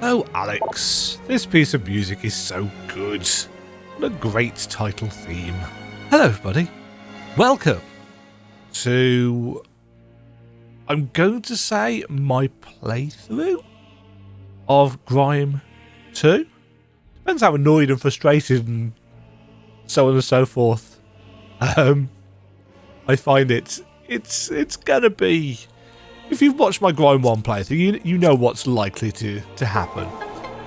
Oh, Alex, this piece of music is so good. What a great title theme. Hello, everybody. Welcome to, I'm going to say, my playthrough of Grime 2. Depends how annoyed and frustrated and so on and so forth. I find it's gonna be. If you've watched my Grime 1 playthrough, you know what's likely to happen.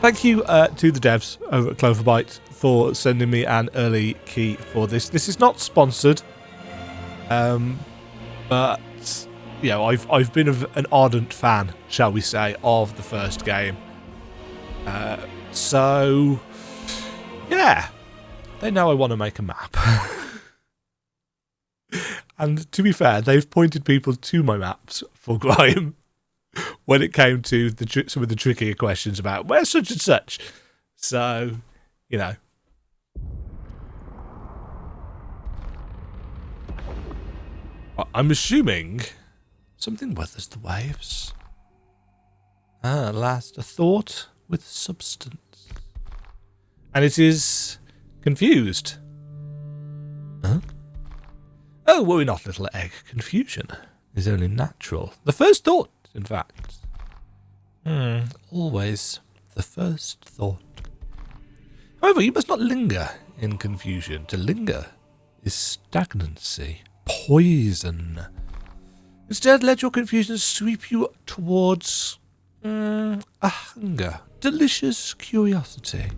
Thank you to the devs over at Cloverbyte for sending me an early key for this. This is not sponsored, but you know, I've been an ardent fan, shall we say, of the first game. So yeah, they know I want to make a map. And to be fair, they've pointed people to my maps for Grime when it came to some of the trickier questions about where's such and such. So, you know. I'm assuming something weathers the waves. At last, a thought with substance. And it is confused. Huh? Oh, worry not, little egg. Confusion is only natural. The first thought, in fact. Always the first thought. However, you must not linger in confusion. To linger is stagnancy, poison. Instead, let your confusion sweep you towards a hunger, delicious curiosity.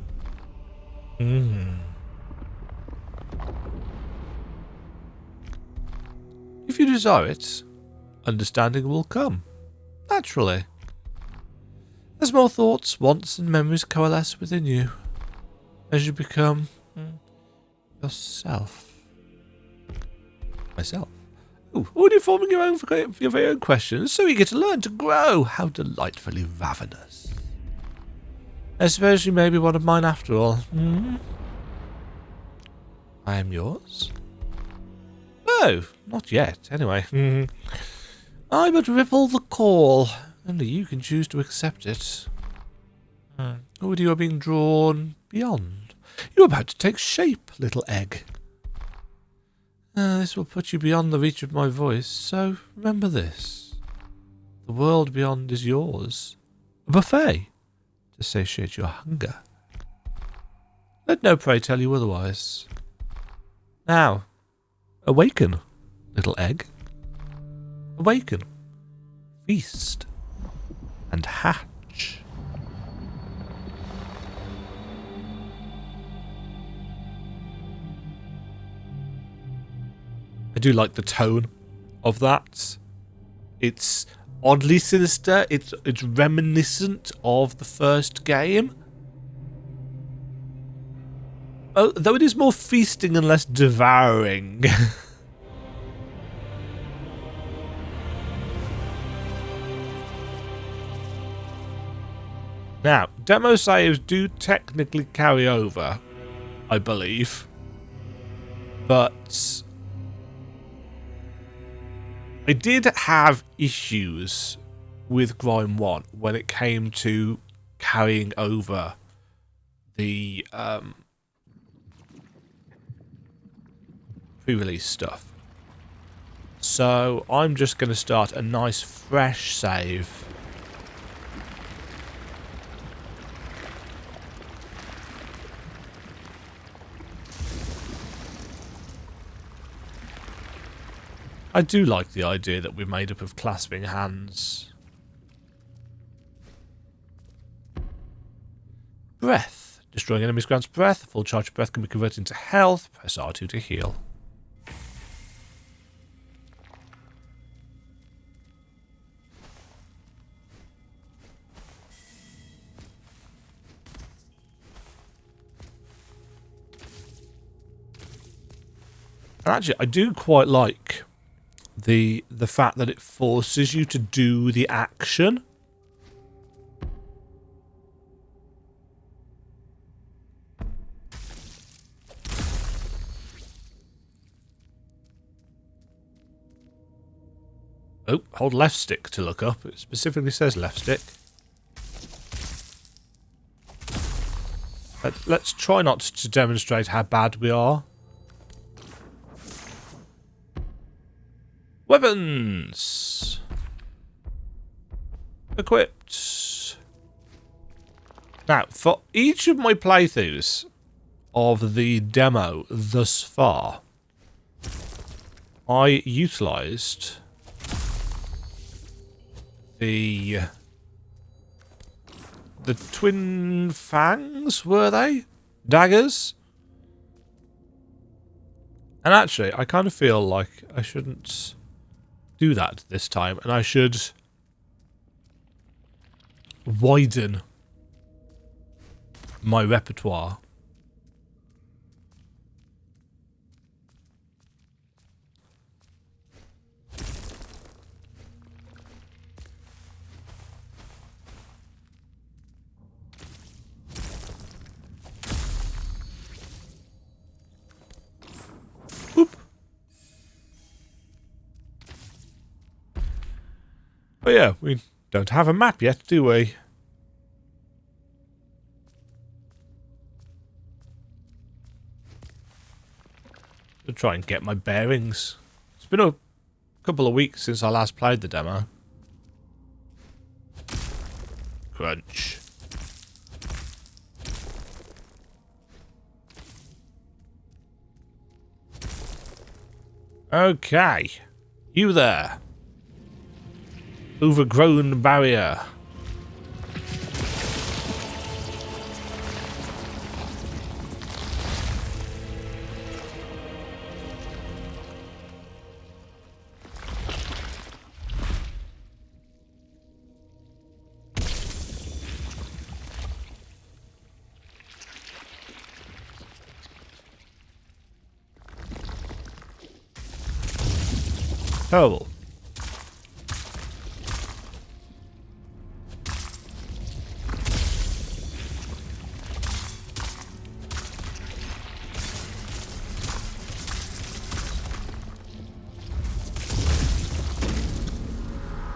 If you desire it, understanding will come, naturally. As more thoughts, wants, and memories coalesce within you, as you become yourself. Myself. Ooh, already forming your very own questions, so eager to learn, to grow. How delightfully ravenous. I suppose you may be one of mine after all. I am yours? No, not yet, anyway. I but ripple the call. Only you can choose to accept it. Already you are being drawn beyond. You are about to take shape, little egg. This will put you beyond the reach of my voice, so remember this. The world beyond is yours. A buffet to satiate your hunger. Let no prey tell you otherwise. Now, awaken, little egg. Awaken, feast, and hatch. I do like the tone of that. It's oddly sinister. It's reminiscent of the first game. Oh, though it is more feasting and less devouring. Now, demo saves do technically carry over, I believe. But I did have issues with Grime 1 when it came to carrying over the pre-release stuff. So I'm just going to start a nice fresh save. I do like the idea that we're made up of clasping hands. Breath. Destroying enemies grants breath. A full charge of breath can be converted into health. Press R2 to heal. And actually, I do quite like the fact that it forces you to do the action. Oh, hold left stick to look up. It specifically says left stick. Let's try not to demonstrate how bad we are. Weapons! Equipped. Now, for each of my playthroughs of the demo thus far, I utilised the twin fangs, were they? Daggers? And actually, I kind of feel like I shouldn't do that this time, and I should widen my repertoire. Whoop. But yeah, we don't have a map yet, do we? To try and get my bearings. It's been a couple of weeks since I last played the demo. Crunch. Okay. You there. Overgrown Barrier. Terrible.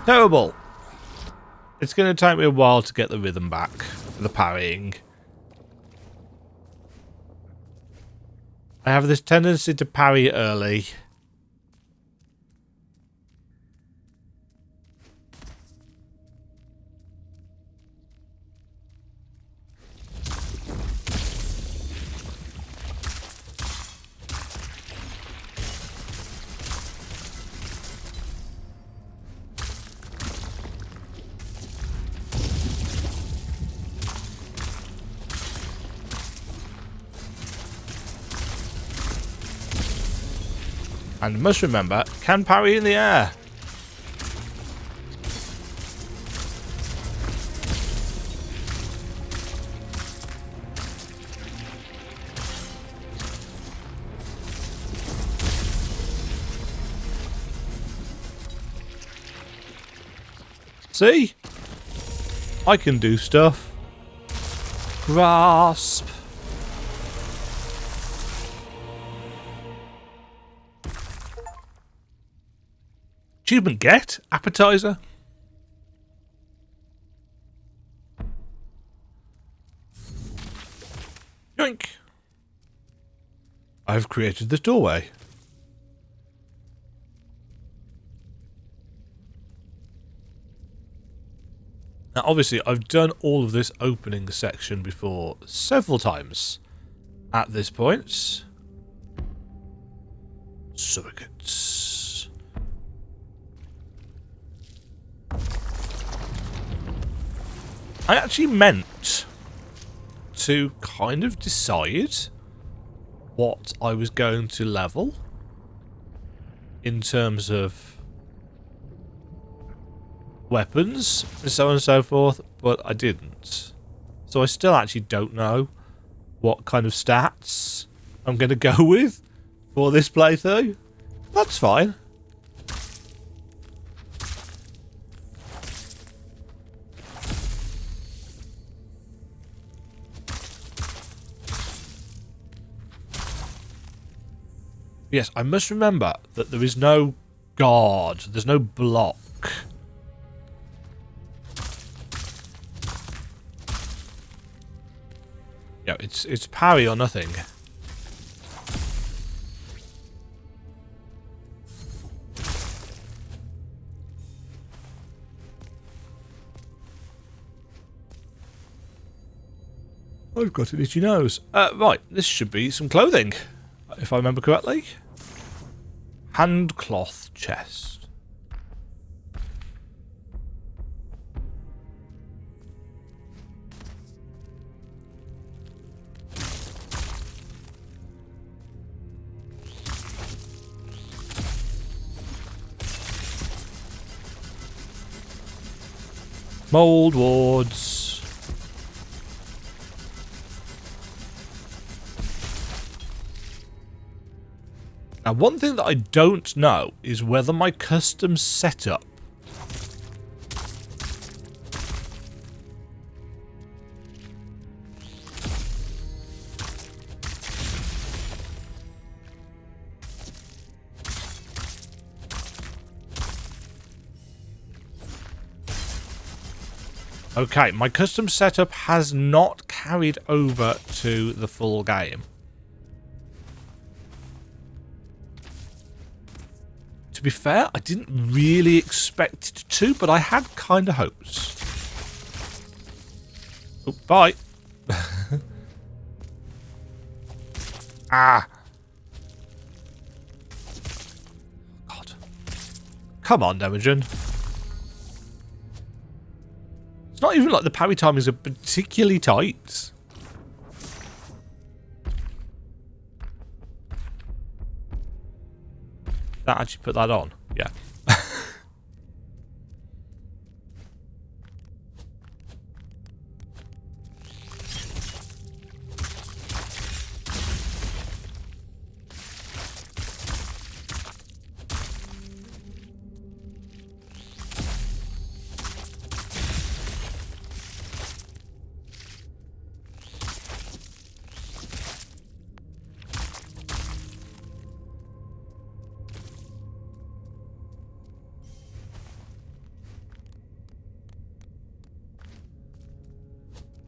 Terrible. It's going to take me a while to get the rhythm back for the parrying. I have this tendency to parry early. And must remember, can parry in the air. See? I can do stuff. Grasp. Achievement get? Appetizer? Yoink! I've created this doorway. Now obviously I've done all of this opening section before several times at this point. Surrogates. I actually meant to kind of decide what I was going to level in terms of weapons and so on and so forth, but I didn't. So I still actually don't know what kind of stats I'm going to go with for this playthrough. That's fine. Yes, I must remember that there is no guard. There's no block block. Yeah, it's parry or nothing. I've got an itchy nose. Right, this should be some clothing, if I remember correctly. Handcloth chest. Mold wards. Now, one thing that I don't know is whether my custom setup Okay, my custom setup has not carried over to the full game. To be fair, I didn't really expect it to, but I had kind of hopes. Oh, bye. Ah. God. Come on, Demajen. It's not even like the parry timings are particularly tight. That actually put that on? Yeah.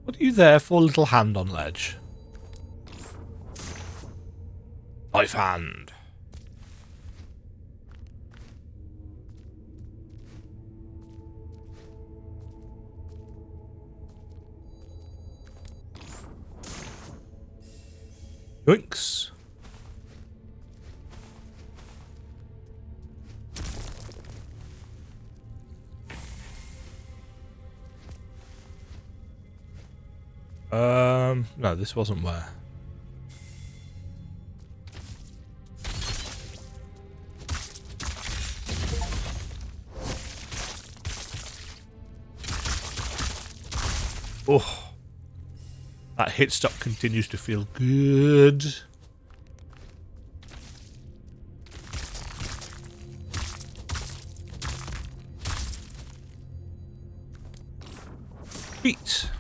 What are you there for, little hand on ledge? Knife hand. Yoinks. No, this wasn't where. Oh, that hit stop continues to feel good. Feet.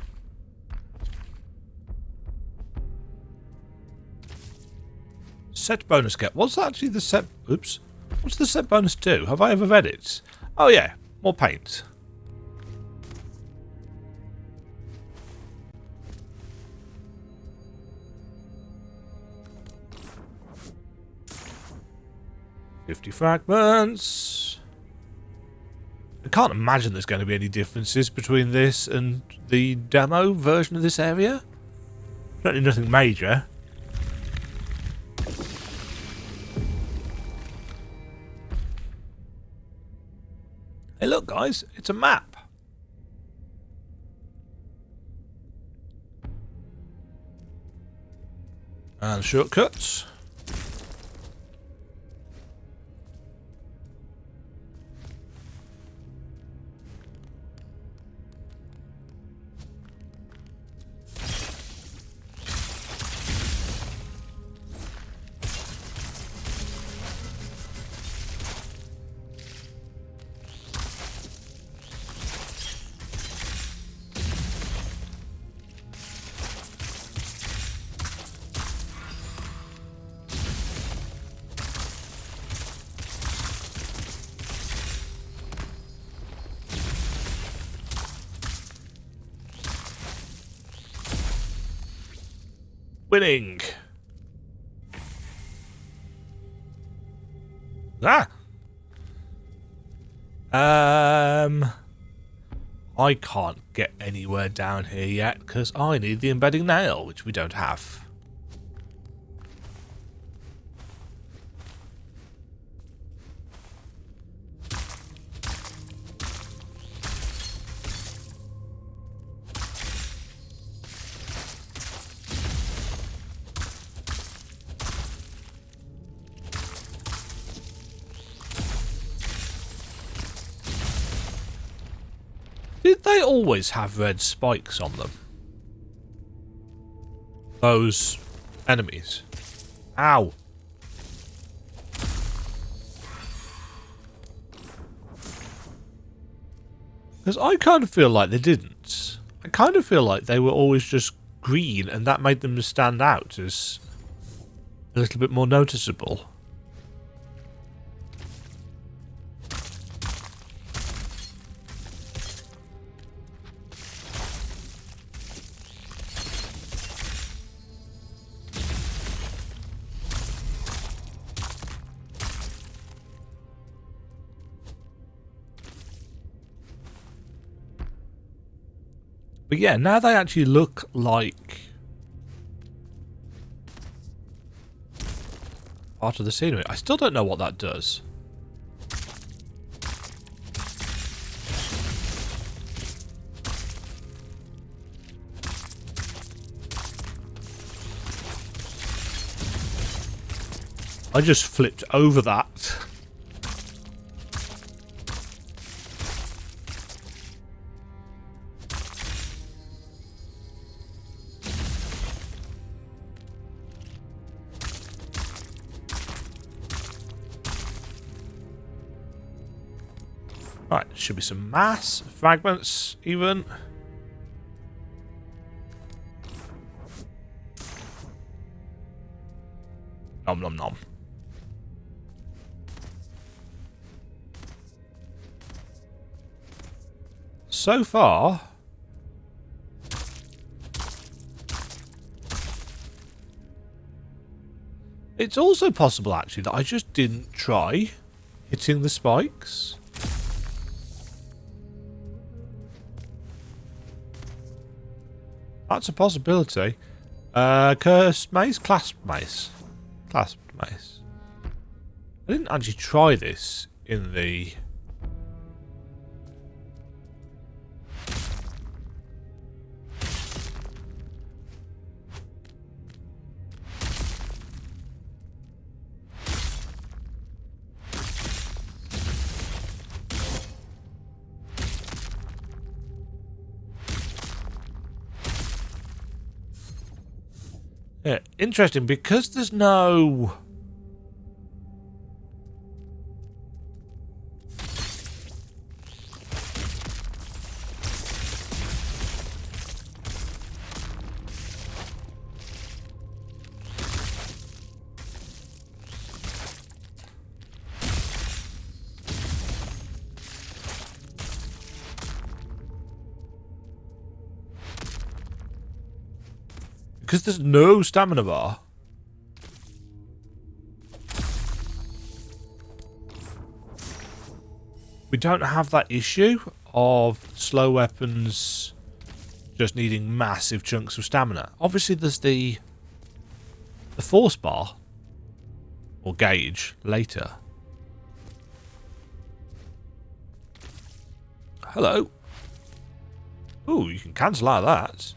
Set bonus get. What's actually the set? Oops. What's the set bonus do? Have I ever read it? Oh yeah, more paint. $50 fragments. I can't imagine there's going to be any differences between this and the demo version of this area. Certainly nothing major. Hey look guys, it's a map. And shortcuts. Winning. Ah. I can't get anywhere down here yet because I need the embedding nail, which we don't have. Did they always have red spikes on them? Those enemies. Ow. Because I kind of feel like they didn't. I kind of feel like they were always just green and that made them stand out as a little bit more noticeable. But yeah, now they actually look like part of the scenery. I still don't know what that does. I just flipped over that. Right, should be some mass fragments, even. Nom nom nom. So far, it's also possible actually that I just didn't try hitting the spikes. That's a possibility. Cursed mace? Clasped mace. Clasped mace. I didn't actually try this in the... Yeah, interesting, because there's no... Because there's no stamina bar. We don't have that issue of slow weapons just needing massive chunks of stamina. Obviously there's the force bar or gauge later. Hello. Ooh, you can cancel out of that.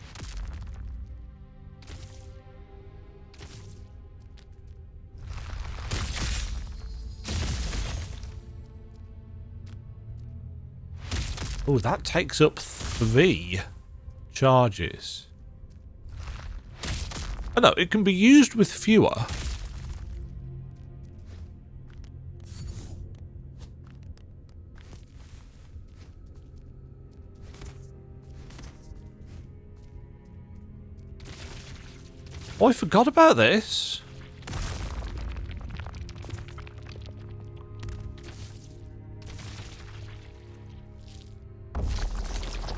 Oh, that takes up 3 charges. Oh no, it can be used with fewer. Oh, I forgot about this.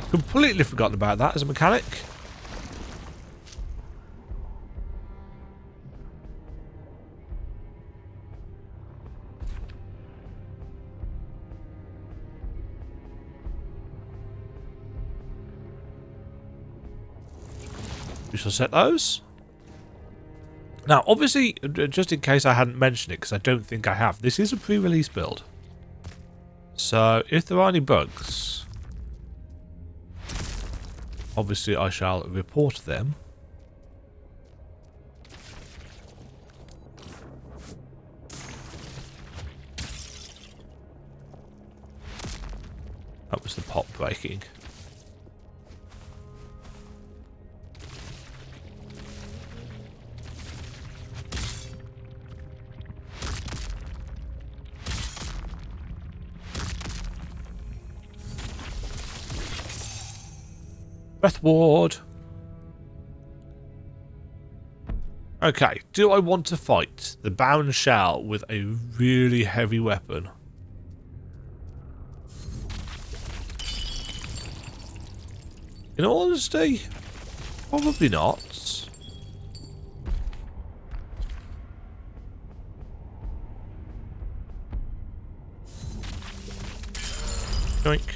Completely forgotten about that as a mechanic. We shall set those. Now, obviously, just in case I hadn't mentioned it, because I don't think I have, this is a pre-release build. So, if there are any bugs, obviously I shall report them. That was the pot breaking. Breath ward. Okay, do I want to fight the bound shell with a really heavy weapon? In all honesty, probably not. Yoink.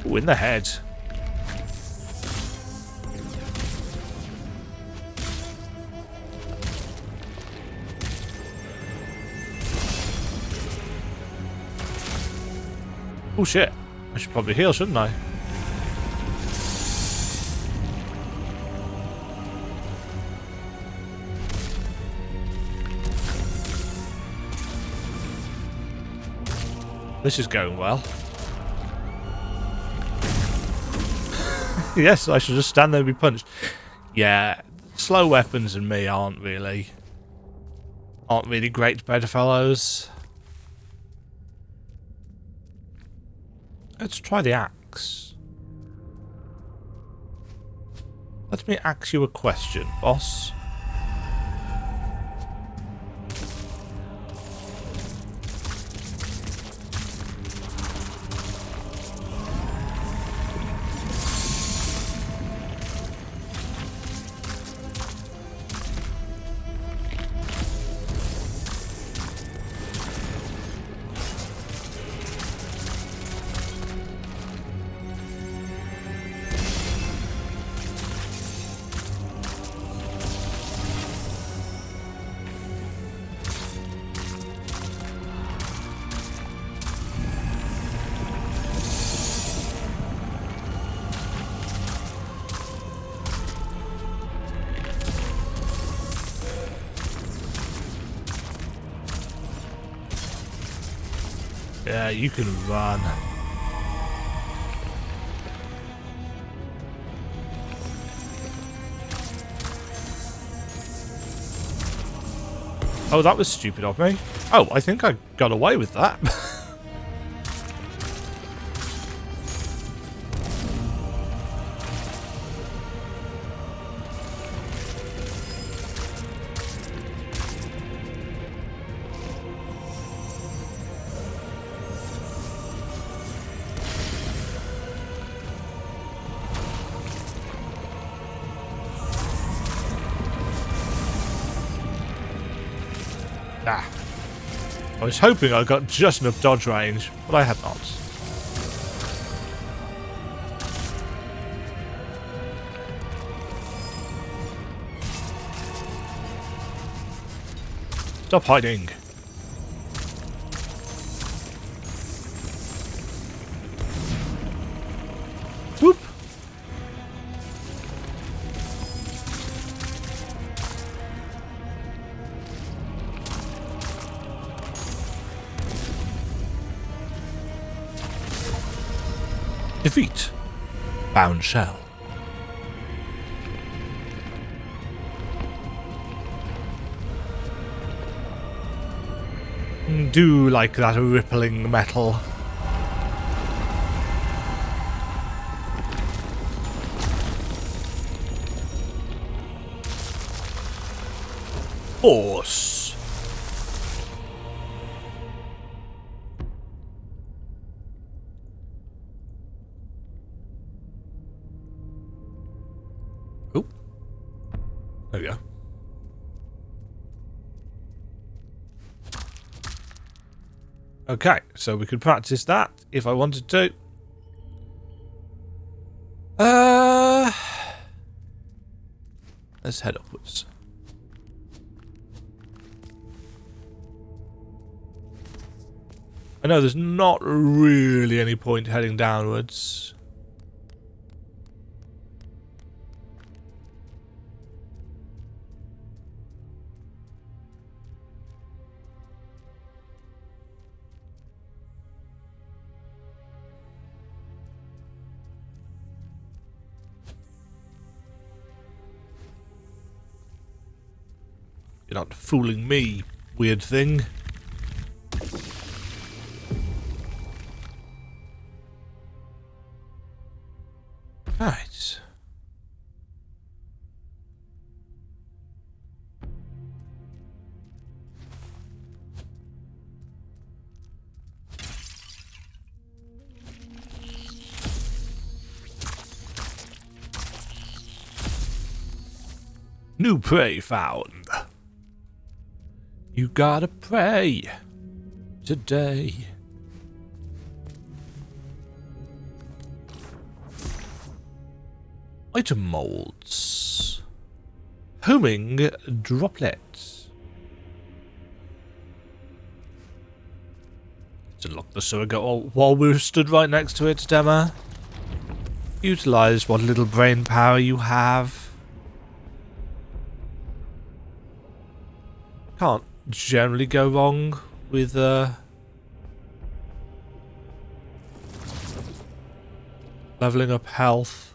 Ooh, in the head. Oh shit. I should probably heal, shouldn't I? This is going well. Yes, I should just stand there and be punched. Yeah, slow weapons and me aren't really great bedfellows. Let's try the axe. Let me ask you a question, boss. Yeah, you can run. Oh, that was stupid of me. Oh, I think I got away with that. Ah. I was hoping I got just enough dodge range, but I had not. Stop hiding. Whoop. Defeat. Bound shell. Do like that rippling metal. Force. Okay, so we could practice that if I wanted to. Let's head upwards. I know there's not really any point heading downwards. You're not fooling me, weird thing. Right. New prey found. You gotta pray today. Item molds. Homing droplets. To lock the surrogate while we stood right next to it, Dema. Utilize what little brain power you have. Can't generally go wrong with leveling up health.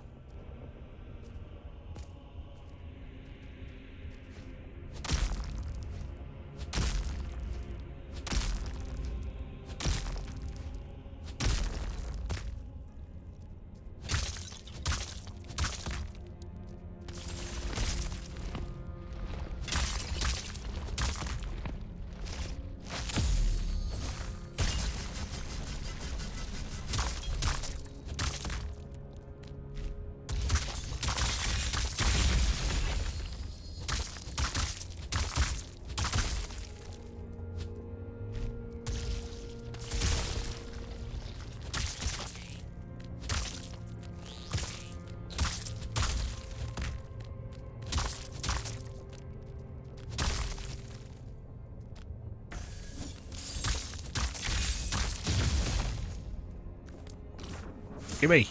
Gimme.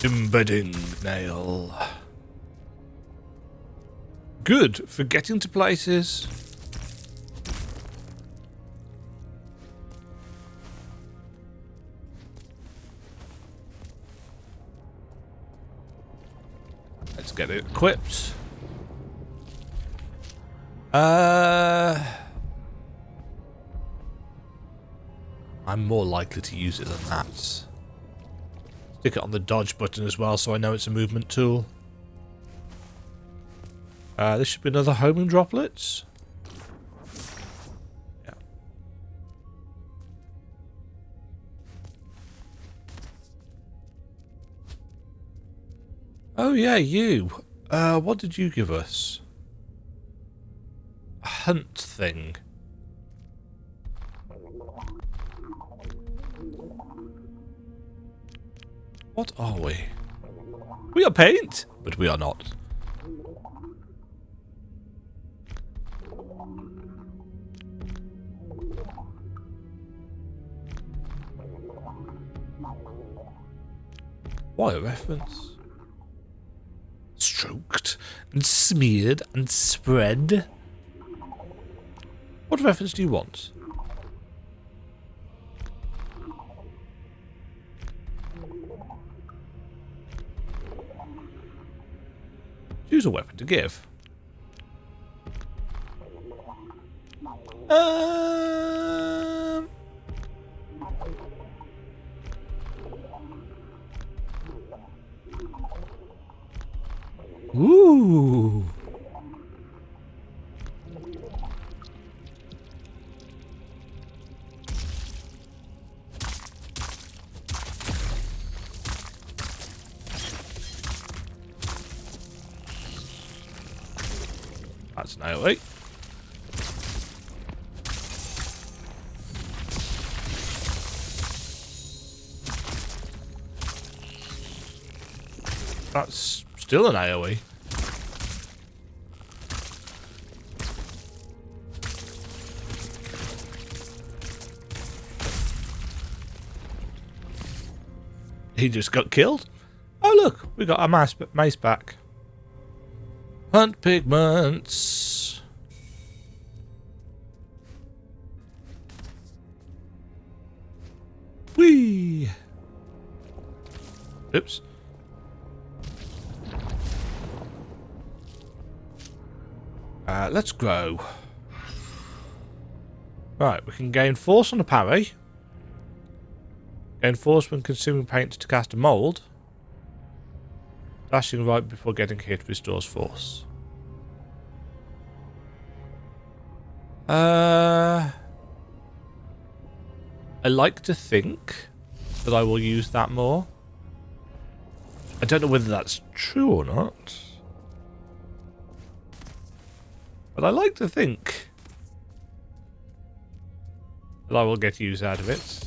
Embedding nail. Good for getting to places. Let's get it equipped. I'm more likely to use it than that. Stick it on the dodge button as well so I know it's a movement tool. This should be another homing droplets. Yeah. Oh yeah, you. What did you give us? A hunt thing. What are we? We are paint, but we are not. Why a reference? Stroked and smeared and spread. What reference do you want? Choose a weapon to give. Ooh. That's an 808. That's still an AoE. He just got killed. Oh look, we got our mace back. Hunt pigments. Whee! Oops. Let's grow. Right, we can gain force on a parry. Gain force when consuming paint to cast a mould. Dashing right before getting hit restores force. I like to think that I will use that more. I don't know whether that's true or not. But I like to think that I will get use out of it.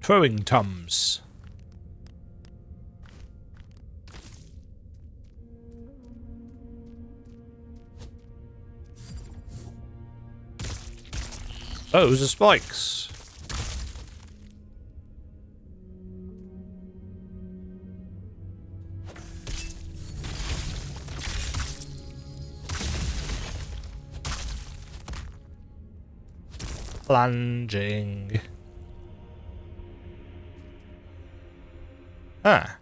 Throwing tums. Oh, those are spikes. Plunging. Ah.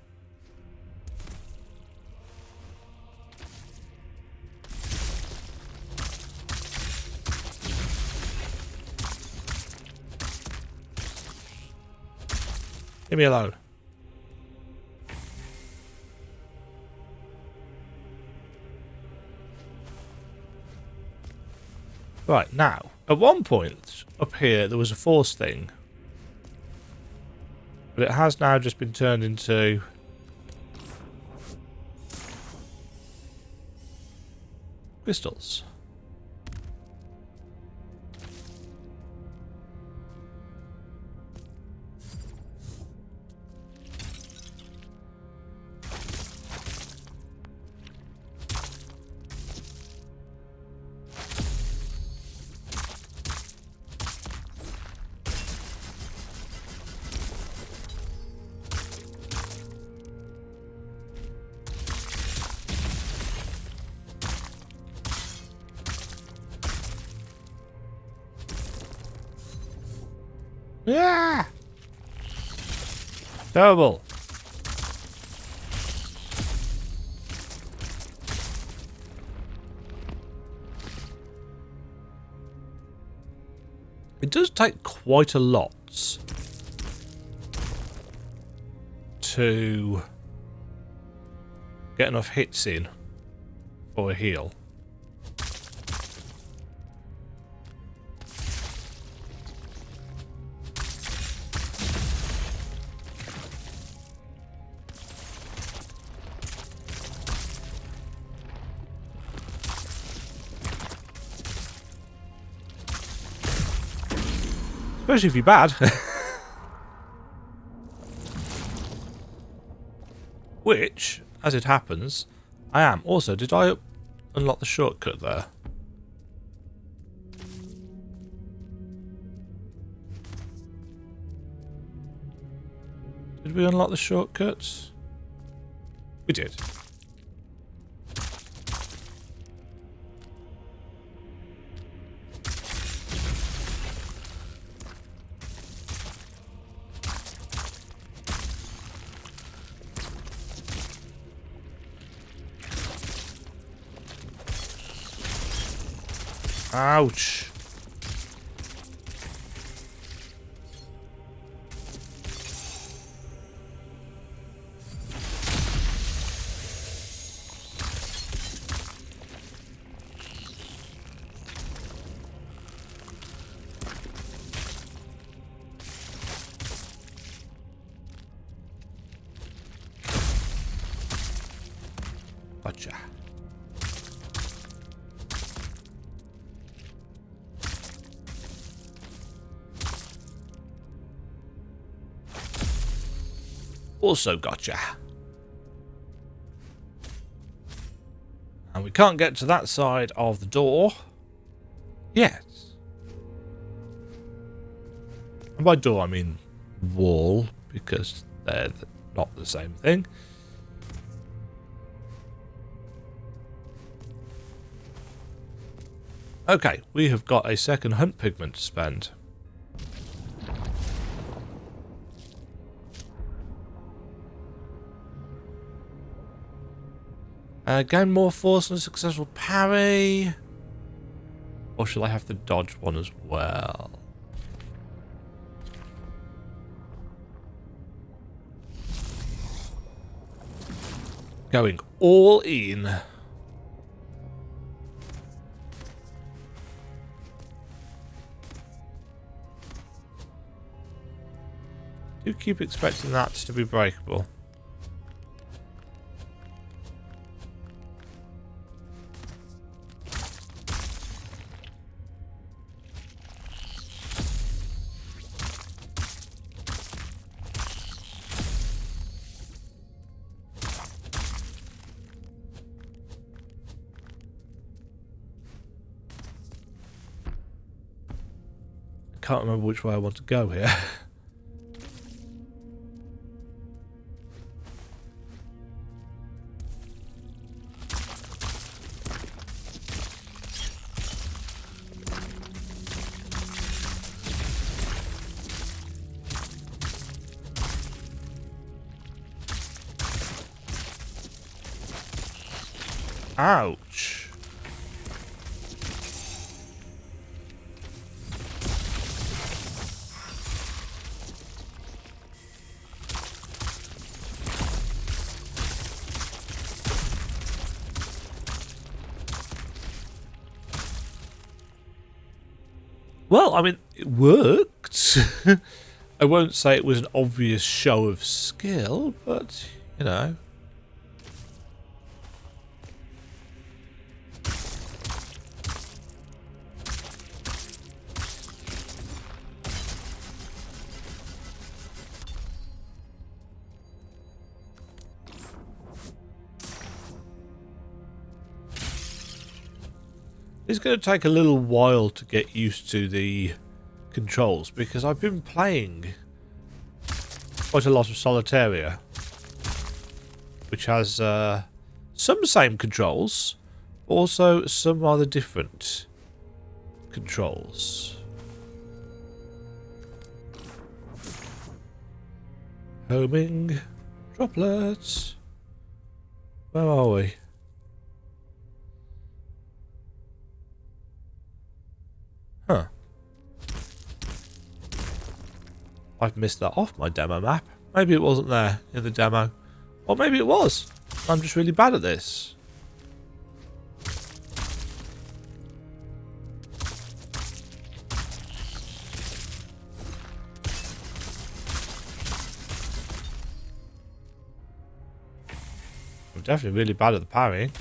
Leave me alone. Right, now, at one point up here there was a force thing. But it has now just been turned into crystals. Yeah! Terrible. It does take quite a lot to get enough hits in for a heal. Especially if you're bad. Which, as it happens, I am. Also, did I unlock the shortcut there? Did we unlock the shortcut? We did. Ouch. Gotcha. Also gotcha. And we can't get to that side of the door yet. And by door I mean wall, because they're not the same thing. Okay, we have got a second hunt pigment to spend. Gain more force and a successful parry. Or shall I have to dodge one as well? Going all in. Do keep expecting that to be breakable. I can't remember which way I want to go here. Ouch. Well, I mean, it worked. I won't say it was an obvious show of skill, but, you know. It's going to take a little while to get used to the controls because I've been playing quite a lot of Solitaria, which has some same controls, also some rather different controls. Homing, droplets. Where are we? Huh. I've missed that off my demo map. Maybe it wasn't there in the demo. Or maybe it was. I'm just really bad at this. I'm definitely really bad at the parrying.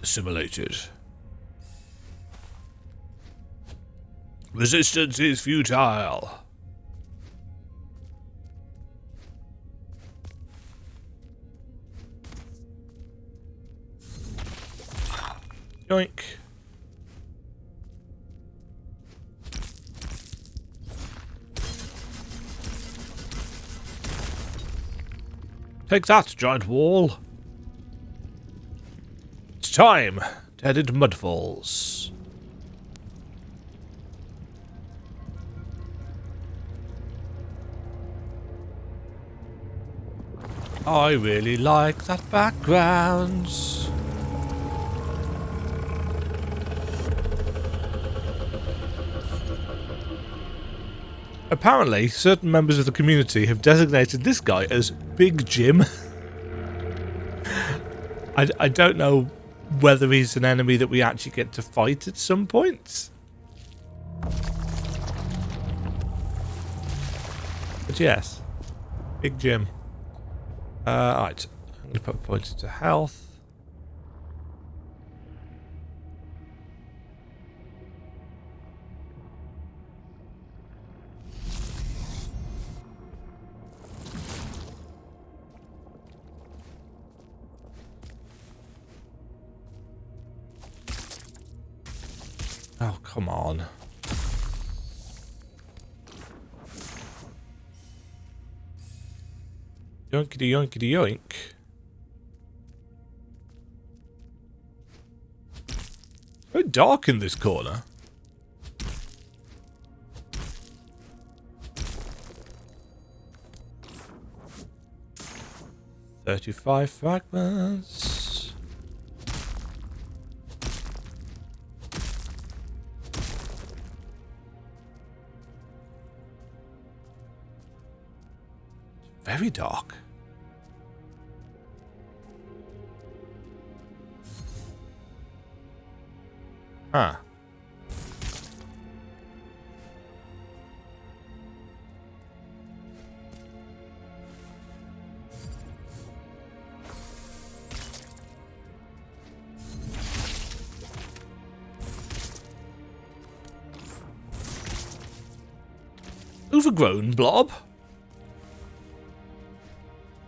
Assimilated. Resistance is futile. Yoink. Take that, giant wall. It's time to head into Mudfalls. I really like that background. Apparently, certain members of the community have designated this guy as Big Jim. I don't know whether he's an enemy that we actually get to fight at some point. But yes. Big gym. Alright. I'm going to put a point into health. Oh, come on. Yoinkity yoinkity yoink. Very dark in this corner. "35 fragments. Very dark. Huh. Overgrown blob?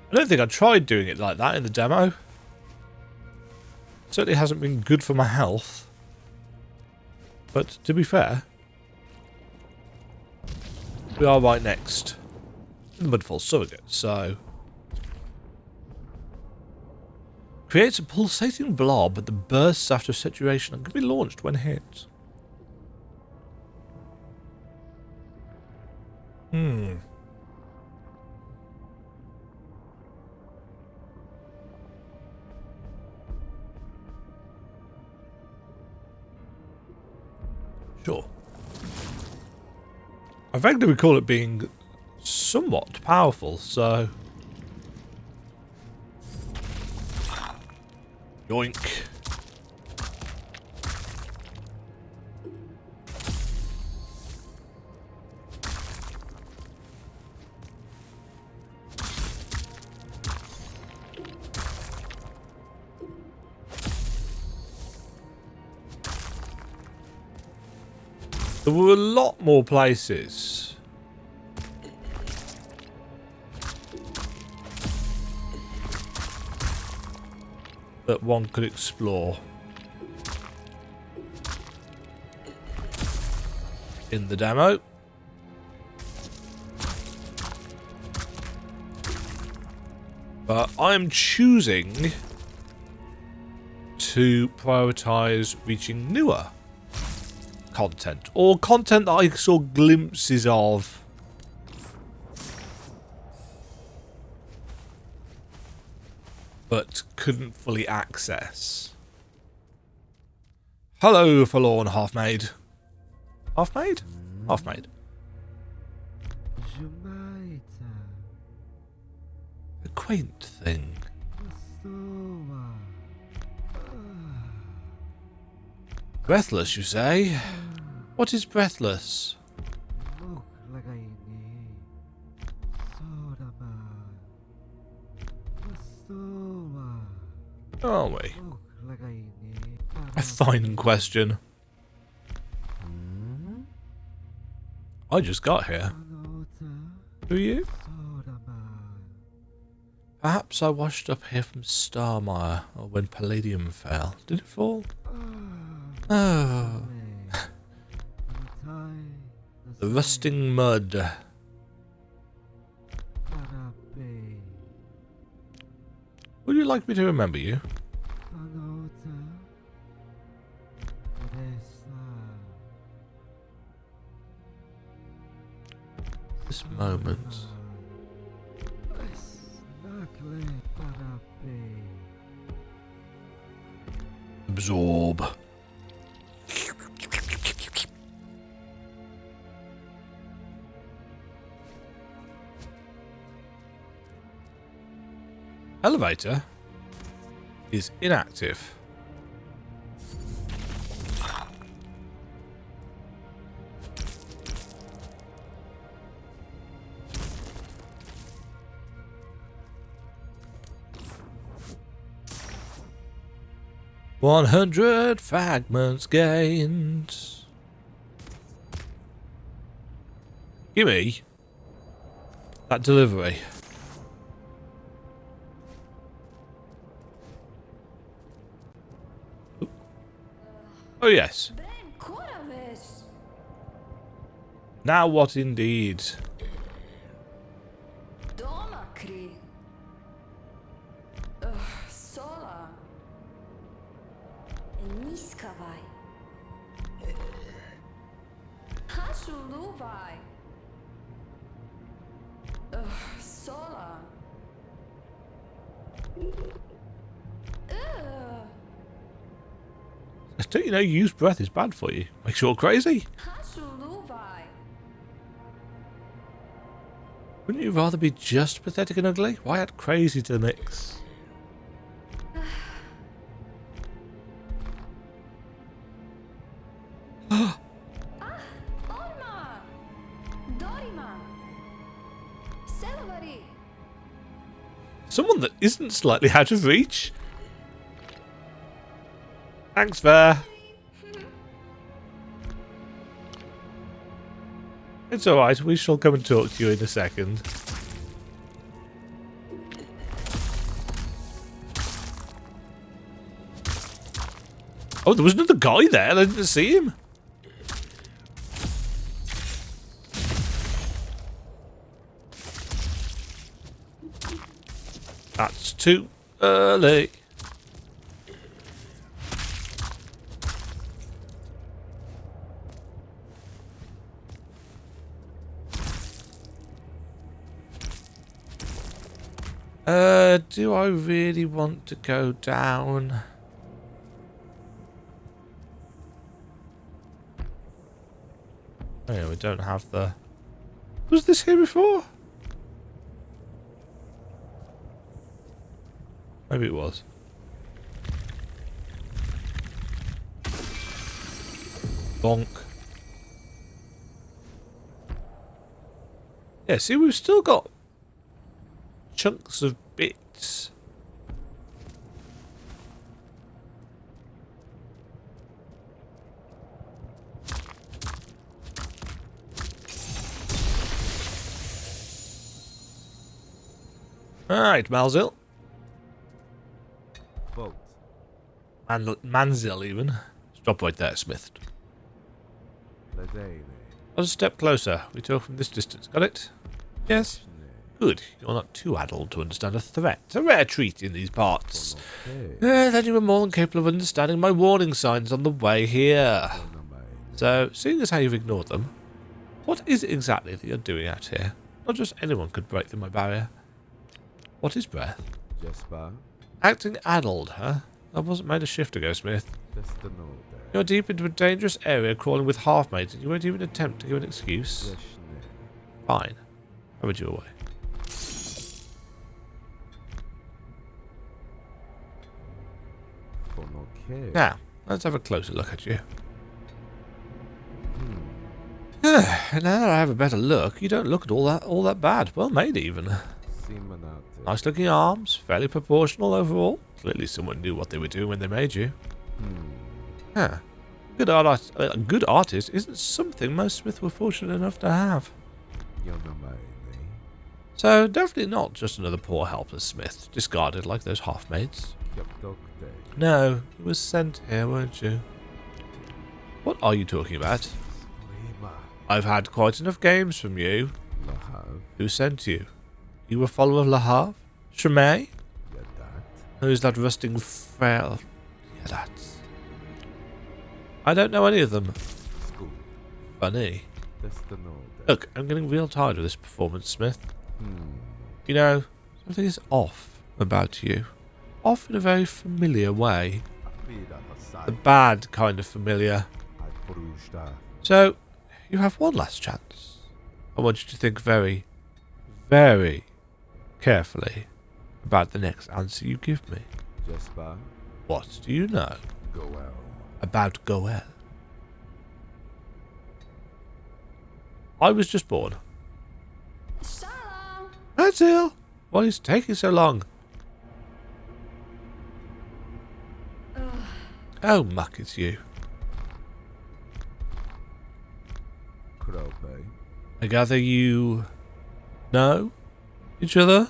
I don't think I tried doing it like that in the demo. Certainly hasn't been good for my health. But to be fair, we are right next to the Mudfalls surrogate, so... Creates a pulsating blob that bursts after saturation and can be launched when hit. Sure. I vaguely recall it being somewhat powerful, so... Yoink. There were a lot more places that one could explore in the demo. But I'm choosing to prioritize reaching newer content, or content that I saw glimpses of but couldn't fully access. Hello, forlorn half-made. Half-made? Half-made. A quaint thing. Breathless, you say? What is breathless? Are we? A fine question. I just got here. Who are you? Perhaps I washed up here from Starmire, or when Palladium fell. Did it fall? Oh. The rusting mud. Would you like me to remember you? This moment. Absorb. Elevator is inactive. 100 fragments gained. Gimme that delivery. Oh yes. Now what indeed? Don't you know used breath is bad for you? Makes you all crazy. Wouldn't you rather be just pathetic and ugly? Why add crazy to the mix? Someone that isn't slightly out of reach? Thanks, Fair. It's alright, we shall come and talk to you in a second. Oh, there was another guy there, I didn't see him. That's too early. Do I really want to go down? Oh yeah, we don't have the... Was this here before? Maybe it was. Bonk. Yeah, see, we've still got chunks of bits. Alright, Manzil. Manzil, even. Stop right there, Smith. I'll step closer. We talk from this distance. Got it? Yes? Good. You're not too adult to understand a threat. It's a rare treat in these parts. Then you were more than capable of understanding my warning signs on the way here. So, seeing as how you've ignored them, what is it exactly that you're doing out here? Not just anyone could break through my barrier. What is breath? Acting addled, huh? I wasn't made a shift ago, Smith. You're deep into a dangerous area crawling with half-mates and you won't even attempt to give an excuse? Fine. How would you away? Now, let's have a closer look at you. Now that I have a better look, you don't look at all that bad. Well made, even. Nice looking arms, fairly proportional overall. Clearly someone knew what they were doing when they made you. Huh. A good artist isn't something most Smiths were fortunate enough to have. So definitely not just another poor helpless Smith, discarded like those half-mates. No, you were sent here, weren't you? What are you talking about? I've had quite enough games from you. Who sent you? You were a follower of Lahav? Shrine? Who's that rusting frail? Yeah, that's... I don't know any of them. Funny. Look, I'm getting real tired of this performance, Smith. You know, something is off about you. Off in a very familiar way. The bad kind of familiar. So, you have one last chance. I want you to think very, very carefully about the next answer you give me. What do you know about Goel? I was just born. Manzil! Why is it taking so long? Oh, muck, it's you. I gather you know each other?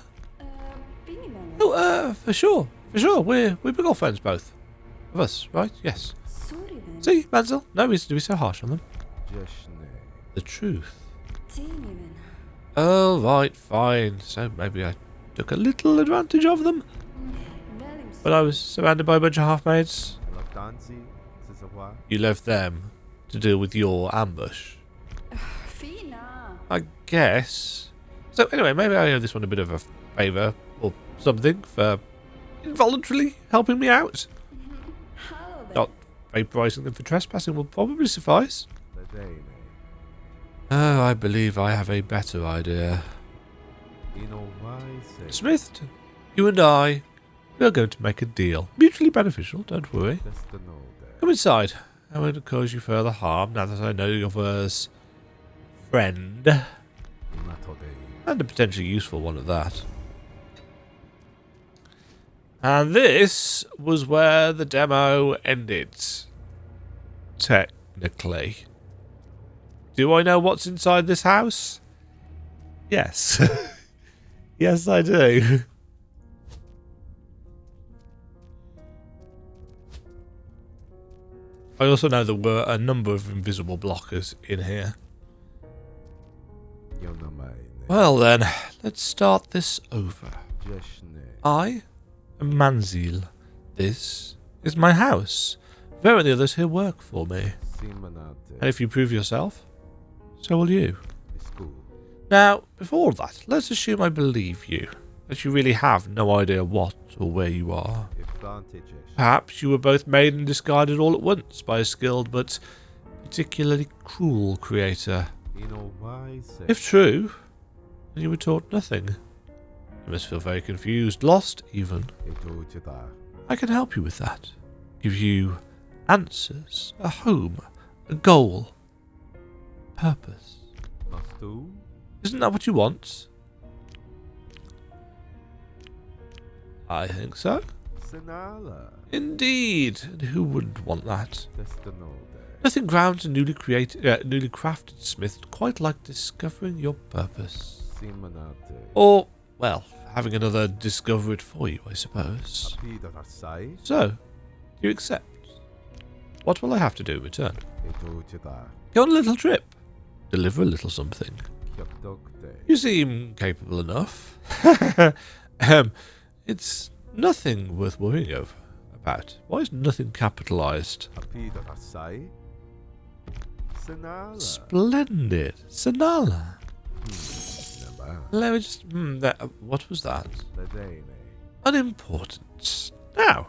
Oh, for sure. For sure. We're big old friends, both of us, right? Yes. See, Manzil, no reason to be so harsh on them. The truth. Oh, right, fine. So maybe I took a little advantage of them. But I was surrounded by a bunch of half-maids. You left them to deal with your ambush. I guess. So anyway, maybe I owe this one a bit of a favour or something for involuntarily helping me out. Not vaporising them for trespassing will probably suffice. Oh, I believe I have a better idea. Smith, you and I, we are going to make a deal. Mutually beneficial, don't worry. Come inside. I won't cause you further harm now that I know your first friend. And a potentially useful one at that. And this was where the demo ended. Technically. Do I know what's inside this house? Yes. Yes, I do. I also know there were a number of invisible blockers in here. Well then, let's start this over. I am Manzil. This is my house. There are the others here work for me. And if you prove yourself, so will you. Now, before all that, let's assume I believe you. That you really have no idea what or where you are. Perhaps you were both made and discarded all at once by a skilled but particularly cruel creator. If true, then you were taught nothing. You must feel very confused, lost even. I can help you with that. Give you answers, a home, a goal, purpose. Isn't that what you want? I think so. Indeed, and who wouldn't want that? Nothing grounds a newly crafted smith quite like discovering your purpose. Or, well, having another discover it for you, I suppose. So, do you accept? What will I have to do in return? Go on a little trip. Deliver a little something. You seem capable enough. It's nothing worth worrying about. Why is nothing capitalized? Splendid. Sanala. Let me just... what was that? Unimportant. Now,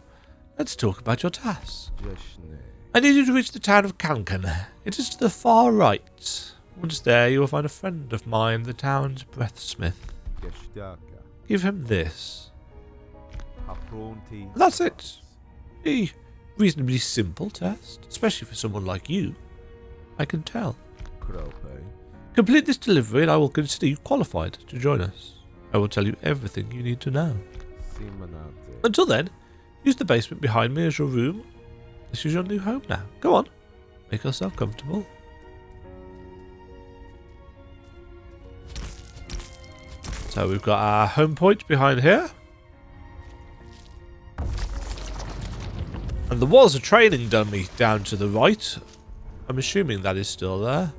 let's talk about your task. I need you to reach the town of Kankan. It is to the far right. Once there, you will find a friend of mine, the town's Breathsmith. Give him this. That's it. A reasonably simple test, especially for someone like you. I can tell. Complete this delivery and I will consider you qualified to join us. I will tell you everything you need to know. Until then, use the basement behind me as your room. This is your new home now. Go on, make yourself comfortable. So we've got our home point behind here. And there was a training dummy down to the right. I'm assuming that is still there.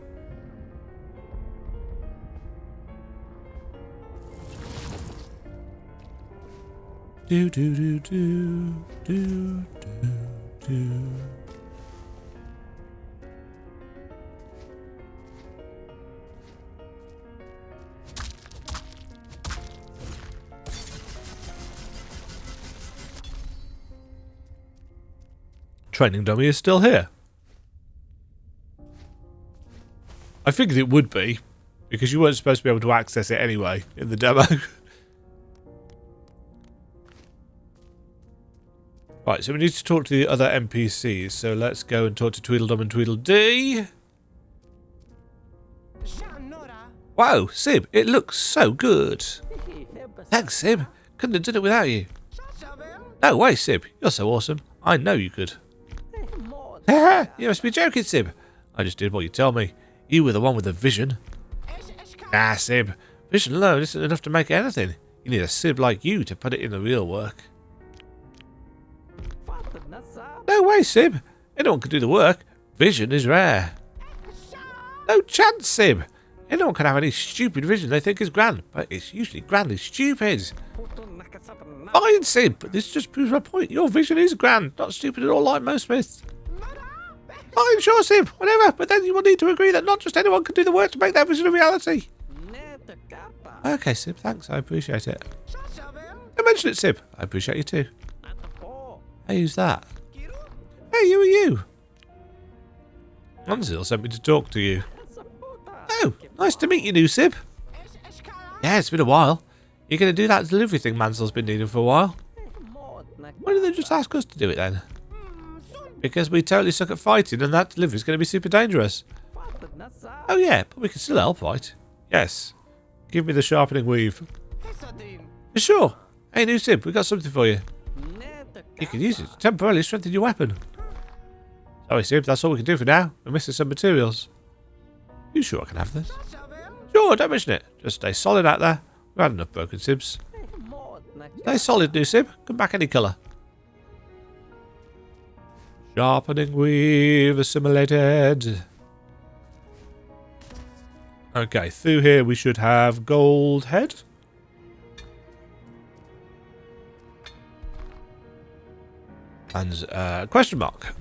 Do do do do do do do. Training dummy is still here. I figured it would be, because you weren't supposed to be able to access it anyway in the demo. Right, so we need to talk to the other NPCs, so let's go and talk to Tweedledum and Tweedledee. Wow, Sib, it looks so good. Thanks, Sib. Couldn't have done it without you. No way, Sib. You're so awesome. I know you could. You must be joking, Sib. I just did what you told me. You were the one with the vision. Nah, Sib. Vision alone isn't enough to make anything. You need a Sib like you to put it in the real work. No way, Sib. Anyone can do the work. Vision is rare. No chance, Sib. Anyone can have any stupid vision they think is grand, but it's usually grandly stupid. Fine, Sib, but this just proves my point. Your vision is grand, not stupid at all like most myths. Fine, sure, Sib, whatever, but then you will need to agree that not just anyone can do the work to make that vision a reality. Okay, Sib, thanks, I appreciate it. Don't mention it, Sib. I appreciate you too. Hey, who's that? Hey, who are you? Manzil sent me to talk to you. Oh, nice to meet you, new Sib. Yeah, it's been a while. You're going to do that delivery thing Manzil's been needing for a while? Why did they just ask us to do it then? Because we totally suck at fighting and that delivery's going to be super dangerous. Oh yeah, but we can still help, right? Yes. Give me the sharpening weave. For sure. Hey, new Sib, we got something for you. You can use it to temporarily strengthen your weapon. Sorry, Sib, that's all we can do for now. We're missing some materials. You sure I can have this? Sure, don't mention it. Just stay solid out there. We've had enough broken Sibs. Stay solid, new Sib. Come back any colour. Sharpening weave assimilated. Okay, through here we should have gold head. And question mark.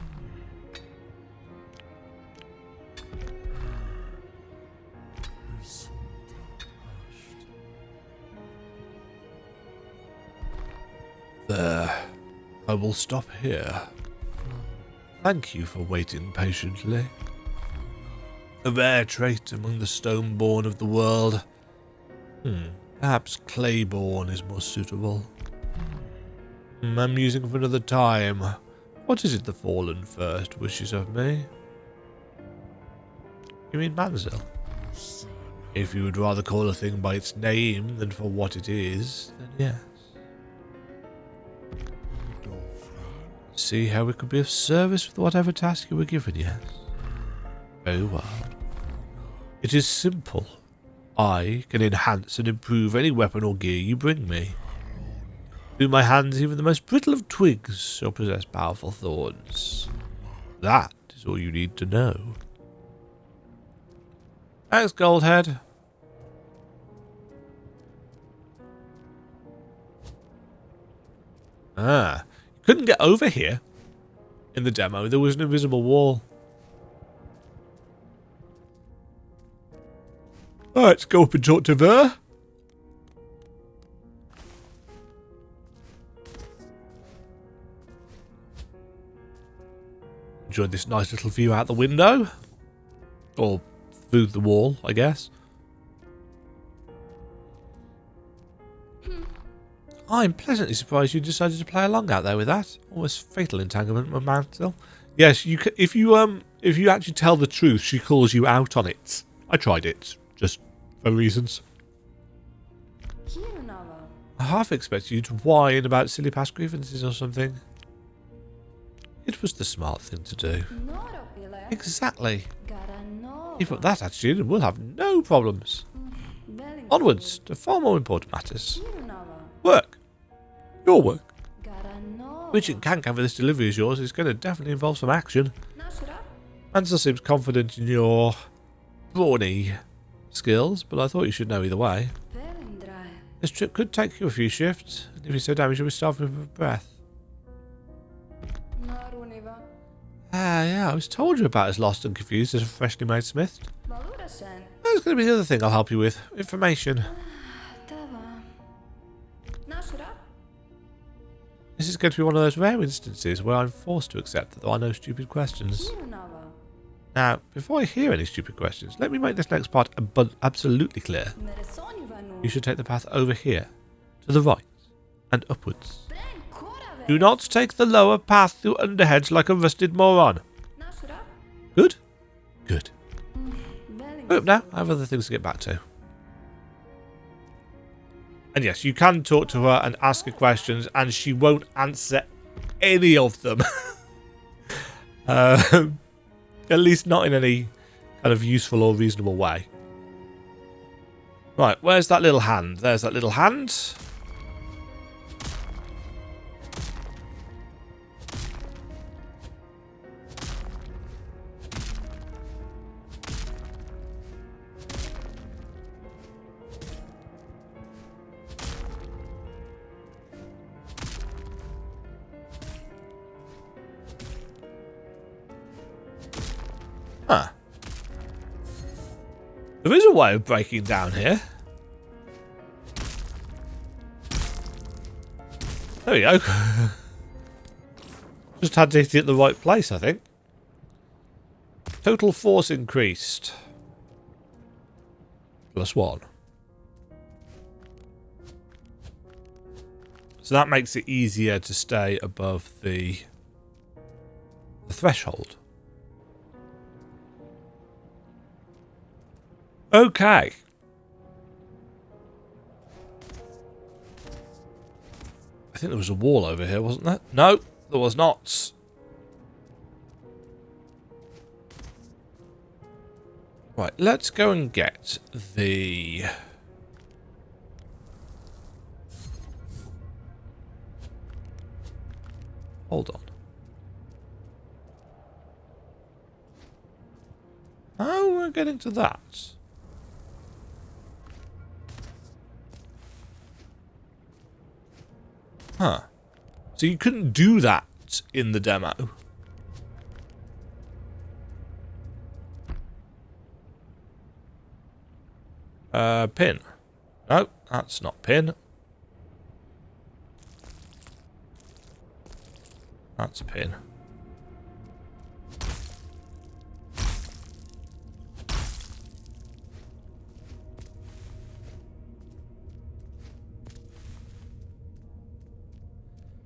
There. I will stop here. Thank you for waiting patiently. A rare trait among the Stoneborn of the world. Perhaps Clayborn is more suitable. I'm musing for another time. What is it the Fallen First wishes of me? You mean Manzil? If you would rather call a thing by its name than for what it is, then yes. See how it could be of service with whatever task you were given, yes? Very well. It is simple. I can enhance and improve any weapon or gear you bring me. Through my hands, even the most brittle of twigs shall possess powerful thorns. That is all you need to know. Thanks, Goldhead. Ah, you couldn't get over here. In the demo, there was an invisible wall. Alright, let's go up and talk to Ver. Enjoy this nice little view out the window. Or through the wall, I guess. I'm pleasantly surprised you decided to play along out there with that. Almost fatal entanglement with Manzil. Yes, you if you actually tell the truth, she calls you out on it. I tried it, just for reasons. I half expected you to whine about silly past grievances or something. It was the smart thing to do. Exactly. Keep up that attitude and we'll have no problems. Onwards to far more important matters. Work. Your work. Reaching Kankan for this delivery is yours is going to definitely involve some action. Manzil seems confident in your brawny skills, but I thought you should know either way. This trip could take you a few shifts, and if you're so damaged you'll be starving for breath. Yeah, I was told you about as lost and confused as a freshly made smith. There's going to be the other thing I'll help you with. Information. This is going to be one of those rare instances where I'm forced to accept that there are no stupid questions. Now, before I hear any stupid questions, let me make this next part absolutely clear. You should take the path over here, to the right, and upwards. Do not take the lower path through Underheads like a rusted moron. Good? Good. Oh, now I have other things to get back to. And yes, you can talk to her and ask her questions, and she won't answer any of them. At least not in any kind of useful or reasonable way. Right, where's that little hand? There's that little hand. Huh. There is a way of breaking down here. There we go. Just had to hit it at the right place, I think. Total force increased. +1. So that makes it easier to stay above the threshold. Okay. I think there was a wall over here, wasn't there? No, there was not. Right, let's go and get the... Hold on. Oh, we're getting to that. Huh. So you couldn't do that in the demo. Pin. No, that's not pin. That's a pin.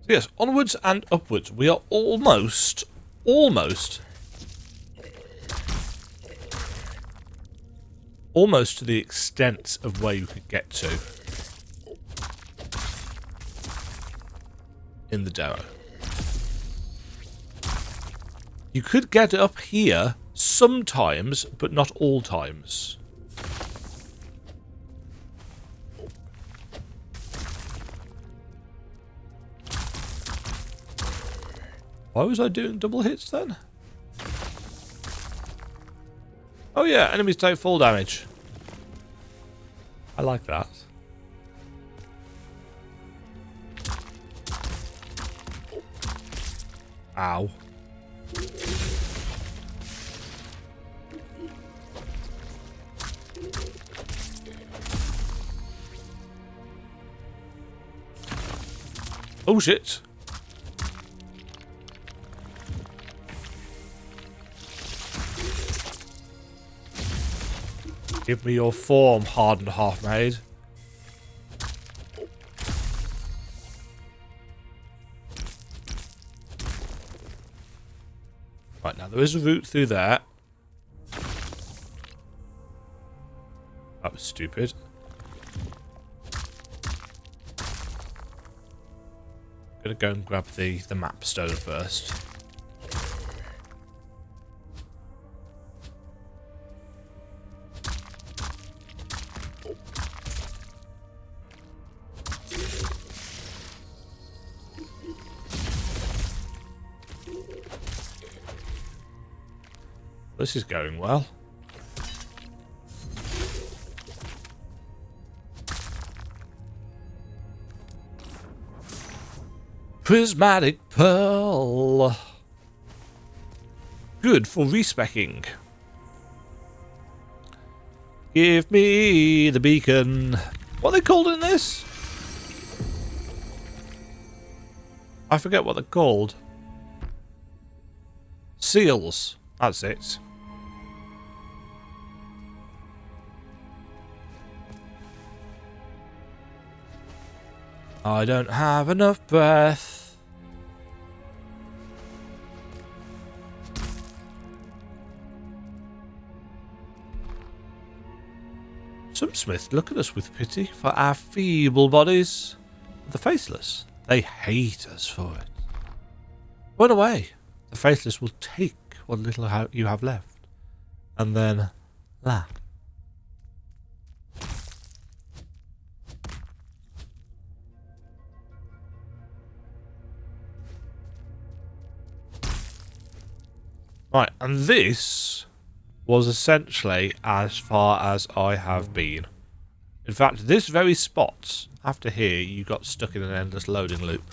So yes, onwards and upwards. We are almost to the extent of where you could get to in the demo. You could get up here sometimes, but not all times. Why was I doing double hits then? Oh yeah, enemies take full damage. I like that. Ow. Oh shit. Give me your form, hardened Halfmade. Right, now there is a route through there. That was stupid. Gonna go and grab the map stone first. This is going well. Prismatic Pearl. Good for respecking. Give me the beacon. What are they called in this? I forget what they're called. Seals. That's it. I don't have enough breath. Some Smith look at us with pity for our feeble bodies. The Faceless, they hate us for it. Run away. the Faceless will take what little you have left, and then laugh. Right, and this was essentially as far as I have been. In fact, this very spot, after here, you got stuck in an endless loading loop.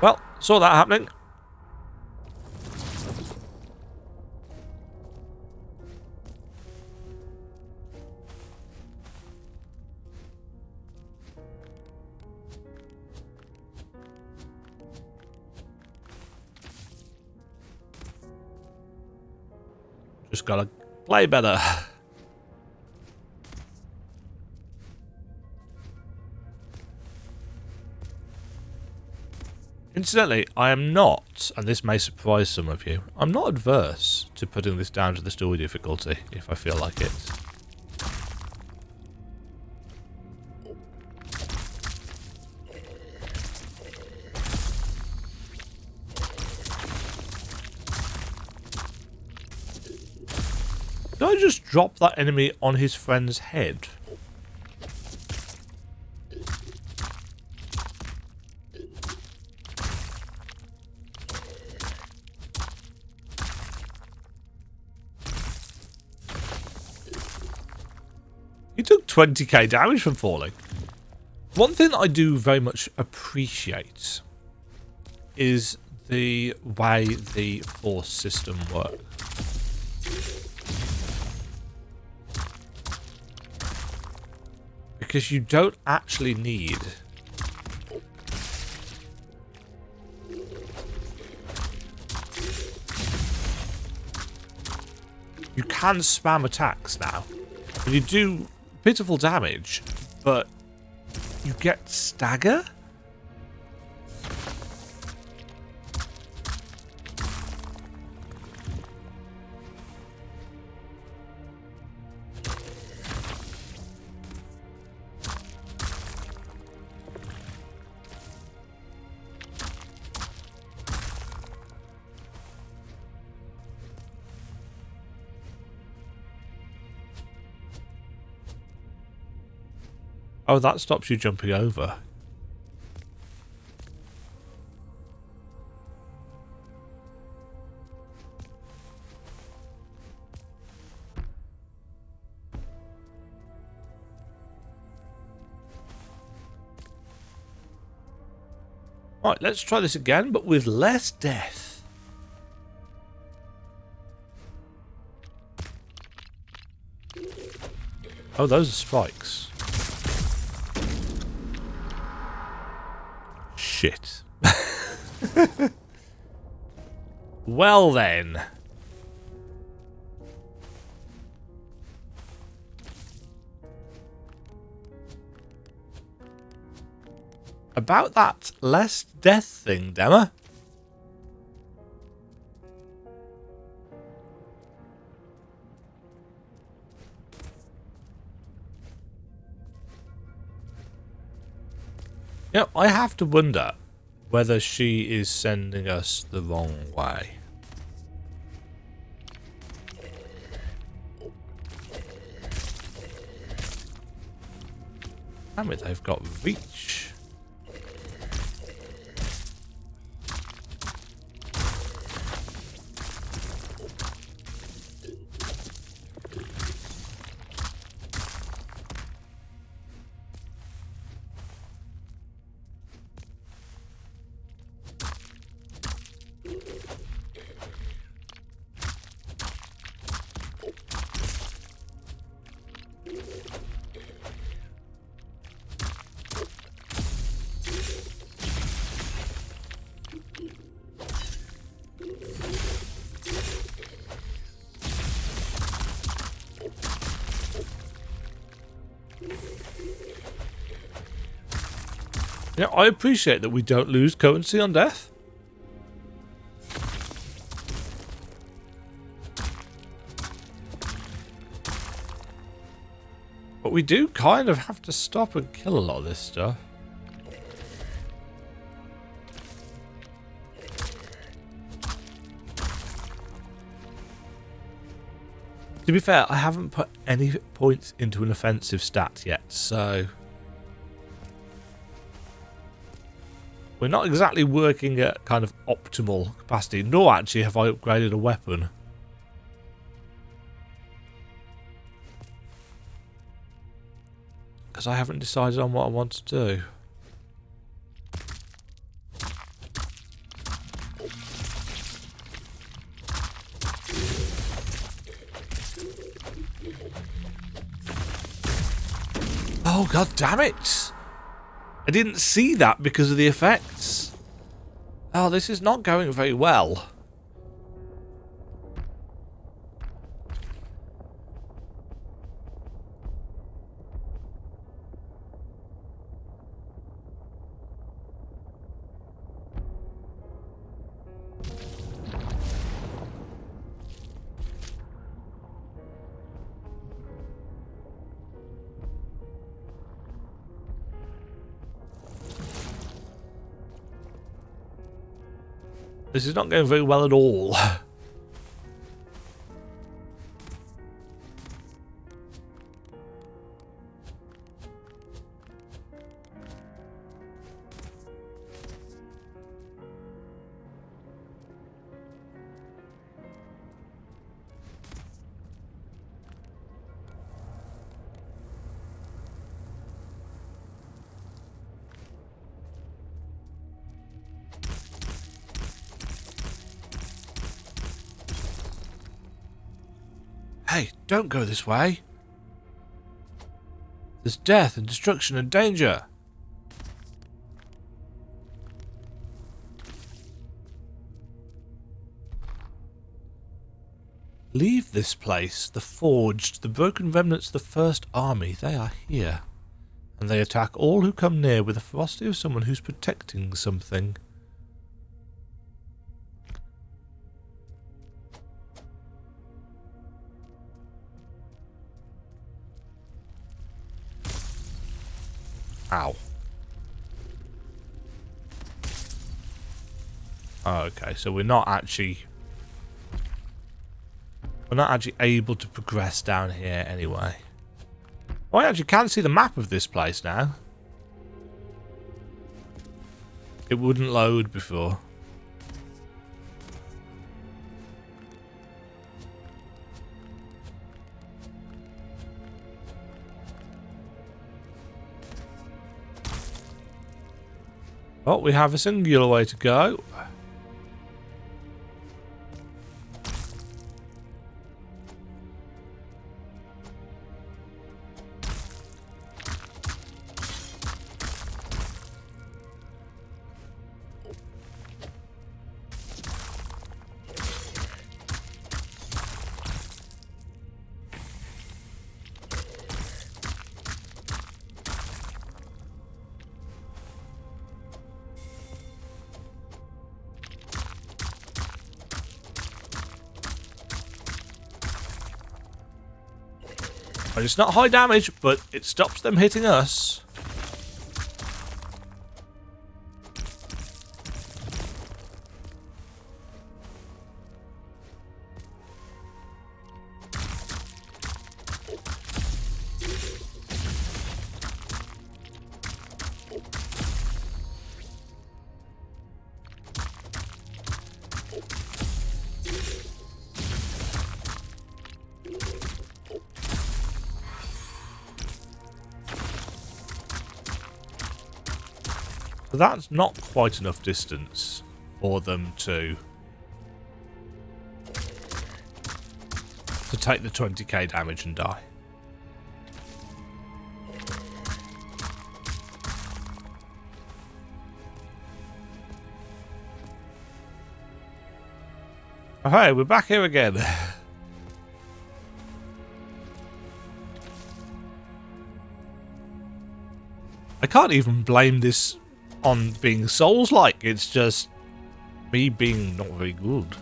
Well, saw that happening. Just gotta play better. Incidentally, I am not, and this may surprise some of you, I'm not adverse to putting this down to the story difficulty if I feel like it. Did I just drop that enemy on his friend's head? He took 20k damage from falling. One thing that I do very much appreciate is the way the force system works. Because you don't actually need you can spam attacks now. And you do pitiful damage, but you get stagger? Oh, that stops you jumping over. Right, let's try this again, but with less death. Oh, those are spikes. Shit. Well then. About that less death thing, Dema. You know, I have to wonder whether she is sending us the wrong way. Damn it, they've got reach. Yeah, I appreciate that we don't lose currency on death. But we do kind of have to stop and kill a lot of this stuff. To be fair, I haven't put any points into an offensive stat yet, so we're not exactly working at kind of optimal capacity, nor actually have I upgraded a weapon. Because I haven't decided on what I want to do. Oh, god damn it! I didn't see that because of the effects. Oh, this is not going very well. This is not going very well at all. Hey, don't go this way. There's death and destruction and danger. Leave this place. The Forged, the broken remnants of the First Army, they are here. And they attack all who come near with the ferocity of someone who's protecting something. Ow. Oh, okay, so we're not actually able to progress down here anyway. Oh, I actually can see the map of this place now. It wouldn't load before. Oh, we have a singular way to go. And it's not high damage, but it stops them hitting us. So that's not quite enough distance for them to take the 20k damage and die. Oh, hey, we're back here again. I can't even blame this on being Souls-like. It's just me being not very good.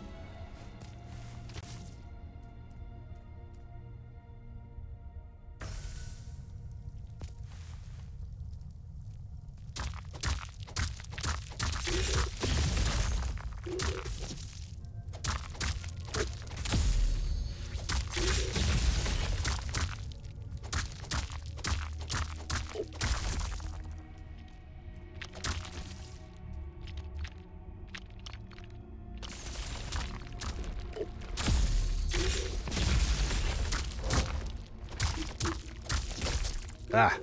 Ah.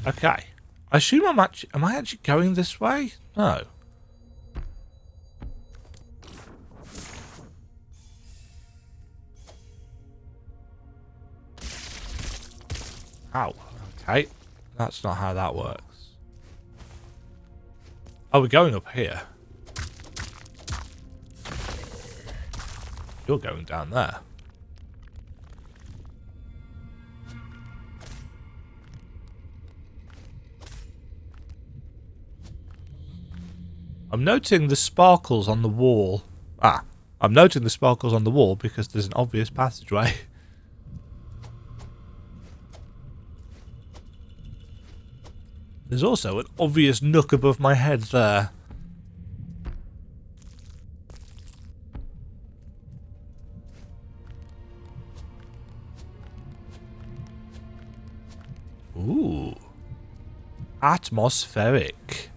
Okay. I assume am I actually going this way? No. Ow. Okay. That's not how that works. Oh, we're going up here. You're going down there. I'm noting the sparkles on the wall. I'm noting the sparkles on the wall because there's an obvious passageway. There's also an obvious nook above my head there. Ooh. Atmospheric.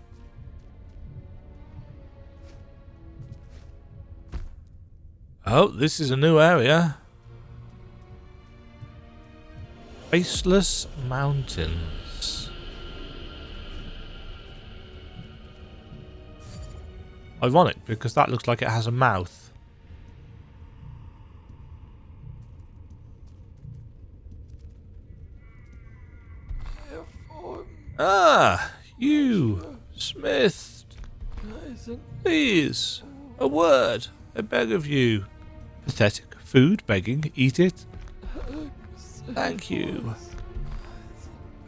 Oh, this is a new area. Faceless Mountains. Ironic, because that looks like it has a mouth. Ah, you, Smith. Please, a word, I beg of you. Pathetic. Food, begging, eat it. Thank you.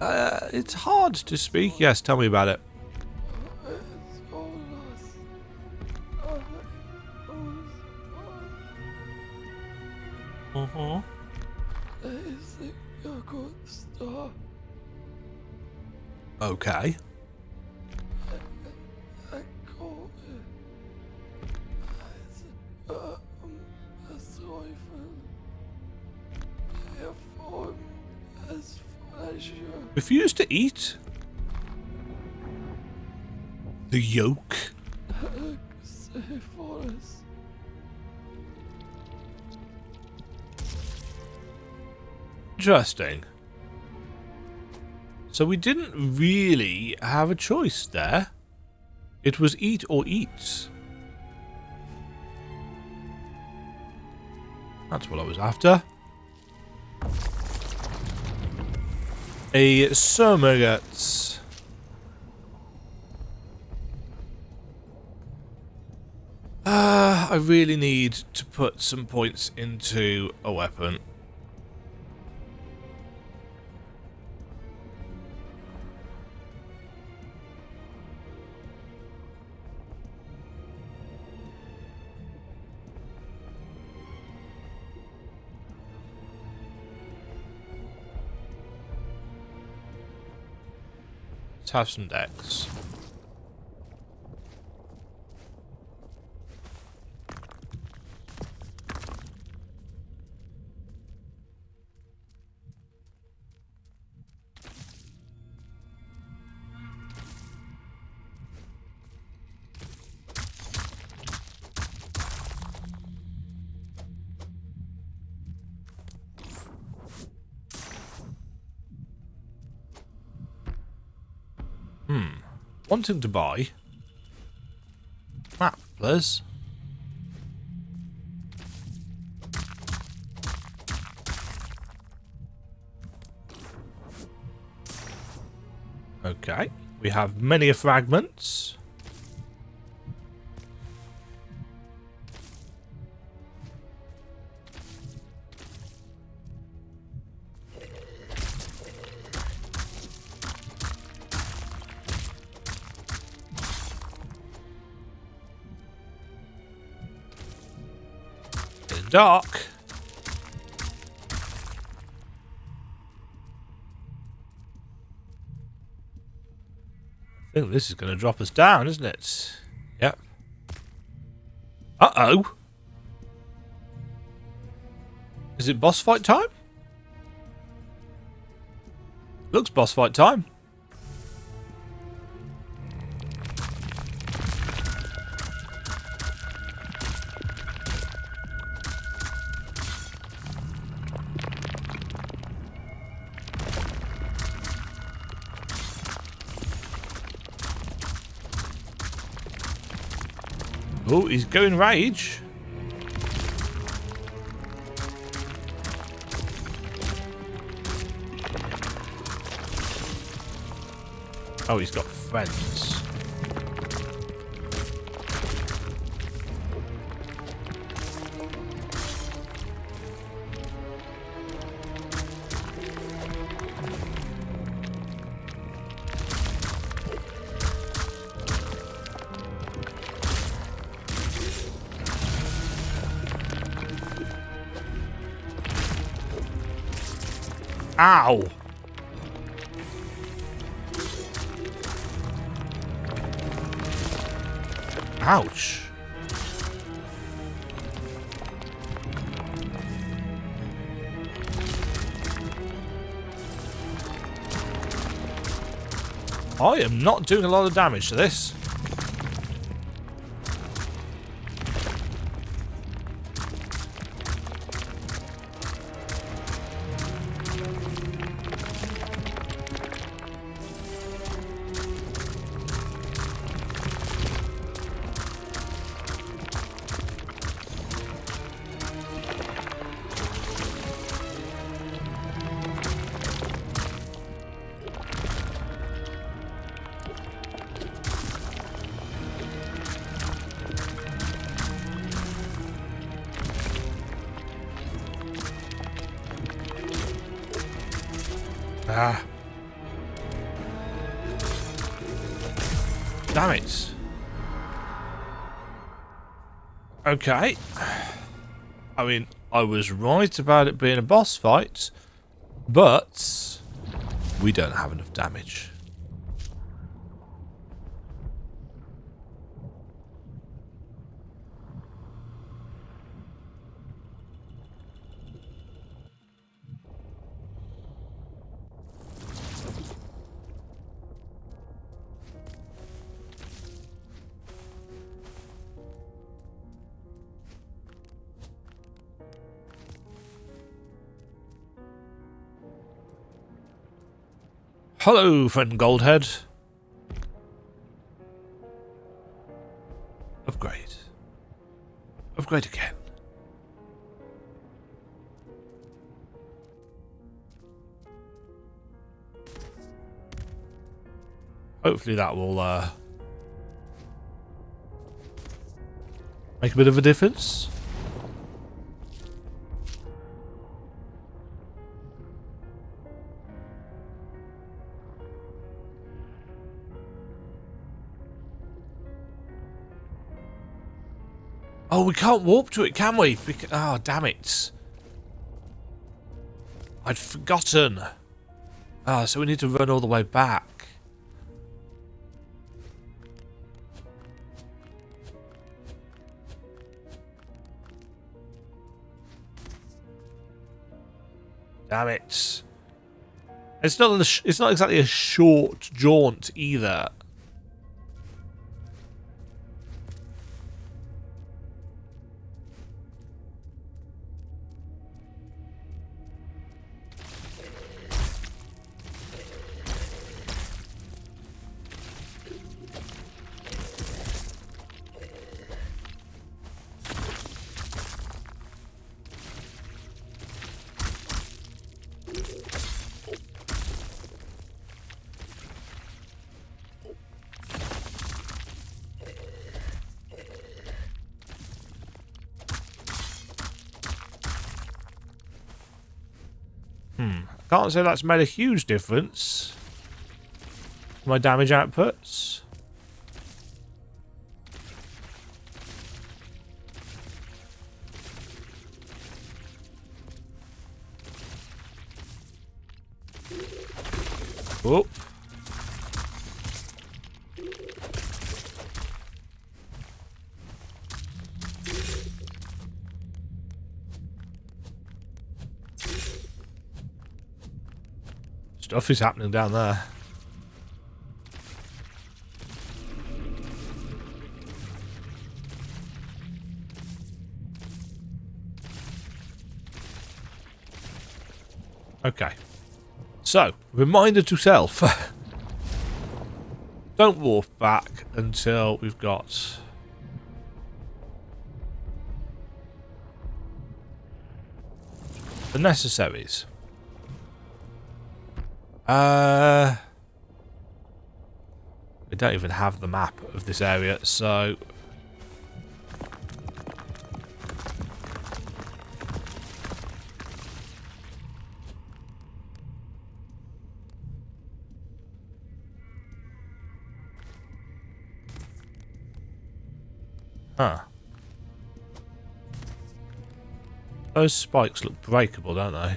It's hard to speak. Yes, tell me about it. Okay. Refuse to eat? The yolk? Interesting. So we didn't really have a choice there. It was eat or eat. That's what I was after. A Surmagats. I really need to put some points into a weapon. Let's have some decks. Wanting to buy map, please. Okay, we have many fragments. Dark. I think this is going to drop us down, isn't it? Yep. Uh-oh. Is it boss fight time? Looks boss fight time. Oh, he's going rage. Oh, he's got friends. Ow! Ouch! I am not doing a lot of damage to this. Ah. Damn it. Okay. I mean, I was right about it being a boss fight, but we don't have enough damage. Hello, friend Goldhead. Upgrade. Upgrade again. Hopefully that will make a bit of a difference. Oh, we can't warp to it, can we? Oh, damn it. I'd forgotten. Ah, so we need to run all the way back. Damn it. It's not exactly a short jaunt either. Can't say that's made a huge difference. My damage outputs. Oh. Stuff is happening down there. Okay. So, reminder to self. Don't warp back until we've got The necessaries. We don't even have the map of this area, so... Huh. Those spikes look breakable, don't they?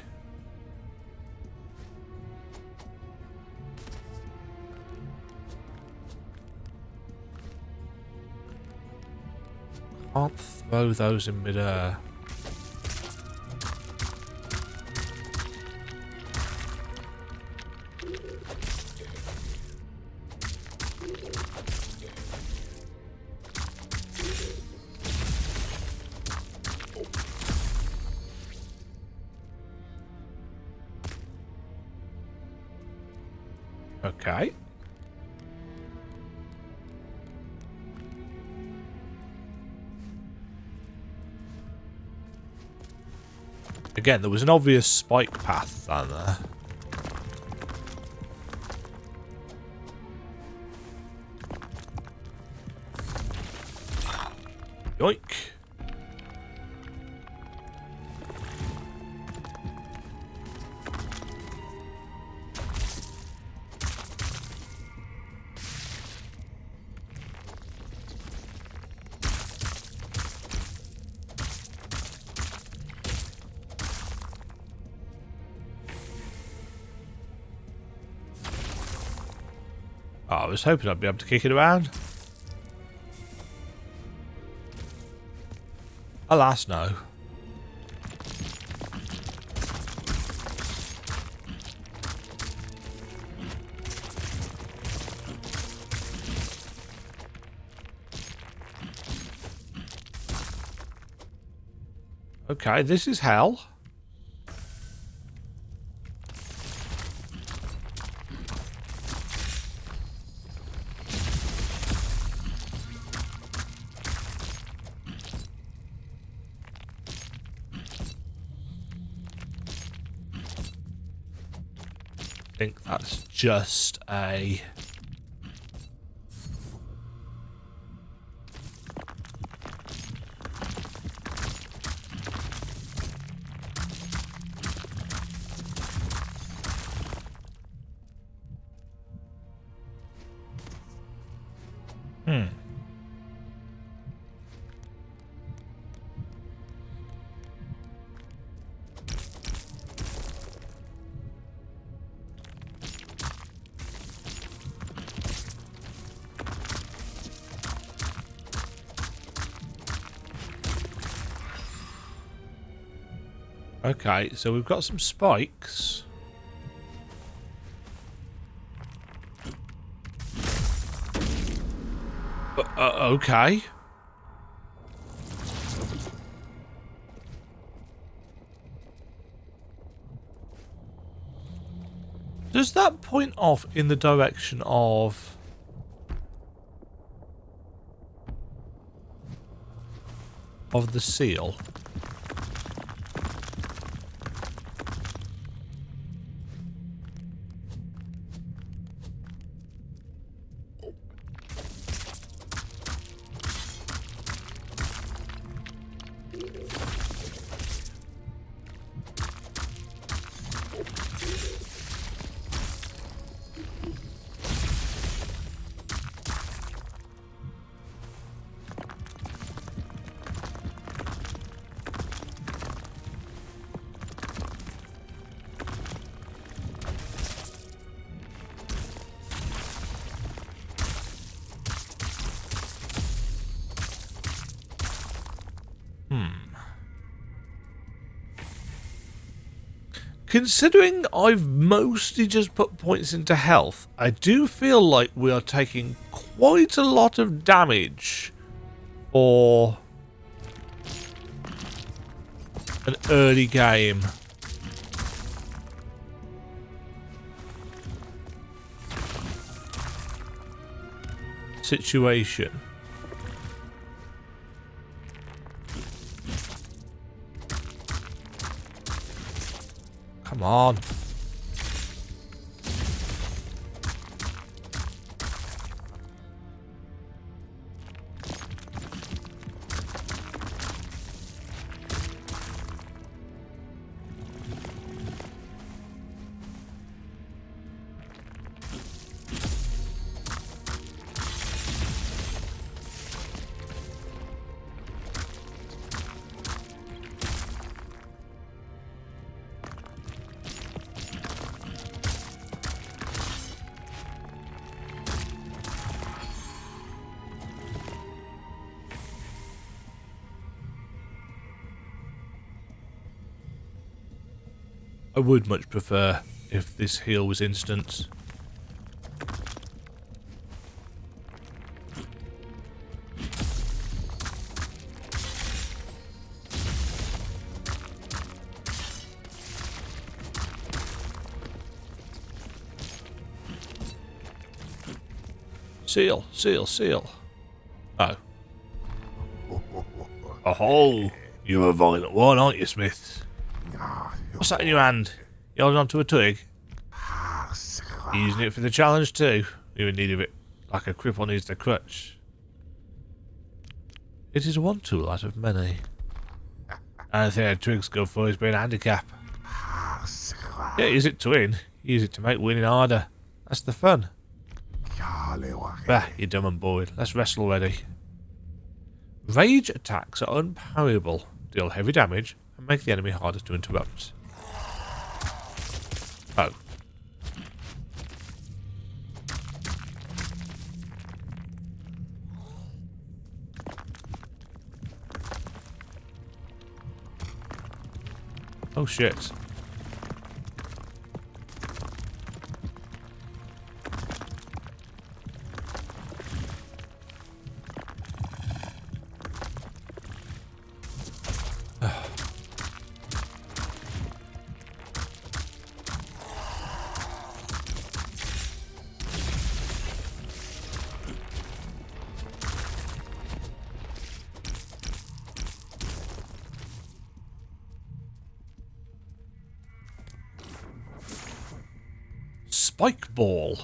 Can't throw those in midair. Okay. Again, there was an obvious spike path down there. Yoink. Oh, I was hoping I'd be able to kick it around. Alas, no. Okay, this is hell. I think that's just a... Okay, so we've got some spikes. Okay. Does that point off in the direction of... the seal? Considering I've mostly just put points into health, I do feel like we are taking quite a lot of damage for an early game. Situation. Come on. I would much prefer if this heal was instant. Seal, seal, seal. Oh. Oh, you're a violent one, aren't you, Smith? What's that in your hand? You holding onto a twig? You're using it for the challenge too? You're in need of it like a cripple needs the crutch. It is one tool out of many. Anything a twig's good for is being a handicap. Yeah, use it to win. Use it to make winning harder. That's the fun. Bah, you dumb and bored. Let's wrestle already. Rage attacks are unparryable, deal heavy damage, and make the enemy harder to interrupt. Oh. Oh shit. Spike ball.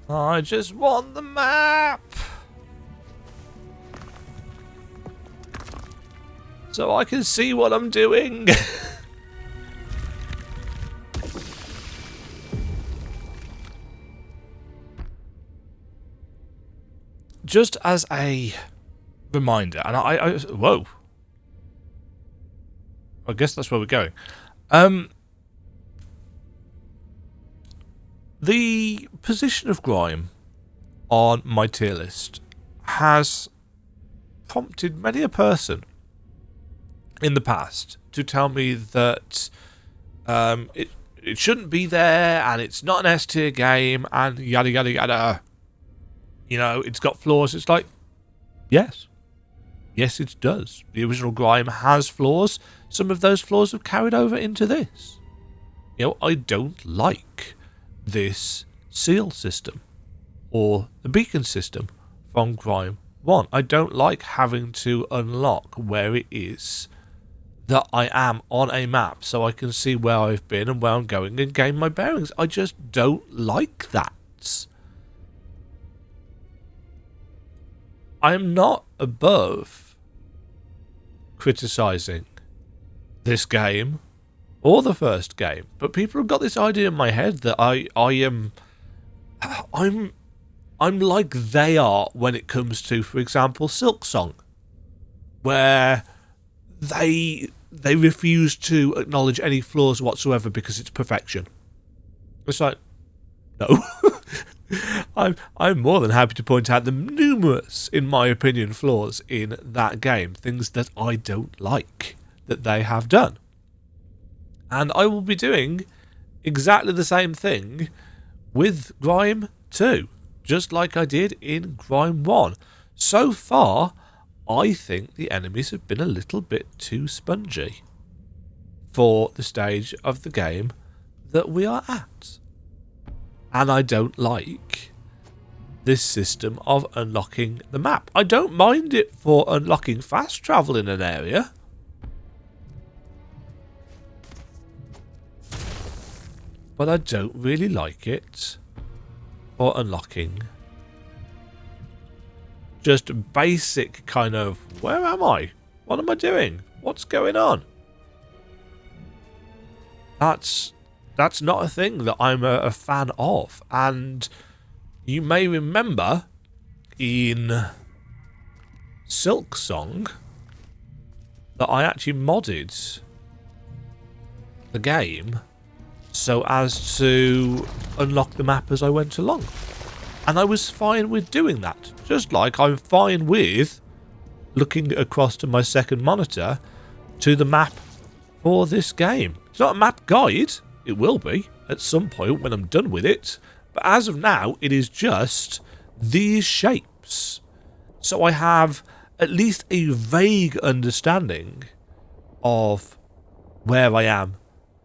I just want the map so I can see what I'm doing. Just as a reminder, and I whoa, I guess that's where we're going. The position of Grime on my tier list has prompted many a person in the past to tell me that it shouldn't be there, and it's not an S tier game, and yada yada yada. You know, it's got flaws. It's like, yes. Yes, it does. The original Grime has flaws. Some of those flaws have carried over into this. You know, I don't like this seal system or the beacon system from Grime 1. I don't like having to unlock where it is that I am on a map so I can see where I've been and where I'm going and gain my bearings. I just don't like that. I am not above criticising this game or the first game, but people have got this idea in my head that I'm like they are when it comes to, for example, Silksong, where they refuse to acknowledge any flaws whatsoever because it's perfection. It's like, no. I'm more than happy to point out the numerous, in my opinion, flaws in that game. Things that I don't like that they have done. And I will be doing exactly the same thing with Grime 2, just like I did in Grime 1. So far, I think the enemies have been a little bit too spongy for the stage of the game that we are at. And I don't like this system of unlocking the map. I don't mind it for unlocking fast travel in an area. But I don't really like it for unlocking just basic kind of, where am I? What am I doing? What's going on? That's not a thing that I'm a fan of. And you may remember in Silk Song that I actually modded the game so as to unlock the map as I went along. And I was fine with doing that. Just like I'm fine with looking across to my second monitor to the map for this game. It's not a map guide. It will be at some point when I'm done with it. But as of now, it is just these shapes. So I have at least a vague understanding of where I am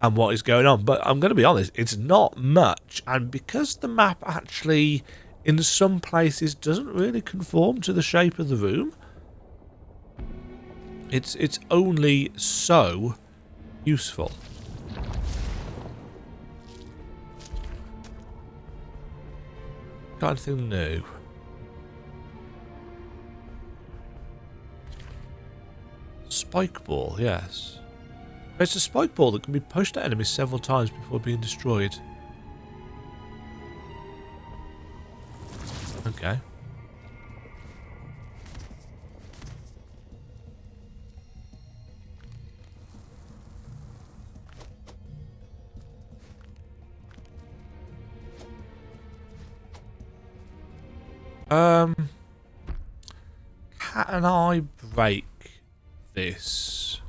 and what is going on. But I'm going to be honest, it's not much. And because the map actually, in some places, doesn't really conform to the shape of the room, it's only so useful. Got anything new? Spike ball, yes. It's a spike ball that can be pushed at enemies several times before being destroyed. Okay. Can I break this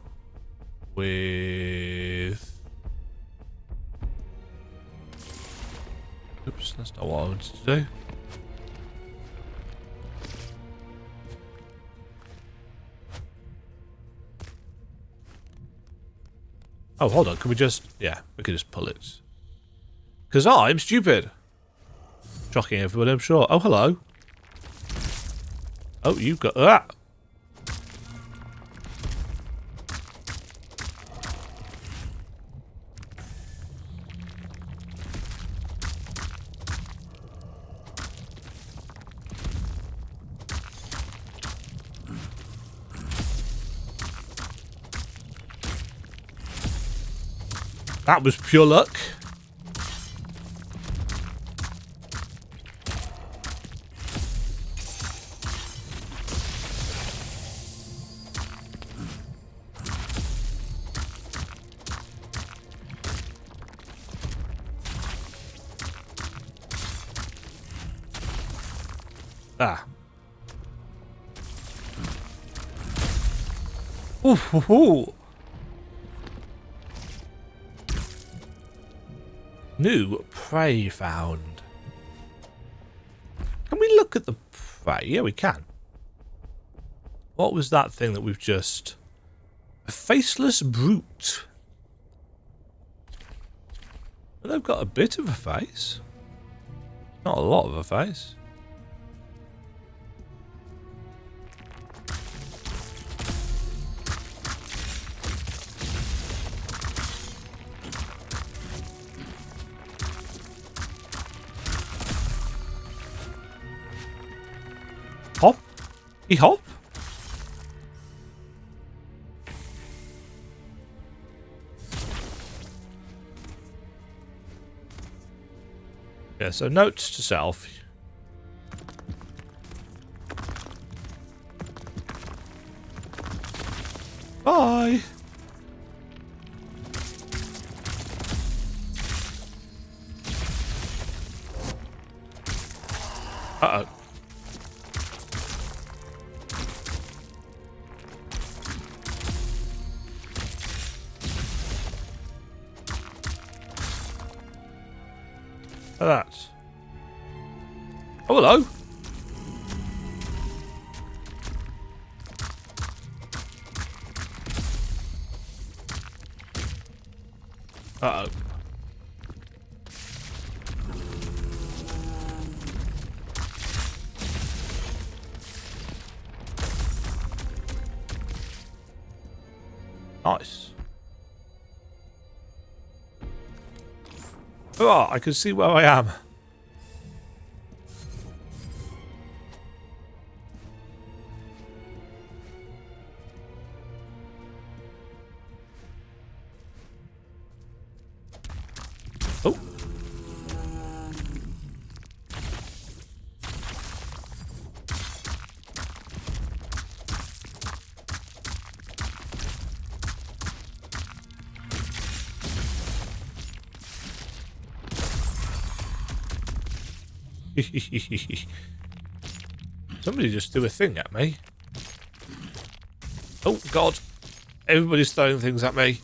with... Oops, that's not what I wanted to do. Oh, hold on, can we just... Yeah, we can just pull it. Because I'm stupid. Shocking everybody, I'm sure. Oh, hello. Oh, you've got that. That was pure luck. Ah. Ooh, ooh, ooh. New prey found. Can we look at the prey? Yeah, we can. What was that thing that we've just... A faceless brute. Well, they've got a bit of a face. Not a lot of a face. Hop? He hop? Yeah, so notes to self. Bye! Uh-oh. That. Oh, hello. Uh-oh. Nice. Oh, I can see where I am. Oh. Somebody just threw a thing at me. Oh, God. Everybody's throwing things at me.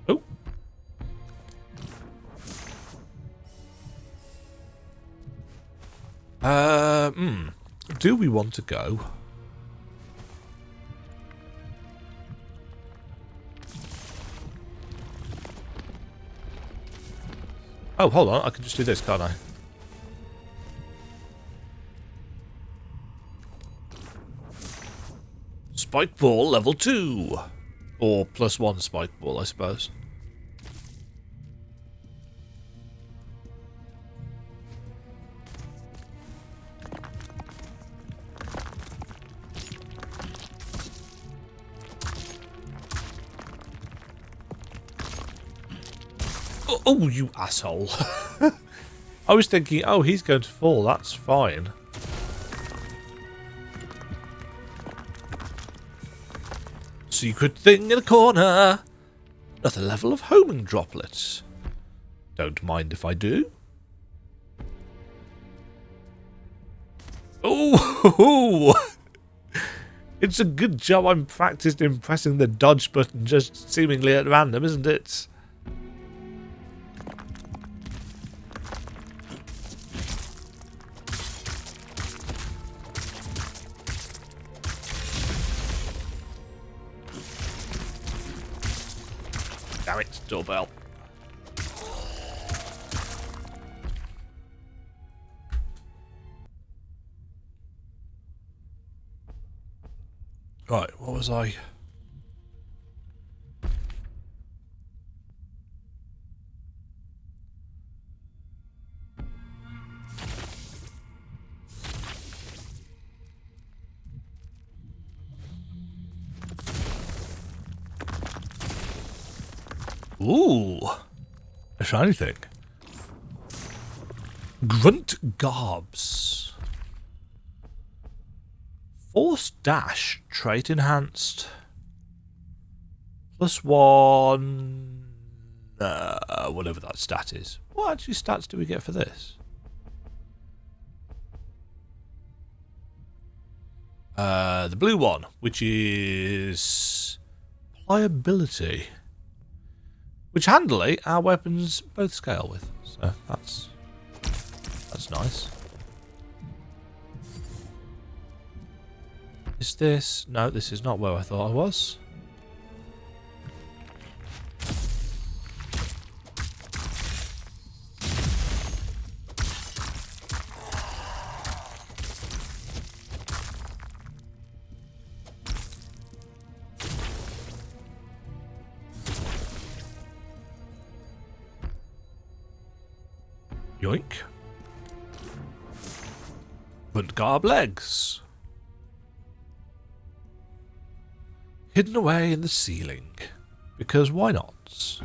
Oh. Do we want to go? Oh, hold on. I can just do this, can't I? Spike ball level 2. Or +1 spike ball, I suppose. Oh, you asshole. I was thinking, oh, he's going to fall. That's fine. Secret thing in a corner. Another level of homing droplets. Don't mind if I do. Oh, it's a good job I'm practiced in pressing the dodge button just seemingly at random, isn't it? Damn it, doorbell. Right, what was I? Ooh, a shiny thing. Grunt Garbs. Force dash trait enhanced. +1. Whatever that stat is. What actually stats do we get for this? The blue one, which is pliability. Which handily our weapons both scale with. So that's nice. Is this... No, this is not where I thought I was. Yoink. Front garb legs. Hidden away in the ceiling. Because why not?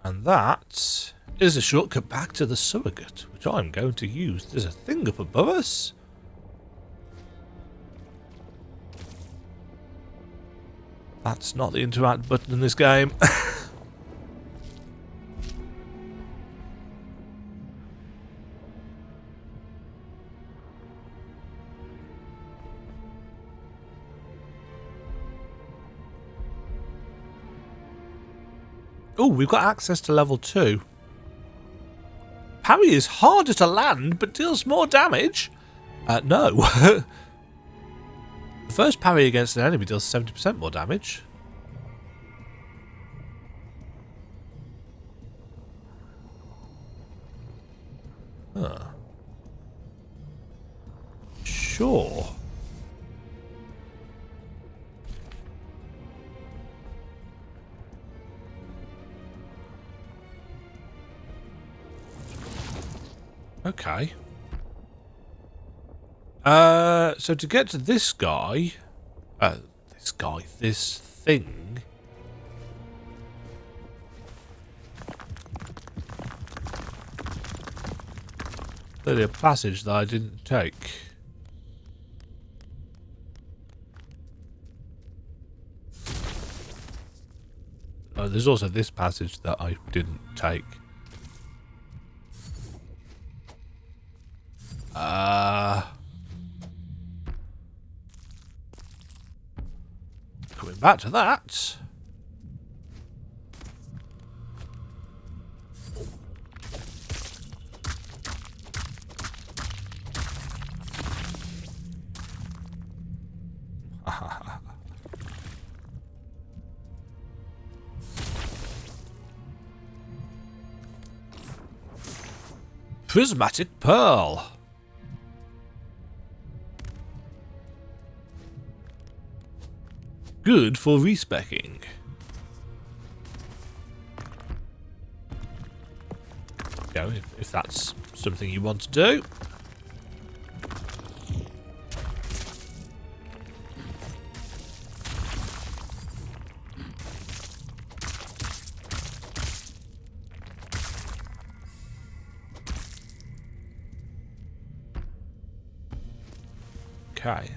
And that is a shortcut back to the surrogate, which I'm going to use. There's a thing up above us. That's not the interact button in this game. Oh, we've got access to level 2. parry is harder to land but deals more damage. No. The first parry against an enemy deals 70% more damage. Huh. Sure. Okay. So to get to this guy, this thing. Clearly a passage that I didn't take. Oh, there's also this passage that I didn't take. Coming back to that. Prismatic Pearl. Good for respecking. Go if that's something you want to do. Okay.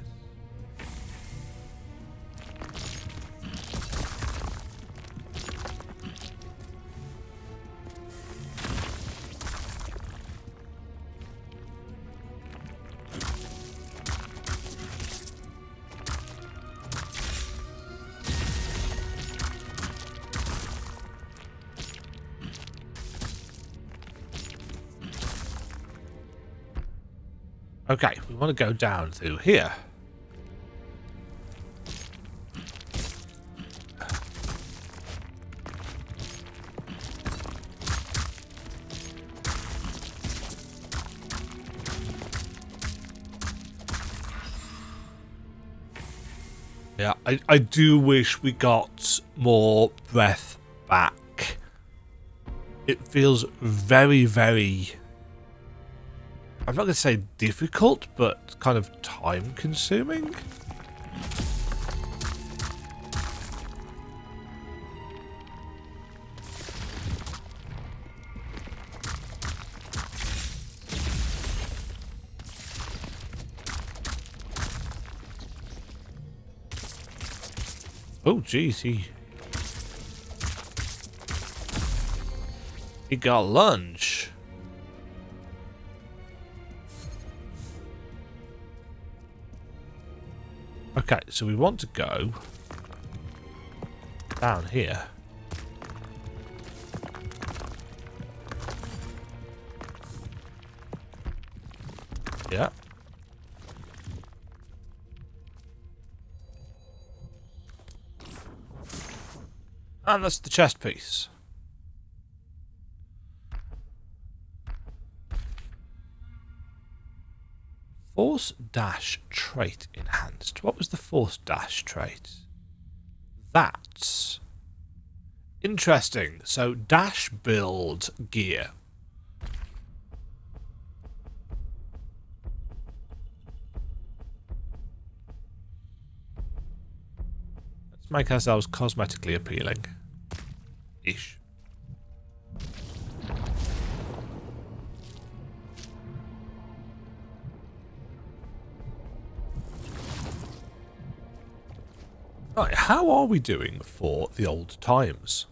Okay, we want to go down through here. Yeah, I do wish we got more breath back. It feels very, very... I'm not going to say difficult, but kind of time-consuming. Oh, geez, he got lunge. Okay, so we want to go down here. Yeah. And that's the chest piece. Force dash trait enhanced. What was the force dash trait? That's interesting. So dash build gear. Let's make ourselves cosmetically appealing. Ish. Right, how are we doing for the old times?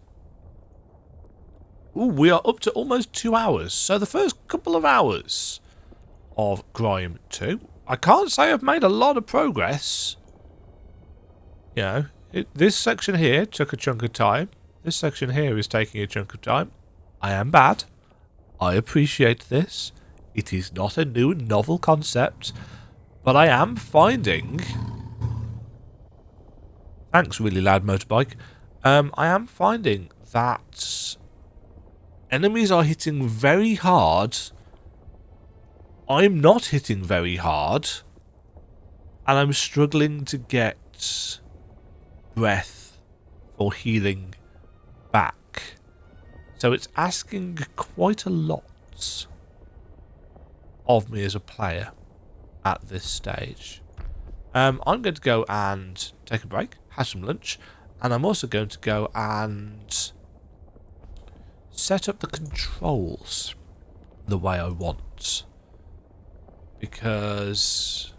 Ooh, we are up to almost 2 hours. So the first couple of hours of Grime 2, I can't say I've made a lot of progress. You know, this section here took a chunk of time. This section here is taking a chunk of time. I am bad. I appreciate this. It is not a new novel concept, but I am finding... Thanks, really loud motorbike. I am finding that enemies are hitting very hard. I'm not hitting very hard. And I'm struggling to get breath for healing back. So it's asking quite a lot of me as a player at this stage. I'm going to go and take a break, have some lunch, and I'm also going to go and set up the controls the way I want. Because...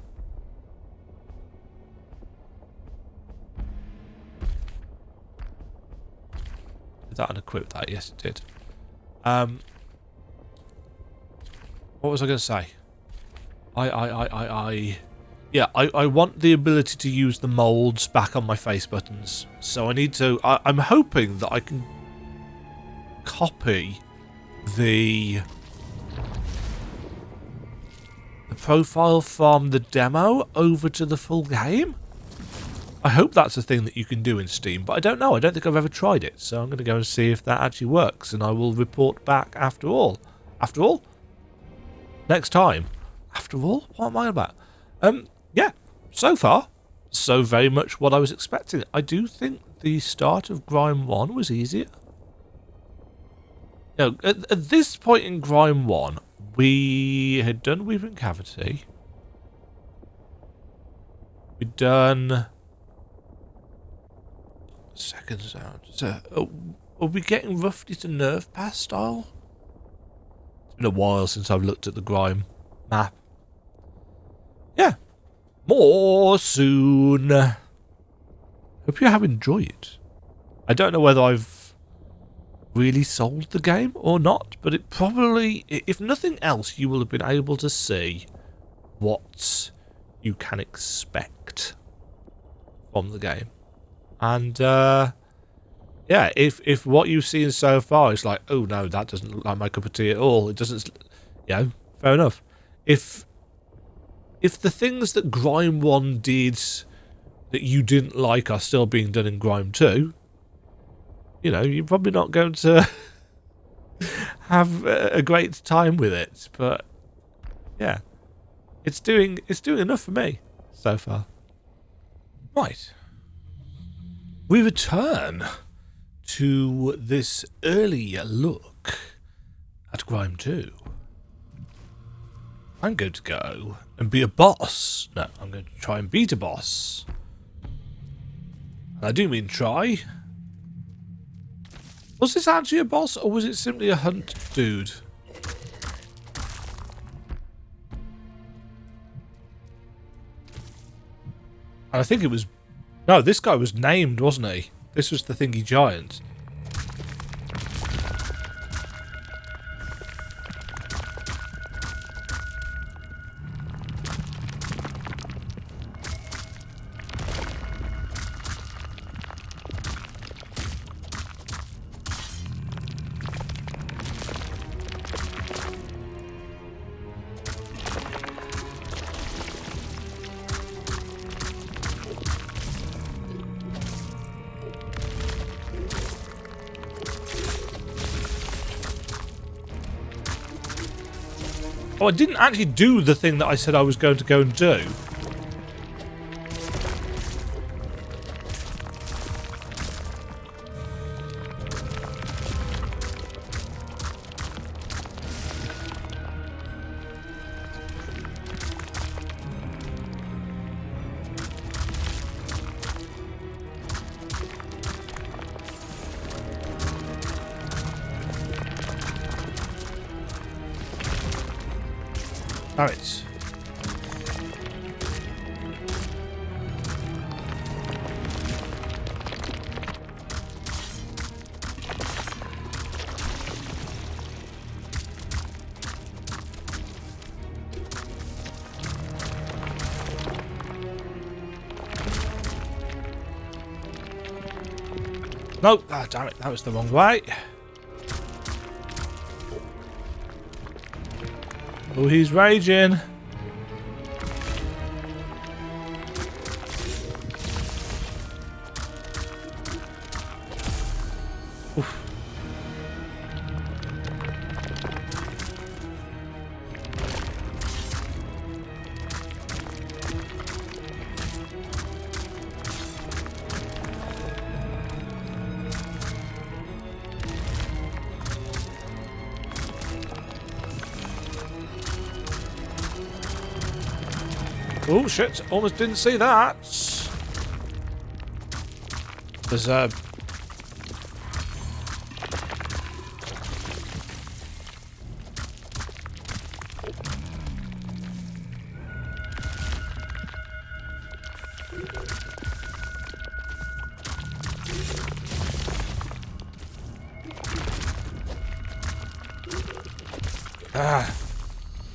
did that unequip that? Yes, it did. What was I going to say? Yeah, I want the ability to use the molds back on my face buttons. So I need to... I'm hoping that I can copy the profile from the demo over to the full game. I hope that's a thing that you can do in Steam, but I don't know. I don't think I've ever tried it. So I'm going to go and see if that actually works, and I will report back after all. After all? Next time. After all? What am I about? Yeah, so far, so very much what I was expecting. I do think the start of Grime 1 was easier. You know, at this point in Grime 1, we had done Weaving Cavity. We'd done... Second sound. So, are we getting roughly to Nerve Pass style? It's been a while since I've looked at the Grime map. Yeah. More soon. Hope you have enjoyed. I don't know whether I've really sold the game or not, but it probably, if nothing else, you will have been able to see what you can expect from the game. And, yeah, if what you've seen so far is like, oh no, that doesn't look like my cup of tea at all, it doesn't, you know, fair enough. If the things that Grime 1 did that you didn't like are still being done in Grime 2, you know, you're probably not going to have a great time with it. But yeah, it's doing enough for me so far. Right. We return to this early look at Grime 2. I'm going to go and be a boss. No, I'm going to try and beat a boss. And I do mean try. Was this actually a boss, or was it simply a hunt dude? And I think it was... No, this guy was named, wasn't he? This was the Thingy Giant. Oh, I didn't actually do the thing that I said I was going to go and do. Alright. No, damn it, that was the wrong way. Oh, he's raging. Oof. Oh shit, almost didn't see that. There's a...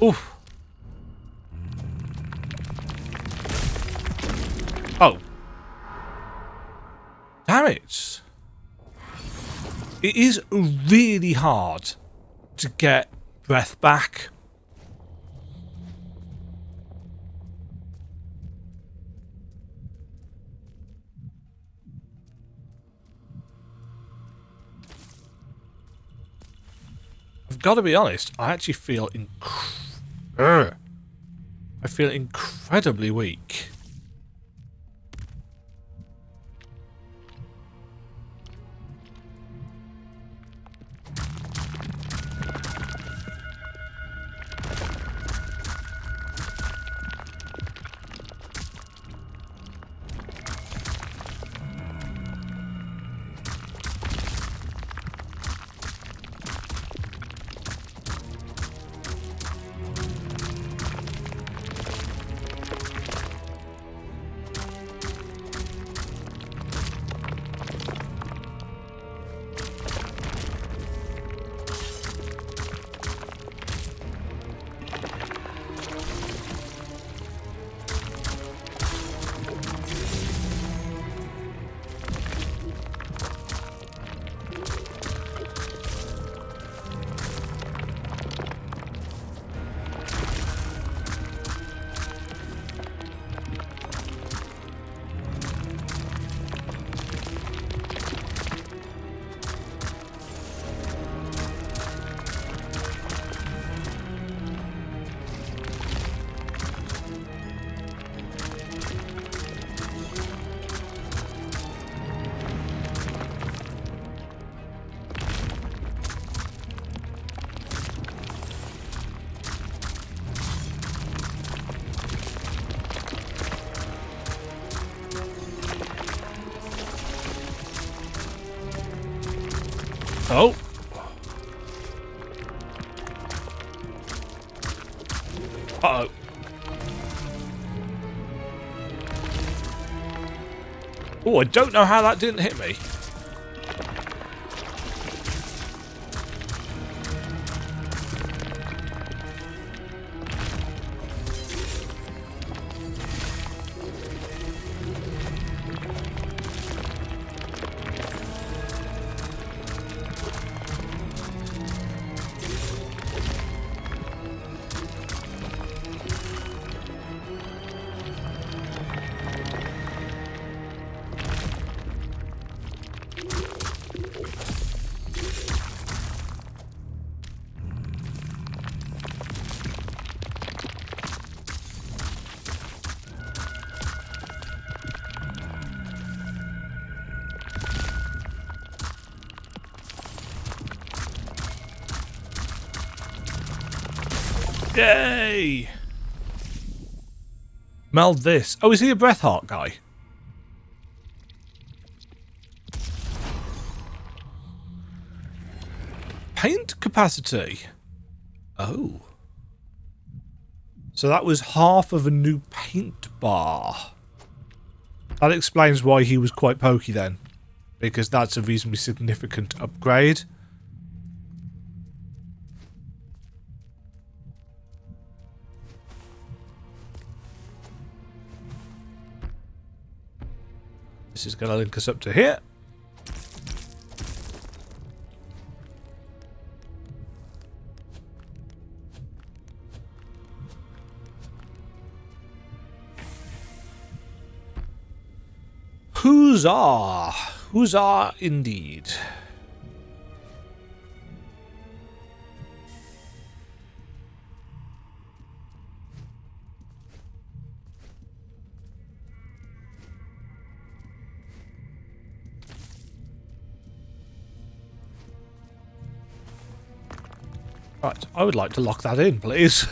Oof. Oh. Damn it. It is really hard to get breath back. I've got to be honest, I actually feel incredibly weak. Oh. Uh-oh. Oh, I don't know how that didn't hit me. Yay! Meld this. Oh, is he a breath heart guy? Paint capacity. Oh. So that was half of a new paint bar. That explains why he was quite pokey then. Because that's a reasonably significant upgrade. This is going to link us up to here. Huzzah! Huzzah indeed. Right, I would like to lock that in, please.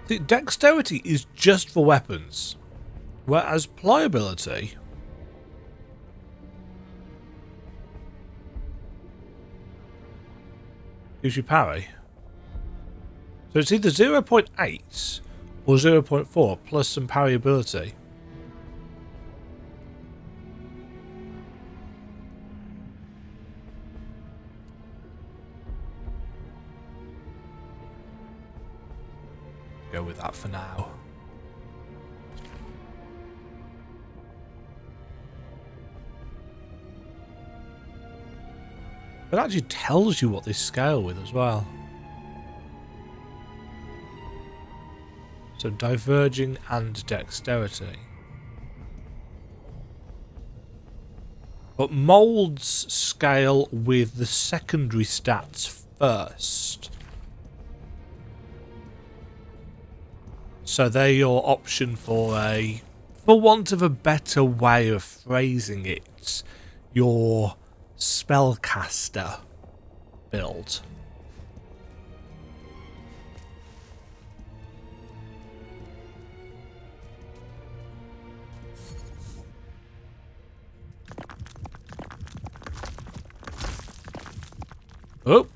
The dexterity is just for weapons, whereas pliability gives you parry. So it's either 0.8 or 0.4 plus some parry ability. Go with that for now. It actually tells you what they scale with as well. So diverging and dexterity. But molds scale with the secondary stats first. So they're your option for want of a better way of phrasing it, your spellcaster build. Oh.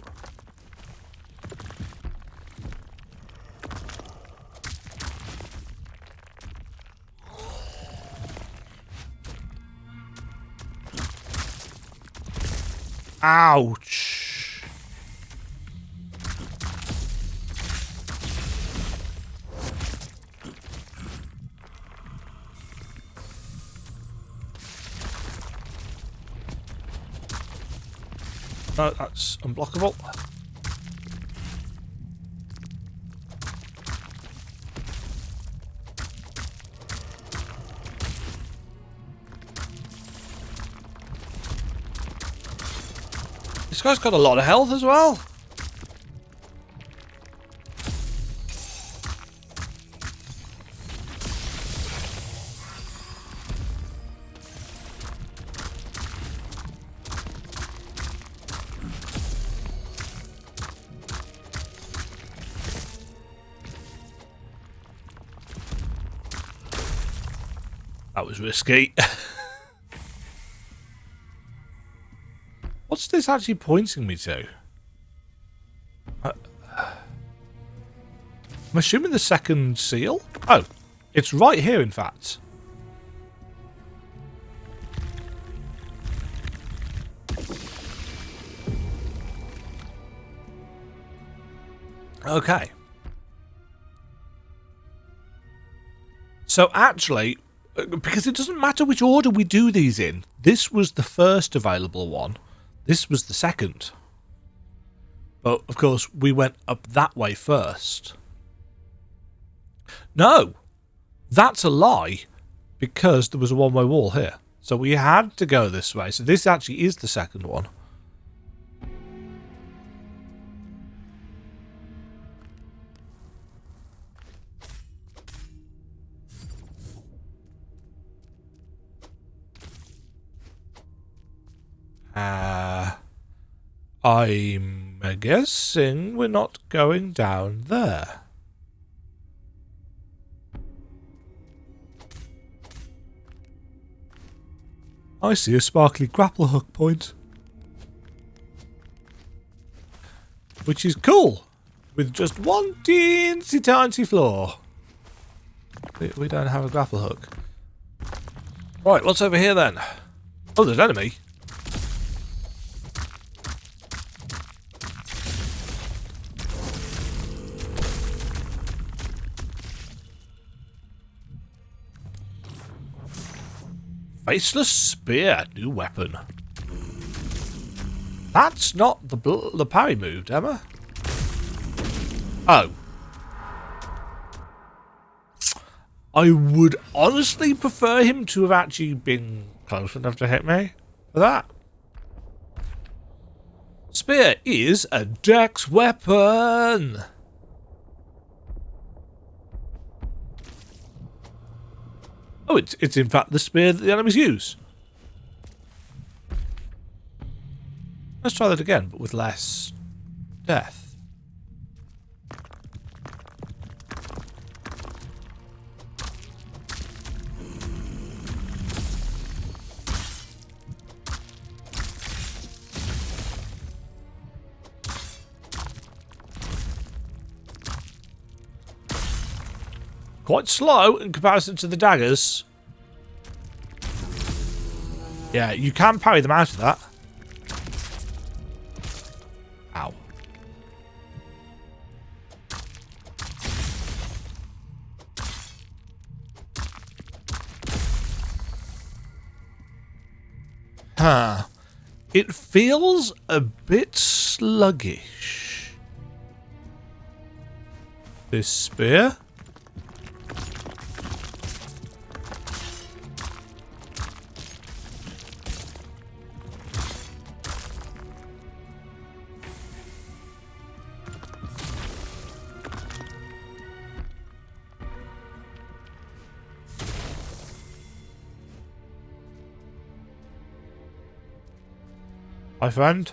Ouch. No, that's unblockable. This guy's got a lot of health as well. That was risky. What's this actually pointing me to? I'm assuming the second seal? Oh, it's right here, in fact. Okay. So actually, because it doesn't matter which order we do these in, this was the first available one. This was the second. But, of course, we went up that way first. No! That's a lie, because there was a one-way wall here. So we had to go this way. So this actually is the second one. I'm guessing we're not going down there. I see a sparkly grapple hook point. Which is cool. With just one teensy tiny flaw. We don't have a grapple hook. Right, what's over here then? Oh, there's an enemy. Faceless Spear, new weapon. That's not the parry move, Emma. Oh. I would honestly prefer him to have actually been close enough to hit me for that. Spear is a dex weapon. Oh, it's in fact the spear that the enemies use. Let's try that again, but with less death. Quite slow in comparison to the daggers. Yeah, you can parry them out of that. Ow. Huh. It feels a bit sluggish. This spear. Hi, friend.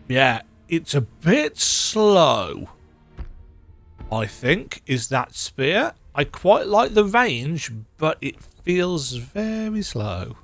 Yeah, it's a bit slow, I think, is that spear. I quite like the range, but it feels very slow.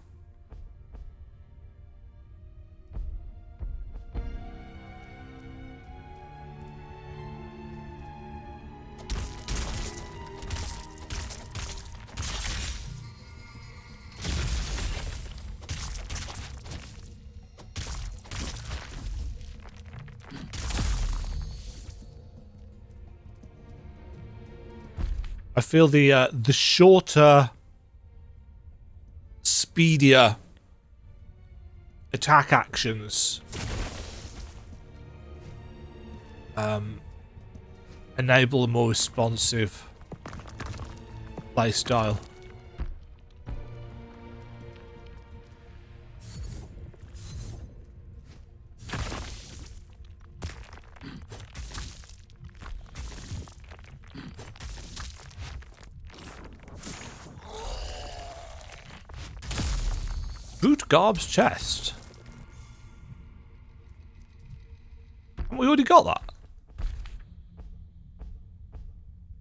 I feel the shorter, speedier attack actions enable a more responsive playstyle. Boot Garbs chest. Haven't we already got that?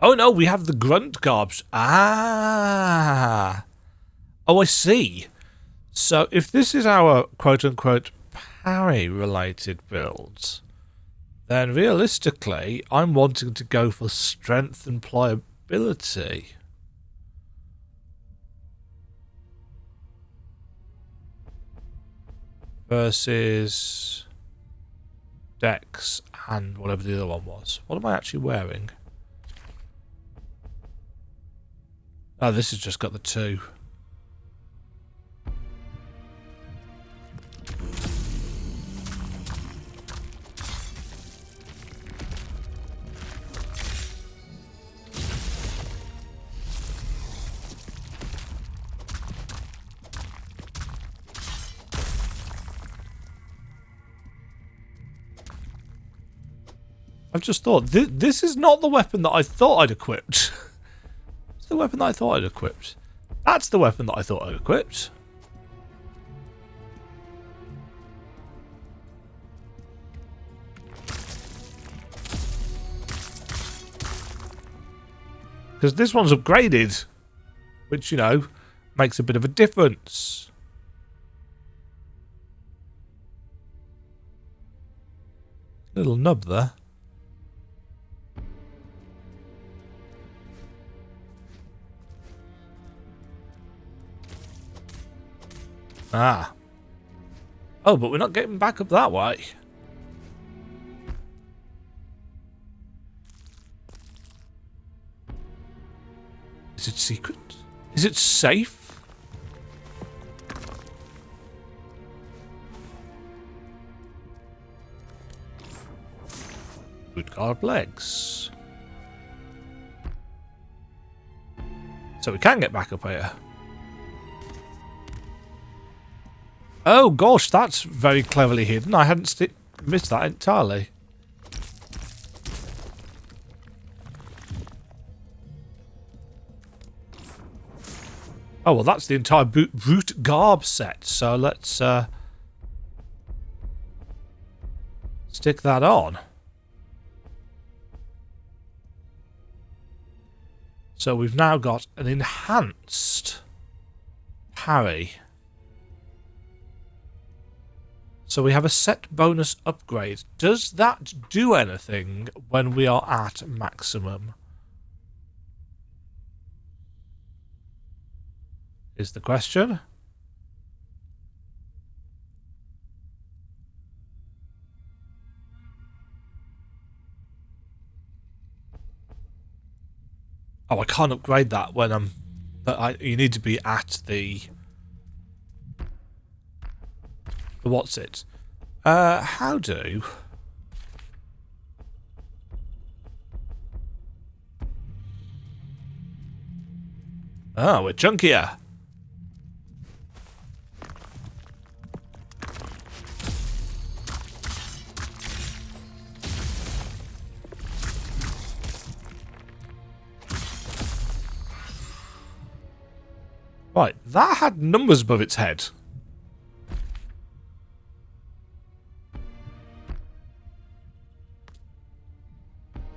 Oh no, we have the grunt Garbs. Ah. Oh, I see. So if this is our quote-unquote parry-related builds, then realistically, I'm wanting to go for strength and pliability. Versus Dex and whatever the other one was. What am I actually wearing? Oh, this has just got the 2. I've just thought, this is not the weapon that I thought I'd equipped. It's the weapon that I thought I'd equipped. That's the weapon that I thought I'd equipped. Because this one's upgraded, which, you know, makes a bit of a difference. Little nub there. Ah. Oh, but we're not getting back up that way. Is it secret? Is it safe? Good guard legs. So we can get back up here. Oh gosh, that's very cleverly hidden. I hadn't missed that entirely. Oh well, that's the entire Brute Garb set. So let's stick that on. So we've now got an enhanced parry. So we have a set bonus upgrade. Does that do anything when we are at maximum? Is the question. Oh, I can't upgrade that when I'm... you need to be at the what's it? How do... Oh, we're chunkier. Right, that had numbers above its head.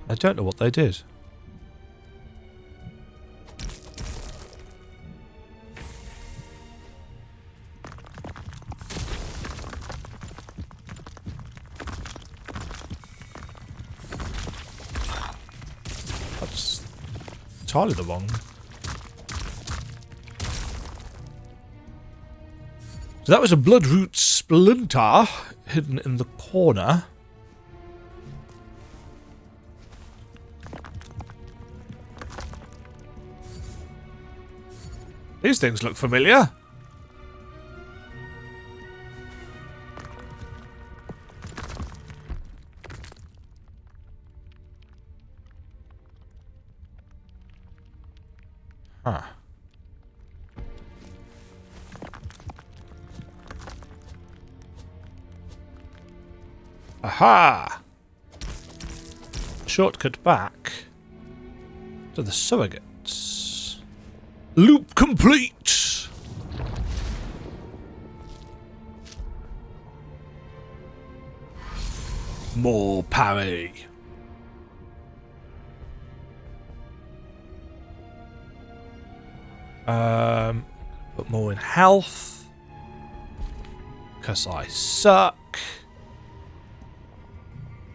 I don't know what they did. That's entirely the wrong. So that was a Bloodroot Splinter hidden in the corner. These things look familiar. Huh. Aha! Shortcut back to the surrogates. Loop complete! More parry. Put more in health. 'Cause I suck.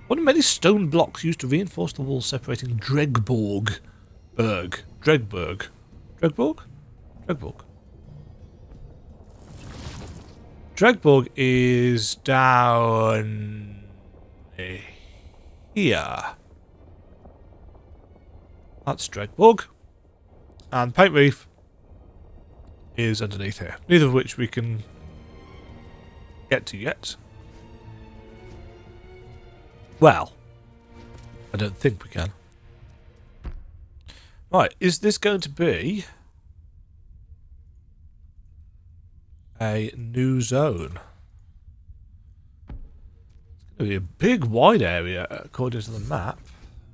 One of many stone blocks used to reinforce the wall separating Dregborg. Dregborg. Dregborg is down here. That's Dregborg. And Paint Reef is underneath here. Neither of which we can get to yet. Well, I don't think we can. Right, is this going to be a new zone? It's going to be a big, wide area, according to the map.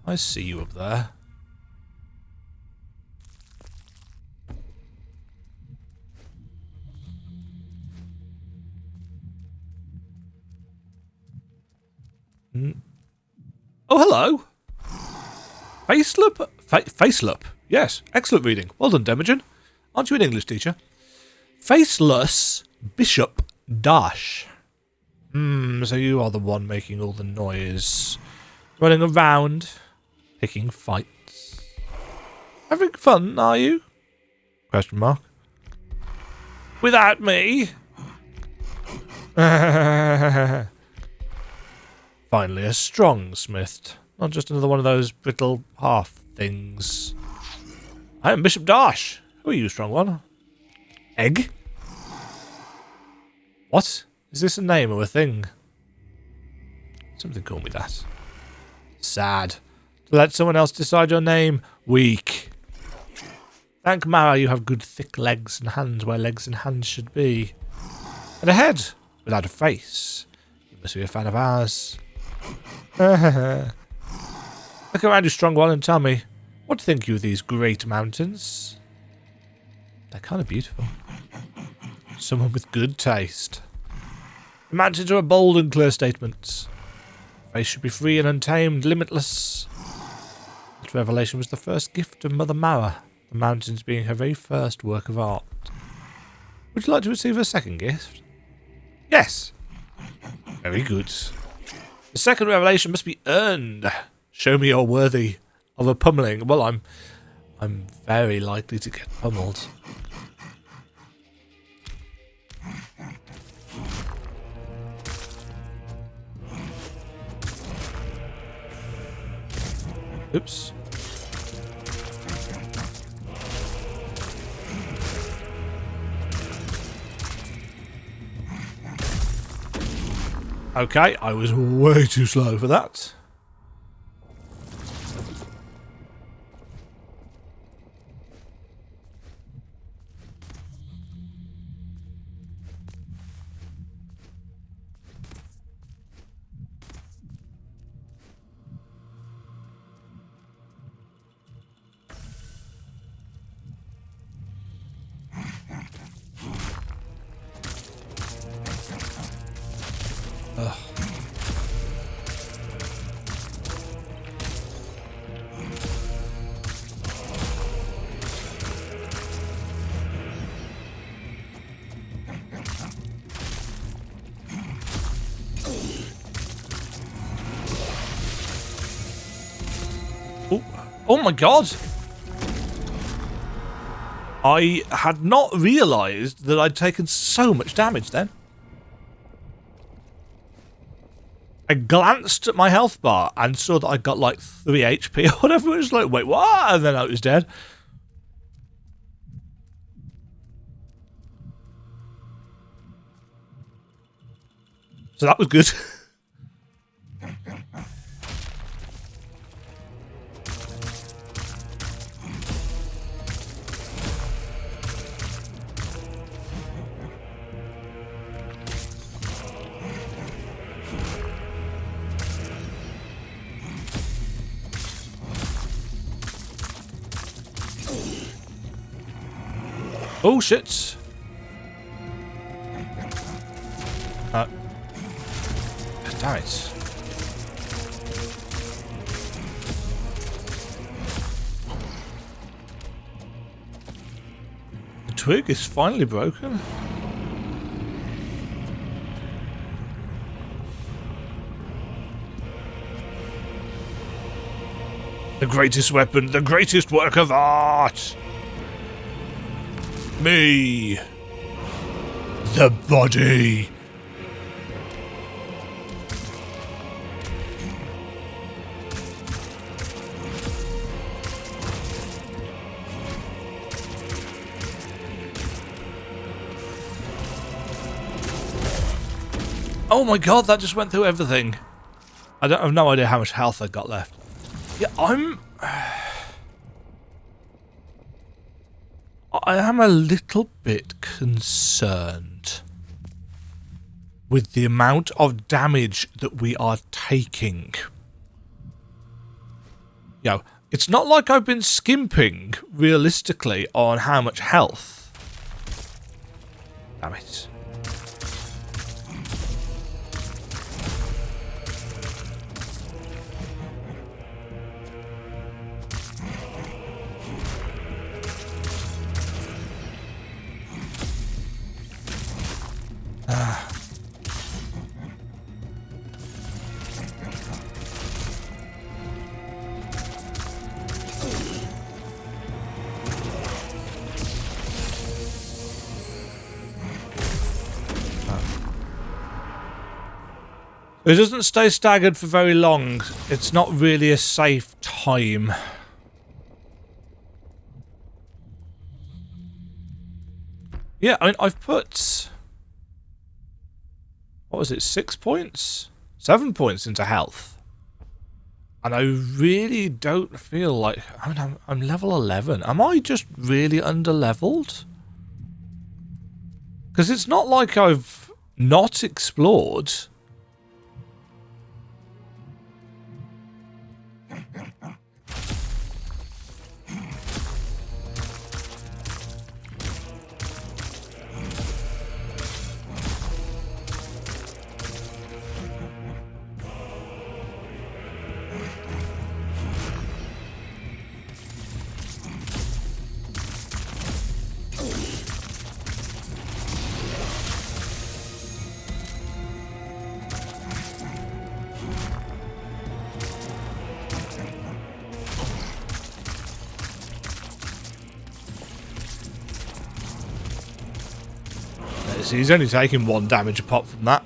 I see you up there. Oh, hello. Faceless. Yes, excellent reading. Well done, Demajen. Aren't you an English teacher? Faceless Bishop Darsh. So you are the one making all the noise. Running around, picking fights. Having fun, are you? Question mark. Without me? Finally, a strong smith. Not just another one of those brittle half things. I am Bishop Darsh. Who are you, strong one? Egg? What? Is this a name or a thing? Something called me that. Sad. To let someone else decide your name. Weak. Thank Marah you have good thick legs and hands where legs and hands should be. And a head without a face. You must be a fan of ours. Look around you, strong one, and tell me, what think you of these great mountains? They're kind of beautiful. Someone with good taste. The mountains are a bold and clear statement. They should be free and untamed, limitless. That revelation was the first gift of Mother Marah, the mountains being her very first work of art. Would you like to receive a second gift? Yes. Very good. The second revelation must be earned. Show me you're worthy of a pummeling. Well, I'm very likely to get pummeled. Oops. Okay, I was way too slow for that. Ugh. Oh my god! I had not realised that I'd taken so much damage then. I glanced at my health bar and saw that I got like 3 HP or whatever. It was like, wait, what? And then I was dead. So that was good. Oh shit. Damn it. The twig is finally broken. The greatest weapon, the greatest work of art. Me. The body. Oh my god, that just went through everything. I have no idea how much health I got left. Yeah, I am a little bit concerned with the amount of damage that we are taking. You know, it's not like I've been skimping realistically on how much health. Damn it. It doesn't stay staggered for very long. It's not really a safe time. Yeah, I mean, I've put... What was it, 6 points? 7 points into health. And I really don't feel like... I mean, I'm level 11. Am I just really under-leveled? Because it's not like I've not explored. So he's only taking 1 damage a pop from that.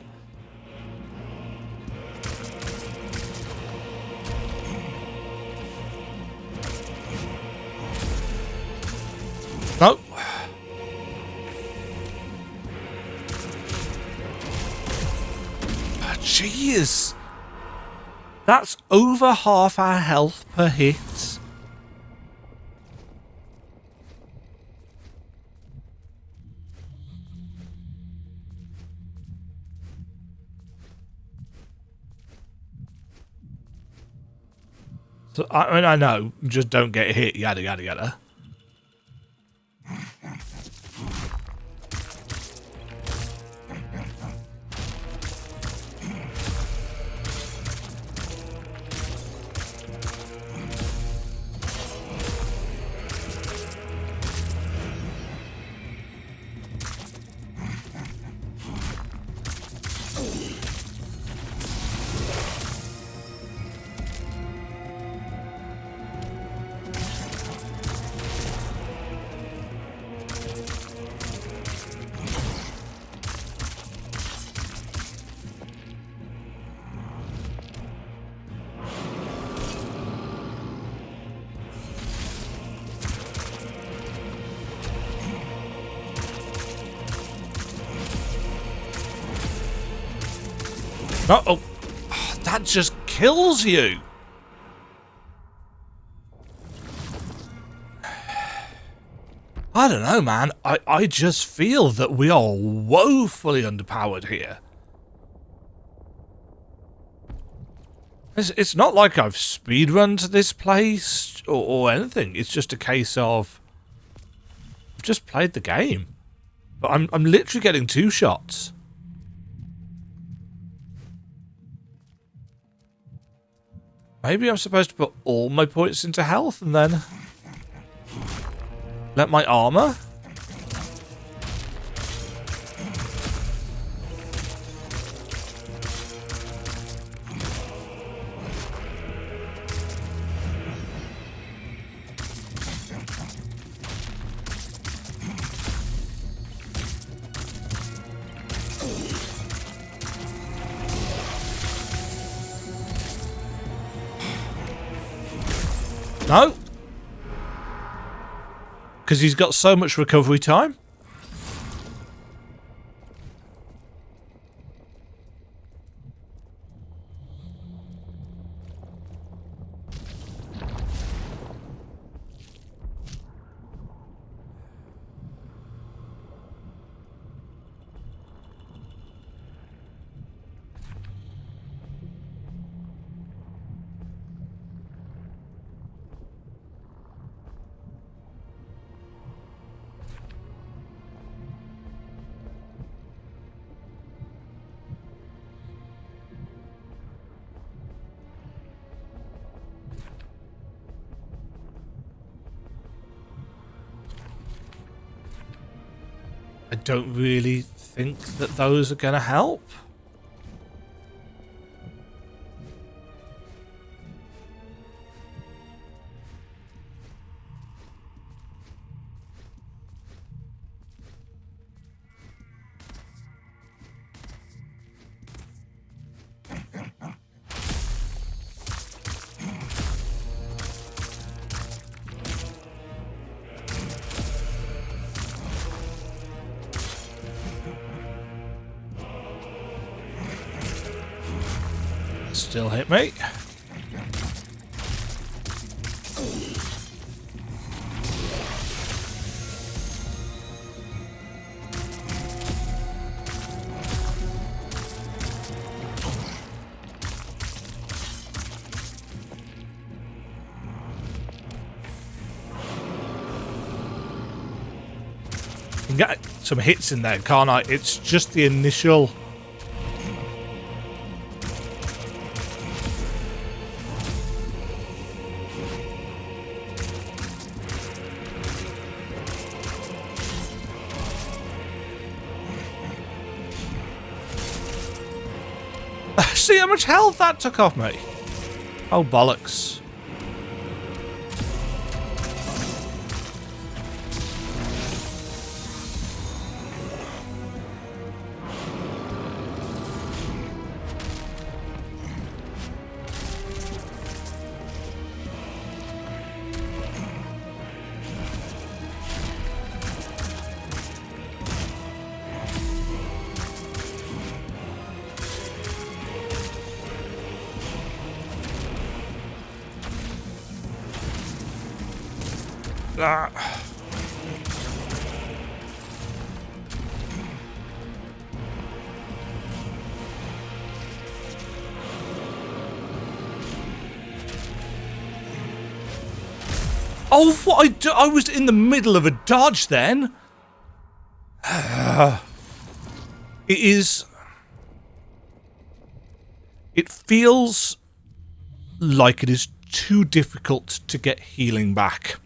No. Jeez. That's over half our health per hit. So, I mean, I know, just don't get hit, yada yada yada. Uh-oh. That just kills you. I don't know, man. I just feel that we are woefully underpowered here. It's not like I've speedrun to this place or anything. It's just a case of I've just played the game. But I'm literally getting 2 shots. Maybe I'm supposed to put all my points into health and then let my armor. No. Because he's got so much recovery time. I don't really think that those are going to help. still hit me. I can get some hits in there, can't I? It's just the initial... See how much health that took off me? Oh, bollocks. Ah. Oh, what I was in the middle of a dodge then. It is... It feels like it is too difficult to get healing back.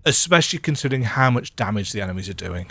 Especially considering how much damage the enemies are doing.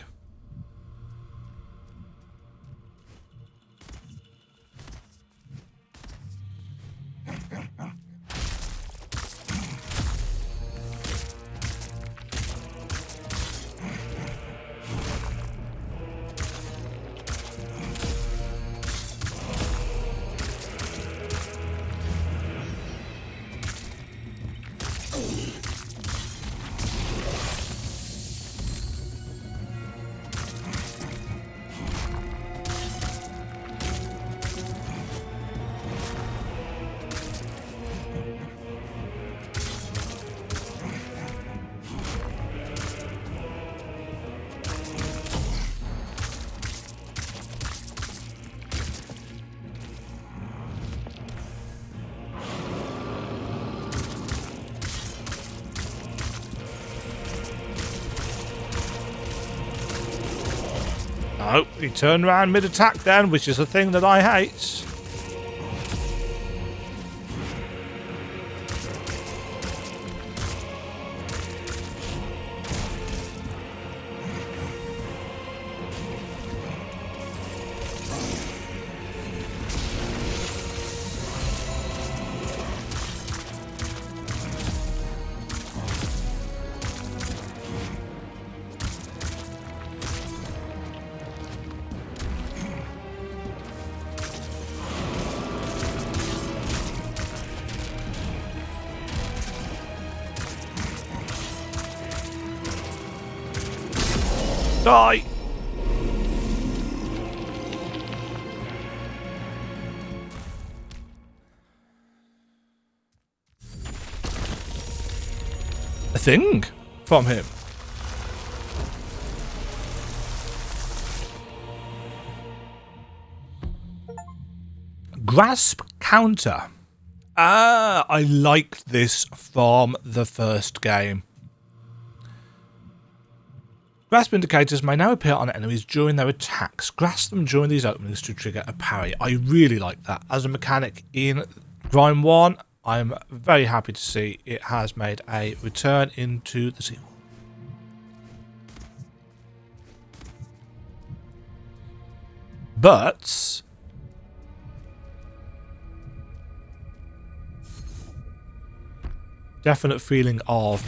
Oh, he turned around mid-attack then, which is a thing that I hate. Die! A thing from him. Grasp counter. Ah, I liked this from the first game. Grasp indicators may now appear on enemies during their attacks. Grasp them during these openings to trigger a parry. I really like that. As a mechanic in Grime 1, I'm very happy to see it has made a return into the sequel. But... definite feeling of,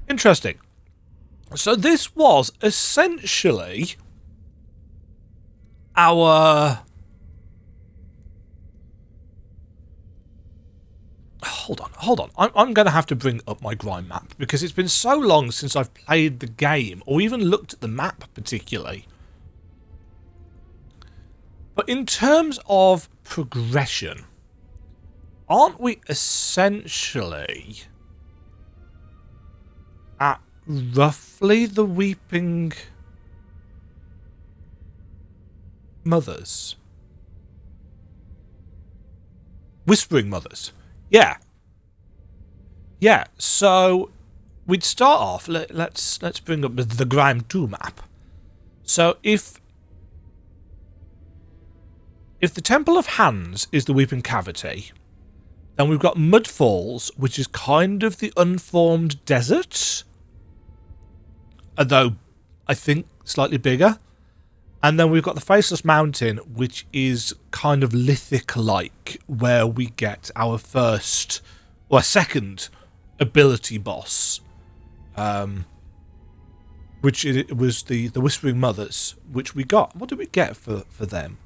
Interesting. So this was essentially our... Hold on. I'm going to have to bring up my Grime map because it's been so long since I've played the game or even looked at the map particularly. But in terms of progression, aren't we essentially at roughly the Weeping Mothers? Whispering Mothers. Yeah. Yeah, so we'd start off, let's bring up the Grime 2 map. So if the Temple of Hands is the Weeping Cavity, then we've got Mudfalls, which is kind of the unformed desert, although I think slightly bigger. And then we've got the Faceless Mountain, which is kind of lithic-like, where we get our first, or second, ability boss, which it was the Whispering Mothers, which we got. What did we get for them?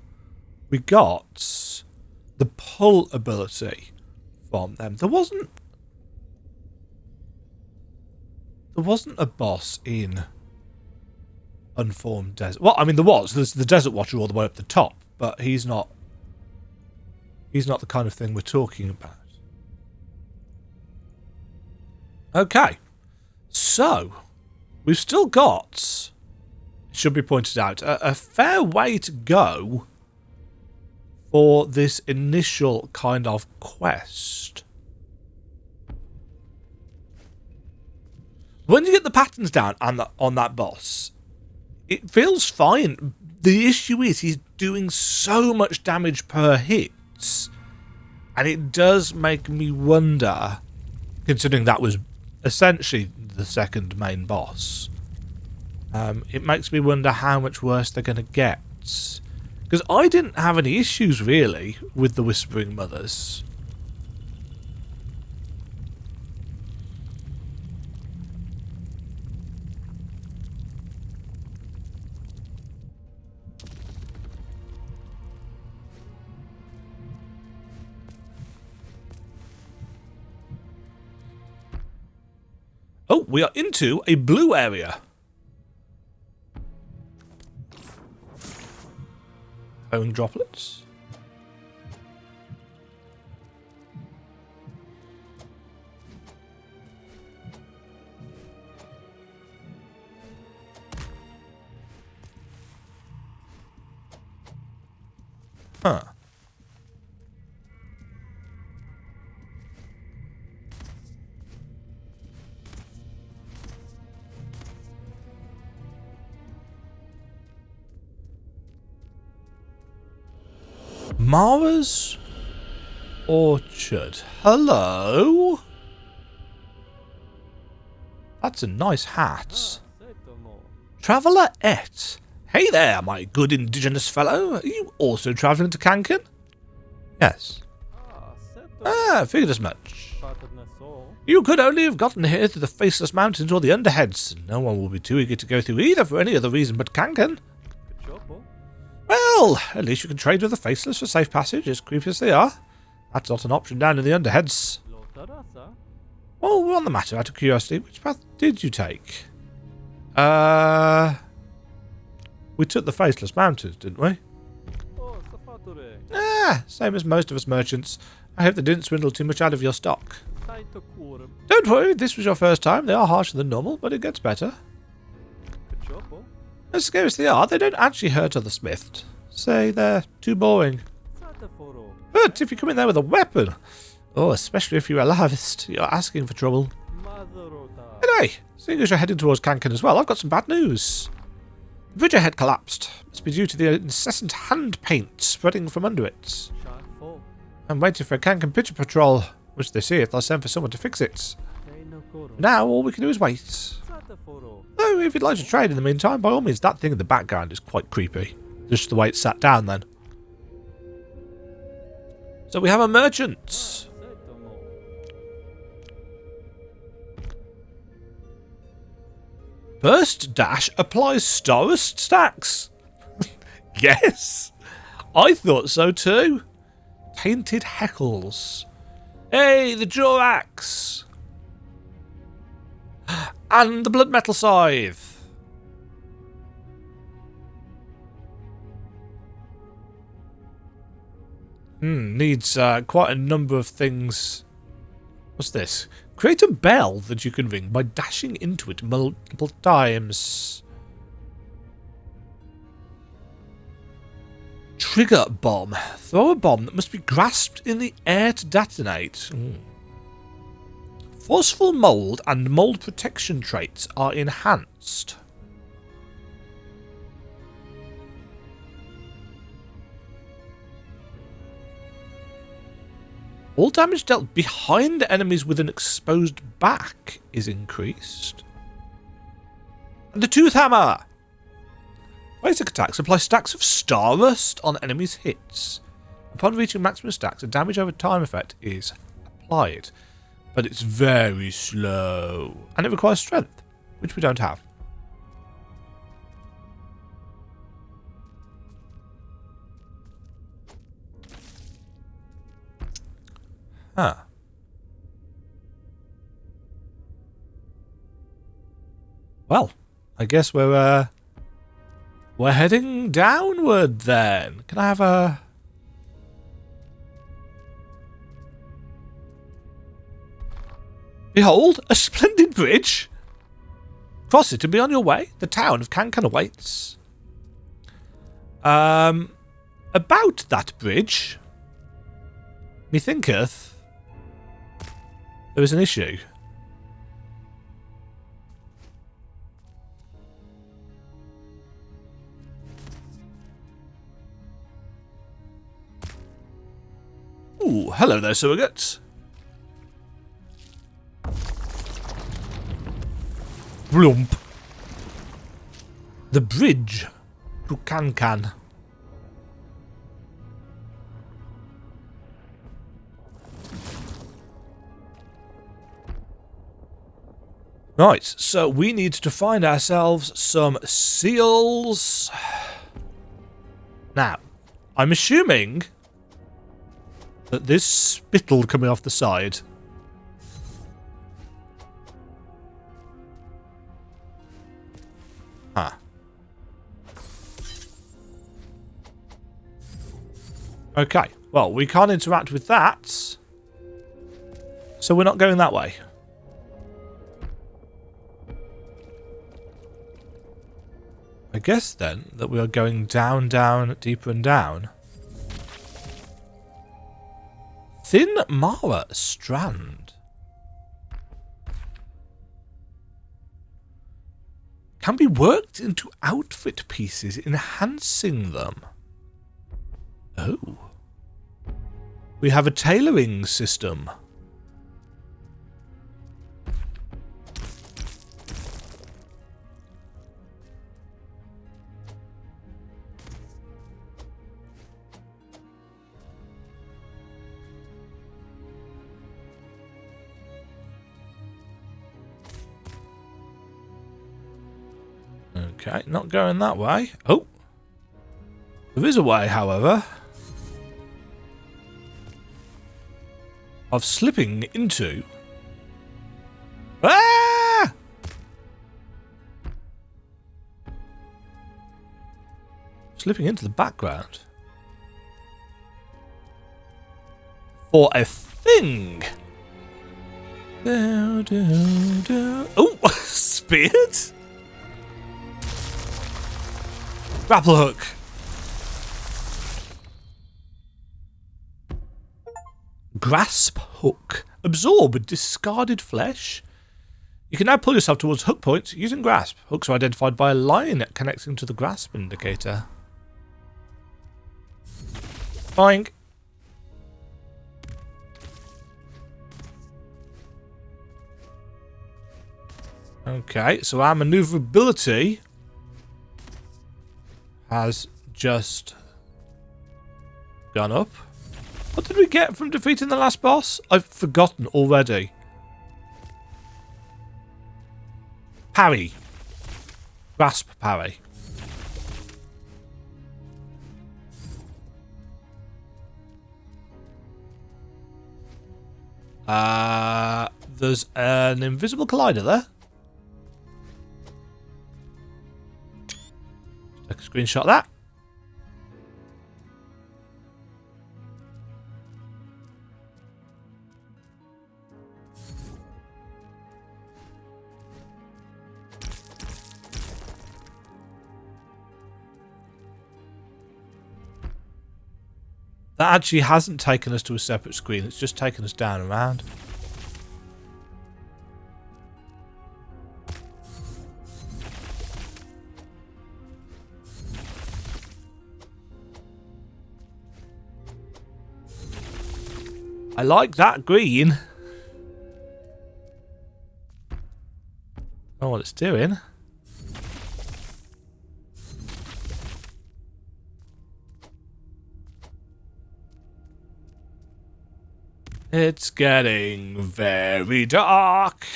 We got the pull ability from them. There wasn't a boss in Unformed Desert. Well, I mean, there's the Desert Watcher all the way up the top, but he's not the kind of thing we're talking about. Okay, so we've still got, it should be pointed out, a fair way to go for this initial kind of quest. When you get the patterns down on that boss, it feels fine. The issue is he's doing so much damage per hit, and it does make me wonder, considering that was essentially the second main boss, it makes me wonder how much worse they're going to get. Because I didn't have any issues, really, with the Whispering Mothers. Oh, we are into a blue area. Flowing droplets. Huh. Marah's Orchard. Hello? That's a nice hat. Traveller Et. Hey there, my good indigenous fellow. Are you also travelling to Kankan? Yes. Figured as much. You could only have gotten here through the Faceless Mountains or the Underheads. No one will be too eager to go through either for any other reason but Kankan. Well, at least you can trade with the Faceless for safe passage, as creepy as they are. That's not an option down in the Underheads. Oh, on the matter, out of curiosity, which path did you take? We took the Faceless Mountains, didn't we? Same as most of us merchants. I hope they didn't swindle too much out of your stock. Don't worry, this was your first time. They are harsher than normal, but it gets better. As scary as they are, they don't actually hurt other smiths. Say they're too boring. But if you come in there with a weapon, oh, especially if you're a lavist, you're asking for trouble. Anyway, seeing as you're heading towards Kankan as well, I've got some bad news. The bridge ahead collapsed. Must be due to the incessant hand paint spreading from under it. I'm waiting for a Kankan Pitcher patrol, which they see if they'll send for someone to fix it. Now all we can do is wait. Though, if you'd like to trade in the meantime, by all means, that thing in the background is quite creepy. Just the way it's sat down then. So we have a merchant. Burst Dash applies Starrust stacks. Yes, I thought so too. Tainted Heckles. Hey, the Jaw Axe! And the Blood Metal Scythe! Needs quite a number of things. What's this? Create a bell that you can ring by dashing into it multiple times. Trigger bomb. Throw a bomb that must be grasped in the air to detonate. Forceful mold and mold protection traits are enhanced. All damage dealt behind enemies with an exposed back is increased. And the Tooth Hammer! Basic attacks apply stacks of Star Rust on enemies' hits. Upon reaching maximum stacks, a damage over time effect is applied. But it's very slow. And it requires strength, which we don't have. Huh. Well, I guess we're heading downward then. Can I have a... Behold, a splendid bridge. Cross it and be on your way. The town of Kankan awaits. About that bridge, methinketh there is an issue. Ooh, hello there, surrogate. Blump. The bridge to Kankan. Right, so we need to find ourselves some seals. Now, I'm assuming that this spittle coming off the side Okay, well, we can't interact with that, so we're not going that way. I guess then that we are going down, down, deeper and down. Thin Marah strand. Can be worked into outfit pieces, enhancing them. Oh. We have a tailoring system. Okay, not going that way. Oh. There is a way, however, of slipping into... Ah! Slipping into the background. For a thing. Oh, speared? Grapple hook. Grasphook. Absorb discarded flesh. You can now pull yourself towards hook points using grasp. Hooks are identified by a line connecting to the grasp indicator. Boink. Okay, so our maneuverability has just gone up. What did we get from defeating the last boss? I've forgotten already. Parry. Grasp parry. There's an invisible collider there. Take a screenshot of that. That actually hasn't taken us to a separate screen, it's just taken us down and around. I like that green. I don't know what it's doing. It's getting very dark.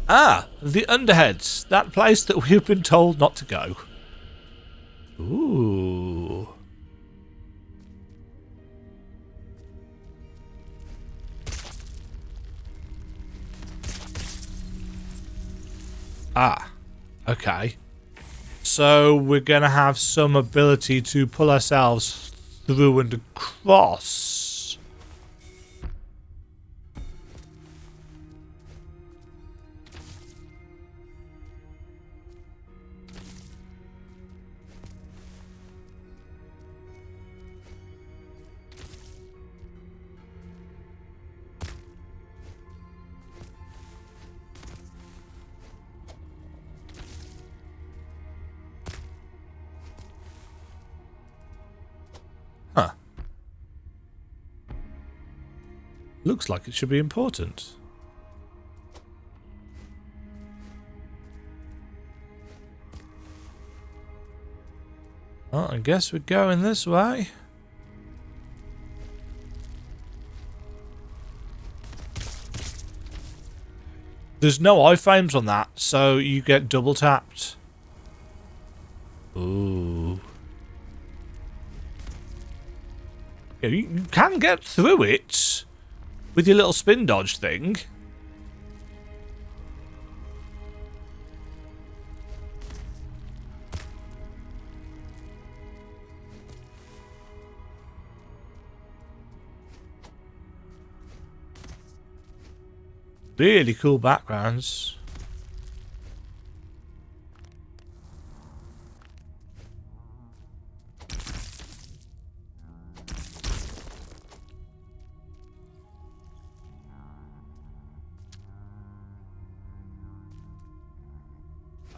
Ah, the Underheads. That place that we've been told not to go. Ooh. Ah, okay. So we're going to have some ability to pull ourselves through and across. Huh. Looks like it should be important. Well, I guess we're going this way. There's no iframes on that, so you get double tapped. Ooh. Yeah, you can get through it with your little spin dodge thing. Really cool backgrounds.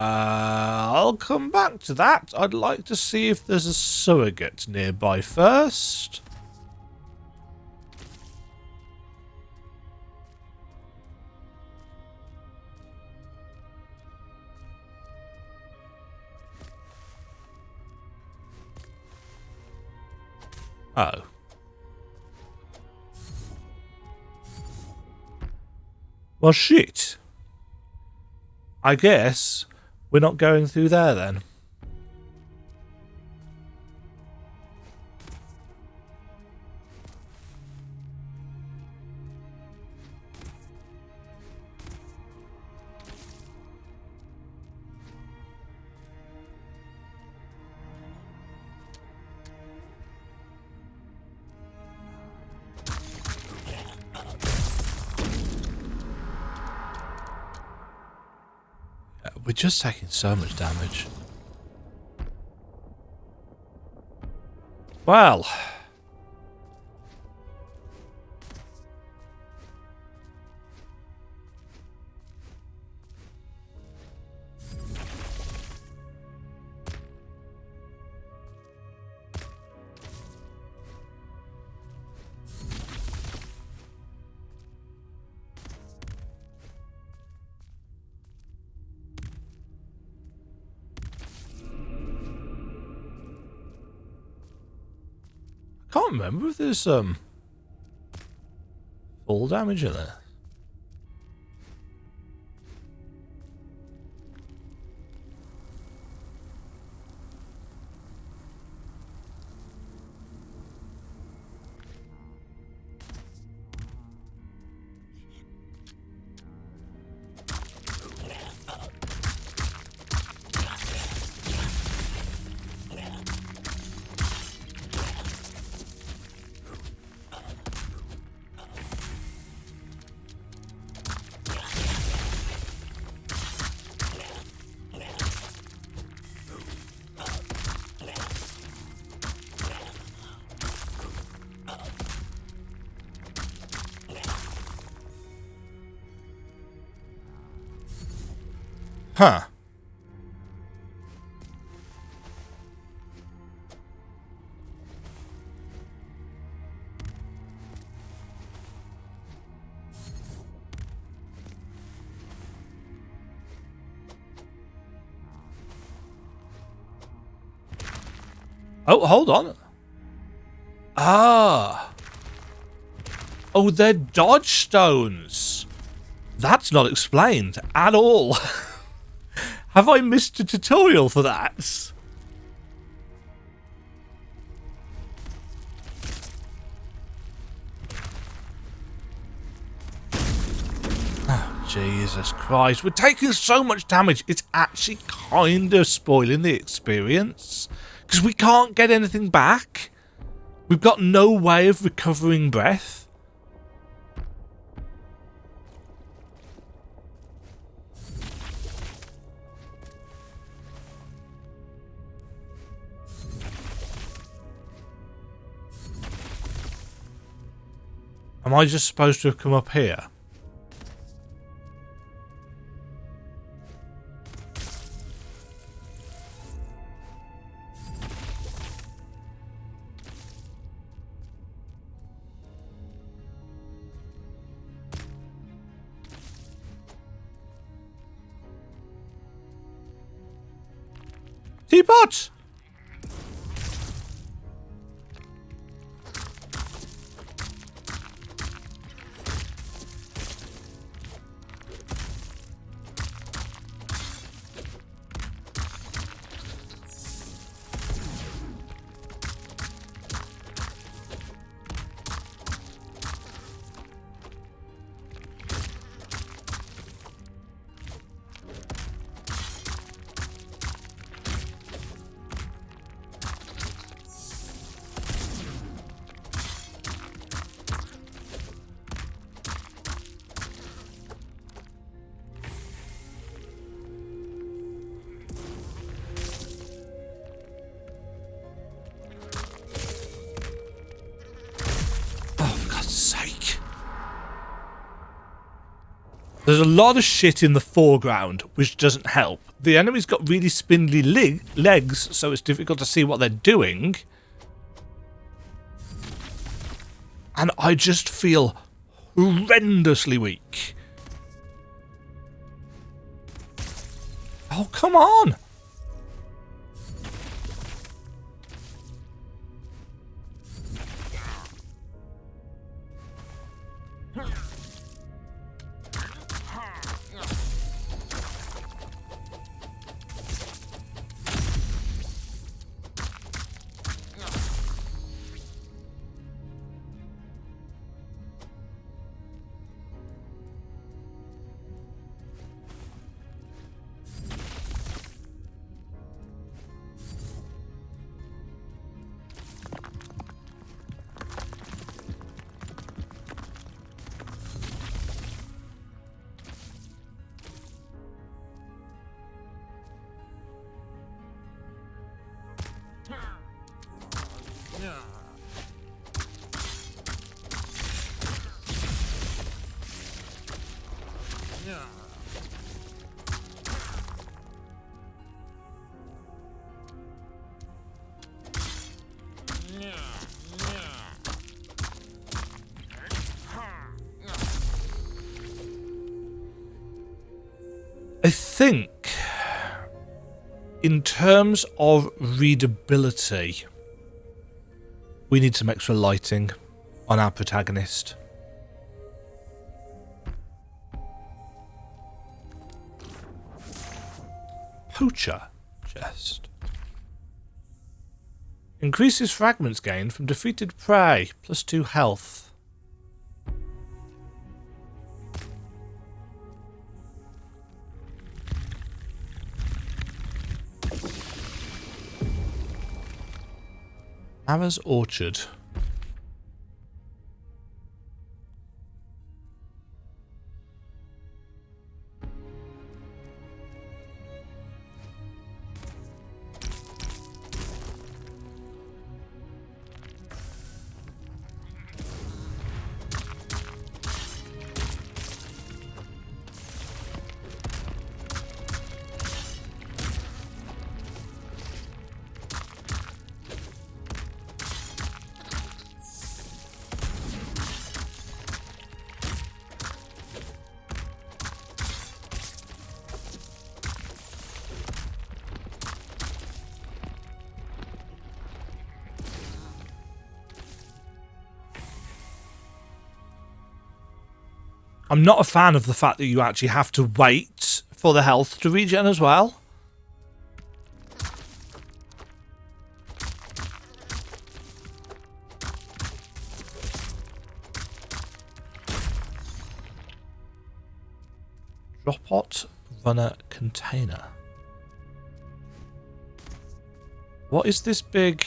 I'll come back to that. I'd like to see if there's a surrogate nearby first. Oh. Well, shit. I guess we're not going through there then. We're just taking so much damage. Well. Can't remember if there's full damage in there. Huh. Oh, hold on. Ah. Oh, they're dodge stones. That's not explained at all. Have I missed a tutorial for that? Oh, Jesus Christ. We're taking so much damage. It's actually kind of spoiling the experience. Because we can't get anything back. We've got no way of recovering breath. Am I just supposed to have come up here? Teapot! There's a lot of shit in the foreground, which doesn't help. The enemy's got really spindly legs, so it's difficult to see what they're doing. And I just feel horrendously weak. Oh, come on! I think, in terms of readability, we need some extra lighting on our protagonist. Poacher chest. Increases fragments gained from defeated prey, +2 health. Marah's Orchard. I'm not a fan of the fact that you actually have to wait for the health to regen as well. Dropot runner container. What is this big...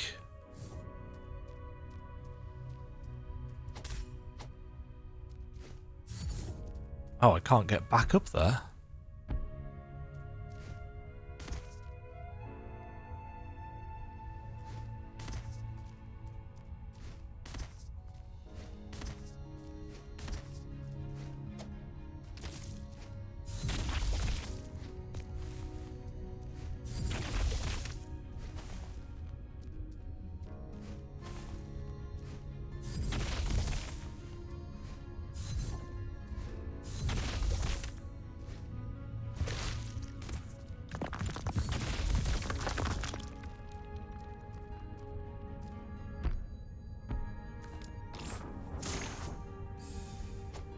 Oh, I can't get back up there.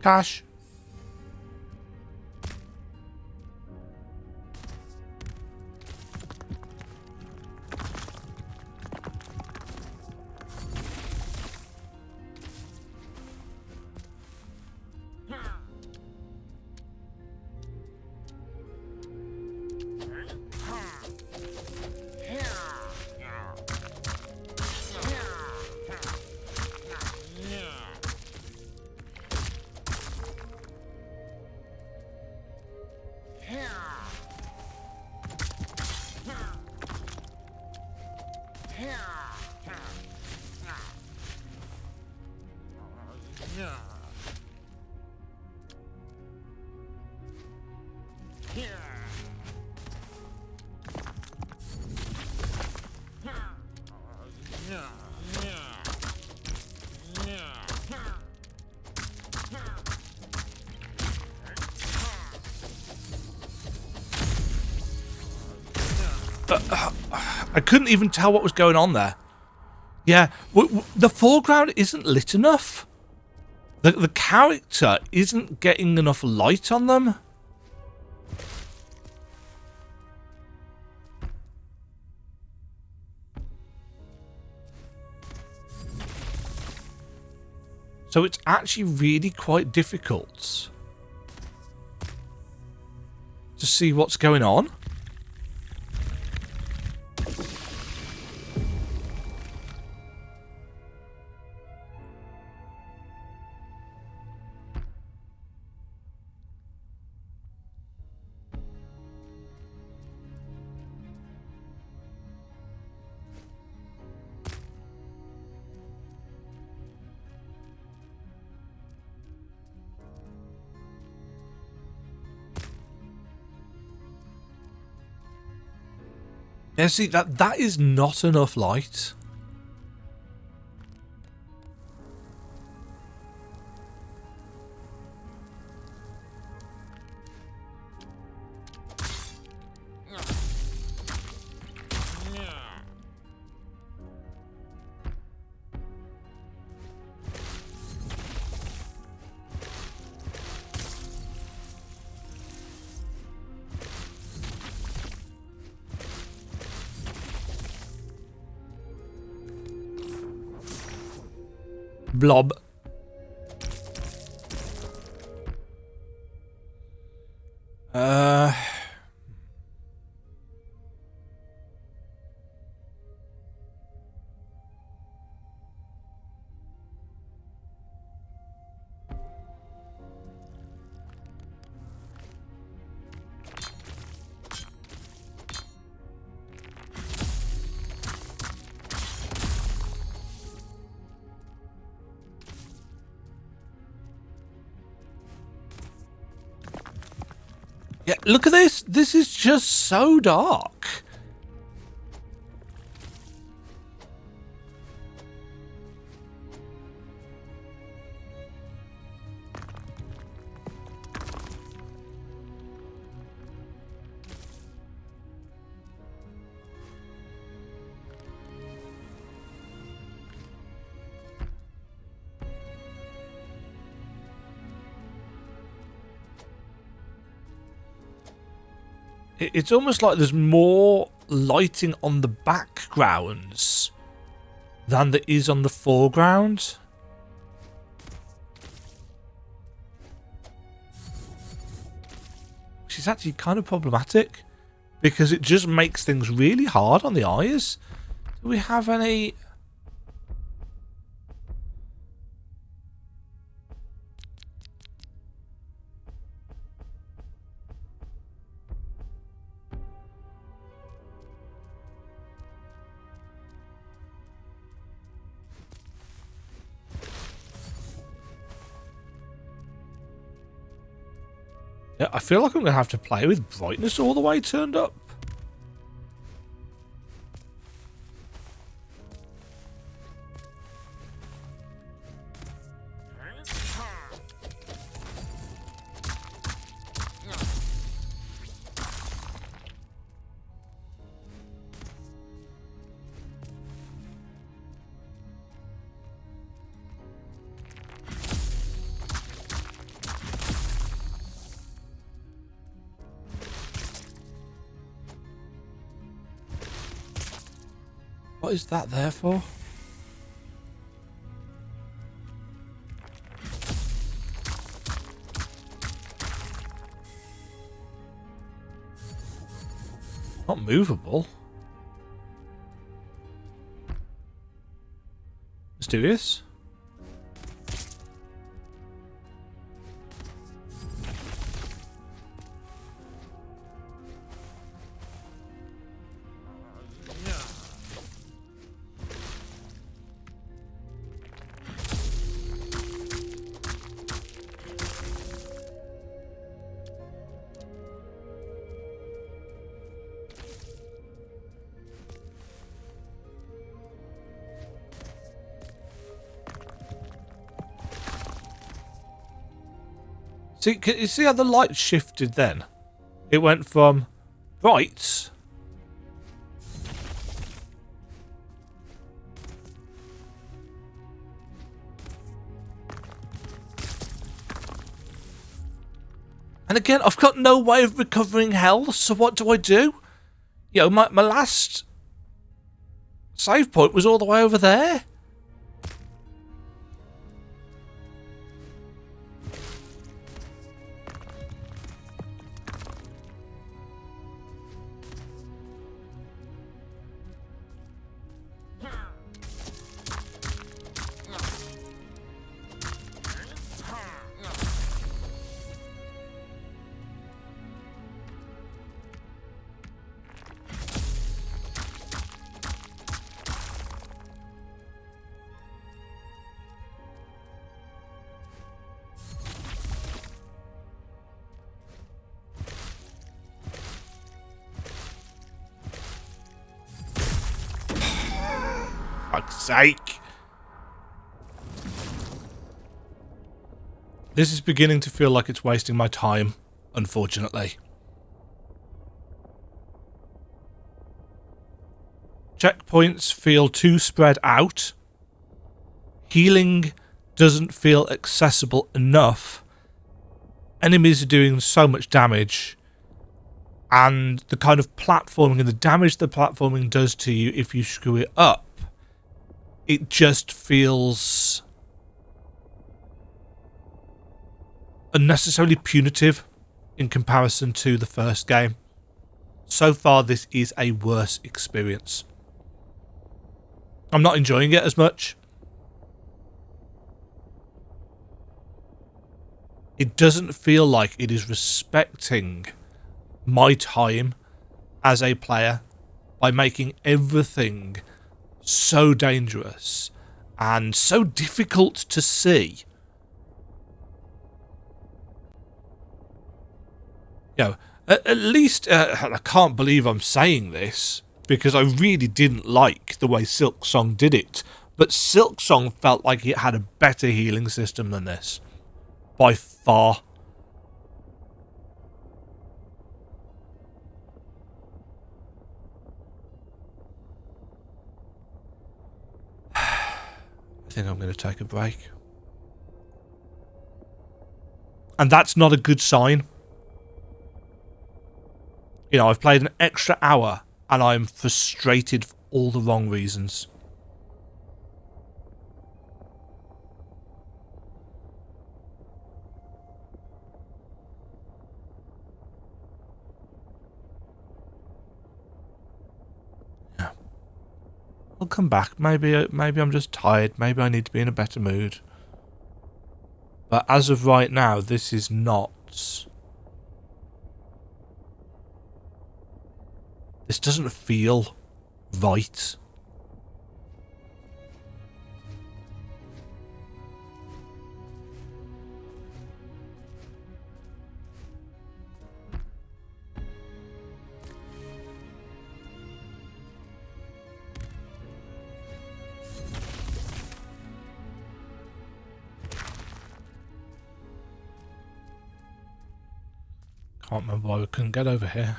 Cash. I couldn't even tell what was going on there. Yeah, the foreground isn't lit enough. The character isn't getting enough light on them. So it's actually really quite difficult to see what's going on. Yeah, see, that is not enough light. Blob. Yeah, look at this. This is just so dark. It's almost like there's more lighting on the backgrounds than there is on the foreground. Which is actually kind of problematic, because it just makes things really hard on the eyes. Do we have any... Yeah, I feel like I'm going to have to play with brightness all the way turned up. What is that there for? Not movable. Mysterious. See, you see how the light shifted then? It went from bright and again, I've got no way of recovering health, so what do I do? You know, my last save point was all the way over there. Fuck's sake. This is beginning to feel like it's wasting my time, unfortunately. Checkpoints feel too spread out. Healing doesn't feel accessible enough. Enemies are doing so much damage. And the kind of platforming and the damage the platforming does to you if you screw it up, it just feels unnecessarily punitive in comparison to the first game. So far, this is a worse experience. I'm not enjoying it as much. It doesn't feel like it is respecting my time as a player by making everything so dangerous and so difficult to see. You know, at least, I can't believe I'm saying this, because I really didn't like the way Silksong did it, but Silksong felt like it had a better healing system than this. By far. I think I'm going to take a break. And that's not a good sign. You know, I've played an extra hour and I'm frustrated for all the wrong reasons. Yeah. I'll come back. Maybe I'm just tired. Maybe I need to be in a better mood. But as of right now, this is not... This doesn't feel right. Can't remember why we couldn't get over here.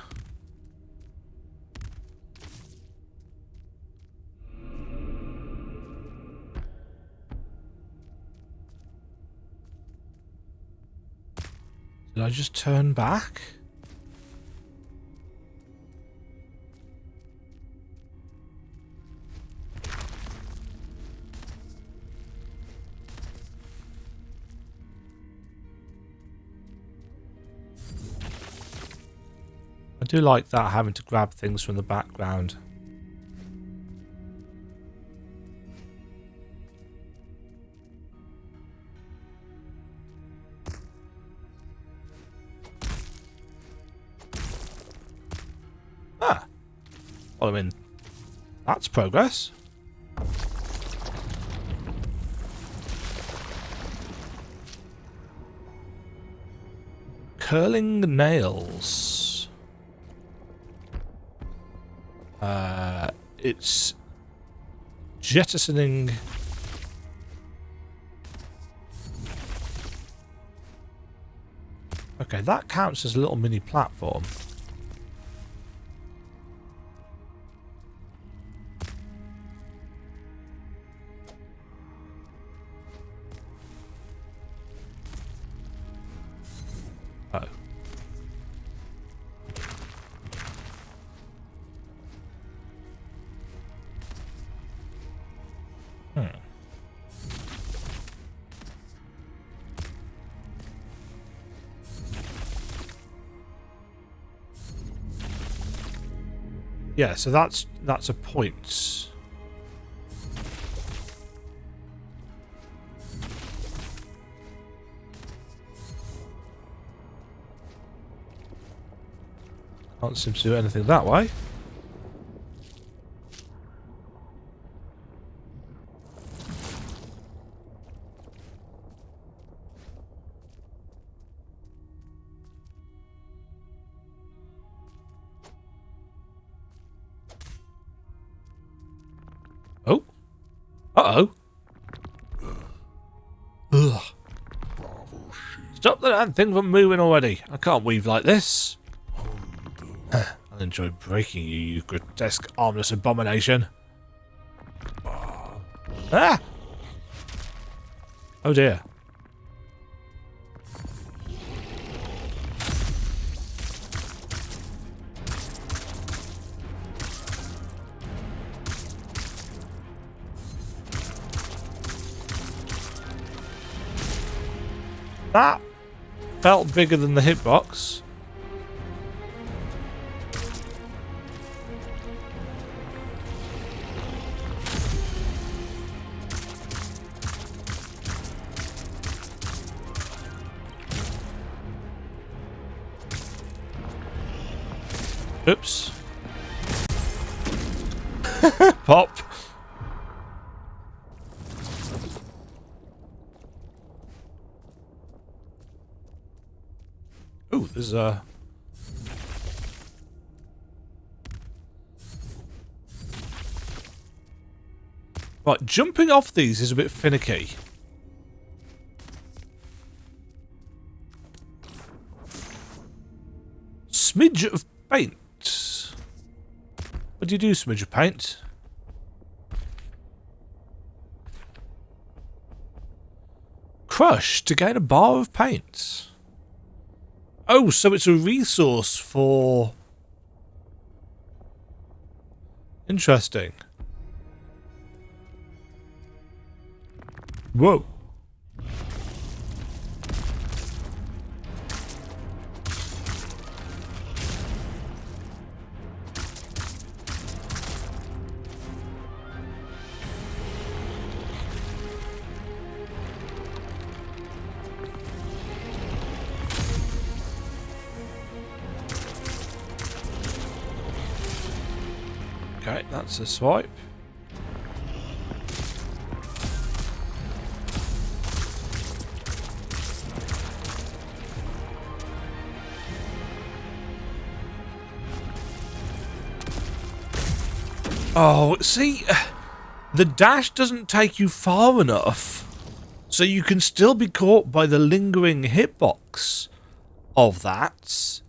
Did I just turn back? I do like that, having to grab things from the background. Well, I mean, that's progress. Curling nails. It's jettisoning. Okay, that counts as a little mini platform. Oh. Yeah, so that's a point. Can't seem to do anything that way. Oh. Uh-oh. Ugh. Stop the damn thing from moving already. I can't weave like this. I'll enjoy breaking you, you grotesque, armless abomination. Ah! Oh dear. That felt bigger than the hitbox. Oops. Pop. Ooh, there's a... Right, jumping off these is a bit finicky. Smidge of paint. What do you do, smidge of paint? Crush to gain a bar of paint. Oh, so it's a resource for Interesting. Whoa. Okay, that's a swipe. Oh, see, the dash doesn't take you far enough, so you can still be caught by the lingering hitbox of that.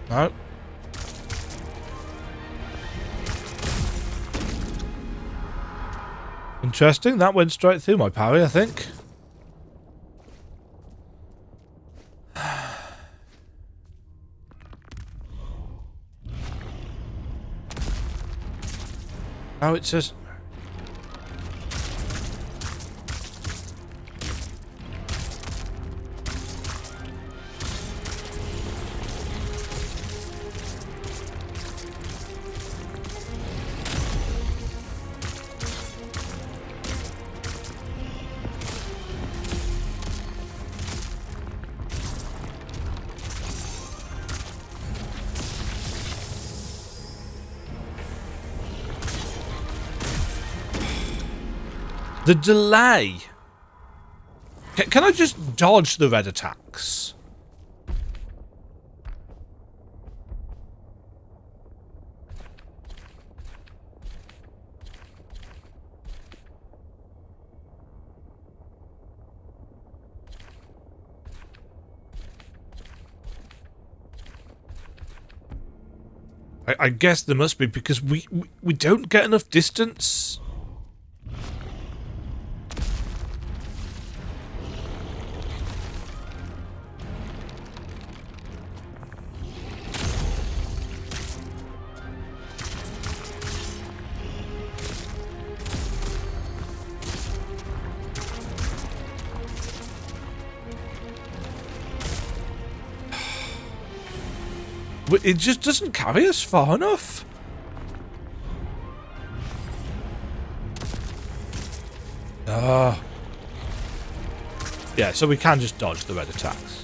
No. Interesting, that went straight through my parry, I think. Oh, it says... The delay. Can I just dodge the red attacks? I guess there must be, because we don't get enough distance. It just doesn't carry us far enough. Yeah, so we can just dodge the red attacks.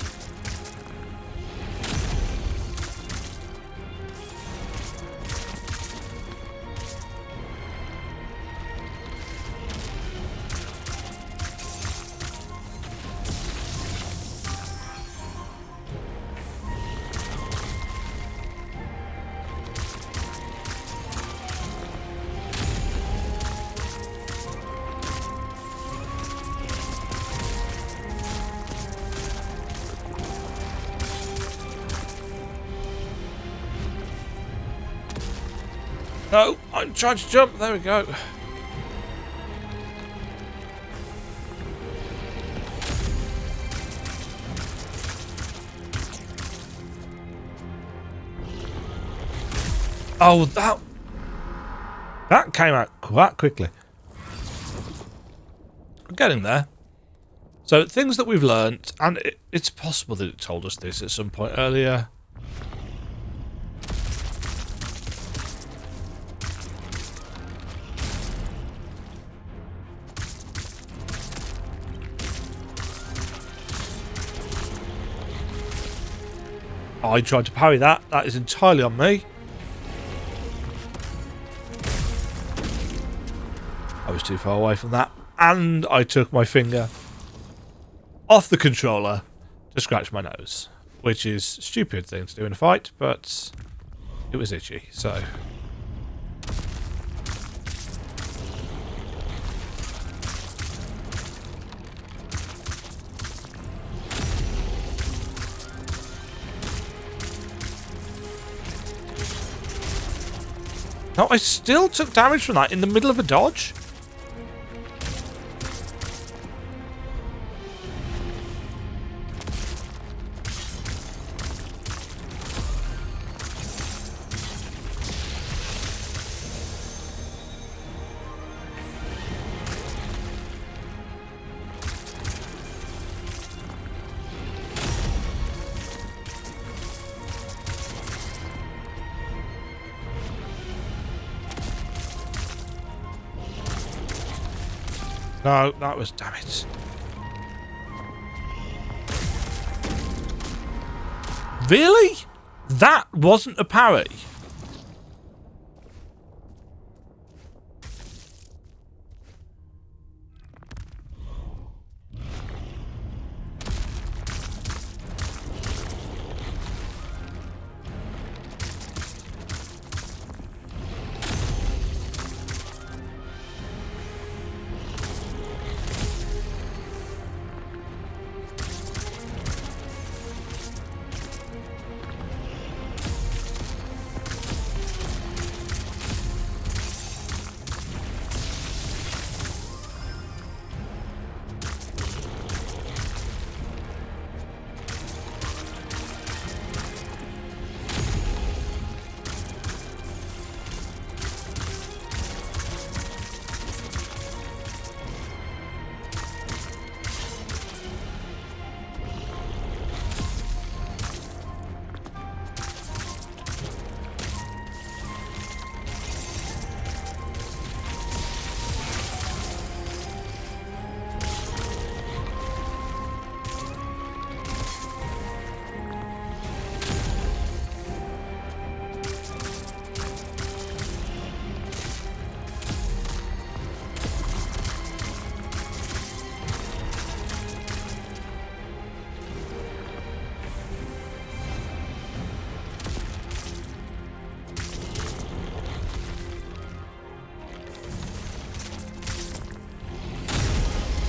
No, I'm trying to jump. There we go. Oh, that came out quite quickly. I'm getting there. So, things that we've learnt, and it's possible that it told us this at some point earlier. I tried to parry that. That is entirely on me. I was too far away from that. And I took my finger off the controller to scratch my nose. which is a stupid thing to do in a fight, but it was itchy, so... No, I still took damage from that in the middle of a dodge. No, that was... damn it. Really? That wasn't a parry?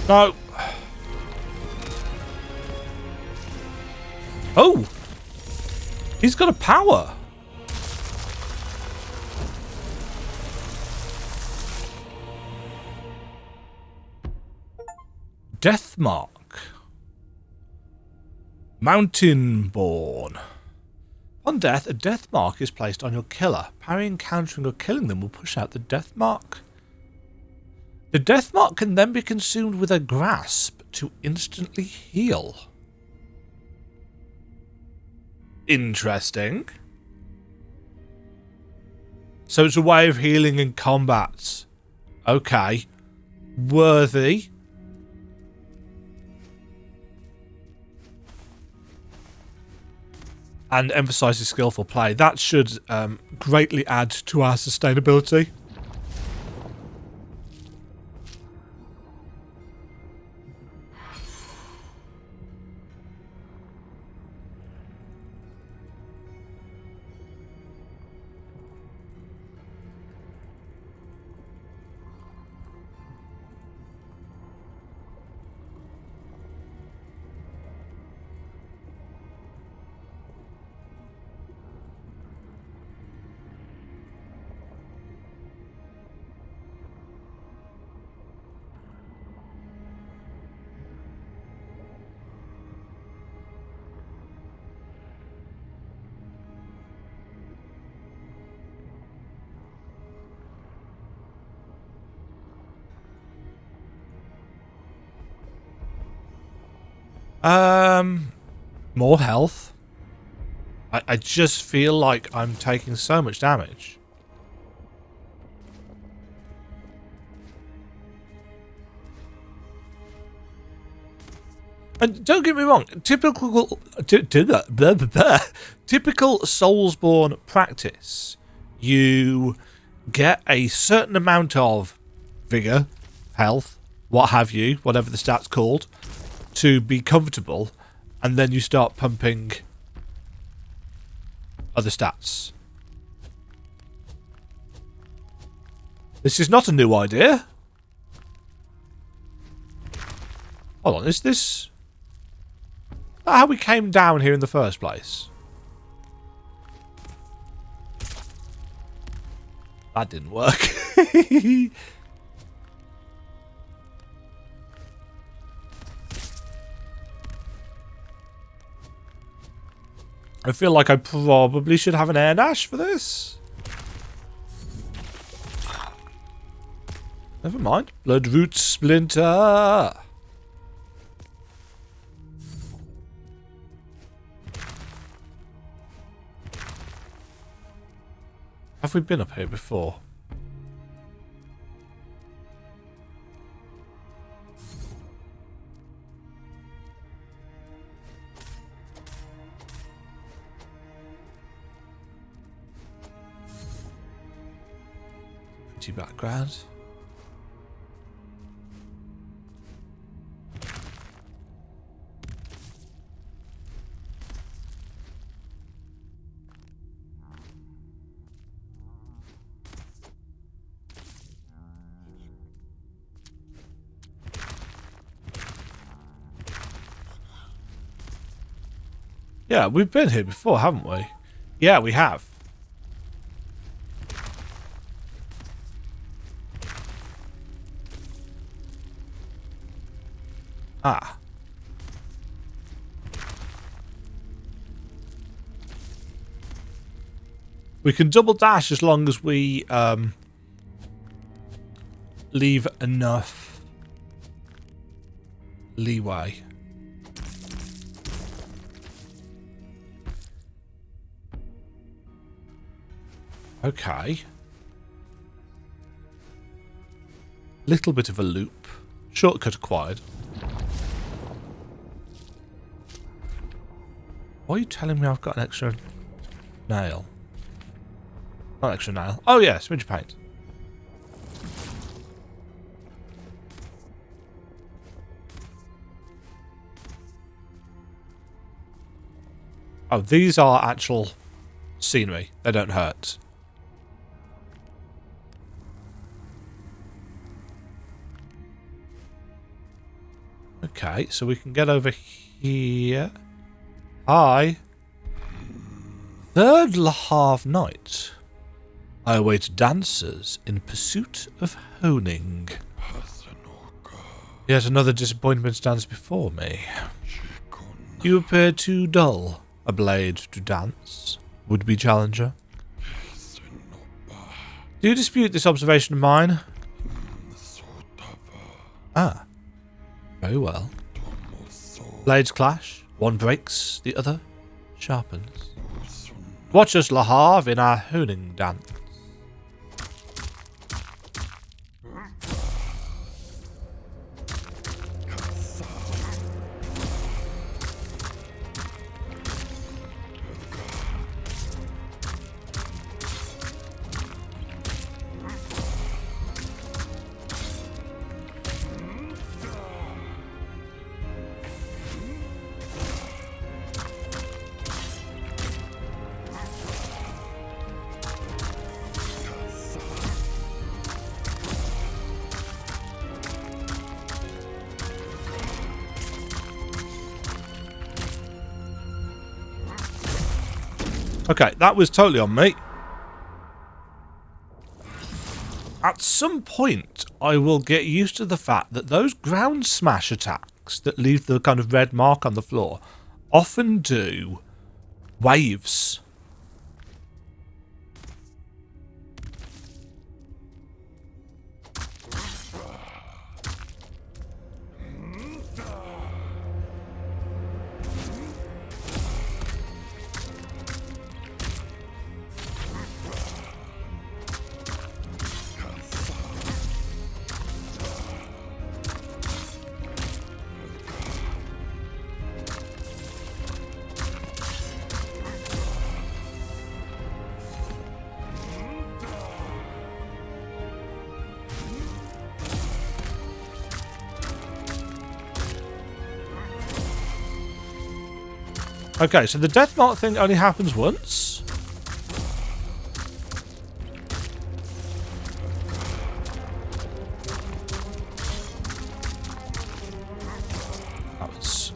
No. Oh! He's got a power. Deathmark. Mountainborn. On death, a death mark is placed on your killer. Parrying, countering, or killing them will push out the death mark. The death mark can then be consumed with a grasp to instantly heal. Interesting. So it's a way of healing in combat. Okay. Worthy. And emphasises skillful play. That should greatly add to our sustainability. More health. I just feel like I'm taking so much damage. And don't get me wrong, typical Soulsborne practice, you get a certain amount of vigor, health, what have you, whatever the stat's called, to be comfortable, and then you start pumping other stats. This is not a new idea. Hold on, is this how we came down here in the first place? That didn't work. I feel like I probably should have an air dash for this. Never mind. Bloodroot Splinter. Have we been up here before? Pretty background. Yeah, we've been here before, haven't we? Yeah, we have. Ah. We can double dash as long as we leave enough leeway. Okay. Little bit of a loop. Shortcut acquired. Why are you telling me I've got an extra nail? Not extra nail. Oh yeah, smidge of paint. Oh, these are actual scenery. They don't hurt. Okay, so we can get over here. Hi. Third Lahav night. I await dancers in pursuit of honing. Yet another disappointment stands before me. You appear too dull. A blade to dance. Would-be challenger. Do you dispute this observation of mine? Ah. Very well. Blades clash. One breaks, the other sharpens. Watch us, Lahav, in our honing dance. Okay, that was totally on me. At some point, I will get used to the fact that those ground smash attacks that leave the kind of red mark on the floor often do waves. Okay, so the Deathmark thing only happens once. That was...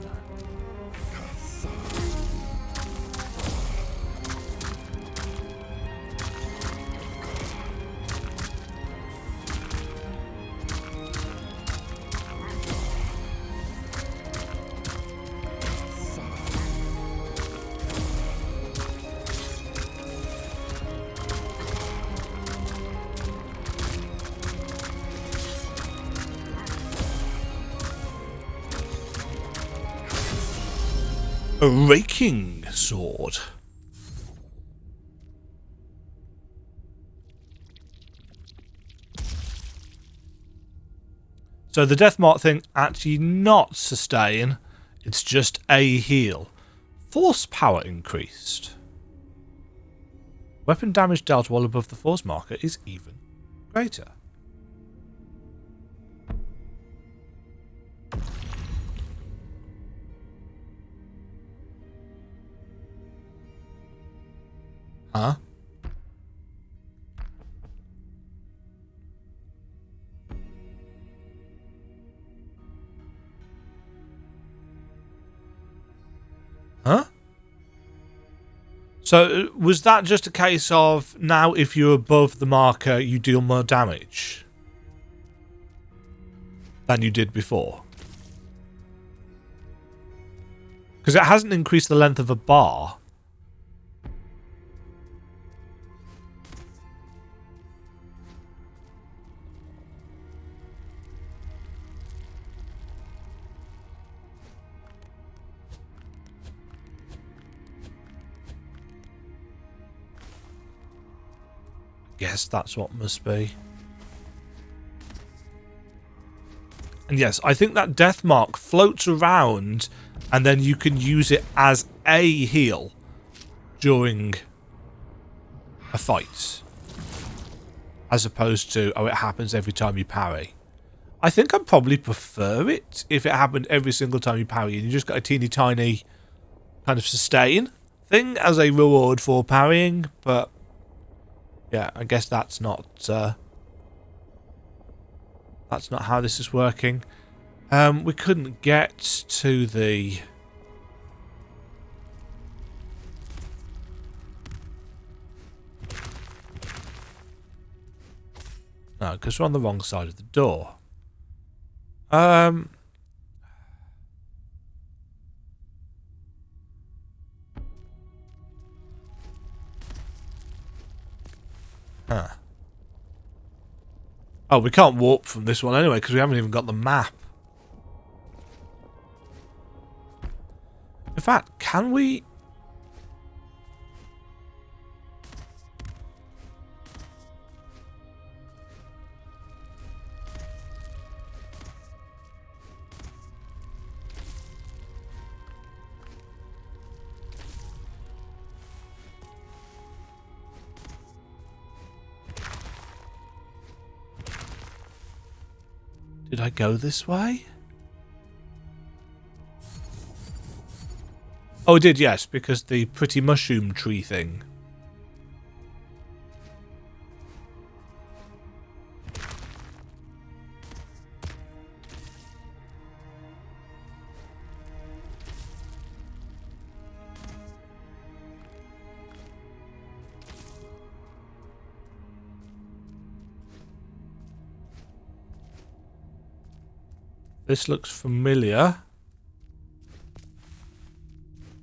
a raking sword. So the Deathmark thing actually not sustain, it's just a heal. Force power increased. Weapon damage dealt while above the force marker is even greater. Huh? Huh? So, was that just a case of now if you're above the marker, you deal more damage than you did before? Because it hasn't increased the length of a bar. Yes, that's what must be. And yes, I think that Deathmark floats around and then you can use it as a heal during a fight. As opposed to, oh, it happens every time you parry. I think I'd probably prefer it if it happened every single time you parry and you just got a teeny tiny kind of sustain thing as a reward for parrying, but yeah, I guess that's not how this is working. We couldn't get to the... No, because we're on the wrong side of the door. Huh. Oh, we can't warp from this one anyway because we haven't even got the map. In fact, can we... Did I go this way? Oh, it did, yes, because the pretty mushroom tree thing. This looks familiar.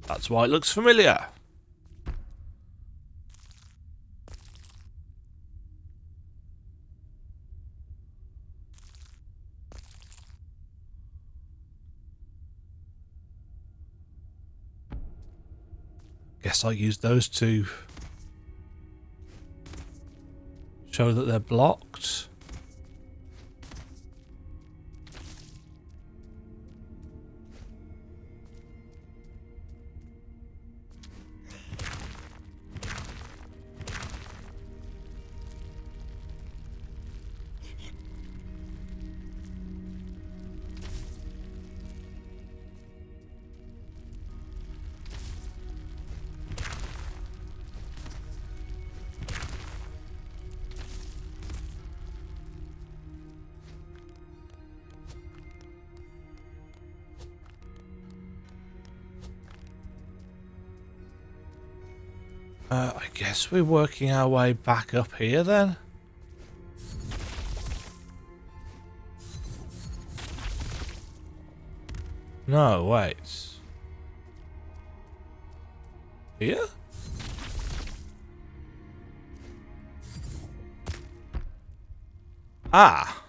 That's why it looks familiar. Guess I'll use those to show that they're blocked. I guess we're working our way back up here then. No, wait. Here? Ah.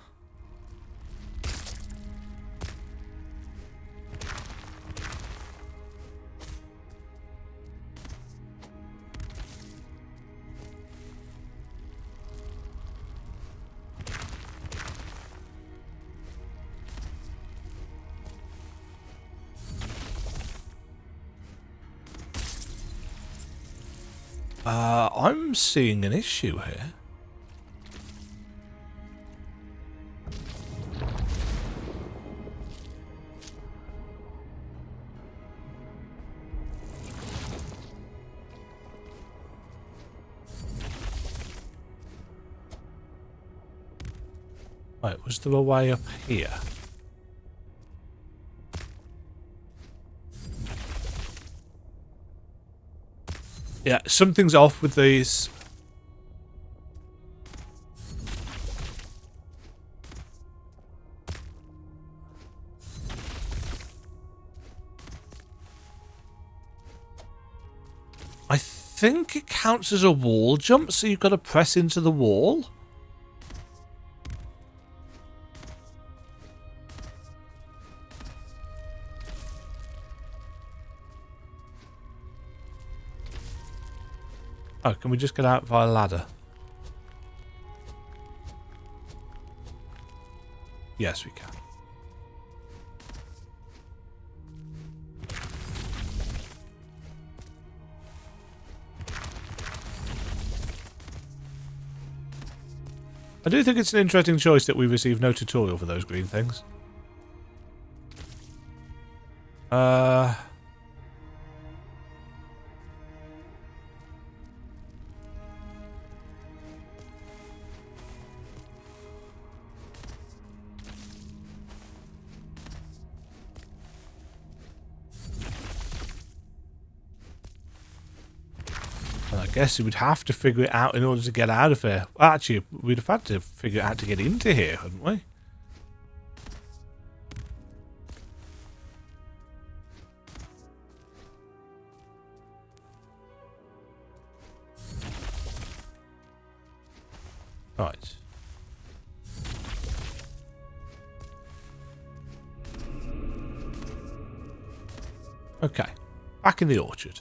I'm seeing an issue here. Wait, was there a way up here? Yeah, something's off with these. I think it counts as a wall jump, so you've got to press into the wall. Oh, can we just get out via ladder? Yes, we can. I do think it's an interesting choice that we receive no tutorial for those green things. I guess we would have to figure it out in order to get out of here. Well, actually, we'd have had to figure it out to get into here, hadn't we? Right. Okay. Back in the orchard.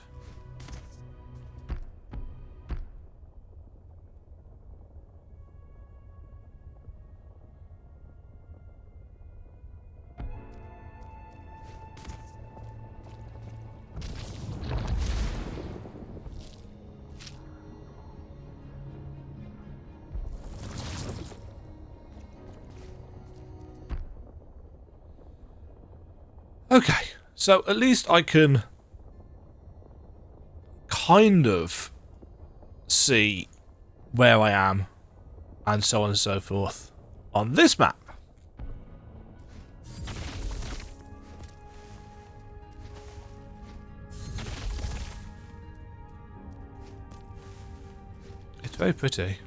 Okay, so at least I can kind of see where I am and so on and so forth on this map. It's very pretty.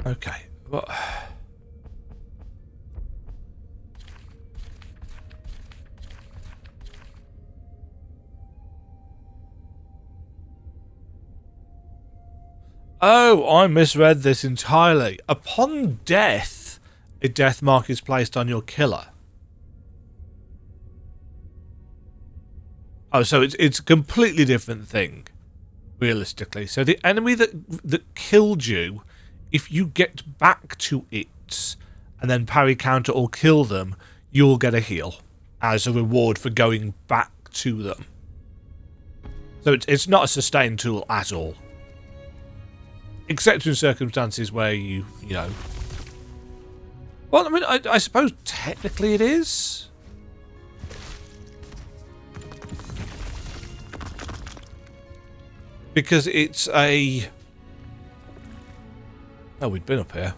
Okay, well... Oh, I misread this entirely. Upon death, a deathmark is placed on your killer. Oh, so it's a completely different thing, realistically. So the enemy that killed you, if you get back to it and then parry counter or kill them, you'll get a heal as a reward for going back to them. So it's not a sustain tool at all. Except in circumstances where you know, Well, I mean, I suppose technically it is. Because it's a... Oh, we'd been up here.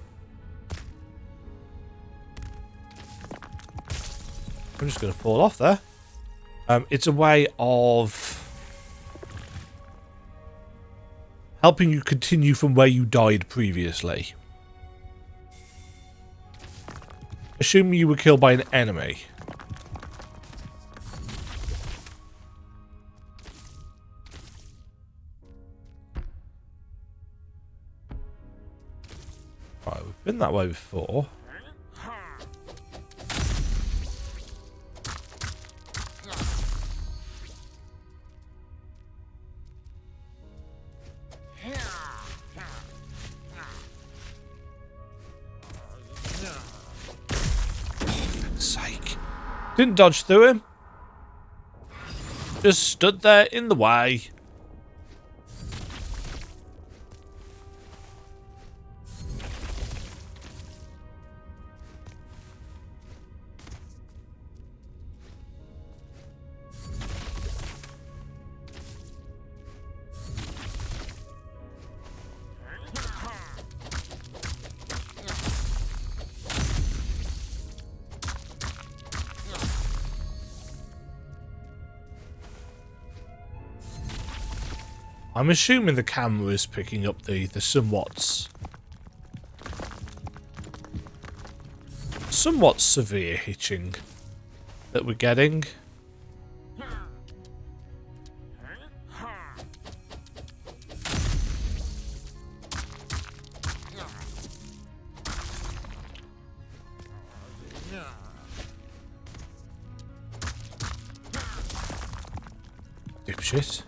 I'm just going to fall off there. It's a way of helping you continue from where you died previously. Assuming you were killed by an enemy. Right, we've been that way before. Didn't dodge through him. Just stood there in the way. I'm assuming the camera is picking up the somewhat severe hitching that we're getting. Dipshit.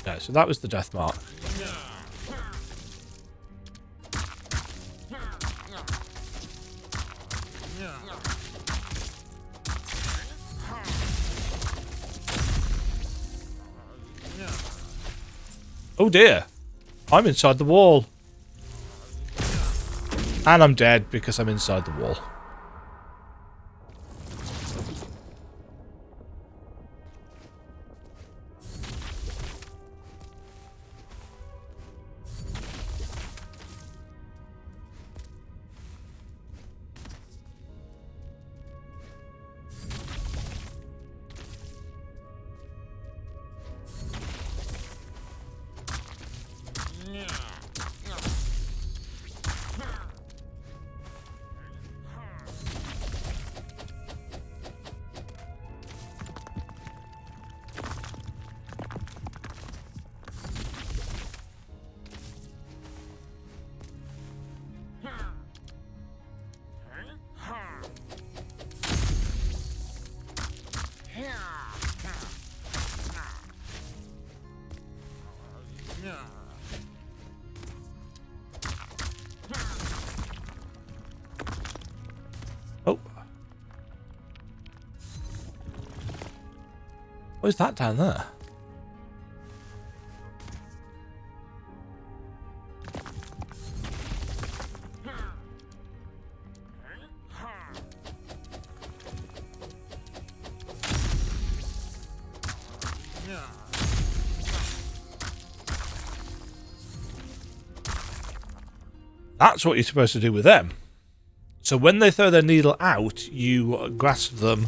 Yeah, so that was the Deathmark. Oh dear. I'm inside the wall. And I'm dead because I'm inside the wall. Oh. What is that down there? That's what you're supposed to do with them. So when they throw their needle out, you grasp them.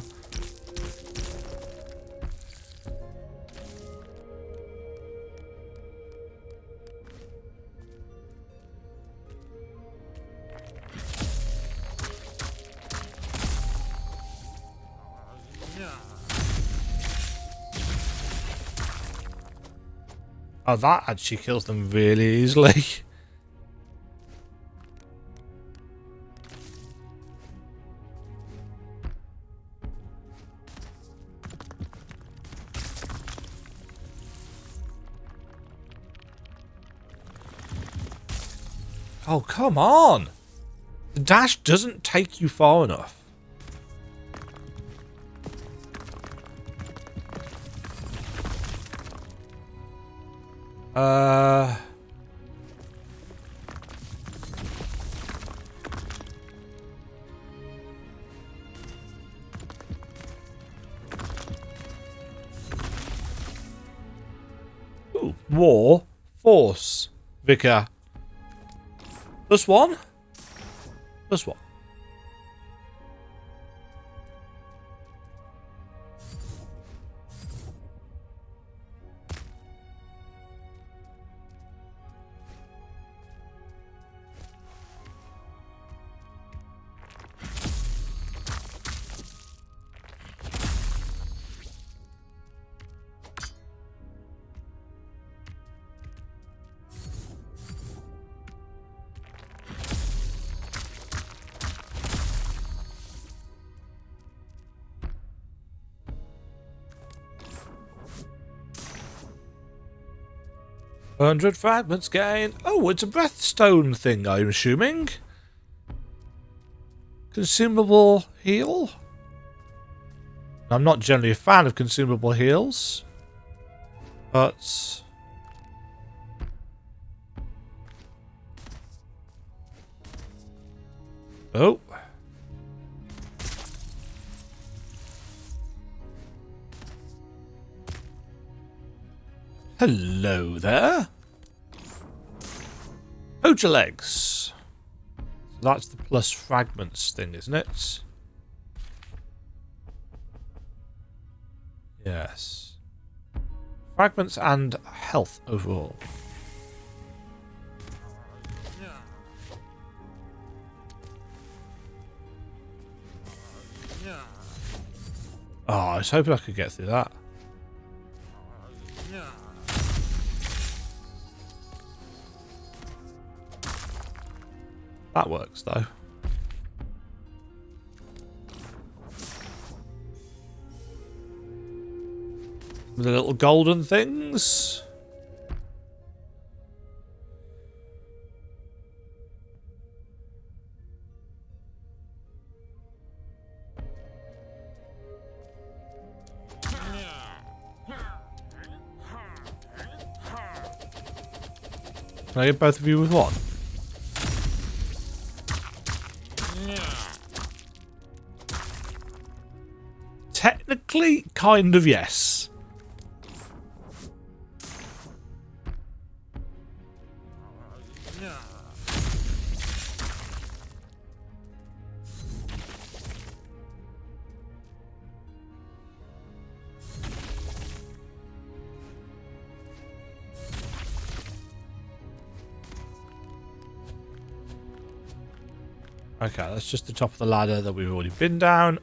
Oh, that actually kills them really easily. Oh, come on! The dash doesn't take you far enough. Ooh, War Force Vicar. +1? +1. $100 fragments gained. Oh, it's a breathstone thing, I'm assuming. Consumable heal? I'm not generally a fan of consumable heals, but oh. Hello there. Poacher legs. So that's the plus fragments thing, isn't it? Yes. Fragments and health overall. Oh, I was hoping I could get through that. That works, though. The little golden things. Can I get both of you with one? Technically, kind of yes. Okay, that's just the top of the ladder that we've already been down.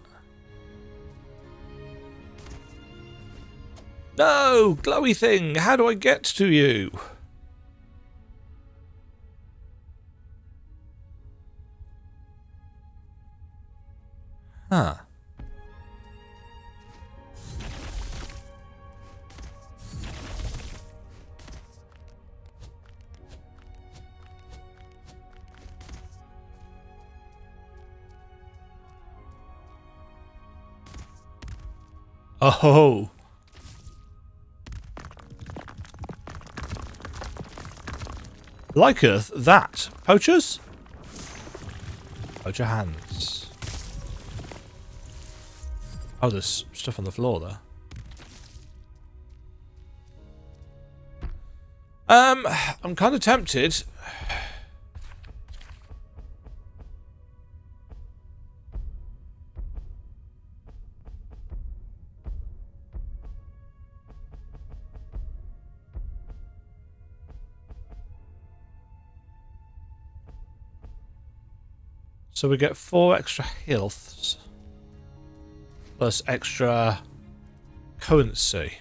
No! Glowy thing! How do I get to you? Huh. Oh! Liketh that. Poachers? Poacher hands. Oh, there's stuff on the floor there. I'm kind of tempted. So we get 4 extra healths plus extra currency.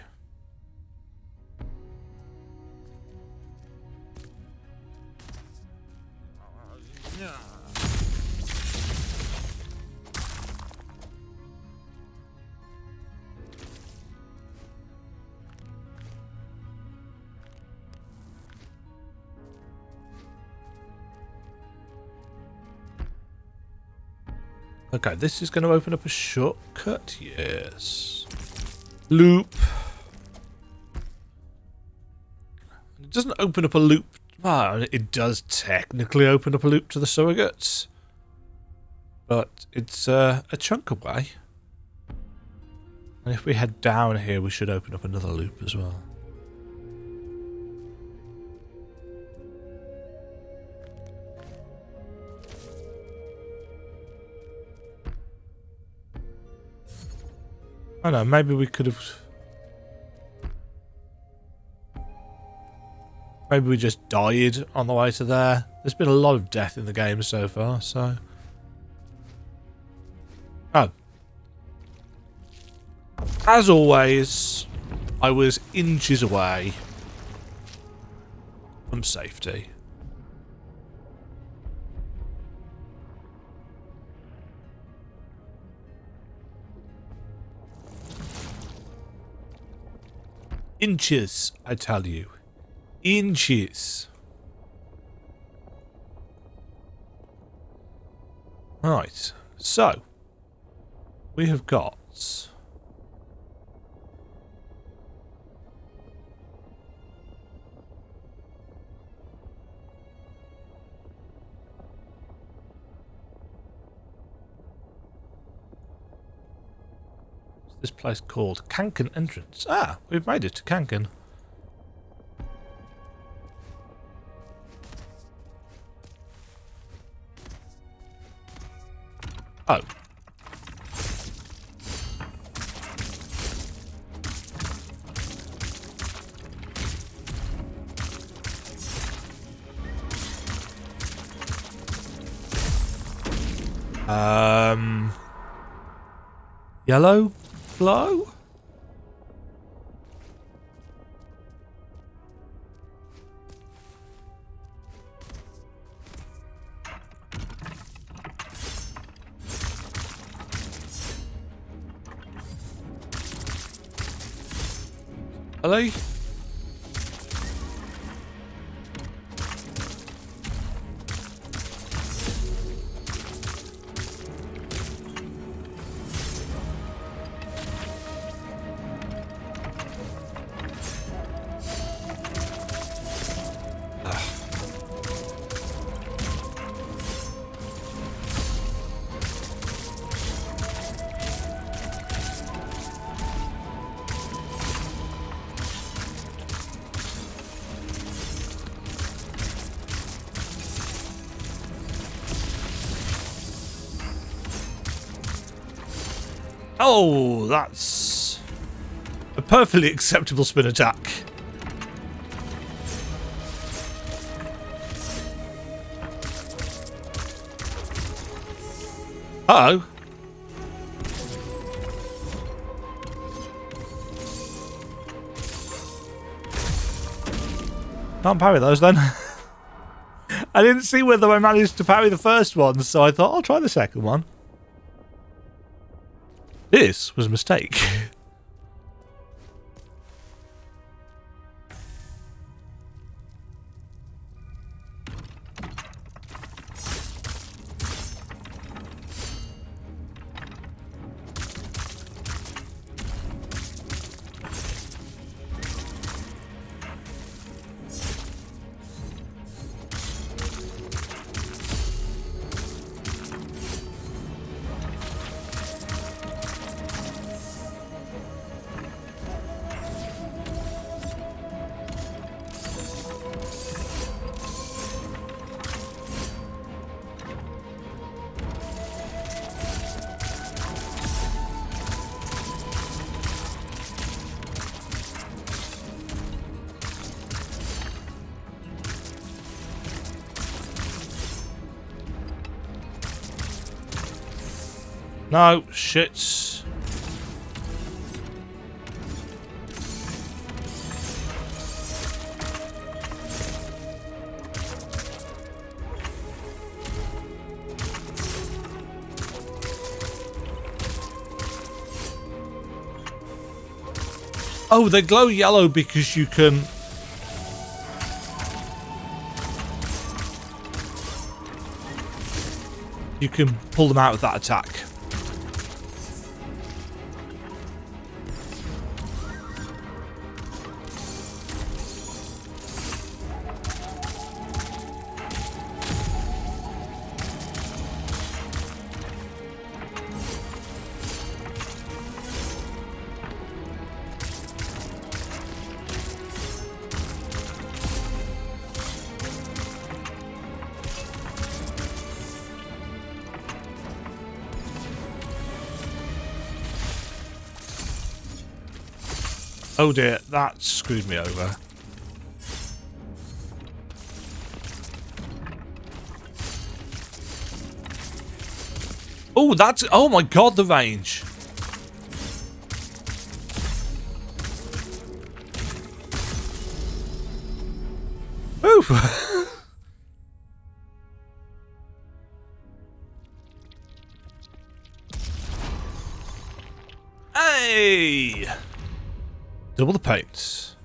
Okay, this is going to open up a shortcut. Yes. Loop. doesn't open up a loop. Well, it does technically open up a loop to the surrogates, but it's a chunk away. And if we head down here, we should open up another loop as well. I don't know, maybe we could have... Maybe we just died on the way to there. There's been a lot of death in the game so far, so... Oh. As always, I was inches away from safety. Inches, I tell you. Inches. Right, so we have got this place called Kankan Entrance. Ah, we've made it to Kankan. Oh. Yellow glow? Hello? Oh, that's a perfectly acceptable spin attack. Uh-oh. Can't parry those then. I didn't see whether I managed to parry the first one, so I thought I'll try the second one. This was a mistake. No, shit. Oh, they glow yellow because you can... You can pull them out with that attack. Oh dear, that screwed me over. Oh, that's... Oh my god, the range. Ooh. Hey! Double the paints.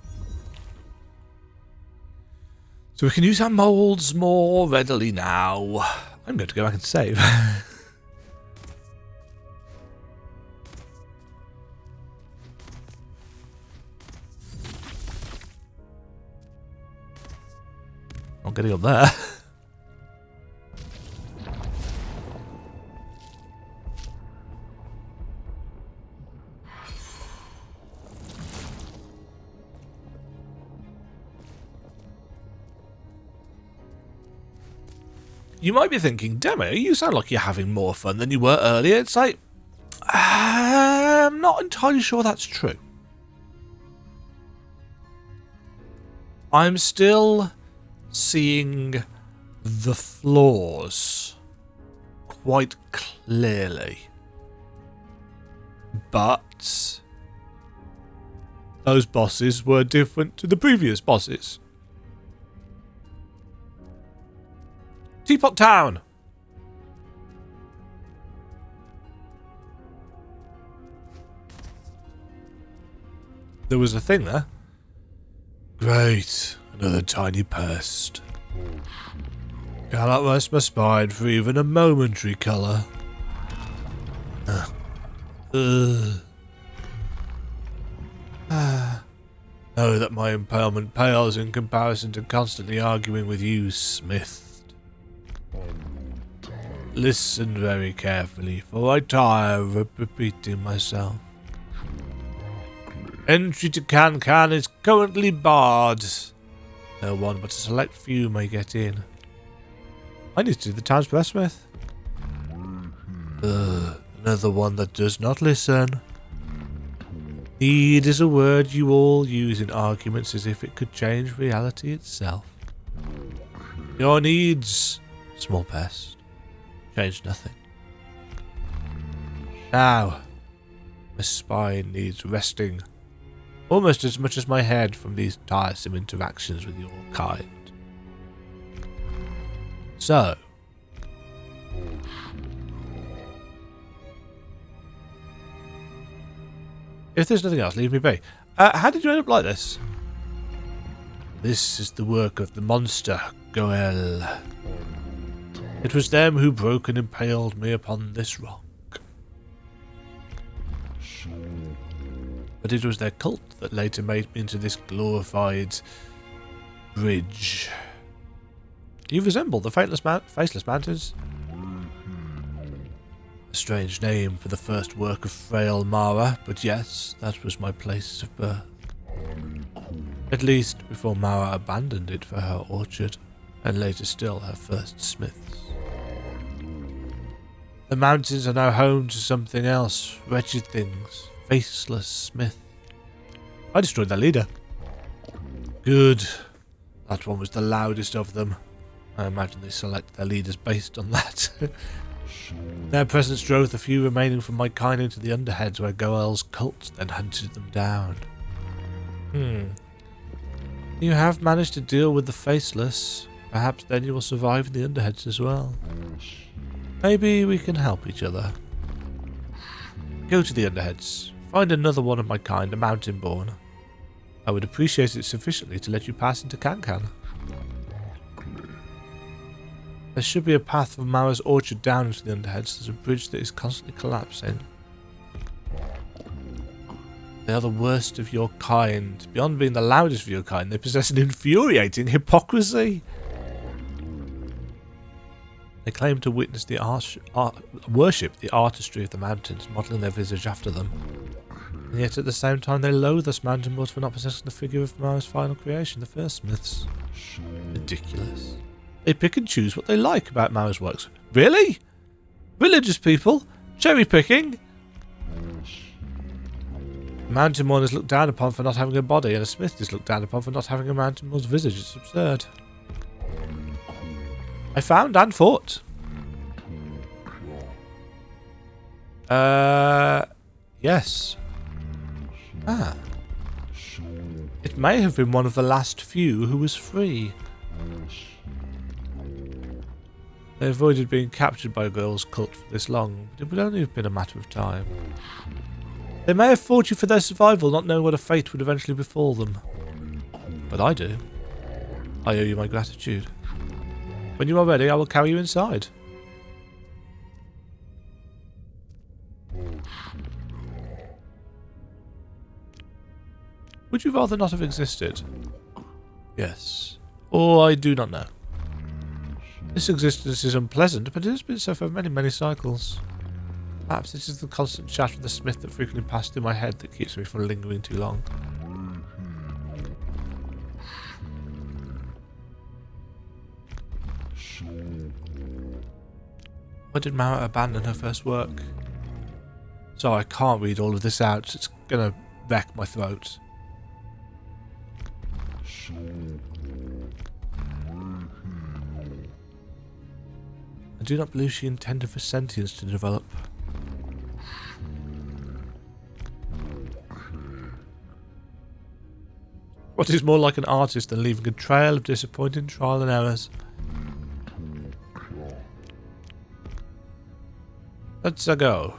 So we can use our molds more readily now. I'm going to go back and save. Not getting up there. You might be thinking, Demo, you sound like you're having more fun than you were earlier. It's like, I'm not entirely sure that's true. I'm still seeing the flaws quite clearly. But those bosses were different to the previous bosses. Teapot Town! There was a thing there. Great, another tiny pest. Cannot rest my spine for even a momentary colour. Know that my impalement pales in comparison to constantly arguing with you, Smith. Listen very carefully, for I tire of repeating myself. Entry to Kankan is currently barred. No one but a select few may get in. I need to do the town's Breathsmith. Another one that does not listen. Need is a word you all use in arguments as if it could change reality itself. Your needs, small pest, change nothing. Now, my spine needs resting. Almost as much as my head from these tiresome interactions with your kind. So, if there's nothing else, leave me be. How did you end up like this? This is the work of the monster, Goel. It was them who broke and impaled me upon this rock. But it was their cult that later made me into this glorified bridge. You resemble the Faceless Mountains. A strange name for the first work of frail Marah, but yes, that was my place of birth. At least before Marah abandoned it for her orchard, and later still her first smiths. The mountains are now home to something else, wretched things. Faceless Smith. I destroyed their leader. Good. That one was the loudest of them. I imagine they select their leaders based on that. Their presence drove the few remaining from my kind into the Underheads, where Goel's cult then hunted them down. You have managed to deal with the Faceless. Perhaps then you will survive in the Underheads as well. Maybe we can help each other. Go to the Underheads. Find another one of my kind, a Mountainborn. I would appreciate it sufficiently to let you pass into Kankan. There should be a path from Marah's orchard down into the Underheads. There's a bridge that is constantly collapsing. They are the worst of your kind. Beyond being the loudest of your kind, they possess an infuriating hypocrisy. They claim to witness the worship the artistry of the mountains, modelling their visage after them. And yet at the same time they loathe us Mountainborns for not possessing the figure of Marah's final creation, the first smiths. Ridiculous. They pick and choose what they like about Marah's works. Really? Religious people? Cherry picking? Mountainborn is looked down upon for not having a body, and a smith is looked down upon for not having a Mountainborn's visage. It's absurd. I found and fought. Yes. Ah. It may have been one of the last few who was free. They avoided being captured by a girl's cult for this long, but it would only have been a matter of time. They may have fought you for their survival, not knowing what a fate would eventually befall them. But I do. I owe you my gratitude. When you are ready, I will carry you inside. Would you rather not have existed? Yes. Or I do not know. This existence is unpleasant, but it has been so for many, many cycles. Perhaps it is the constant chat with the smith that frequently passed through my head that keeps me from lingering too long. Why did Marah abandon her first work? So I can't read all of this out. It's gonna wreck my throat. I do not believe she intended for sentience to develop. What is more like an artist than leaving a trail of disappointing trial and errors? Let's go.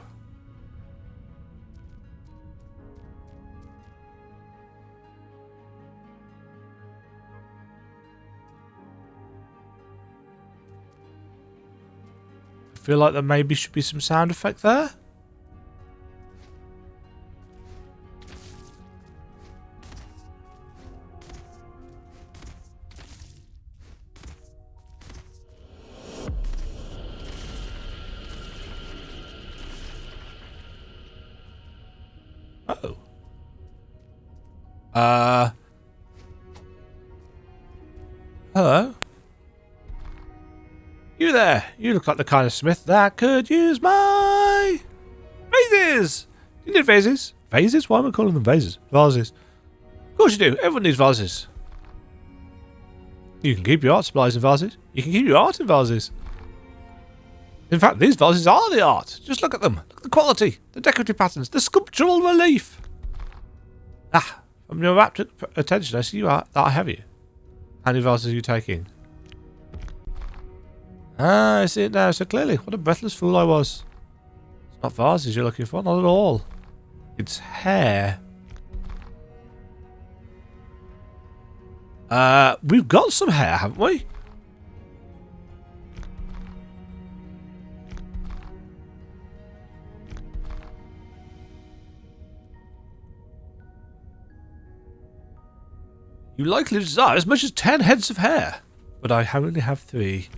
I feel like there maybe should be some sound effect there. Oh. Hello. You there. You look like the kind of smith that could use my vases. You need vases? Vases? Why am I calling them vases? Vases. Of course you do. Everyone needs vases. You can keep your art supplies in vases. You can keep your art in vases. In fact, these vases are the art. Just look at them. Look at the quality, the decorative patterns, the sculptural relief. Ah, from your rapt attention, I see you are that have you. How many vases are you taking? Ah, I see it now so clearly. What a breathless fool I was. It's not vases you're looking for, not at all. It's hair. We've got some hair, haven't we? You likely desire as much as 10 heads of hair, but I only have 3.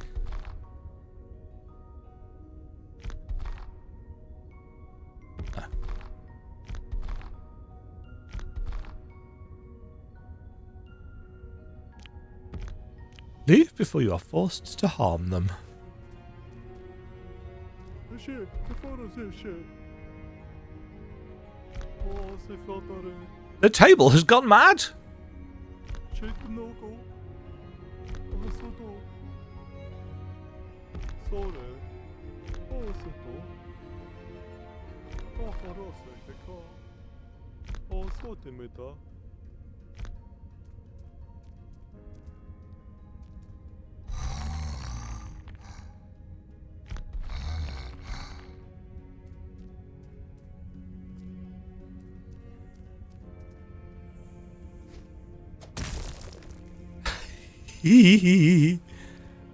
Leave before you are forced to harm them. The table has gone mad!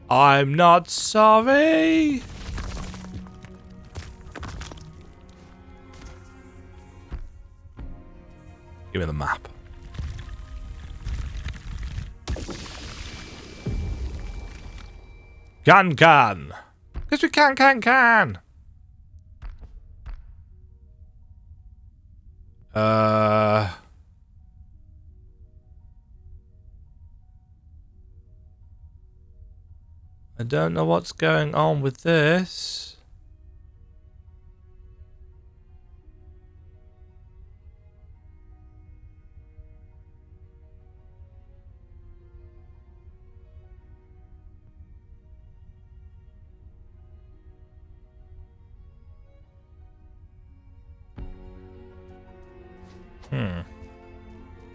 I'm not sorry. Give me the map. Kankan. Because we can. I don't know what's going on with this.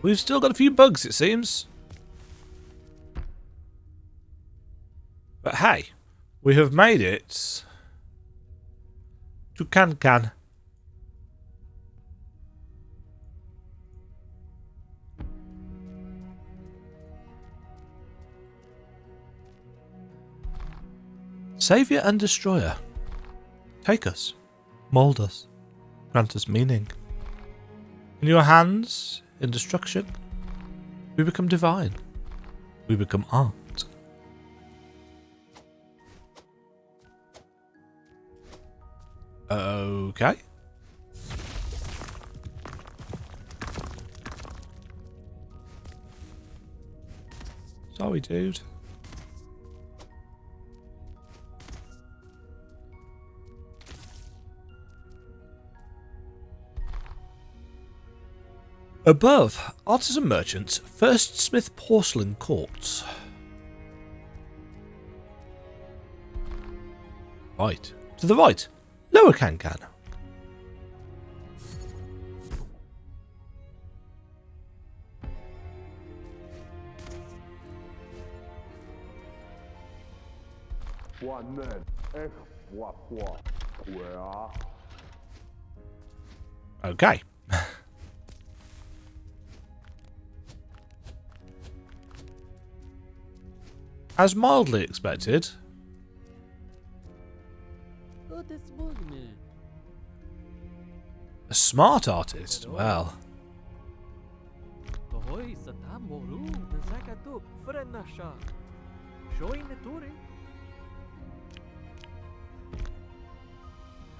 We've still got a few bugs, it seems. But hey, we have made it to Kankan. Saviour and Destroyer. Take us. Mould us. Grant us meaning. In your hands, in destruction, we become divine. We become art. Okay. Sorry, dude. Above, artisan merchants, First Smith Porcelain Courts. Right. To the right. Lower Kankan. Okay. As mildly expected. A smart artist, well.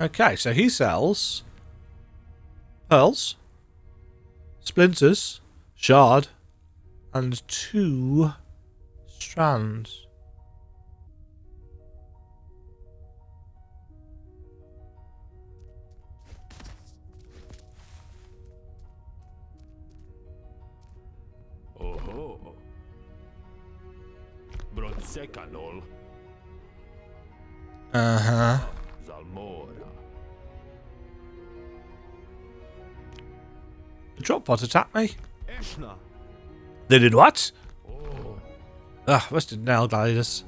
Okay, so he sells pearls, splinters, shard, and 2 strands. Uh-huh. The drop pot attacked me. They did what? Ah, Rusted Nail Gliders.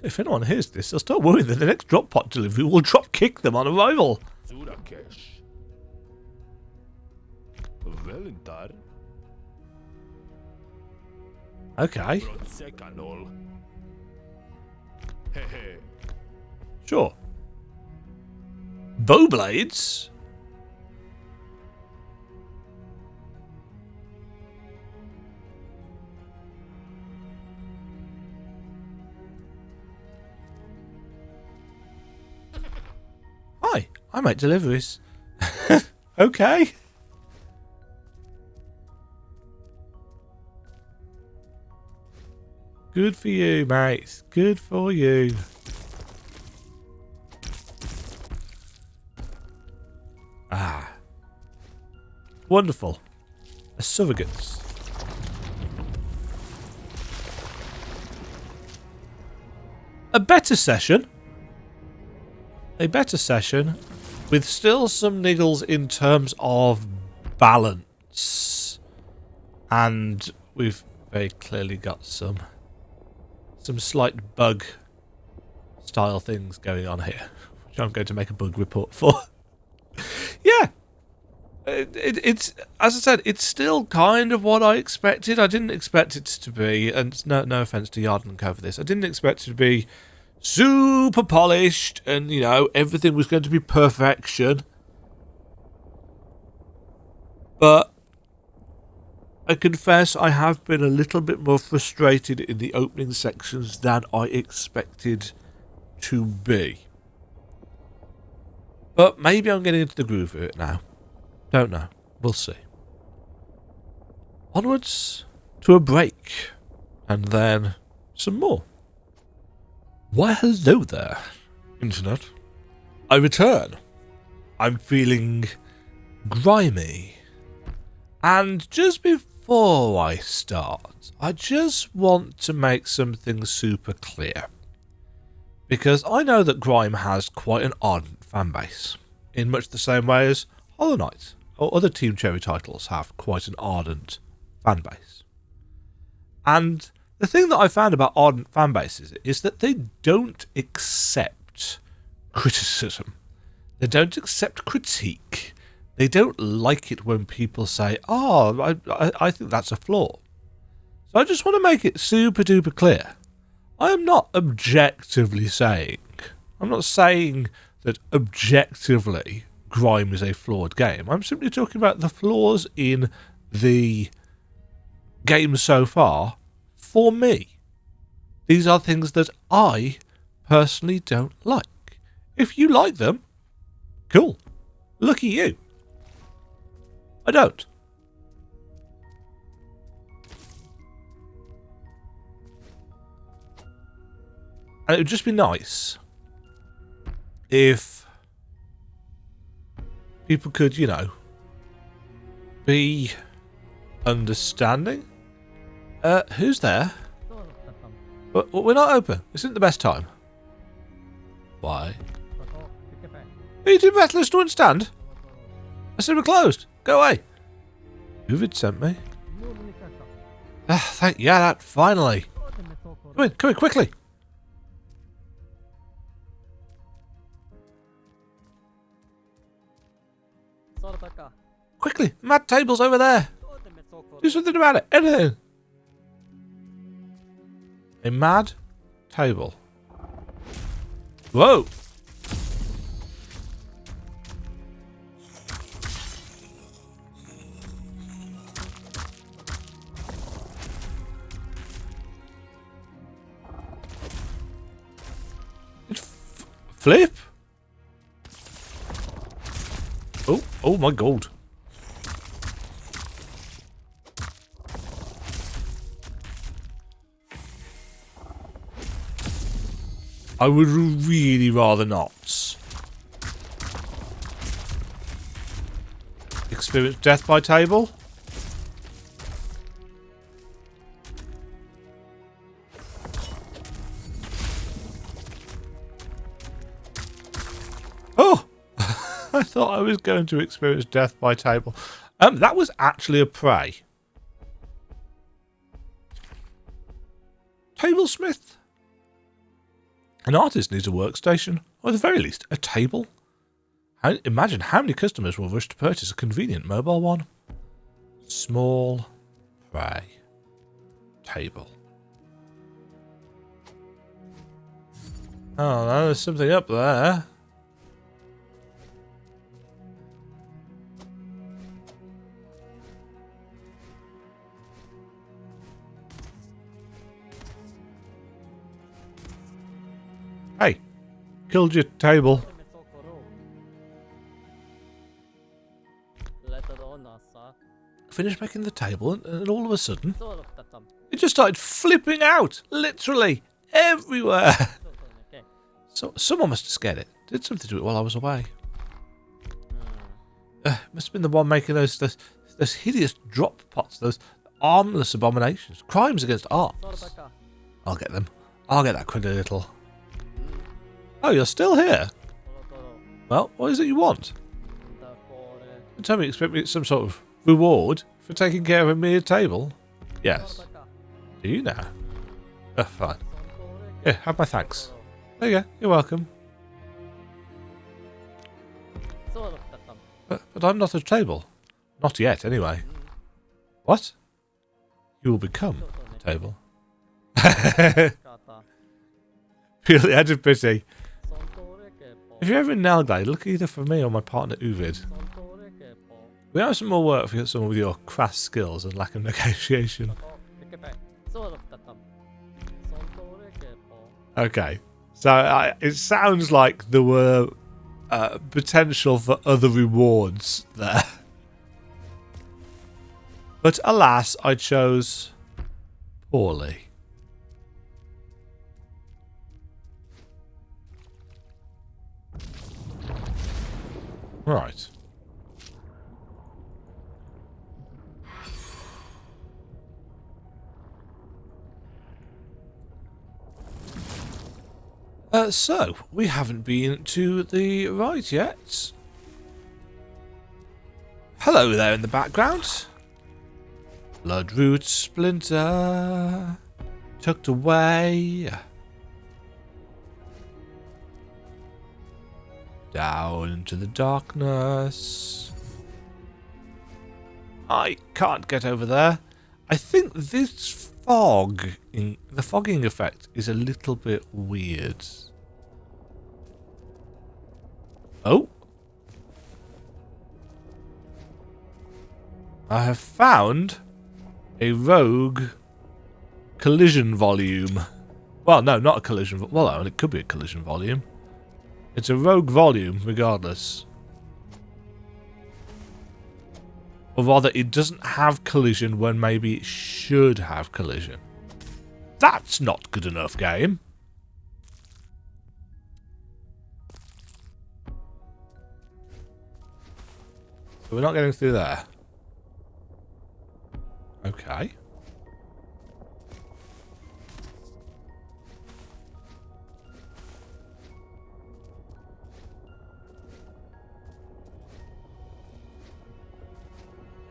If anyone hears this, they'll start worrying that the next drop pot delivery will drop kick them on arrival. Okay. Sure. Bow blades? Hi, I make deliveries. Okay. Good for you, mate. Good for you. Ah. Wonderful. A surrogates. A better session. A better session with still some niggles in terms of balance. And we've very clearly got some slight bug style things going on here, which I'm going to make a bug report for. Yeah. It's, as I said, it's still kind of what I expected. I didn't expect it to be, and no offense to Yard and Co for this, I didn't expect it to be super polished and, you know, everything was going to be perfection. But I confess I have been a little bit more frustrated in the opening sections than I expected to be. But maybe I'm getting into the groove of it now. Don't know. We'll see. Onwards to a break. And then some more. Why, hello there, Internet. I return. I'm feeling grimy. And just before I start, I just want to make something super clear. Because I know that Grime has quite an ardent fanbase. in much the same way as Hollow Knight or other Team Cherry titles have quite an ardent fan base. And the thing that I found about ardent fan bases is that they don't accept criticism. They don't accept critique. They don't like it when people say, oh, I think that's a flaw. So I just want to make it super duper clear. I am not objectively saying, I'm not saying that objectively Grime is a flawed game. I'm simply talking about the flaws in the game so far for me. These are things that I personally don't like. If you like them, cool. Lucky you. I don't. And it would just be nice if people could, you know, be understanding. Who's there? We're not open. Isn't the best time. Why? Are you too breathless to understand? I said we're closed. Go away. Uvid sent me. Thank yeah, that finally. Come in, quickly. Quickly, mad table's over there. Do something about it. Anything. A mad table. Whoa. Flip. Oh my god. I would really rather not experience death by table. Oh! I thought I was going to experience death by table. That was actually a prey. Tablesmith? An artist needs a workstation, or at the very least, a table. Imagine how many customers will rush to purchase a convenient mobile one. Small prey. Table. Oh, no, there's something up there. Hey, killed your table. Finished making the table and all of a sudden it just started flipping out, literally everywhere. So someone must have scared it. Did something to it while I was away. Must have been the one making those hideous drop pots, those armless abominations, crimes against arts. I'll get them. I'll get that pretty little. Oh, you're still here? Well, what is it you want? Tell me, expect me some sort of reward for taking care of a mere table? Yes. Do you now? Oh, fine. Yeah, have my thanks. There you go, you're welcome. But I'm not a table. Not yet, anyway. What? You will become a table. Purely out of pity. If you're ever in Nelglade, look either for me or my partner Uvid. We have some more work for someone with your crass skills and lack of negotiation. Okay, so it sounds like there were potential for other rewards there. But alas, I chose poorly. Right. So, we haven't been to the right yet. Hello there in the background. Bloodroot splinter tucked away. Down into the darkness. I can't get over there. I think this the fogging effect is a little bit weird. Oh. I have found a rogue collision volume. Well, no, not a collision. Well, it could be a collision volume. It's a rogue volume, regardless. Or rather, it doesn't have collision when maybe it should have collision. That's not good enough, game. So we're not getting through there. Okay.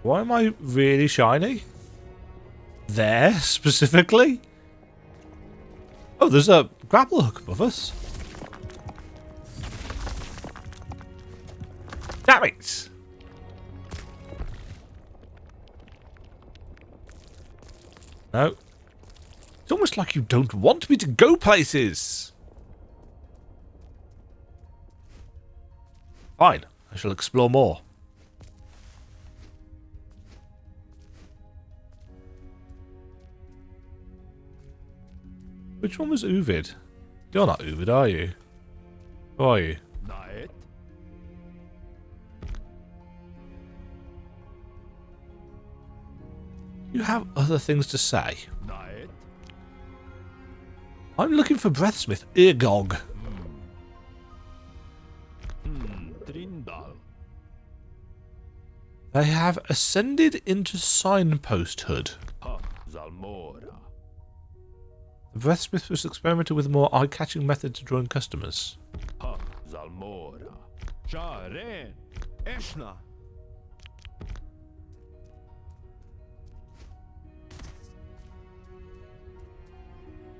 Why am I really shiny? There, specifically? Oh, there's a grapple hook above us. Damn it! No. It's almost like you don't want me to go places. Fine, I shall explore more. Which one was Uvid? You're not Uvid, are you? Who are you? You have other things to say. I'm looking for Breathsmith, Eargog. They have ascended into signposthood. The Breathsmith was experimenting with a more eye-catching method to drawing customers.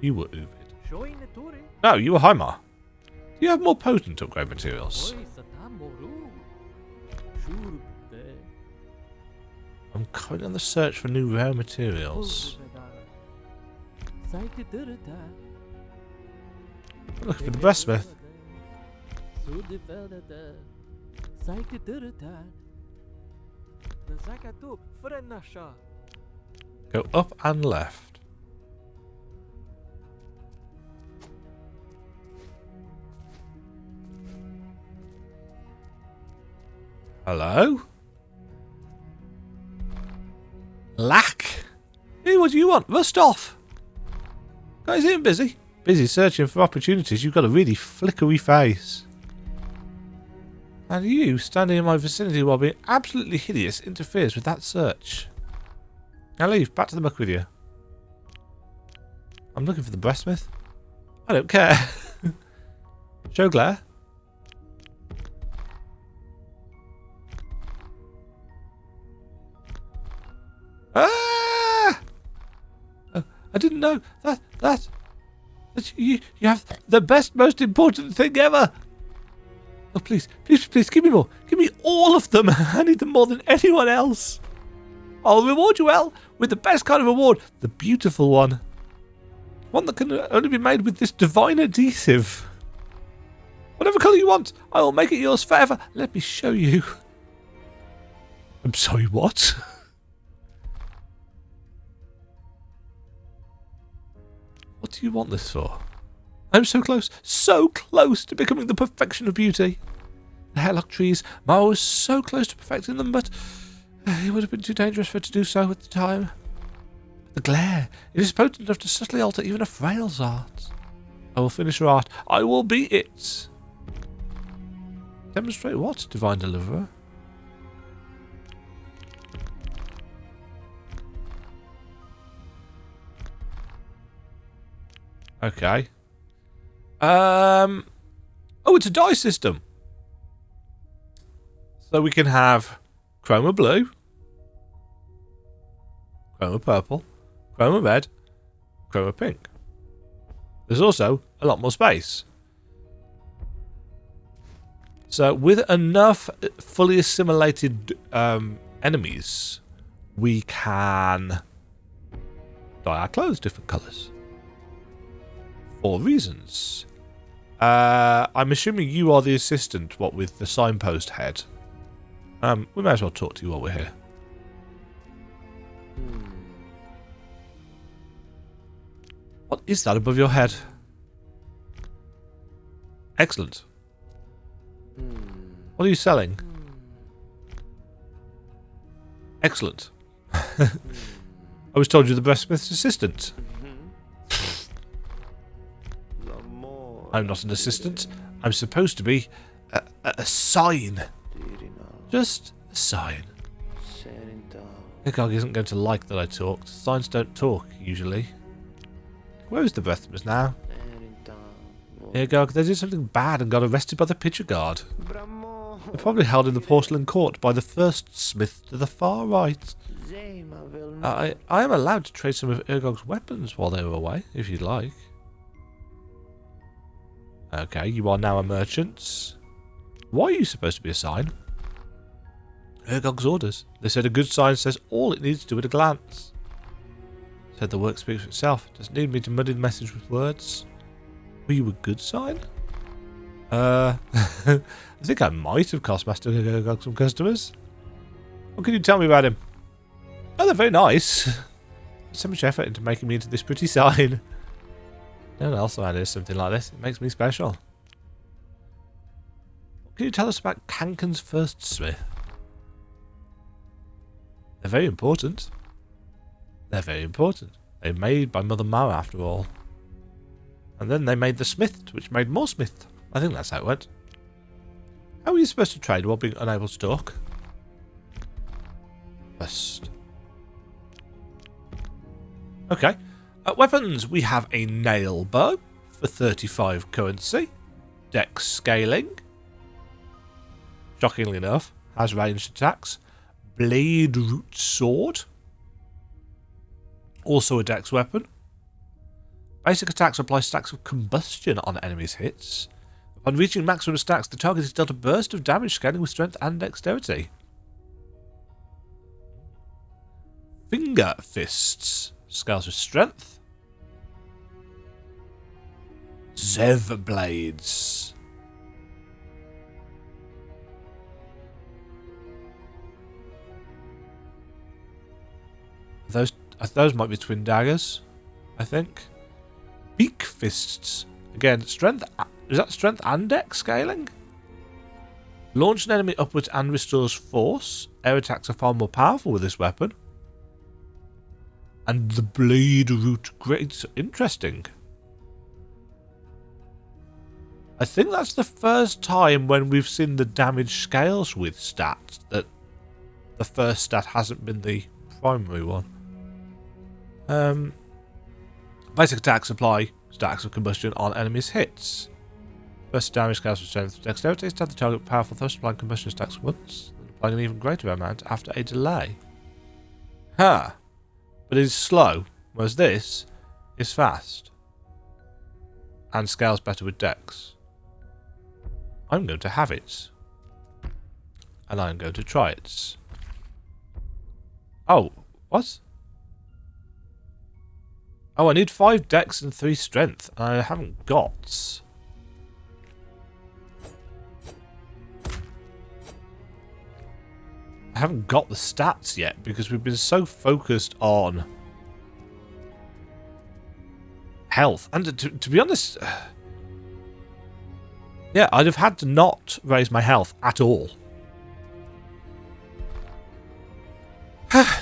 You were Uvid. No, you were Hymar. Do you have more potent upgrade materials? I'm currently on the search for new rare materials. I'm looking for the Breathsmith. Go up and left. Hello? Lack? Hey, what do you want? Rust off! Guys, ain't busy. Busy searching for opportunities. You've got a really flickery face. And you, standing in my vicinity while being absolutely hideous, interferes with that search. Now leave. Back to the muck with you. I'm looking for the Breathsmith. I don't care. Show glare. Ah! Oh, I didn't know that you have the best, most important thing ever. Oh, please, give me more. Give me all of them. I need them more than anyone else. I'll reward you well with the best kind of reward, the beautiful one. One that can only be made with this divine adhesive. Whatever colour you want, I will make it yours forever. Let me show you. I'm sorry, what? What do you want this for? I'm so close to becoming the perfection of beauty. The hairlock trees, Marah was so close to perfecting them, but it would have been too dangerous for her to do so at the time. The glare, it is potent enough to subtly alter even a frail's art. I will finish her art. I will be it. Demonstrate what, Divine Deliverer? Okay. Oh, it's a die system. So we can have chroma blue, chroma purple, chroma red, chroma pink. There's also a lot more space. So with enough fully assimilated enemies, we can dye our clothes different colours. For reasons. I'm assuming you are the assistant, what with the signpost head. We may as well talk to you while we're here. What is that above your head? Excellent. What are you selling? Excellent. I was told you're the Breathsmith's assistant. I'm not an assistant. I'm supposed to be a sign. Just a sign. Hikog isn't going to like that I talked. Signs don't talk, usually. Where is the Breathsmith now? Hikog, they did something bad and got arrested by the Pitcher Guard. They're probably held in the Porcelain Court by the first smith to the far right. I am allowed to trade some of Urgog's weapons while they were away, if you'd like. Okay, you are now a merchant. Why are you supposed to be a sign? Urgog's orders. They said a good sign says all it needs to do at a glance. Said the work speaks for itself. Doesn't need me to muddy the message with words. Were you a good sign? I think I might have cost Master Urgog some customers. What can you tell me about him? Oh, they're very nice. So much effort into making me into this pretty sign. No one else around here is something like this. It makes me special. What can you tell us about Kankan's first smith? They're very important. They're very important. They're made by Mother Marah, after all. And then they made the smith, which made more smith. I think that's how it went. How are you supposed to trade while being unable to talk? First. Okay. Weapons, we have a nail bow for 35 currency. Dex scaling. Shockingly enough, has ranged attacks. Blade root sword. Also a dex weapon. Basic attacks apply stacks of combustion on enemies' hits. Upon reaching maximum stacks, the target is dealt a burst of damage scaling with strength and dexterity. Finger fists. Scales with strength. Zev blades. Those might be twin daggers, I think. Beak fists. Again, strength. Is that strength and dex scaling? Launch an enemy upwards and restores force. Air attacks are far more powerful with this weapon. And the blade root great. Interesting. I think that's the first time when we've seen the damage scales with stats that the first stat hasn't been the primary one. Basic attacks apply stacks of combustion on enemies' hits. First damage scales with strength. Dexterity stab the target with powerful thrust, applying combustion stacks once, and applying an even greater amount after a delay. Huh. But it's slow, whereas this is fast. And scales better with dex. I'm going to have it. And I'm going to try it. Oh, what? Oh, I need 5 dex and 3 strength. And I haven't got. I haven't got the stats yet because we've been so focused on health. And to be honest, yeah, I'd have had to not raise my health at all.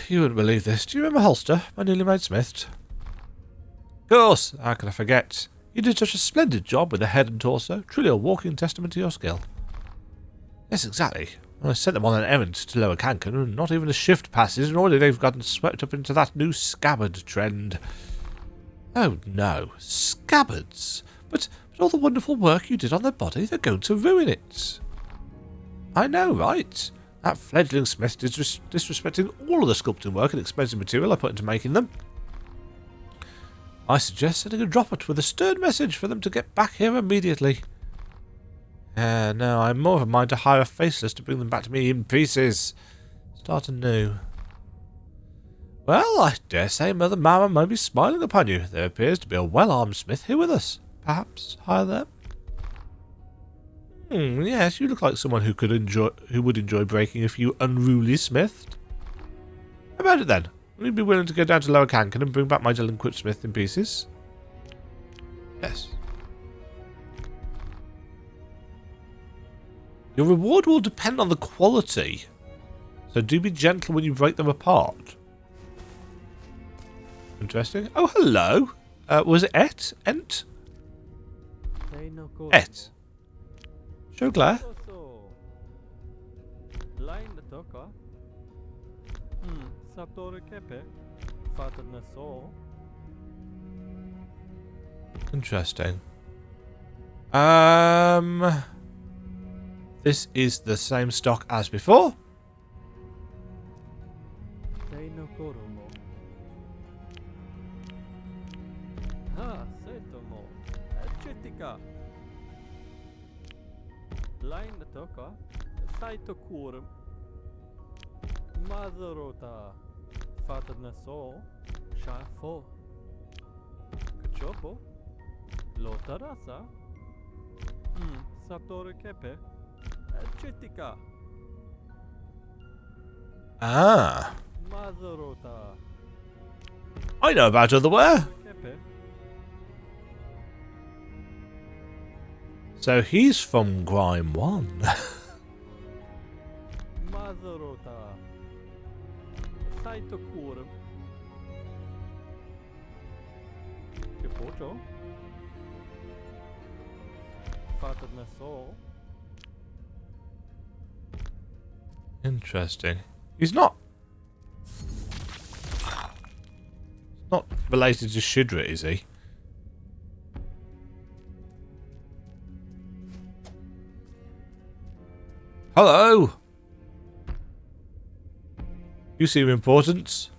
You wouldn't believe this. Do you remember Holster, my newly made smith? Of course, how could I forget? You did such a splendid job with the head and torso. Truly a walking testament to your skill. Yes, exactly. I sent them on an errand to Lower Kankan, and not even a shift passes, and already they've gotten swept up into that new scabbard trend. Oh no, scabbards! But all the wonderful work you did on their body, they're going to ruin it. I know, right? That fledgling smith is disrespecting all of the sculpting work and expensive material I put into making them. I suggest sending a droplet with a stern message for them to get back here immediately. No, I'm more of a mind to hire a Faceless to bring them back to me in pieces. Start anew. Well, I dare say Mother Marah might be smiling upon you. There appears to be a well-armed smith here with us. Perhaps hire them? Yes, you look like someone who would enjoy breaking a few unruly smiths. How about it then? Will you be willing to go down to Lower Kankan and bring back my delinquent smith in pieces? Yes. Your reward will depend on the quality, so do be gentle when you break them apart. Interesting. Oh, hello. Was it Et? Ent? Et. Shogla. Interesting. This is the same stock as before. Ah. I know about otherware. So he's from Grime 1. Interesting. He's not related to Shidra, is he? Hello. You seem important.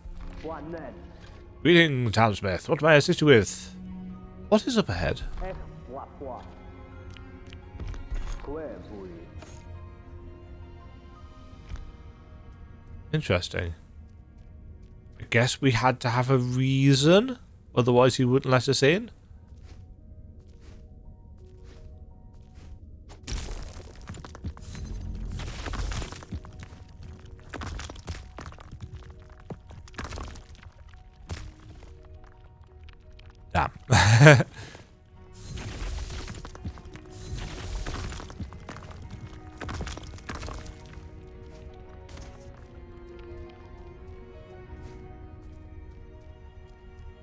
Greeting, townsmith. What may I assist you with? What is up ahead? Interesting. I guess we had to have a reason, otherwise he wouldn't let us in. Damn.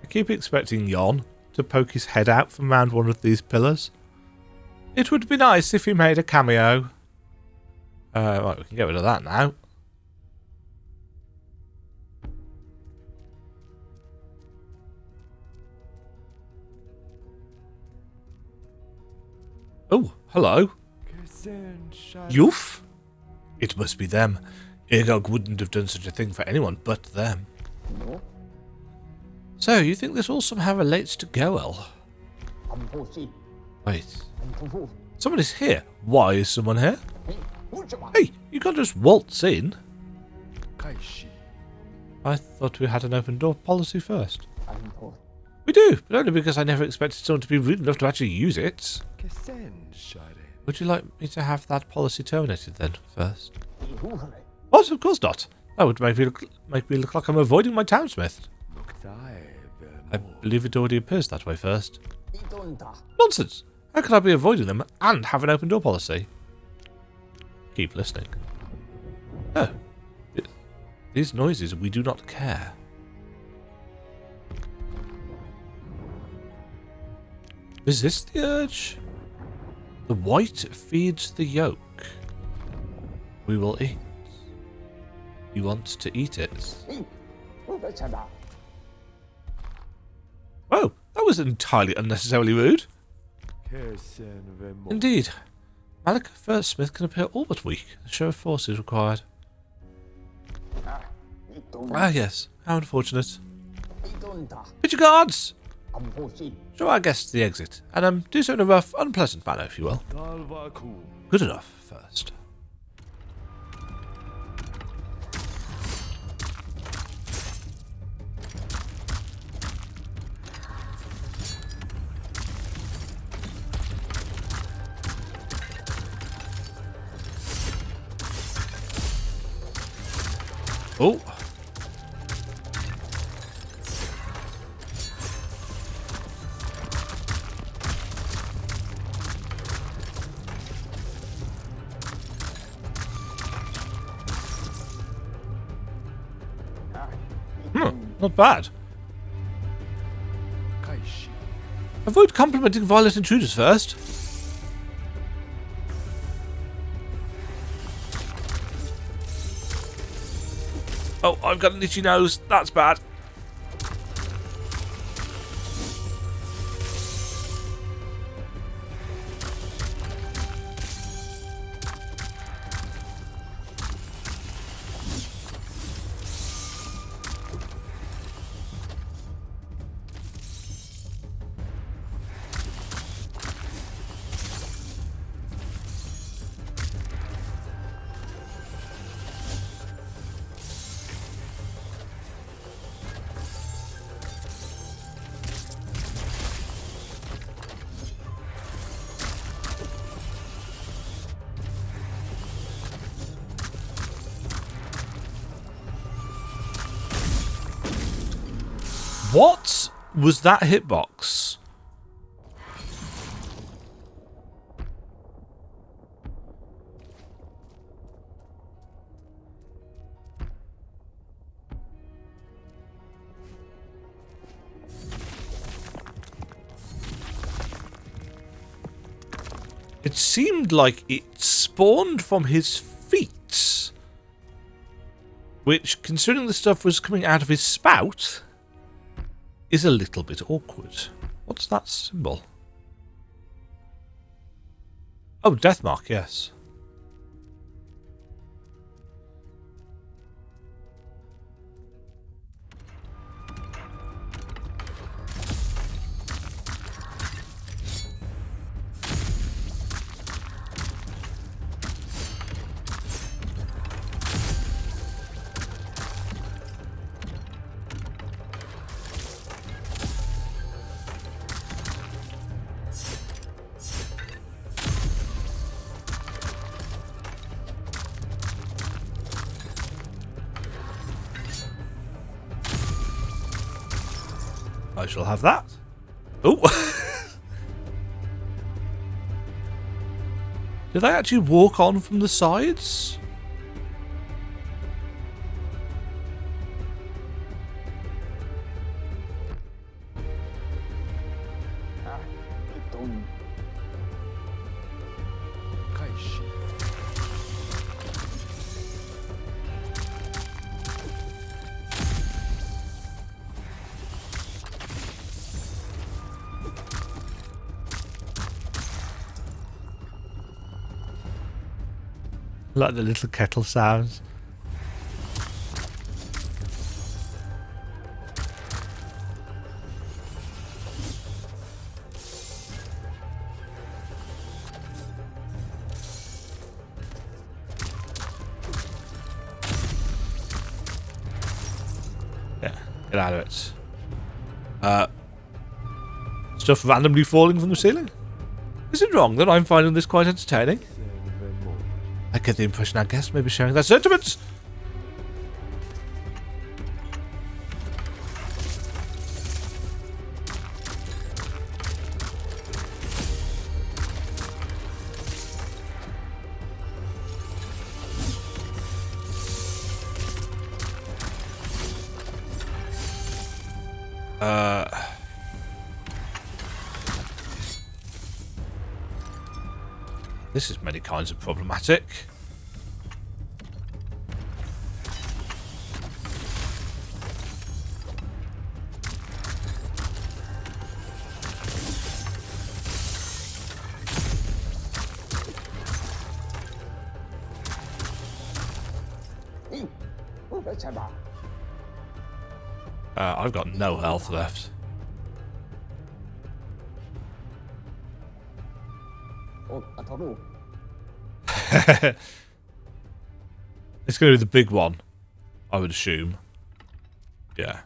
I keep expecting Yon to poke his head out from around one of these pillars. It would be nice if he made a cameo. Right, we can get rid of that now. Oh, hello. Youth? It must be them. Irgog wouldn't have done such a thing for anyone but them. So, you think this all somehow relates to Goel? Wait. Someone is here. Why is someone here? Hey, you can't just waltz in. I thought we had an open door policy first. We do, but only because I never expected someone to be rude enough to actually use it. Would you like me to have that policy terminated then, first? What? Of course not. That would make me look like I'm avoiding my townsmith. I believe it already appears that way first. Nonsense! How could I be avoiding them and have an open door policy? Keep listening. Oh. These noises, we do not care. Resist the urge. The white feeds the yolk. We will eat. You want to eat it? Oh, that was entirely unnecessarily rude. Indeed. Malak Breathsmith can appear all but weak. A show of force is required. Ah, yes. How unfortunate. Picture cards! Show our guests the exit, and do so in a rough, unpleasant manner, if you will. Good enough, first. Oh. Not bad. Avoid complimenting violent intruders first. Oh, I've got an itchy nose. That's bad. What was that hitbox? It seemed like it spawned from his feet, which, considering the stuff was coming out of his spout, is a little bit awkward. What's that symbol? Oh, Deathmark, yes. I shall have that. Oh! Did I actually walk on from the sides? Like the little kettle sounds. Yeah, get out of it. Stuff randomly falling from the ceiling? Is it wrong that I'm finding this quite entertaining? I get the impression our guest may be sharing that sentiment. This is many kinds of problematic. I've got no health left. It's going to be the big one, I would assume. Yeah.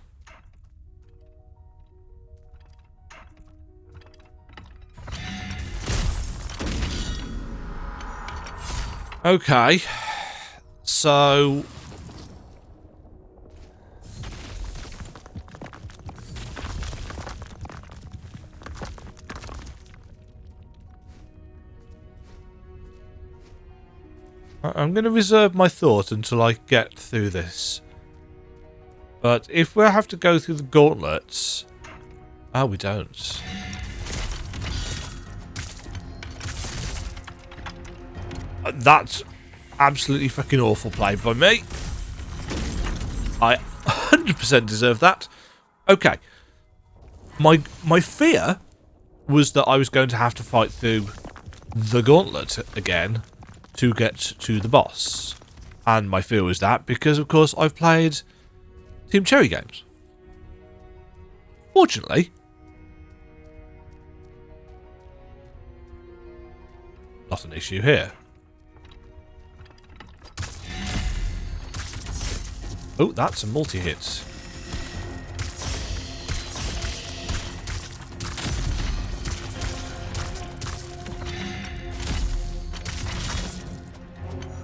Okay. So... I'm going to reserve my thought until I get through this. But if we have to go through the gauntlets... Oh, we don't. That's absolutely fucking awful play by me. I 100% deserve that. Okay. My fear was that I was going to have to fight through the gauntlet again to get to the boss. And my fear was that because, of course, I've played Team Cherry games. Fortunately, not an issue here. Oh, that's a multi-hit.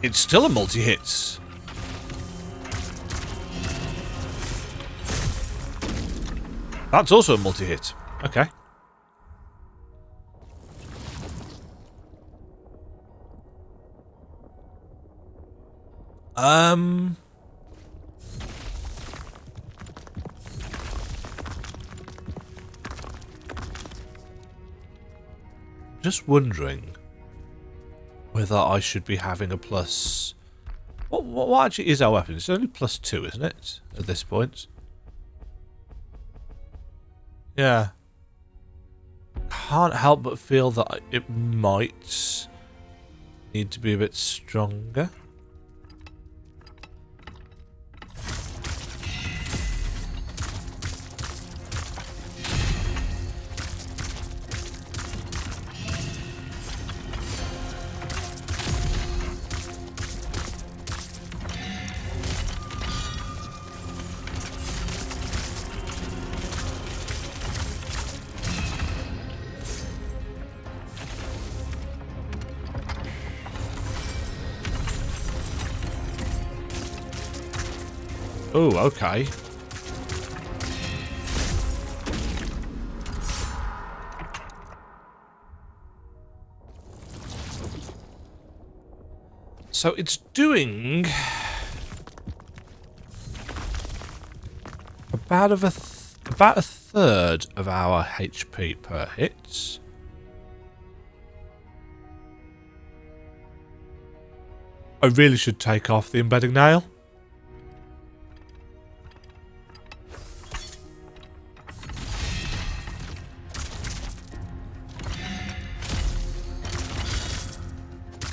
It's still a multi-hit. That's also a multi-hit. Okay. Just wondering whether I should be having a plus... What actually is our weapon? It's only +2, isn't it? At this point. Yeah. Can't help but feel that it might need to be a bit stronger. Oh, okay. So it's doing about a third of our HP per hit. I really should take off the embedding nail.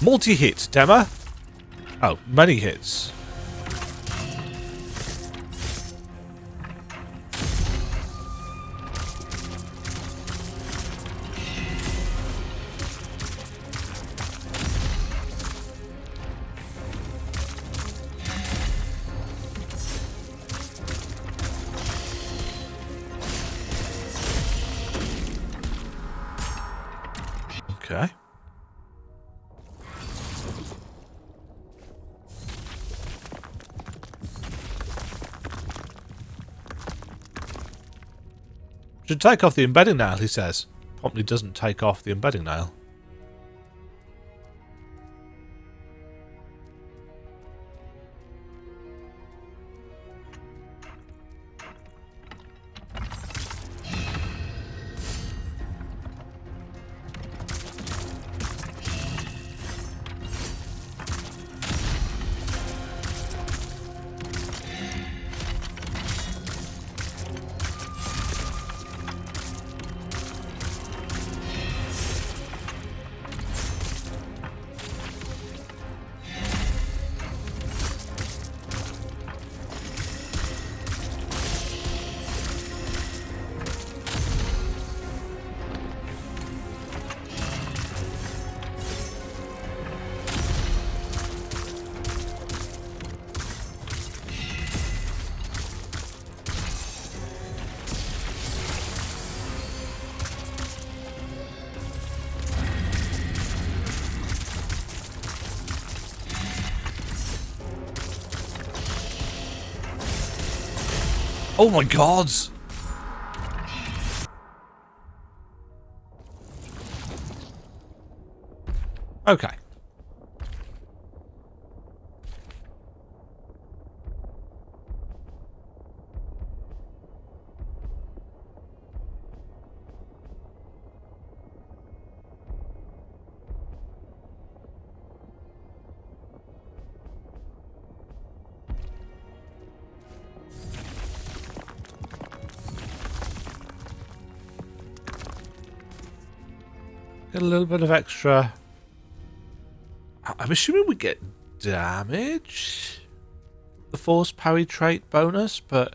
Multi-hit, Dema. Oh, many hits. Okay. Should take off the embedding nail, he says. Promptly doesn't take off the embedding nail. Oh my god! Okay. Get a little bit of extra. I'm assuming we get damage. The force parry trait bonus, but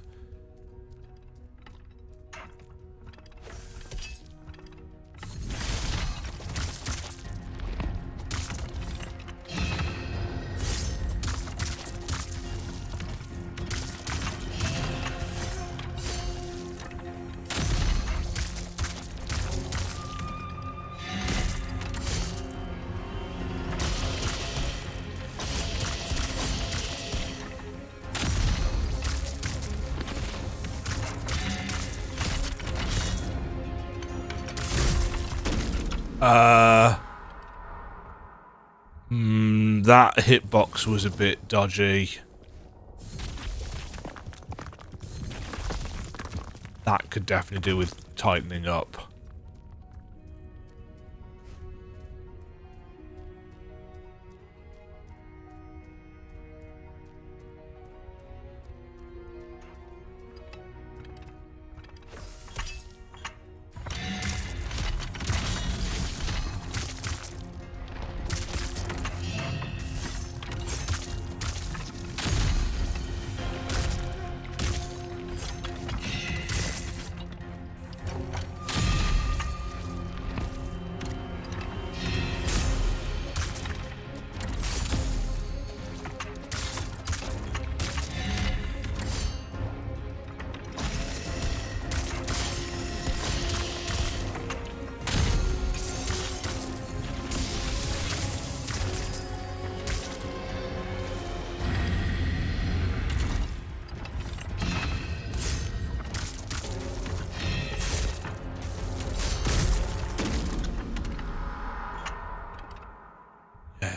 that hitbox was a bit dodgy. That could definitely do with tightening up.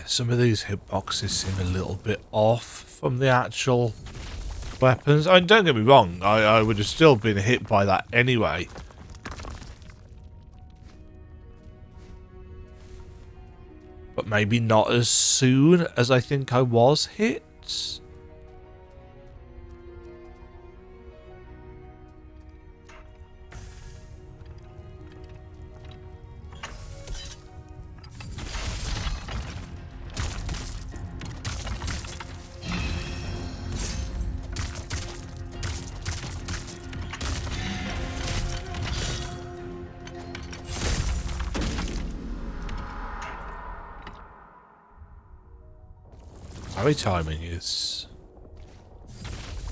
Some of these hitboxes seem a little bit off from the actual weapons. I mean, don't get me wrong, I would have still been hit by that anyway. But maybe not as soon as I think I was hit. Parry timing is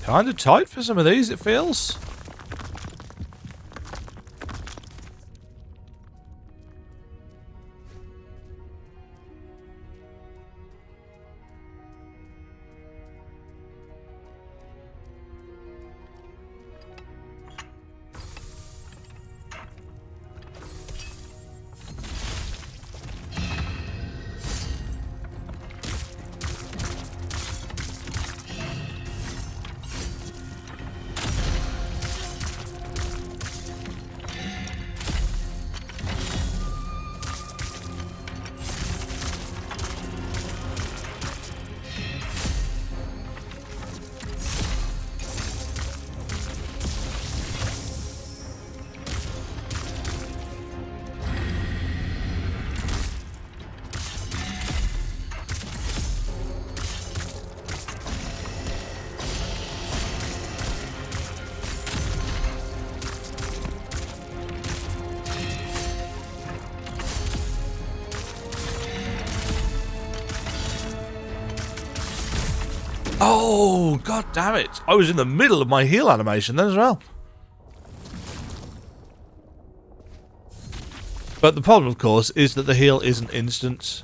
kind of tight for some of these, it feels. Oh, god damn it. I was in the middle of my heal animation then as well. But the problem, of course, is that the heal isn't instant.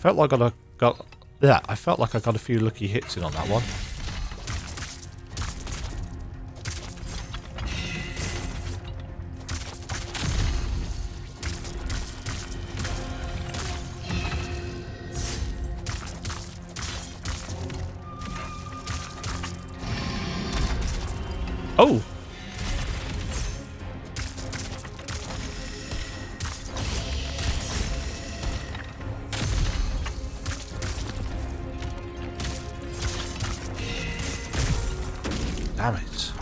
felt like I felt like I got a few lucky hits in on that one. Oh! Damn it.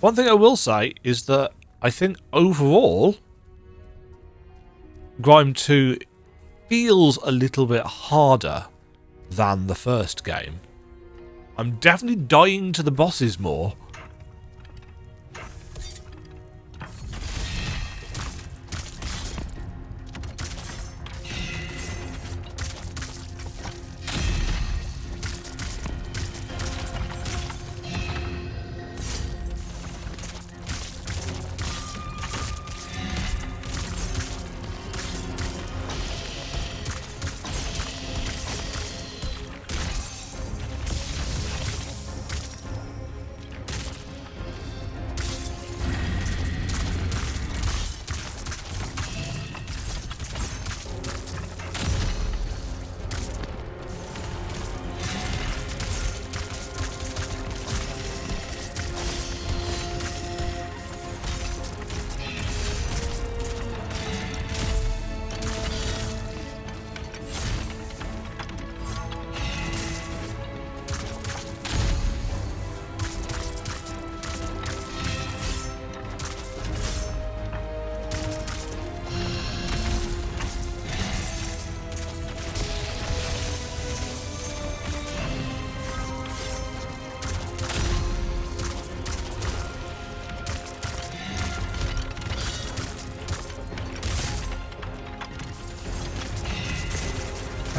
One thing I will say is that I think overall Grime 2 feels a little bit harder than the first game. I'm definitely dying to the bosses more.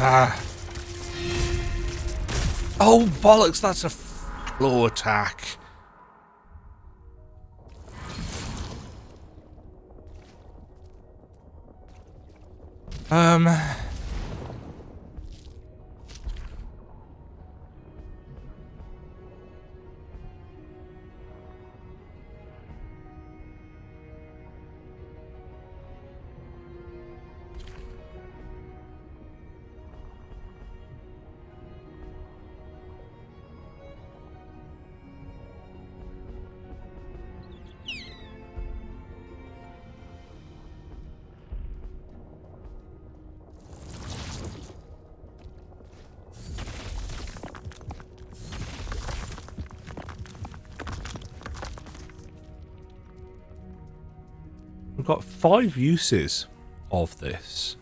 Ah. Oh, bollocks, that's a floor attack. We've got 5 uses of this.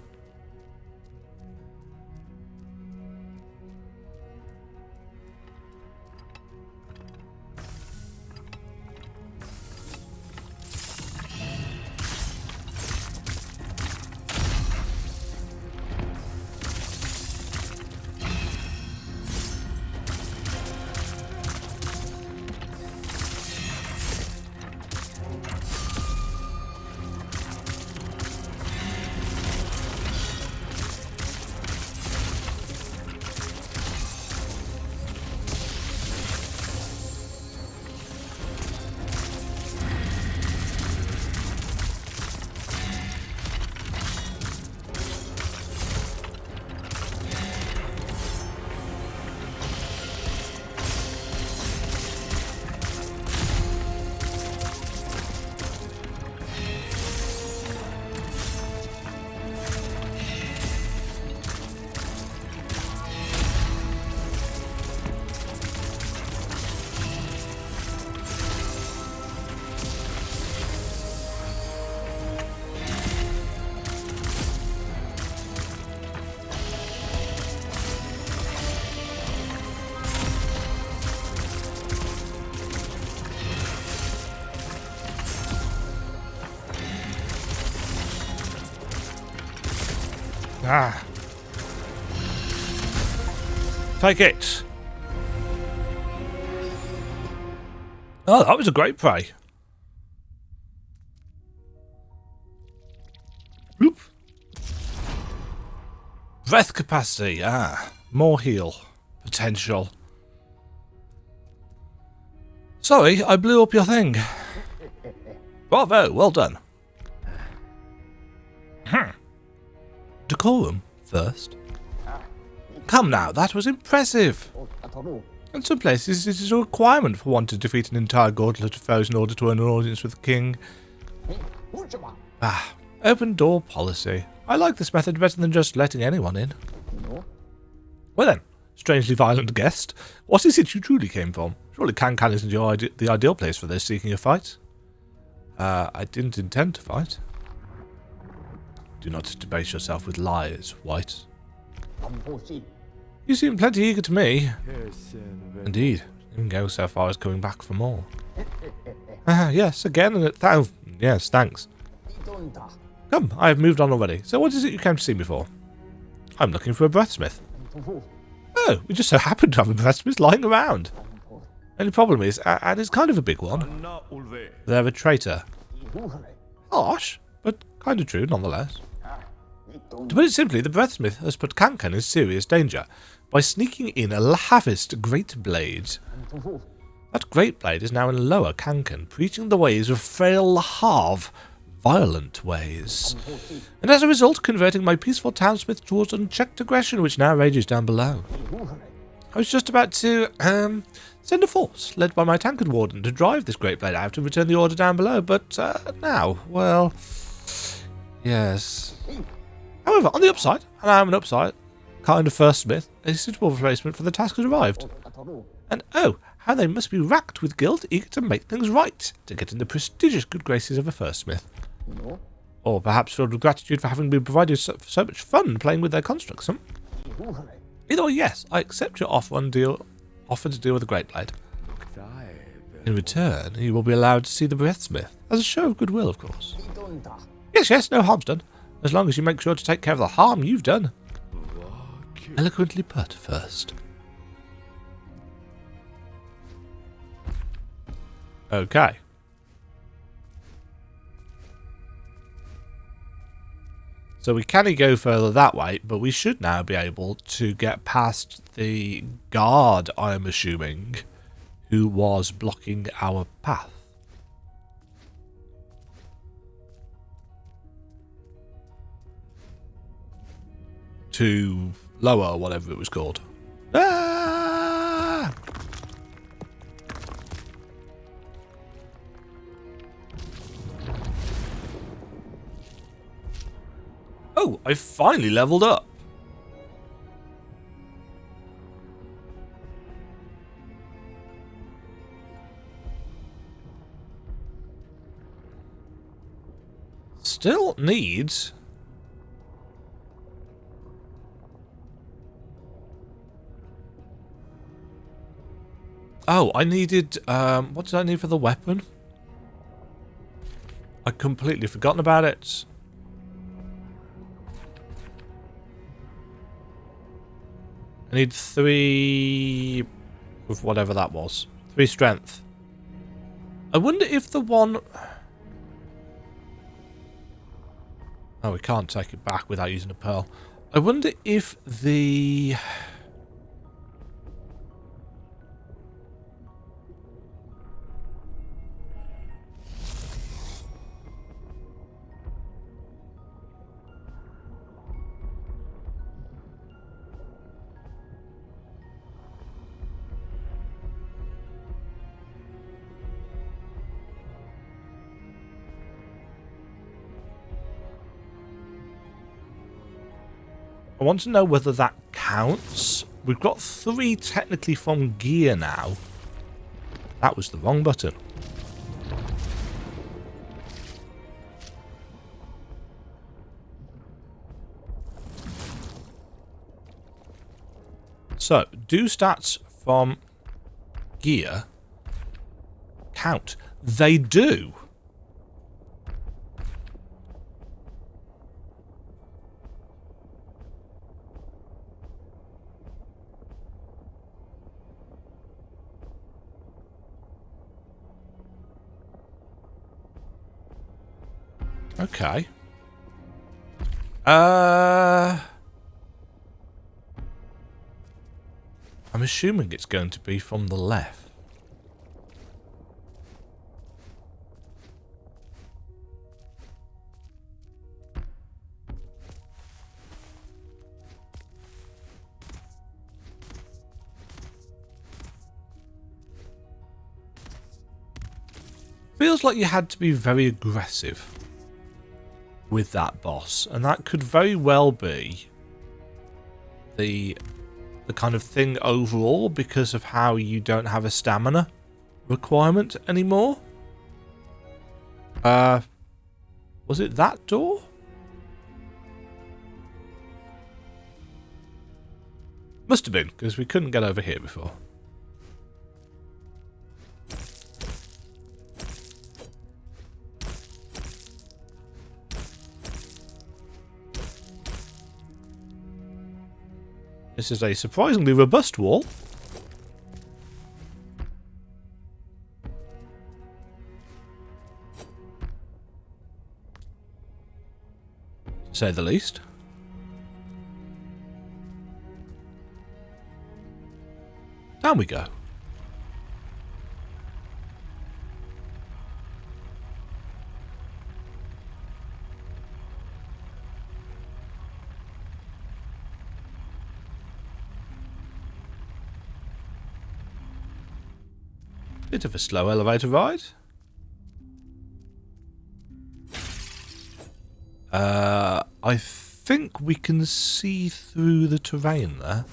Ah. Take it. Oh, that was a great prey. Oop. Breath capacity. More heal. Potential. Sorry, I blew up your thing. Bravo, well done. Decorum first. Come now, that was impressive. In some places, it is a requirement for one to defeat an entire gauntlet of foes in order to earn an audience with the king. Open door policy. I like this method better than just letting anyone in. Well then, strangely violent guest, what is it you truly came from? Surely Kankan isn't the ideal place for those seeking a fight. I didn't intend to fight. Do not debase yourself with lies, White. You seem plenty eager to me. Indeed, even go so far as coming back for more. Yes, again, yes, thanks. Come, I have moved on already. So what is it you came to see me for? I'm looking for a Breathsmith. Oh, we just so happen to have a Breathsmith lying around. Only problem is, and it's kind of a big one, they're a traitor. Harsh, but kind of true nonetheless. To put it simply, the Breathsmith has put Kankan in serious danger by sneaking in a Lahavist Greatblade. That Greatblade is now in Lower Kankan, preaching the ways of frail Lahav, violent ways, and as a result converting my peaceful townsmith towards unchecked aggression which now rages down below. I was just about to send a force, led by my Tankard Warden, to drive this Greatblade out and return the order down below, but now, well, yes. However, on the upside, and I am an upside, kind of first smith, a suitable replacement for the task has arrived. And oh, how they must be racked with guilt, eager to make things right, to get in the prestigious good graces of a first smith. Or perhaps filled with gratitude for having been provided so much fun playing with their constructs, Either way, yes, I accept your offer to deal with the Greatblade. In return, you will be allowed to see the Breathsmith, as a show of goodwill, of course. Yes, no harm's done, as long as you make sure to take care of the harm you've done. Eloquently put, first. Okay. So we can go further that way, but we should now be able to get past the guard, I'm assuming, who was blocking our path. To Lower, whatever it was called. Ah! Oh, I finally leveled up. Still needs... Oh, I needed... what did I need for the weapon? I'd completely forgotten about it. I need 3... with whatever that was. 3 strength. I wonder if the one... Oh, we can't take it back without using a pearl. I wonder if the... I want to know whether that counts. We've got 3 technically from gear now. That was the wrong button. So, do stats from gear count? They do. Okay. I'm assuming it's going to be from the left. Feels like you had to be very aggressive with that boss, and that could very well be the kind of thing overall because of how you don't have a stamina requirement anymore. Was it that door? Must have been, because we couldn't get over here before. This is a surprisingly robust wall. To say the least. Down we go. Bit of a slow elevator ride. I think we can see through the terrain there.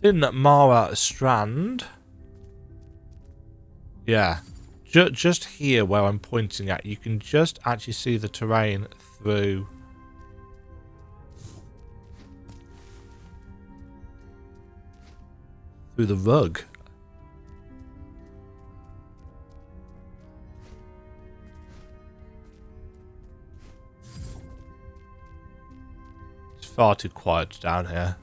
Thin Marah strand. Yeah. Just here where I'm pointing at, you can just actually see the terrain through the rug. It's far too quiet down here.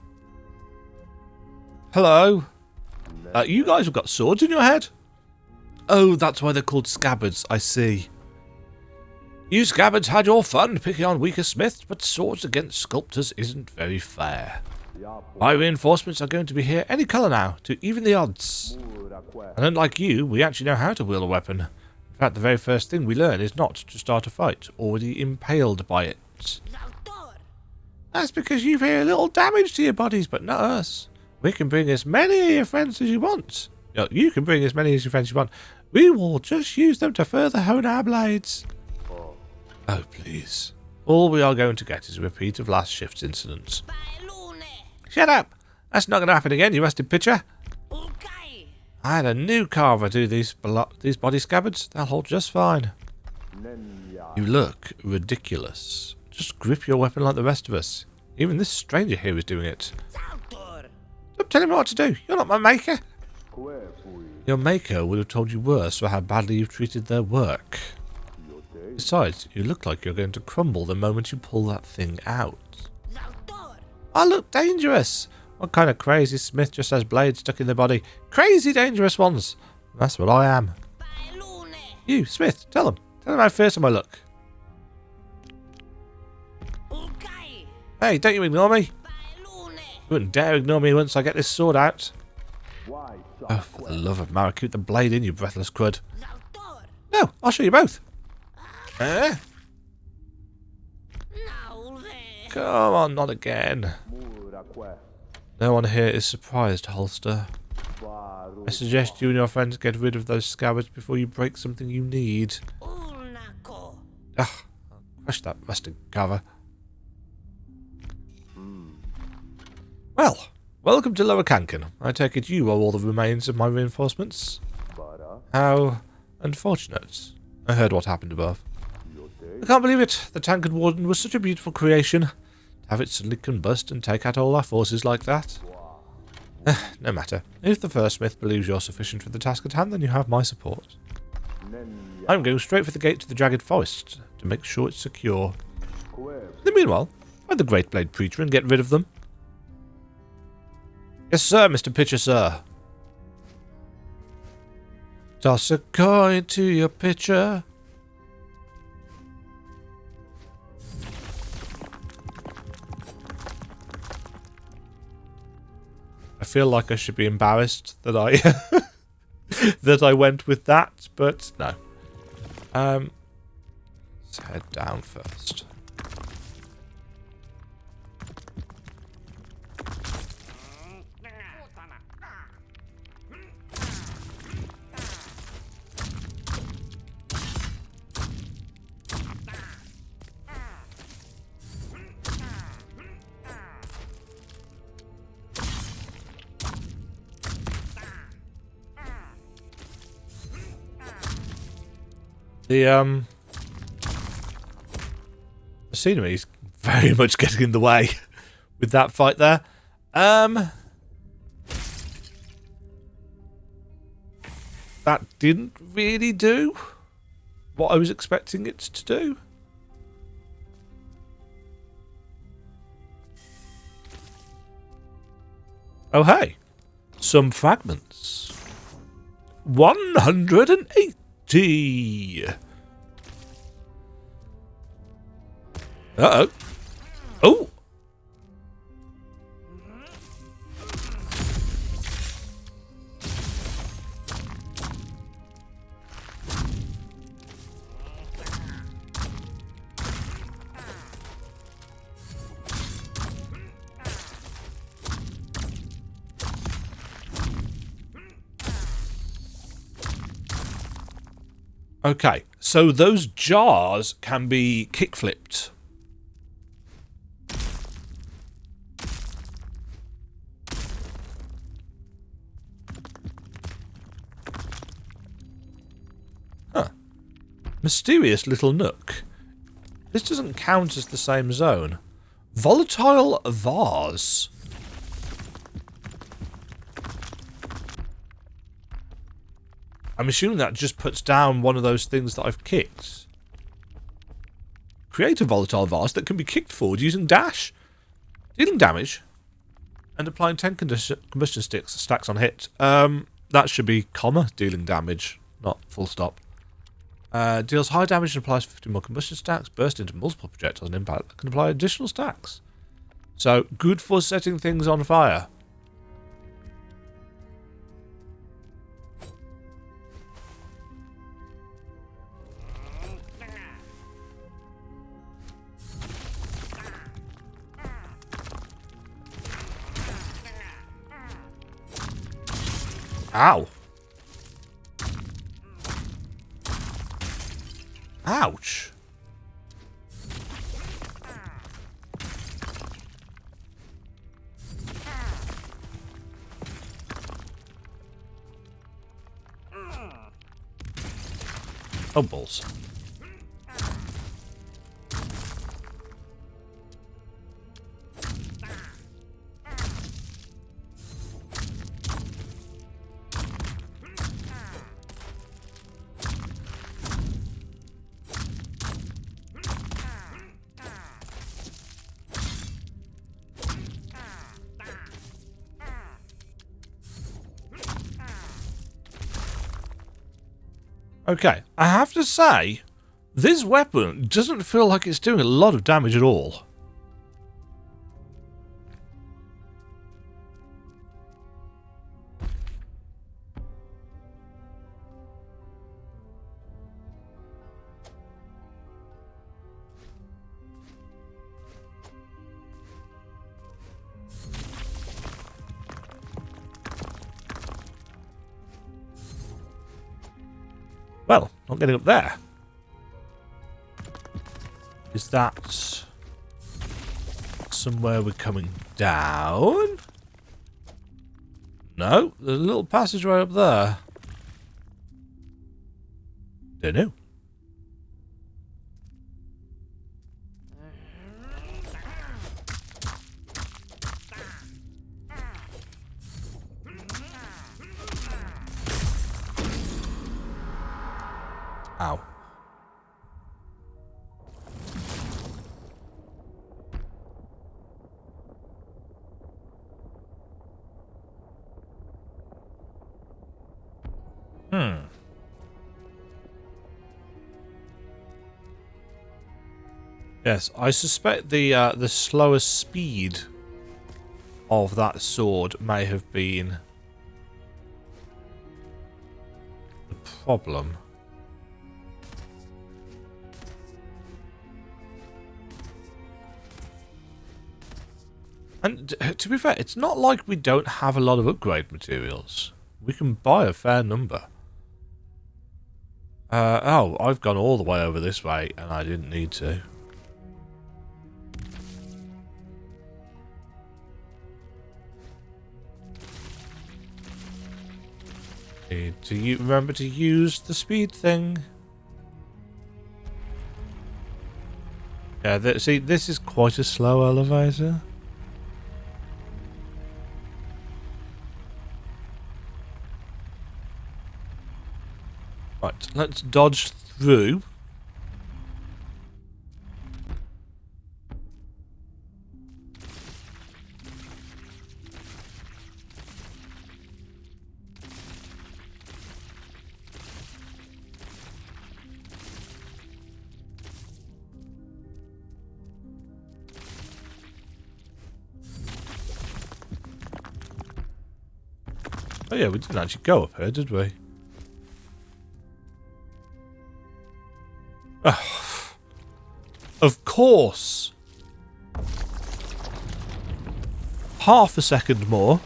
Hello? You guys have got swords in your head? Oh, that's why they're called scabbards, I see. You scabbards had your fun picking on weaker smiths, but swords against sculptors isn't very fair. My reinforcements are going to be here any colour now, to even the odds. And unlike you, we actually know how to wield a weapon. In fact, the very first thing we learn is not to start a fight, already impaled by it. That's because you fear a little damage to your bodies, but not us. We can bring as many of your friends as you want. You can bring as many of your friends as you want. We will just use them to further hone our blades. Oh, please. All we are going to get is a repeat of last shift's incidents. Shut up! That's not going to happen again, you rusted pitcher. I had a new carver do these body scabbards. They'll hold just fine. You look ridiculous. Just grip your weapon like the rest of us. Even this stranger here is doing it. Stop telling me what to do. You're not my maker. Your maker would have told you worse for how badly you've treated their work. Besides, you look like you're going to crumble the moment you pull that thing out. I look dangerous. What kind of crazy smith just has blades stuck in their body? Crazy dangerous ones. That's what I am. You, Smith, tell them. Tell them how fearsome I look. Hey, don't you ignore me. You wouldn't dare ignore me once I get this sword out. Oh, for the love of Marah, keep the blade in, you breathless crud. No, I'll show you both. Come on, not again. No one here is surprised, Holster. I suggest you and your friends get rid of those scabbards before you break something you need. Ugh, crush that rusted cover. Well, welcome to Lower Kankan. I take it you are all the remains of my reinforcements. How unfortunate. I heard what happened above. I can't believe it. The Tankard Warden was such a beautiful creation. To have it suddenly combust and take out all our forces like that. No matter. If the first smith believes you're sufficient for the task at hand, then you have my support. I'm going straight for the gate to the Jagged Forest to make sure it's secure. In the meanwhile, find the Greatblade Preacher and get rid of them. Yes, sir, Mr. Pitcher, sir. Toss a coin to your pitcher. I feel like I should be embarrassed that I that I went with that, but no. Let's head down first. The scenery is very much getting in the way with that fight there. That didn't really do what I was expecting it to do. Oh hey, some fragments. 180. Uh-oh. Oh! Okay, so those jars can be kick-flipped. Huh. Mysterious little nook. This doesn't count as the same zone. Volatile vase. I'm assuming that just puts down one of those things that I've kicked. Create a volatile vase that can be kicked forward using dash, dealing damage, and applying 10 combustion stacks on hit. That should be comma, dealing damage, not full stop. Deals high damage and applies 50 more combustion stacks, burst into multiple projectiles and impact that can apply additional stacks. So, good for setting things on fire. Ow. Ouch. Oh, balls. Okay, I have to say, this weapon doesn't feel like it's doing a lot of damage at all. Well, not getting up there. Is that somewhere we're coming down? No, there's a little passageway up there. Don't know. Ow. Yes, I suspect the slower speed of that sword may have been the problem. And to be fair, it's not like we don't have a lot of upgrade materials. We can buy a fair number. Oh, I've gone all the way over this way and I didn't need to. Do you remember to use the speed thing? Yeah, see, this is quite a slow elevator. Right, let's dodge through. Oh yeah, we didn't actually go up here, did we? Oh, of course. Half a second more.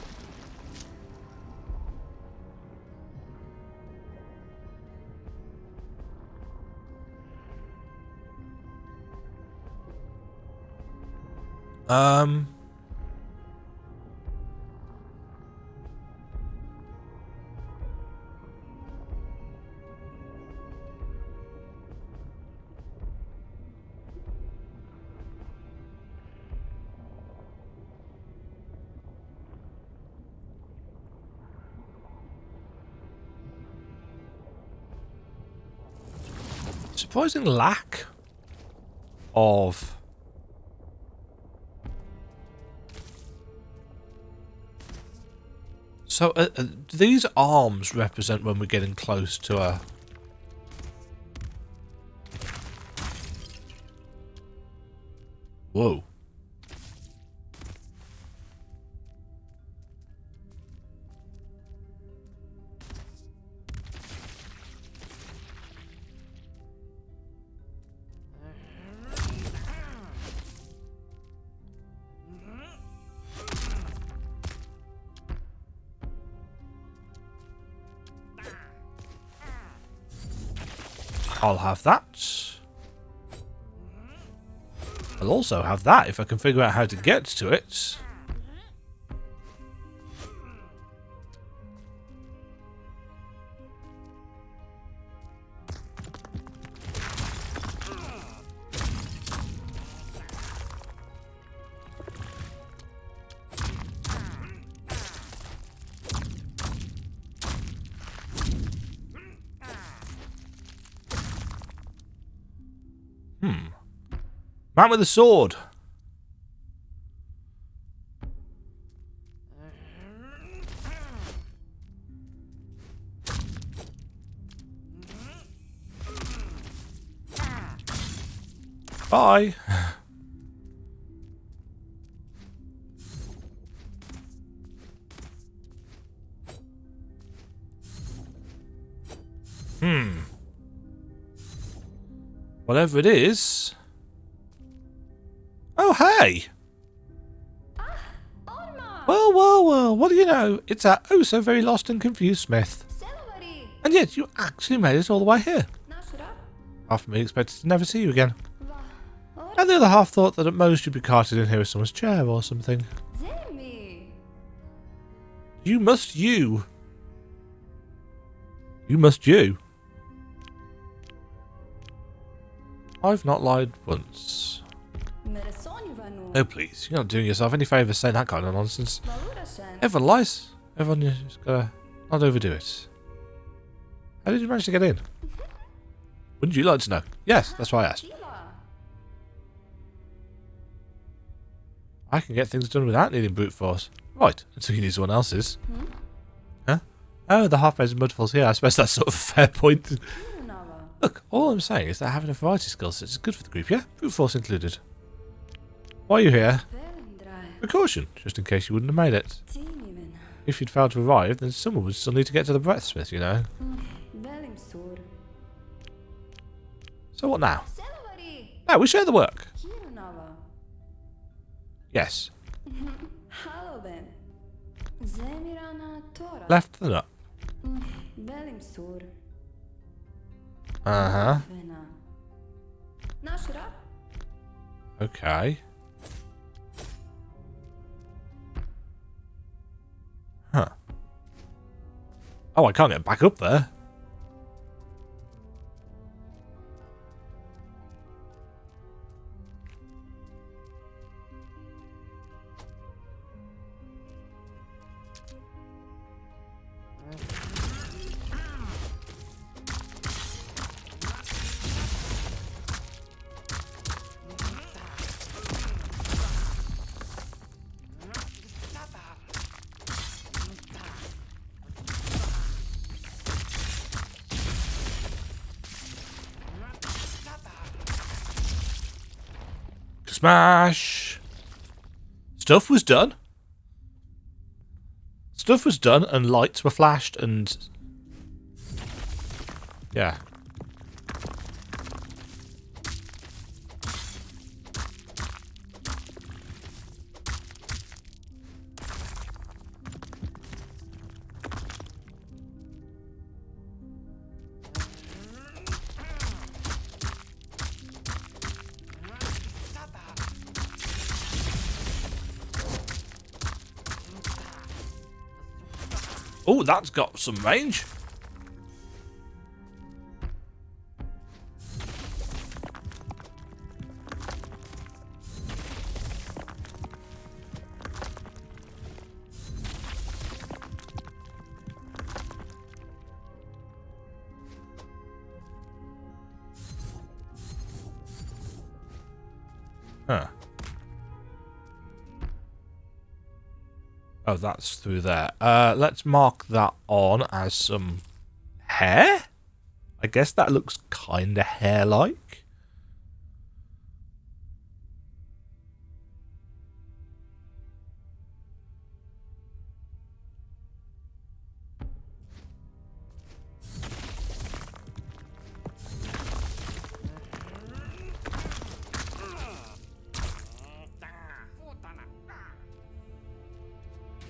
Surprising lack of so these arms represent when we're getting close to a whoa. I'll have that. I'll also have that if I can figure out how to get to it. Man with a sword. Bye. Whatever it is. Oh, hey! Well, what do you know? It's our oh-so-very lost and confused Smith. And yet, you actually made it all the way here. Half of me expected to never see you again. And the other half thought that at most you'd be carted in here with someone's chair or something. You must you. You must you. I've not lied once. Oh please, you're not doing yourself any favours saying that kind of nonsense. Everyone lies. Everyone just gotta not overdo it. How did you manage to get in? Wouldn't you like to know? Yes, that's why I asked. I can get things done without needing brute force. Right, until you need someone else's. Huh? Oh, the Halfmade Mudfalls here. I suppose that's sort of a fair point. Look, all I'm saying is that having a variety of skill sets is good for the group, yeah? Brute force included. Why are you here? Precaution, just in case you wouldn't have made it. If you'd failed to arrive, then someone would still need to get to the Breathsmith, you know. So what now? No, we share the work. Yes. Left than up. Uh-huh. Okay. Huh. Oh, I can't get back up there. Smash! Stuff was done. Stuff was done and lights were flashed and... yeah. Oh, that's got some range. Huh. Oh, that's through there. Let's mark that on as some hair. I guess that looks kind of hair-like.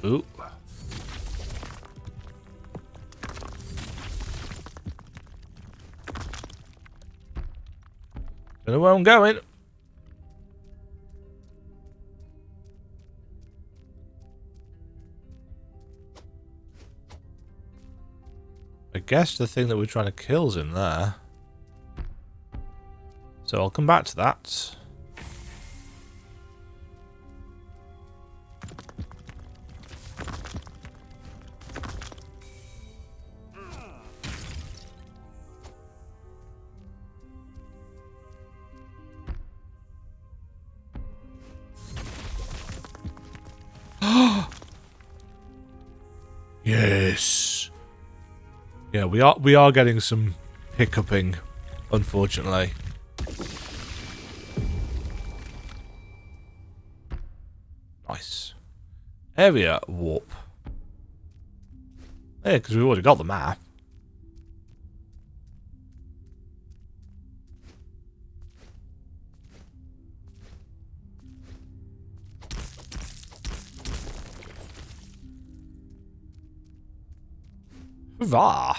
Ooh. Don't know where I'm going. I guess the thing that we're trying to kill's in there. So I'll come back to that. Yes. Yeah, we are getting some hiccuping, unfortunately. Nice. Area warp. Yeah, because we've already got the map. Hurrah!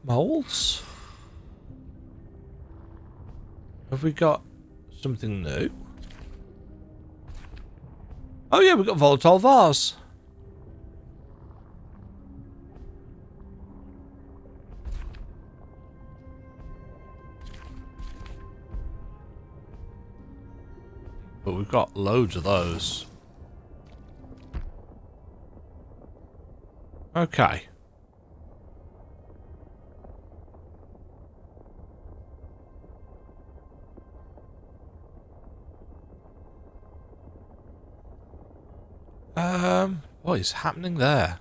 Moles? Have we got something new? Oh yeah, we've got volatile vase. But we've got loads of those. Okay. What is happening there?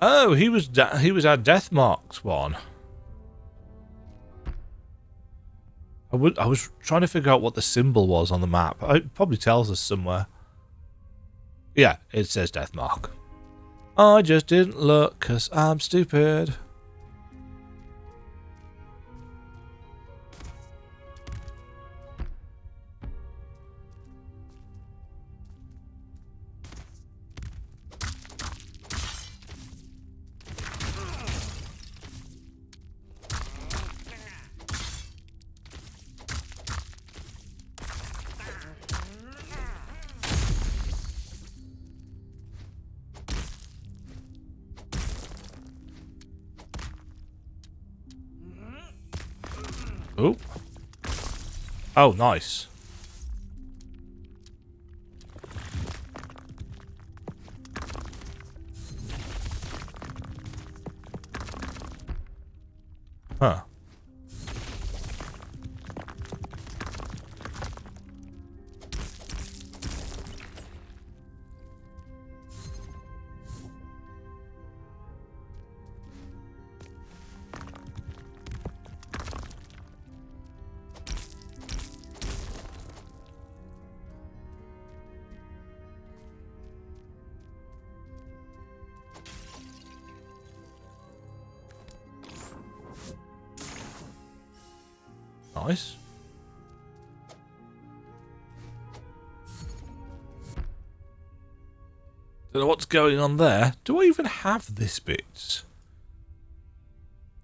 Oh, he was our Deathmark's one. I was trying to figure out what the symbol was on the map. It probably tells us somewhere. Yeah, it says Deathmark. I just didn't look because I'm stupid. Oh. Oh, nice. Huh. Nice. Don't know what's going on there. Do I even have this bit?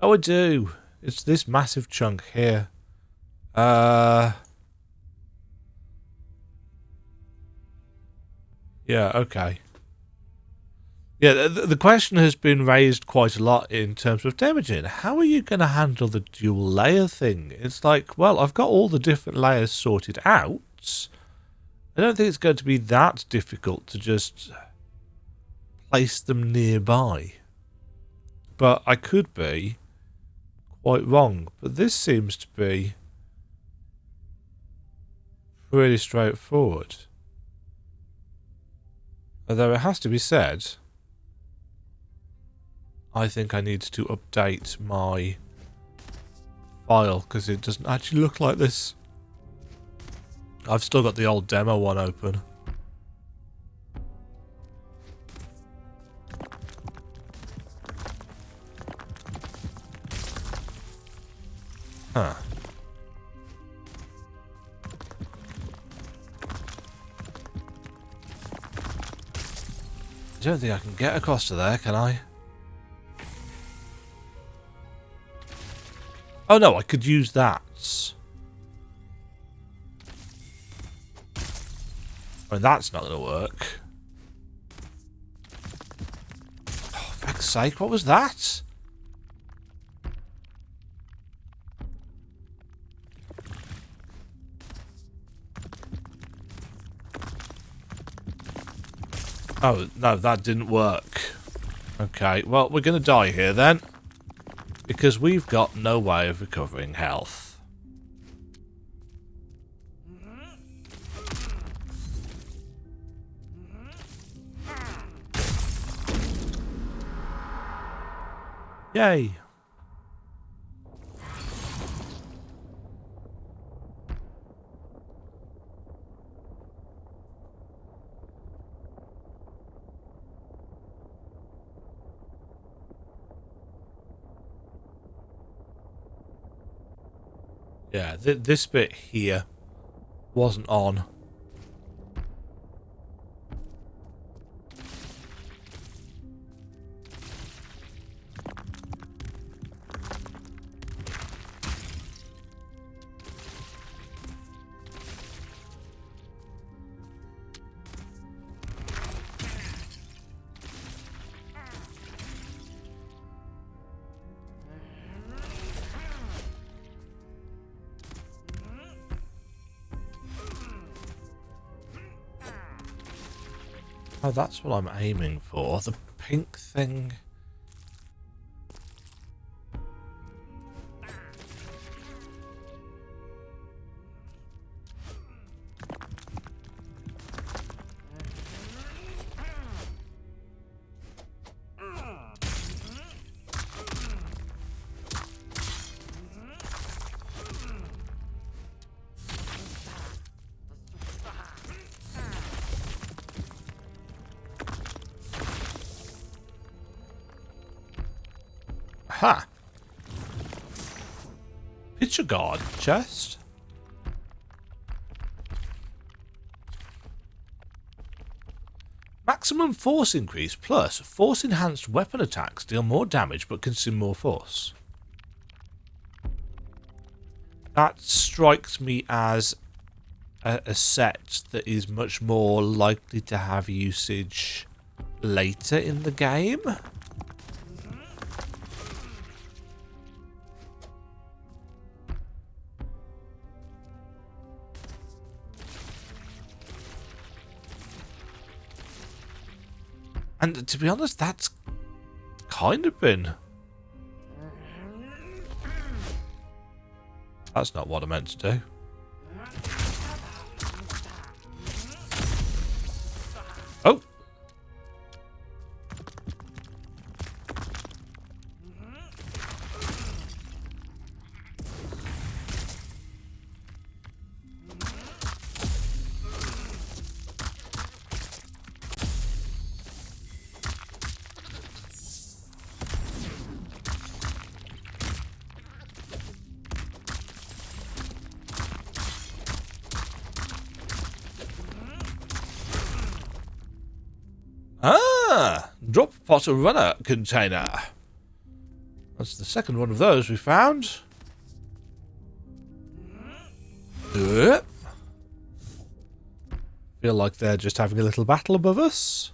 Oh, I do. It's this massive chunk here. Yeah, okay. Yeah, the question has been raised quite a lot in terms of Demajen. How are you going to handle the dual layer thing? It's like, well, I've got all the different layers sorted out. I don't think it's going to be that difficult to just place them nearby. But I could be quite wrong. But this seems to be pretty straightforward. Although it has to be said, I think I need to update my file because it doesn't actually look like this. I've still got the old demo one open. Huh. I don't think I can get across to there, can I? Oh no, I could use that. I mean, that's not going to work. Oh, for fuck's sake, what was that? Oh, no, that didn't work. Okay, well, we're going to die here then. Because we've got no way of recovering health. Yay. Yeah, this bit here wasn't on. Oh, that's what I'm aiming for. The pink thing. Ha! Picture guard chest. Maximum force increase plus force enhanced weapon attacks deal more damage but consume more force. That strikes me as a set that is much more likely to have usage later in the game. And to be honest, that's kind of been... That's not what I meant to do. Oh! Ah! Drop pot runner container. That's the second one of those we found. Feel like they're just having a little battle above us.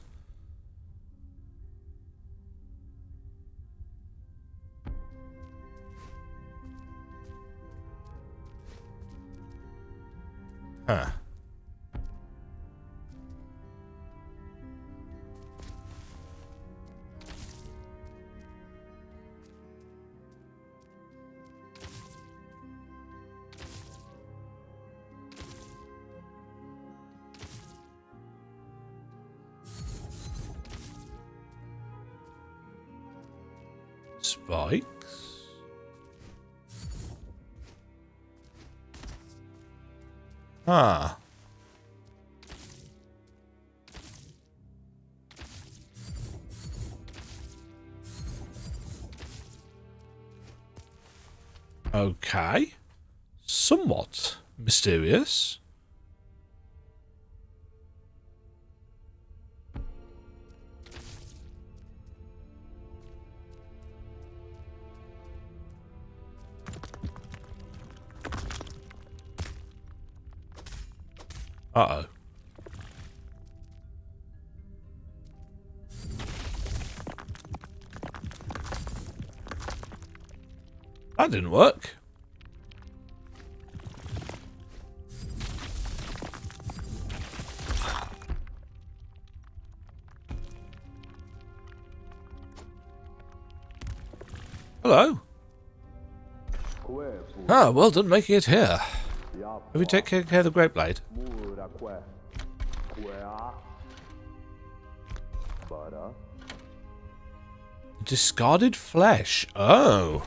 Huh. Spikes. Ah. Okay. Somewhat mysterious. Uh-oh. That didn't work. Hello. Ah, well done making it here. Have you taken care of the Greatblade? Discarded flesh. Oh.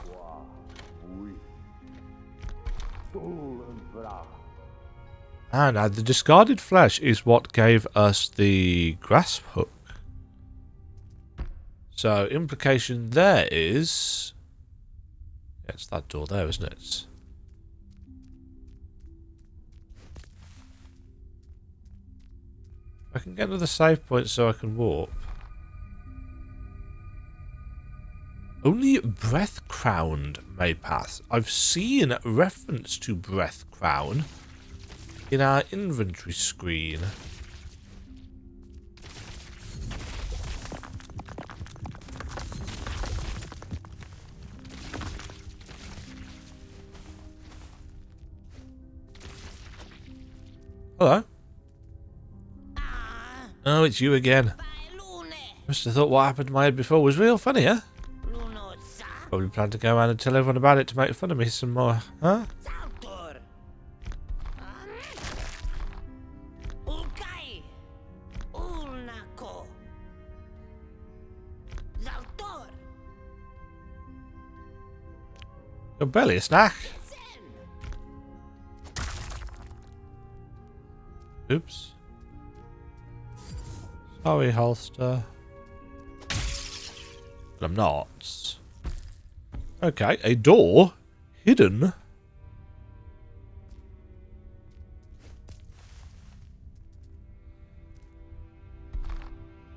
Ah, now the discarded flesh is what gave us the Grasphook. So, implication there is... Yeah, it's that door there, isn't it? can get another save point so I can warp. Only Breath Crowned may pass. I've seen reference to Breath Crown in our inventory screen. Hello. Oh, it's you again. Must have thought what happened to my head before was real funny, huh? Probably plan to go around and tell everyone about it to make fun of me some more, huh? Your belly a snack? Oops. Sorry, holster. But I'm not. Okay, a door hidden.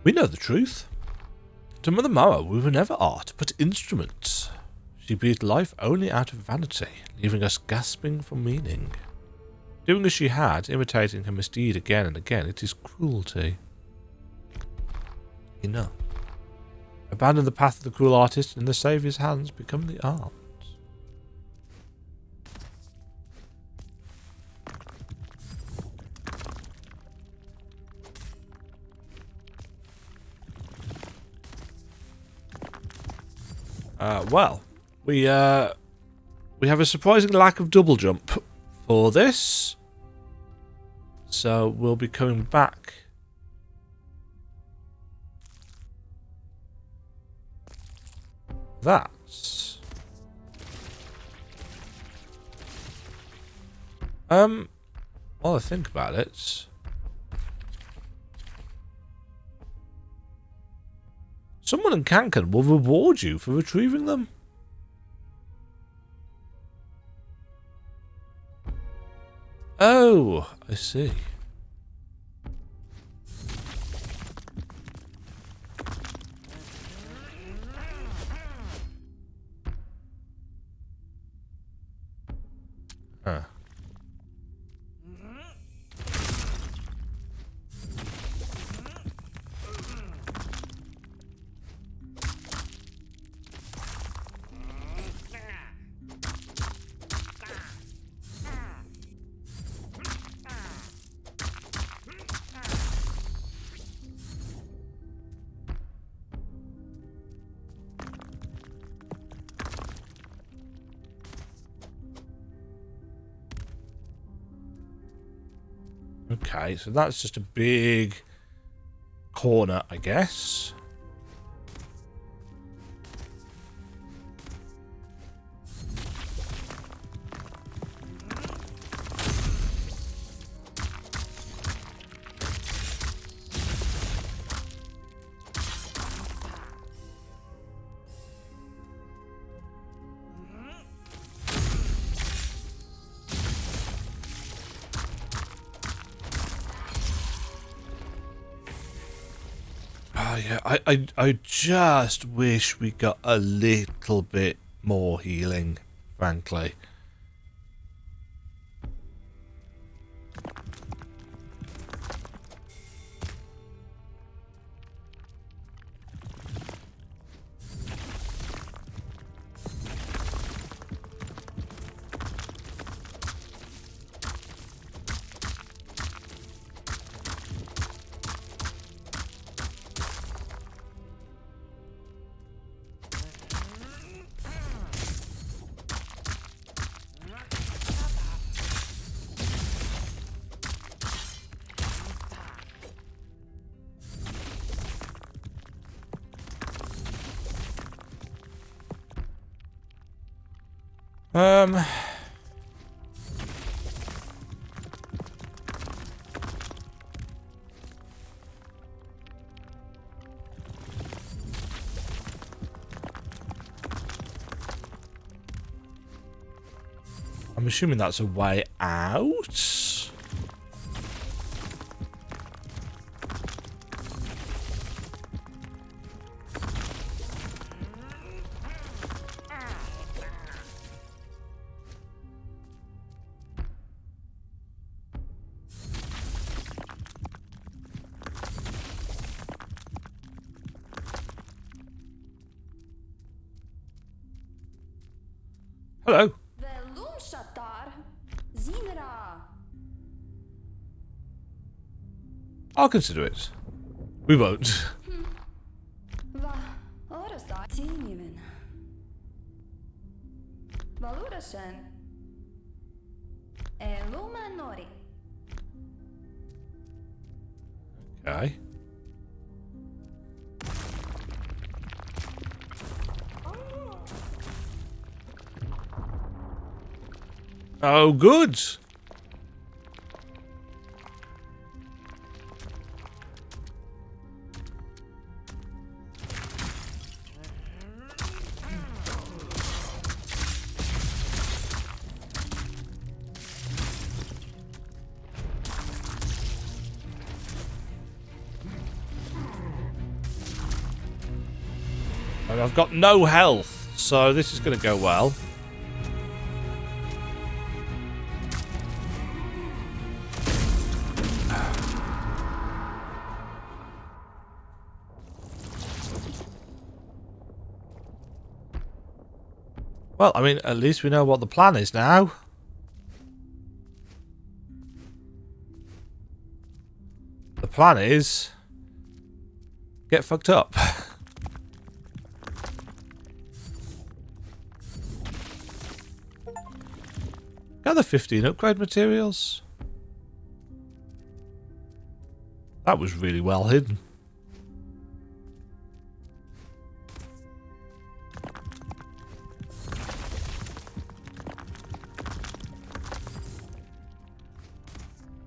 We know the truth. To Mother Marah we were never art, but instruments. She breathed life only out of vanity, leaving us gasping for meaning. Doing as she had, imitating her misdeed again and again, it is cruelty. Enough. Abandon the path of the cruel artist, and in the Saviour's hands become the art. Well, we have a surprising lack of double jump for this, so we'll be coming back. That's while I think about it, someone in Kankan will reward you for retrieving them. Oh, I see. Huh. Okay, so that's just a big corner, I guess. Yeah, I just wish we got a little bit more healing, frankly. I'm assuming that's a way out. I'll consider it. We won't. Okay. Oh, good. And I've got no health, so this is going to go well. Well, I mean, at least we know what the plan is now. The plan is... get fucked up. Gather 15 upgrade materials. That was really well hidden.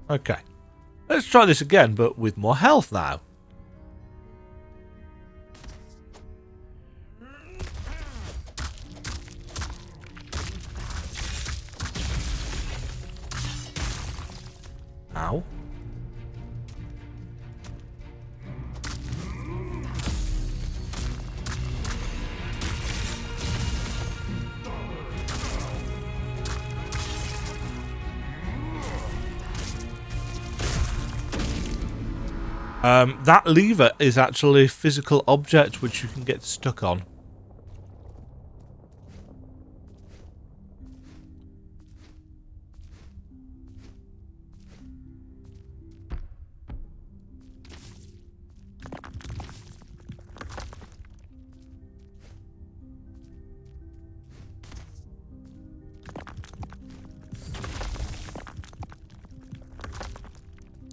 Okay. Let's try this again, but with more health now. Ow. That lever is actually a physical object which you can get stuck on.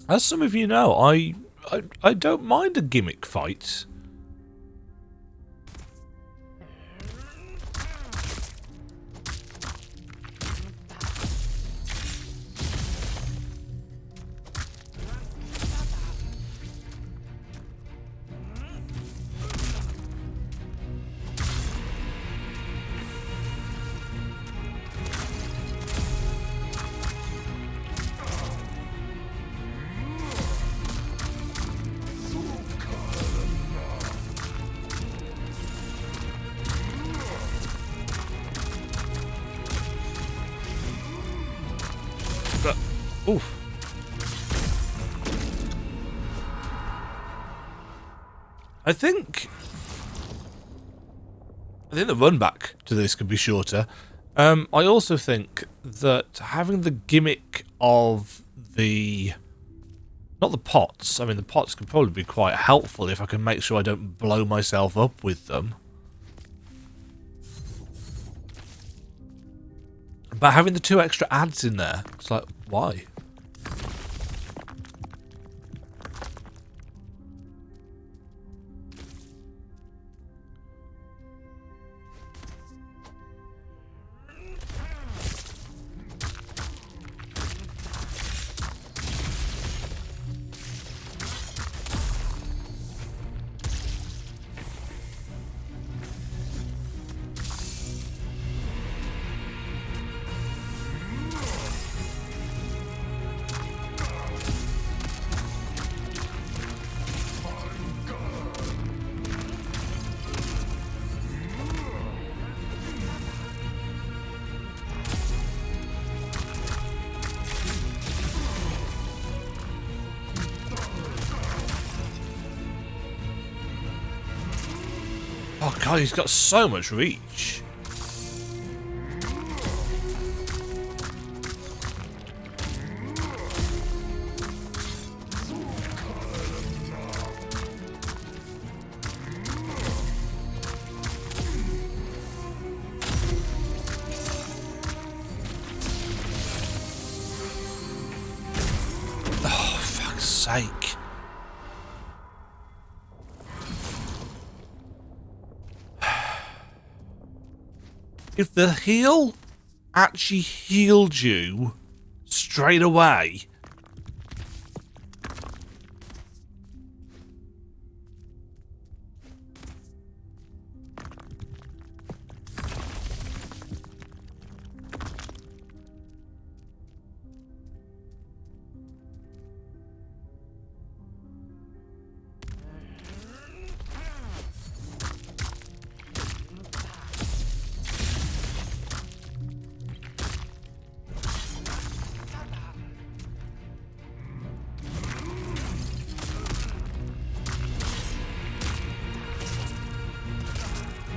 As some of you know, I don't mind a gimmick fight. Oof. I think the run back to this could be shorter. I also think that having the gimmick of the... not the pots. I mean, the pots could probably be quite helpful if I can make sure I don't blow myself up with them. But having the 2 extra ads in there, it's like, why? Oh god, he's got so much reach. sake. If the heal actually healed you straight away...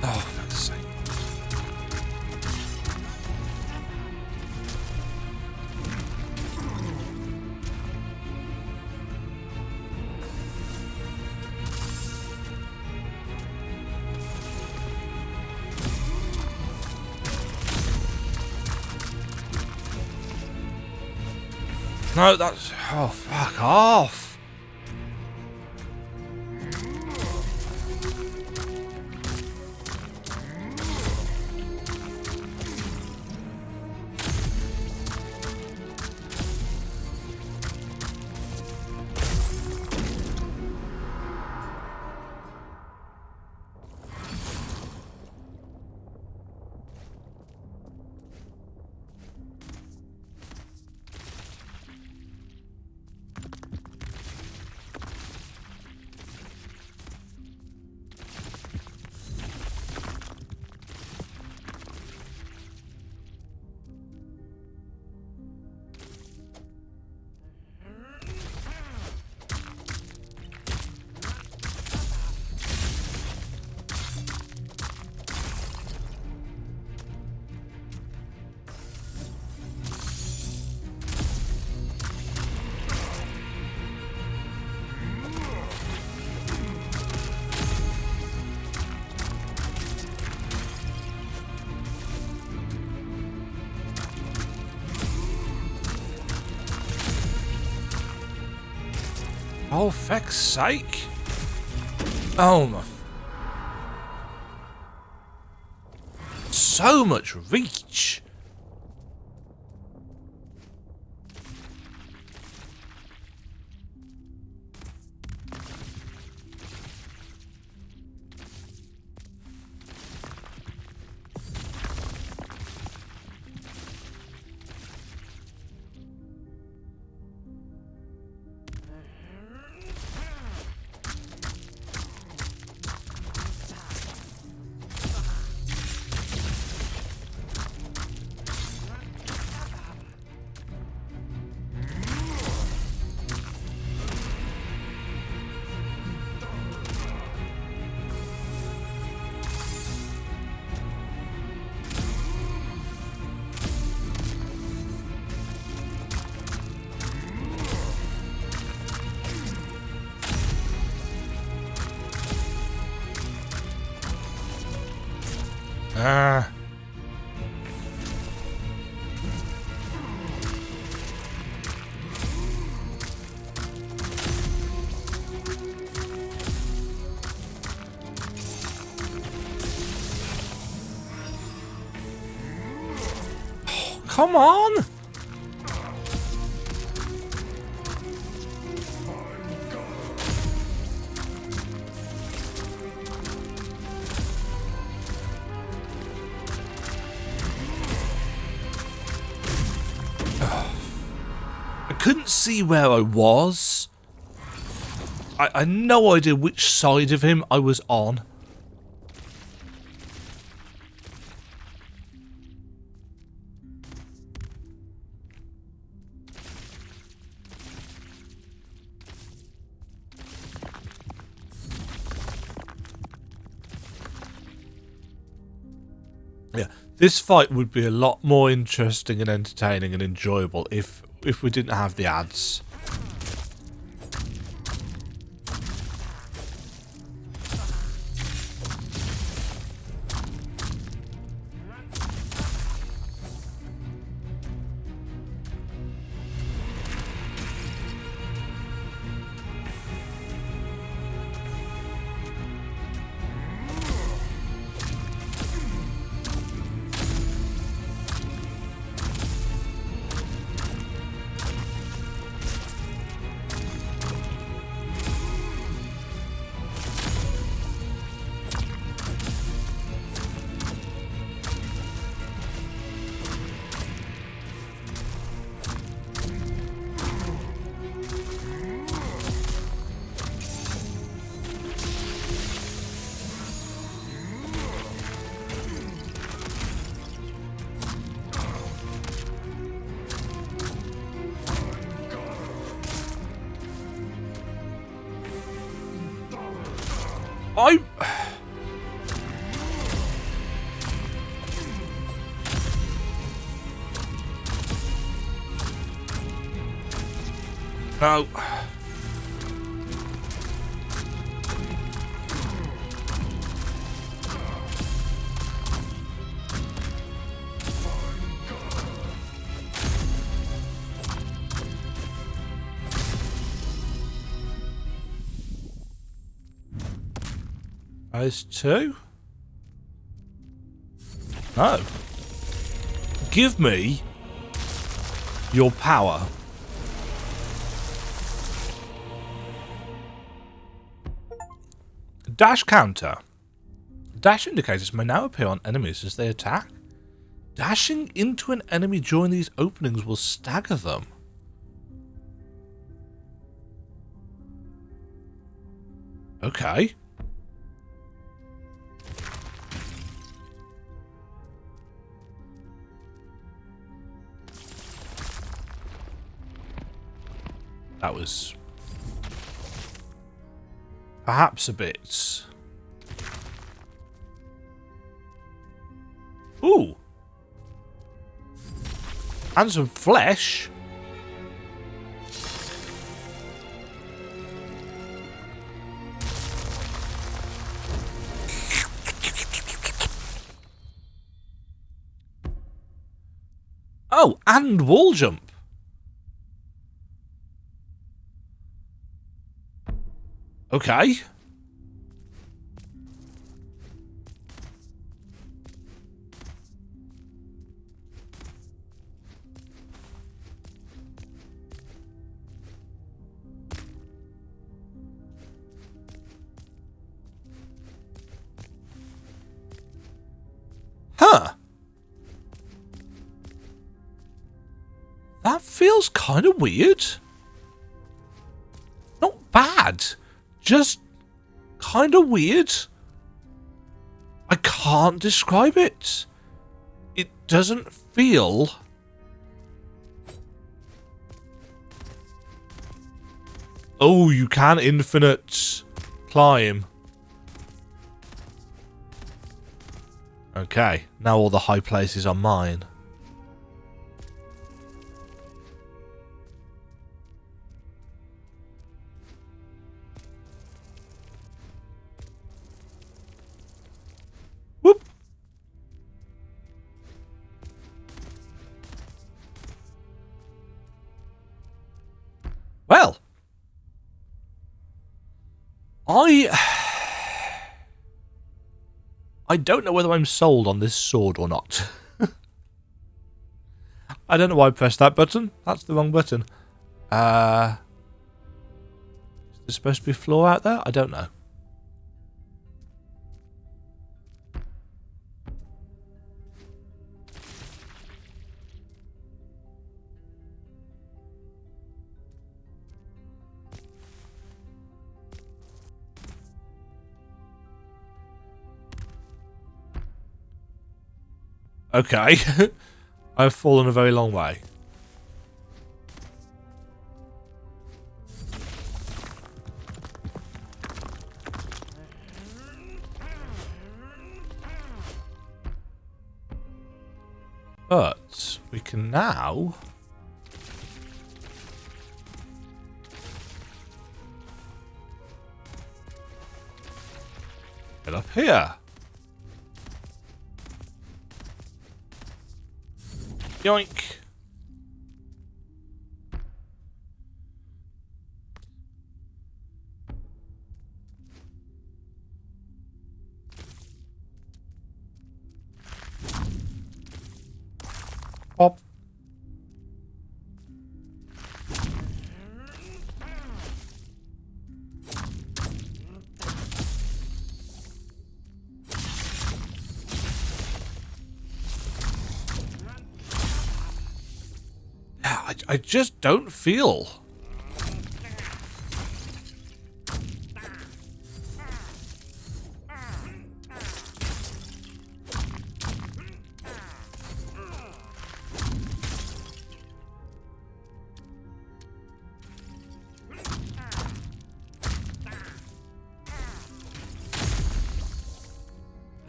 Oh, for sake. No, that's... Oh, fuck off. Oh, feck's sake. Oh my... So much reach. Come on! I couldn't see where I was. I had no idea which side of him I was on. Yeah, this fight would be a lot more interesting and entertaining and enjoyable if we didn't have the ads. I... No. Phase 2? No. Give me your power. Dash counter. Dash indicators may now appear on enemies as they attack. Dashing into an enemy during these openings will stagger them. Okay. That was perhaps a bit... Ooh! And some flesh? Oh, and wall jump. Okay. Huh. That feels kind of weird. Not bad. Just kind of weird. I can't describe it. It doesn't feel... Oh, you can infinite climb. Okay, now all the high places are mine. Whoop. Well, I don't know whether I'm sold on this sword or not. I don't know why I pressed that button. That's the wrong button. Is there supposed to be a floor out there? I don't know. Okay. I've fallen a very long way. But we can now get up here. Yoink. Pop. I just don't feel.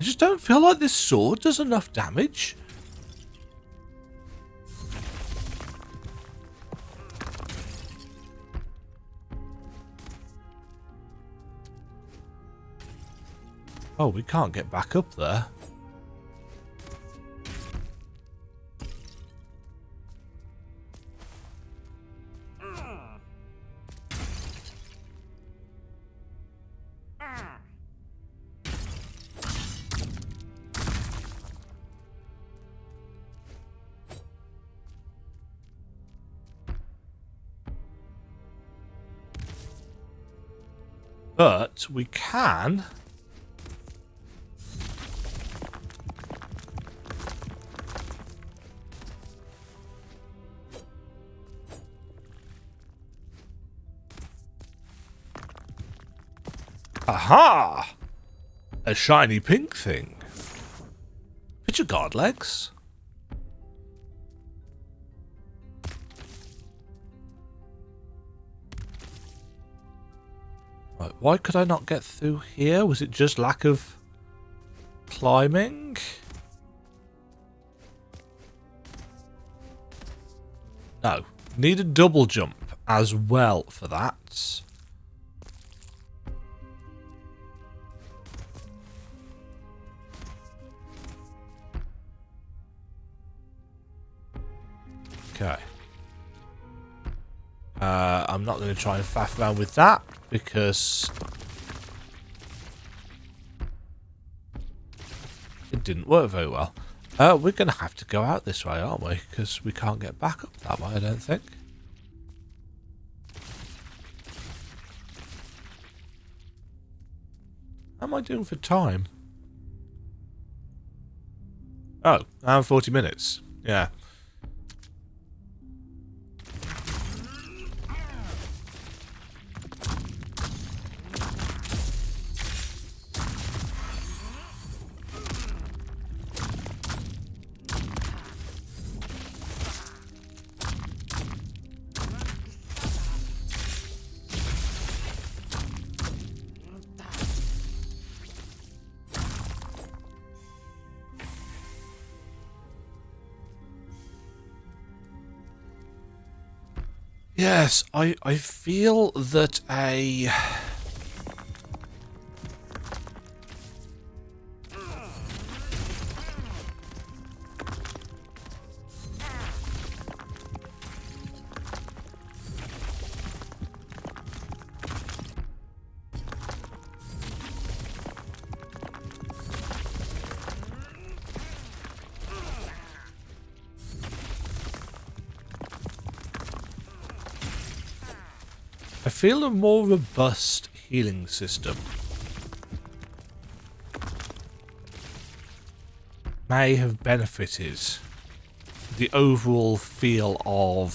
I just don't feel like this sword does enough damage. Oh, we can't get back up there. But we can... Aha! A shiny pink thing. Picture guard legs. Right, why could I not get through here? Was it just lack of climbing? No. Need a double jump as well for that. Okay. I'm not going to try and faff around with that because it didn't work very well. We're going to have to go out this way, aren't we? Because we can't get back up that way, I don't think. How am I doing for time? Oh, hour and 40 minutes. Yeah. Yes, I feel that a... I feel a more robust healing system may have benefited the overall feel of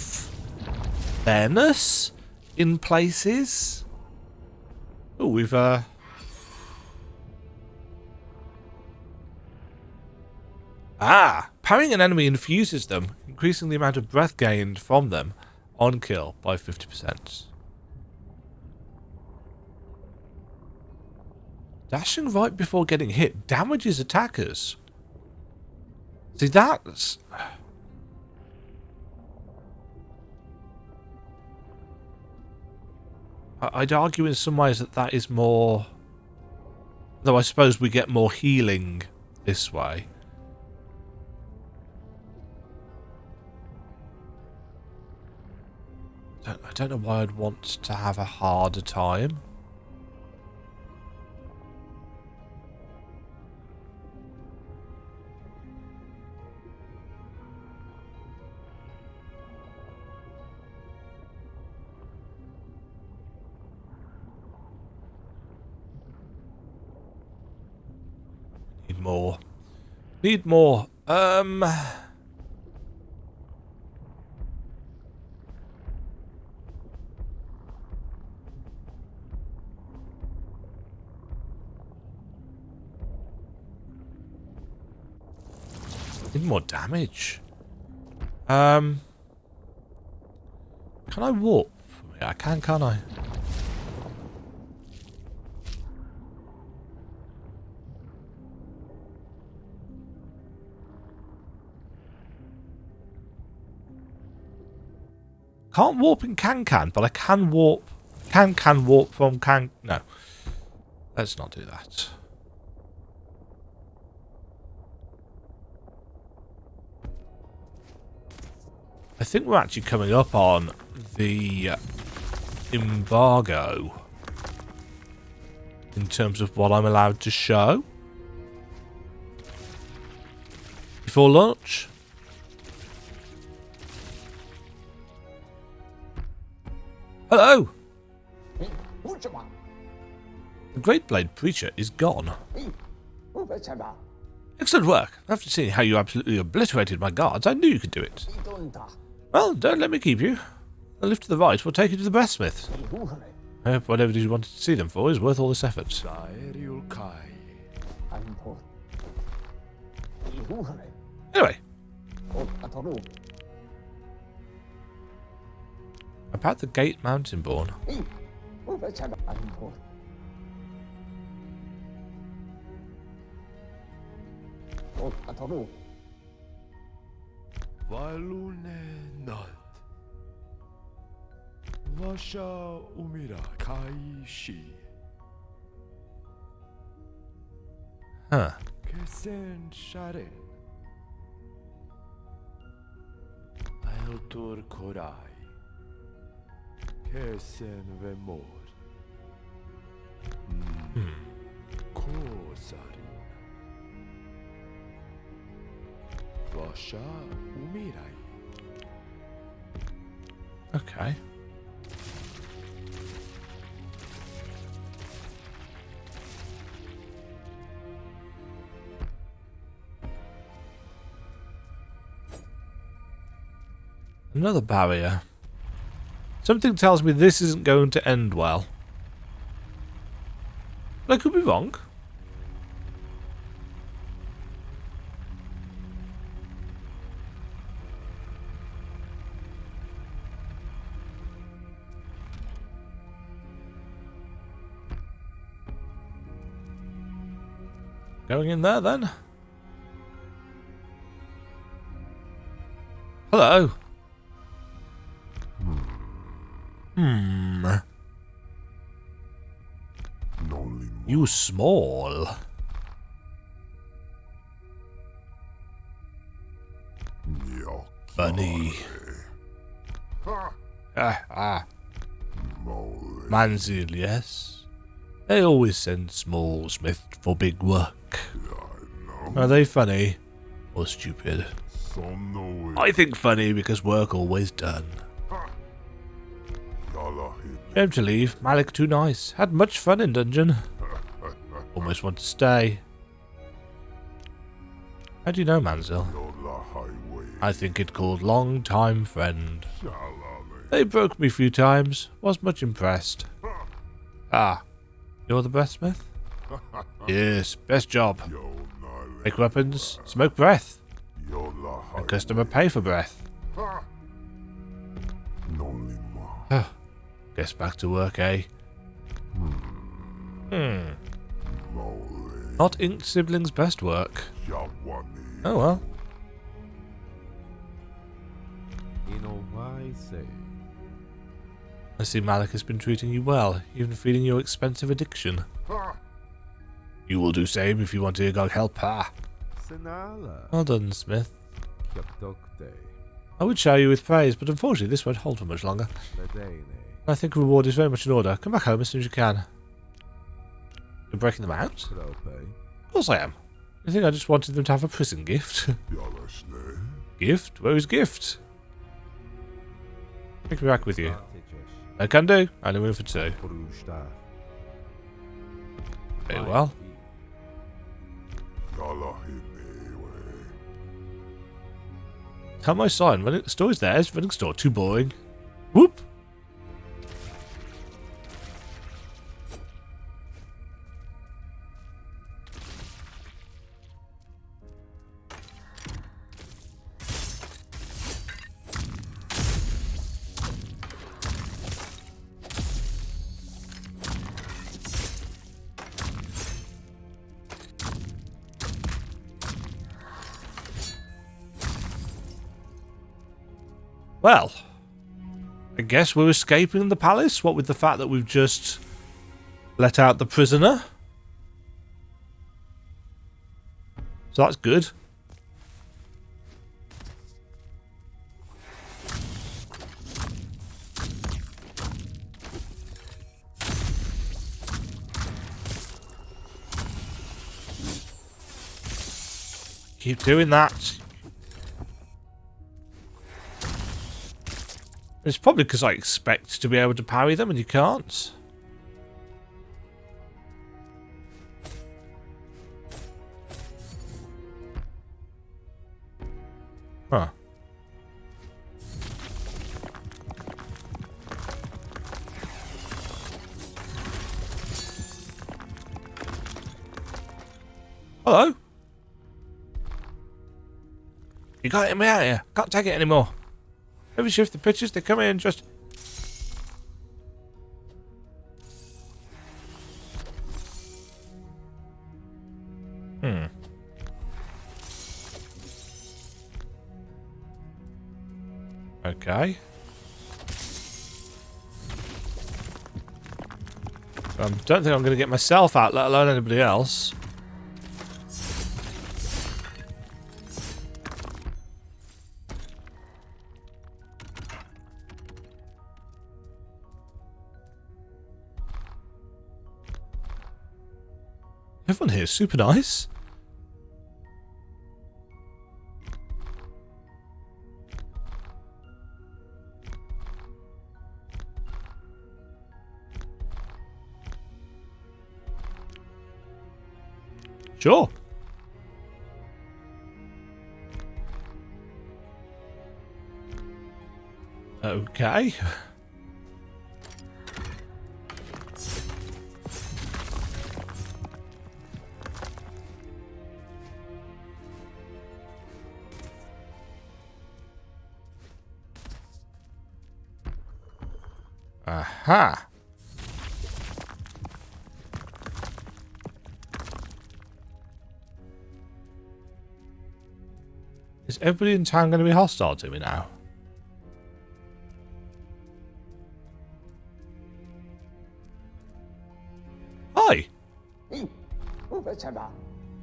fairness in places. Oh, we've parrying an enemy infuses them, increasing the amount of breath gained from them on kill by 50%. Dashing right before getting hit damages attackers. See, that's... I'd argue in some ways that that is more... Though I suppose we get more healing this way. I don't know why I'd want to have a harder time. Need more. Need more damage. Can I warp from here? I can, can't I? Can't warp in Kankan, but I can warp. Can warp from Kan. No. Let's not do that. I think we're actually coming up on the embargo in terms of what I'm allowed to show before lunch. Hello! The Greatblade Preacher is gone. Excellent work. After seeing how you absolutely obliterated my guards, I knew you could do it. Well, don't let me keep you. The lift to the right will take you to the Breathsmith. I hope whatever it is you wanted to see them for is worth all this effort. Anyway. About the gate Mountainborn. Vasha umira kaishi. Huh. Kesen sharen. Aeltur korai. Kesen vemor. Kosarin. Vasha umirai. Okay. Another barrier. Something tells me this isn't going to end well. But I could be wrong. Going in there then. Hello. You small. Funny. Manzil, yes. They always send small smith for big work. Are they funny or stupid? I think funny because work always done. Shame to leave. Malik too nice. Had much fun in dungeon. Almost want to stay. How do you know Manzil? I think it called long time friend. They broke me a few times. Was much impressed. Ah, you're the breathsmith? Yes, best job. Make weapons, smoke breath. And customer pay for breath. Guess back to work, eh? Not inked siblings' best work. Oh well. I see Malik has been treating you well, even feeding your expensive addiction. You will do same if you want to go help her. Well done, Smith. I would shower you with praise, but unfortunately this won't hold for much longer. I think reward is very much in order. Come back home as soon as you can. You're breaking them out? Of course I am. You think I just wanted them to have a prison gift? Gift? Where is gift? Take me back with you. I can do. Only room for two. Very well. Tell my sign. Running store's theirs. Running store too boring. Whoop. Well, I guess we're escaping the palace, what with the fact that we've just let out the prisoner. So that's good. Keep doing that. It's probably because I expect to be able to parry them and you can't. Huh. Hello? You can't get me out of here. Can't take it anymore. Every shift the pitches, they come in and just... Okay. I don't think I'm going to get myself out, let alone anybody else. Everyone here is super nice. Sure. Okay. Aha. Is everybody in town going to be hostile to me now? Hi.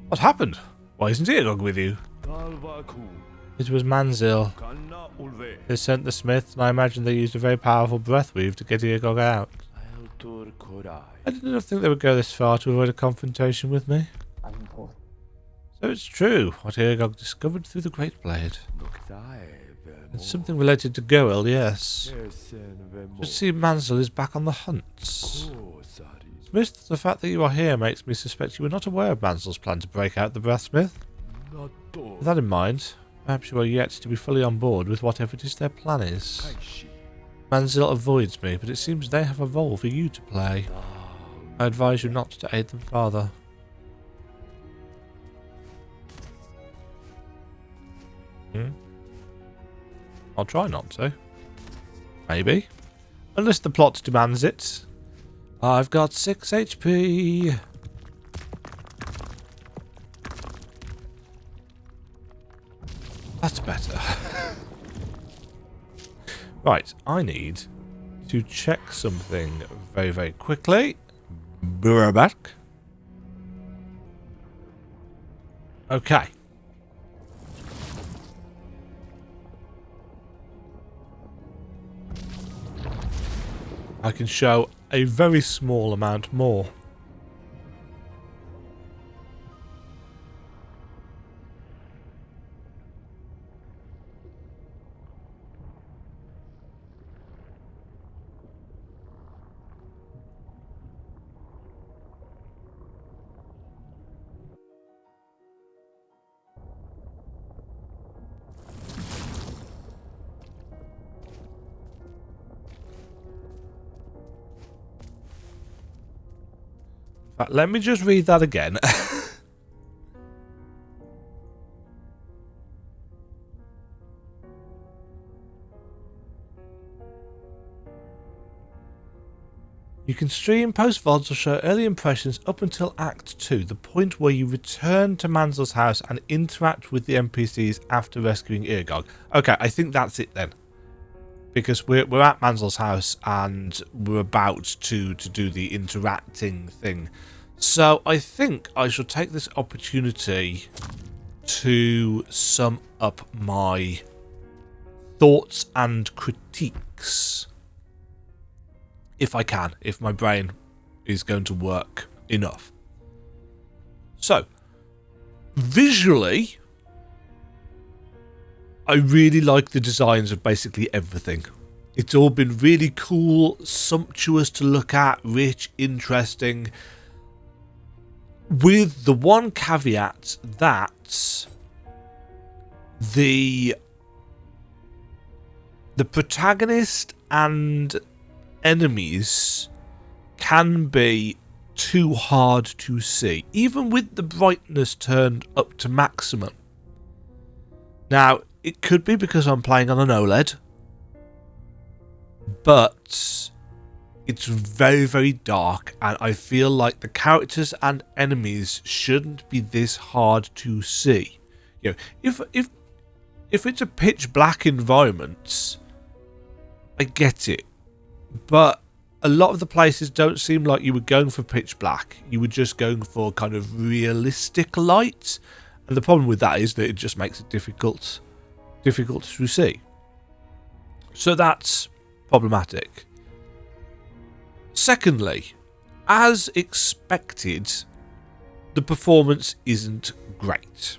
What happened? Why isn't Eogog with you? It was Manzil. They sent the smith, and I imagine they used a very powerful breath weave to get Eogog out. I didn't think they would go this far to avoid a confrontation with me. So it's true, what Eogog discovered through the Greatblade. It's something related to Goel, yes. Just see Manzil is back on the hunt. Smith, the fact that you are here makes me suspect you were not aware of Manzil's plan to break out the Breathsmith. With that in mind, perhaps you are yet to be fully on board with whatever it is their plan is. Manzil avoids me, but it seems they have a role for you to play. I advise you not to aid them further. I'll try not to. Maybe. Unless the plot demands it. I've got 6 HP. That's better. Right, I need to check something very, very quickly. Be back. Okay. I can show a very small amount more. Let me just read that again. You can stream post VODs or show early impressions up until Act 2, the point where you return to Manzil's house and interact with the NPCs after rescuing Eogog. Okay, I think that's it then. because we're at Manzil's house and we're about to do the interacting thing. So I think I shall take this opportunity to sum up my thoughts and critiques, if I can, if my brain is going to work enough. So, visually, I really like the designs of basically everything. It's all been really cool, sumptuous to look at, rich, interesting, with the one caveat that the protagonist and enemies can be too hard to see, even with the brightness turned up to maximum. Now, it could be because I'm playing on an OLED, but it's very, very dark, and I feel like the characters and enemies shouldn't be this hard to see. You know, if it's a pitch black environment, I get it, but a lot of the places don't seem like you were going for pitch black. You were just going for kind of realistic light, and the problem with that is that it just makes it difficult to see. So that's problematic. Secondly, as expected, the performance isn't great.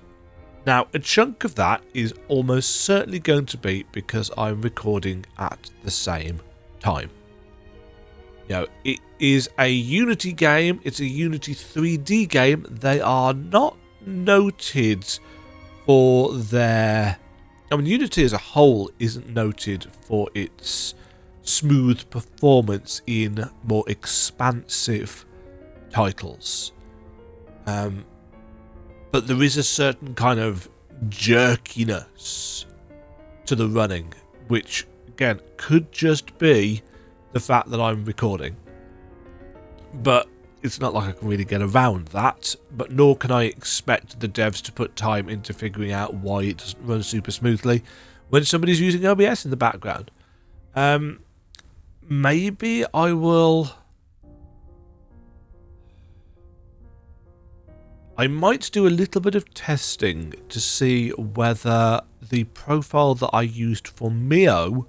Now, a chunk of that is almost certainly going to be because I'm recording at the same time. You know, it is a Unity game, it's a Unity 3D game. They are not noted for their... I mean, Unity as a whole isn't noted for its smooth performance in more expansive titles. But there is a certain kind of jerkiness to the running, which, again, could just be the fact that I'm recording. But it's not like I can really get around that, but nor can I expect the devs to put time into figuring out why it doesn't run super smoothly when somebody's using OBS in the background. Maybe I will... I might do a little bit of testing to see whether the profile that I used for Mio,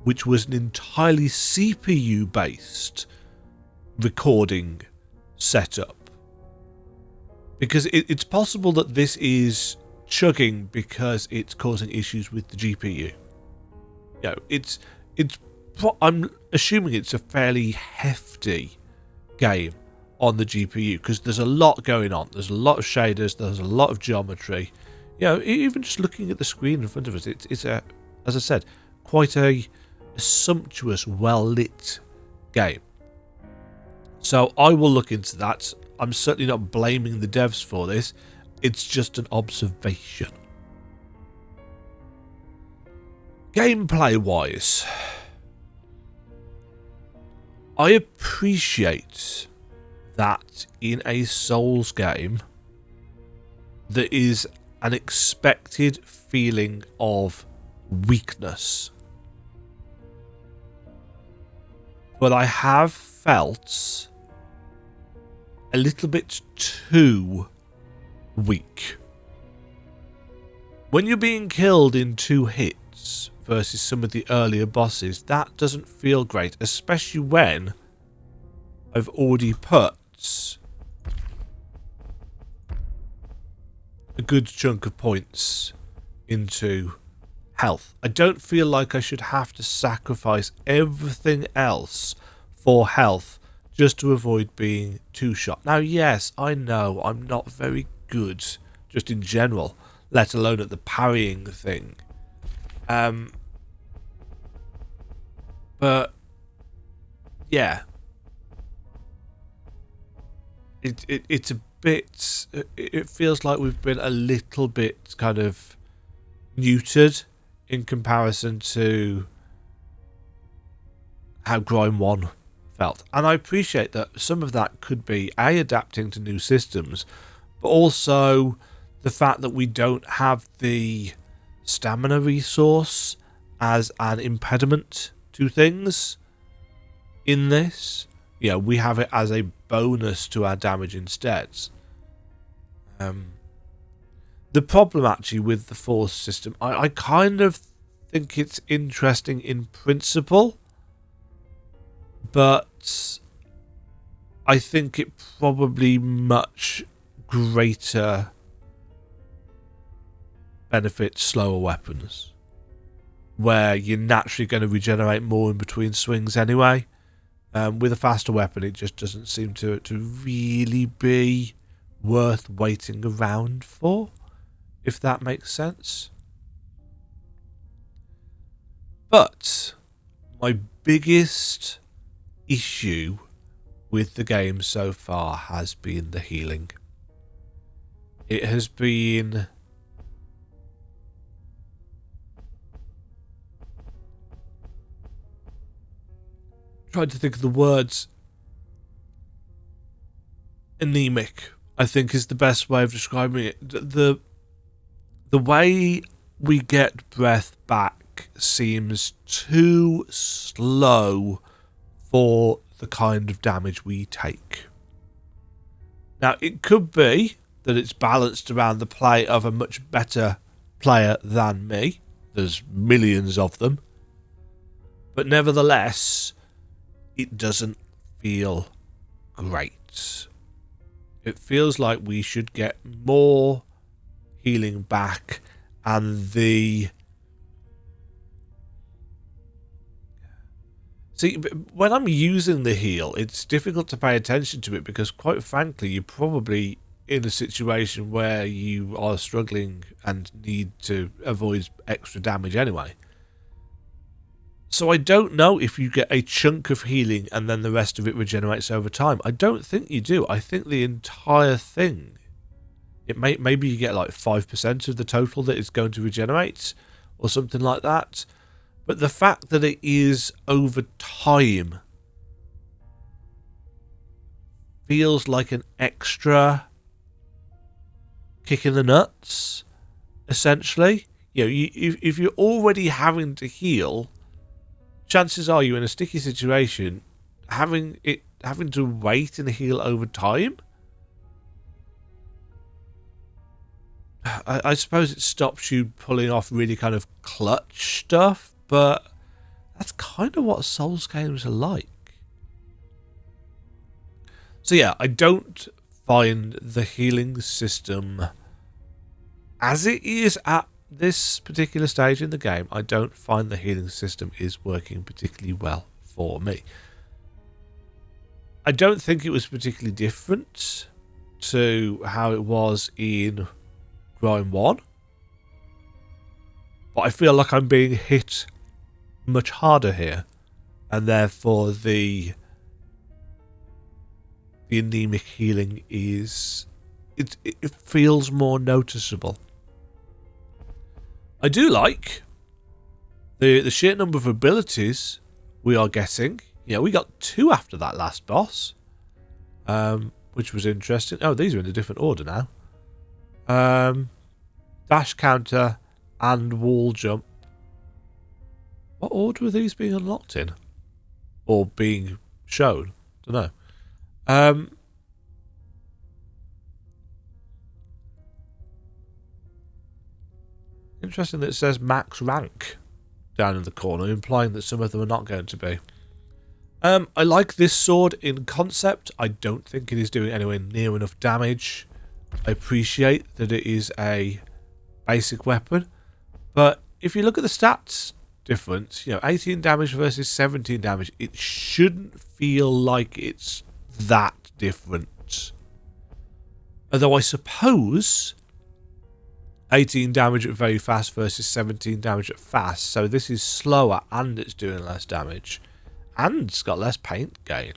which was an entirely CPU-based recording setup, because it's possible that this is chugging because it's causing issues with the GPU. You know, I'm assuming it's a fairly hefty game on the GPU because there's a lot going on. There's a lot of shaders. There's a lot of geometry. You know, even just looking at the screen in front of us, it's a, as I said, quite a sumptuous, well-lit game. So I will look into that. I'm certainly not blaming the devs for this. It's just an observation. Gameplay-wise, I appreciate that in a Souls game there is an expected feeling of weakness. But I have felt a little bit too weak. When you're being killed in 2 hits versus some of the earlier bosses, that doesn't feel great, especially when I've already put a good chunk of points into health. I don't feel like I should have to sacrifice everything else for health just to avoid being 2-shot. Now, yes, I know I'm not very good just in general, let alone at the parrying thing. But yeah, it's a bit, it feels like we've been a little bit kind of neutered in comparison to how Grime 1 felt. And I appreciate that some of that could be A, adapting to new systems, but also the fact that we don't have the stamina resource as an impediment to things in this. Yeah, we have it as a bonus to our damage instead. The problem actually with the force system, I kind of think it's interesting in principle, but I think it probably much greater benefits slower weapons, where you're naturally going to regenerate more in between swings anyway. With a faster weapon, it just doesn't seem to really be worth waiting around for, if that makes sense. But my biggest issue with the game so far has been the healing. It has been trying to think of the words. Anemic, I think, is the best way of describing it. The way we get breath back seems too slow for the kind of damage we take. Now, it could be that it's balanced around the play of a much better player than me. There's millions of them. But nevertheless, it doesn't feel great. It feels like we should get more healing back, and the... See, when I'm using the heal, it's difficult to pay attention to it because, quite frankly, you're probably in a situation where you are struggling and need to avoid extra damage anyway. So I don't know if you get a chunk of healing and then the rest of it regenerates over time. I don't think you do. I think the entire thing, maybe you get like 5% of the total that is going to regenerate or something like that. But the fact that it is over time feels like an extra kick in the nuts, essentially. You know, if you're already having to heal, chances are you're in a sticky situation. Having to wait and heal over time, I suppose it stops you pulling off really kind of clutch stuff, but that's kind of what Souls games are like. So yeah, I don't find the healing system, as it is at this particular stage in the game, I don't find the healing system is working particularly well for me. I don't think it was particularly different to how it was in Grime 1, but I feel like I'm being hit much harder here, and therefore the anemic healing is it feels more noticeable. I do like the sheer number of abilities we are getting. Yeah, we got 2 after that last boss, which was interesting. Oh, these are in a different order now. Dash counter and wall jump. What order are these being unlocked in? Or being shown? Don't know. Interesting that it says max rank down in the corner, implying that some of them are not going to be. I like this sword in concept. I don't think it is doing anywhere near enough damage. I appreciate that it is a basic weapon, but if you look at the stats difference, 18 damage versus 17 damage, it shouldn't feel like it's that different. Although I suppose 18 damage at very fast versus 17 damage at fast, so this is slower and it's doing less damage, and it's got less paint gain.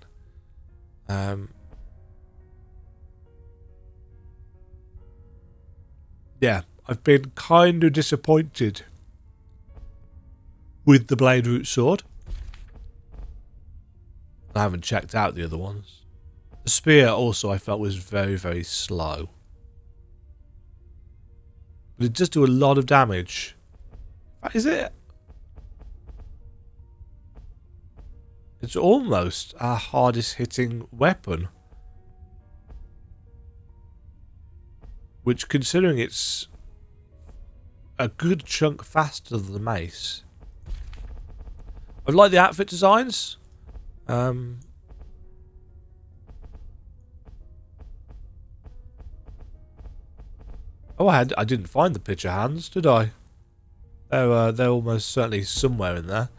Yeah, I've been kind of disappointed with the Blade Root Sword. I haven't checked out the other ones. The Spear also I felt was very, very slow. But it does do a lot of damage. Is it? It's almost our hardest hitting weapon. Which, considering it's a good chunk faster than the mace. I like the outfit designs. Oh, I didn't find the picture hands, did I? They're almost certainly somewhere in there.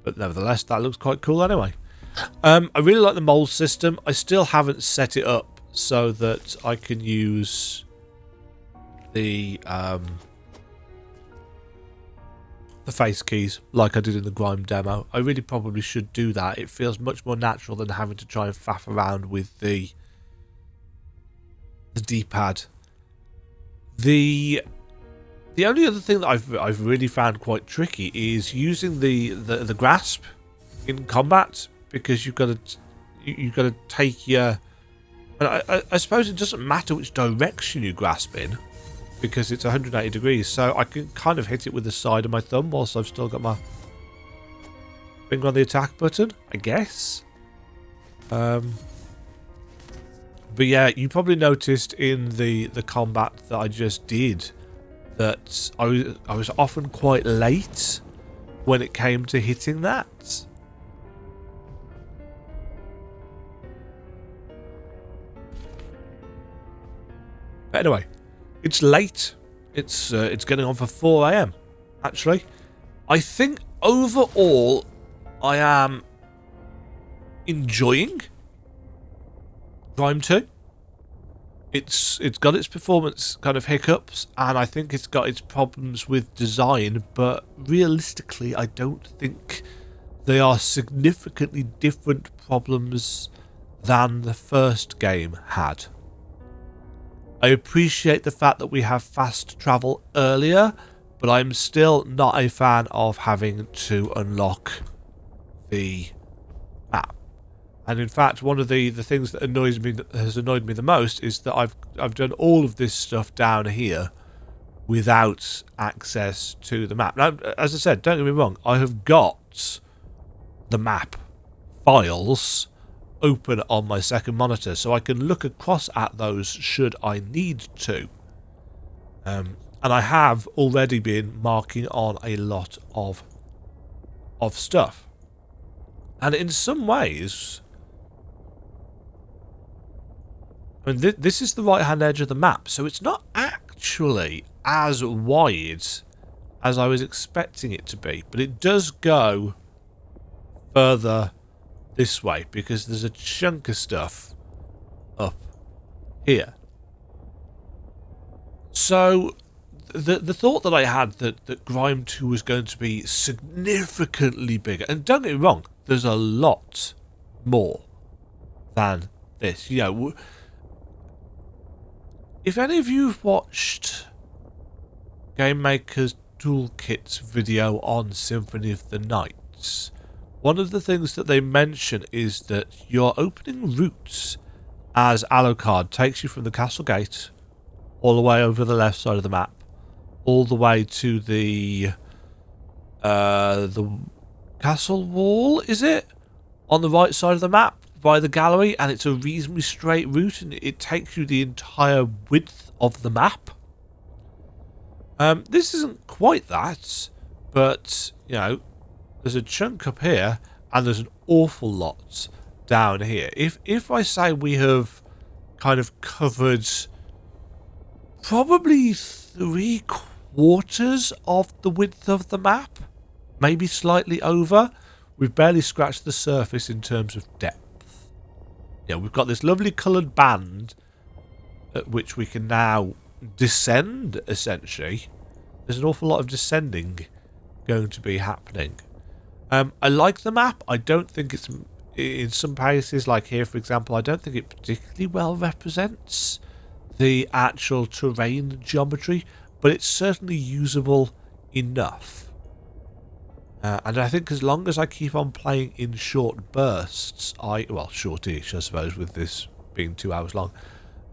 But nevertheless, that looks quite cool anyway. I really like the mold system. I still haven't set it up so that I can use the face keys like I did in the Grime demo. I really probably should do that. It feels much more natural than having to try and faff around with the D-pad. The only other thing that I've really found quite tricky is using the grasp in combat, because you've got to take your. And I suppose it doesn't matter which direction you grasp in, because it's 180 degrees, so I can kind of hit it with the side of my thumb whilst I've still got my finger on the attack button, I guess. But yeah, you probably noticed in the combat that I just did that I was often quite late when it came to hitting that. But anyway, it's late. It's getting on for 4 AM, actually. I think overall I am enjoying Grime 2. It's got its performance kind of hiccups, and I think it's got its problems with design, but realistically I don't think they are significantly different problems than the first game had. I appreciate the fact that we have fast travel earlier, but I'm still not a fan of having to unlock the map. And in fact, one of the things that has annoyed me the most is that I've done all of this stuff down here without access to the map. Now, as I said, don't get me wrong, I have got the map files open on my second monitor, so I can look across at those should I need to. And I have already been marking on a lot of stuff. And in some ways, I mean, this is the right-hand edge of the map, so it's not actually as wide as I was expecting it to be, but it does go further this way because there's a chunk of stuff up here. So the thought that I had that Grime 2 was going to be significantly bigger, and don't get me wrong, there's a lot more than this. You know, if any of you have watched Game Maker's Toolkit's video on Symphony of the Night, one of the things that they mention is that your opening routes as Alucard takes you from the castle gate all the way over the left side of the map, all the way to the castle wall, is it? On the right side of the map by the gallery, and it's a reasonably straight route, and it takes you the entire width of the map. This isn't quite that, but, you know, there's a chunk up here, and there's an awful lot down here. If I say we have kind of covered probably 3/4 of the width of the map, maybe slightly over, we've barely scratched the surface in terms of depth. Yeah, we've got this lovely coloured band at which we can now descend, essentially. There's an awful lot of descending going to be happening. I like the map. I don't think it's, in some places, like here for example, I don't think it particularly well represents the actual terrain geometry, but it's certainly usable enough. And I think as long as I keep on playing in short bursts, well, shortish I suppose, with this being 2 hours long,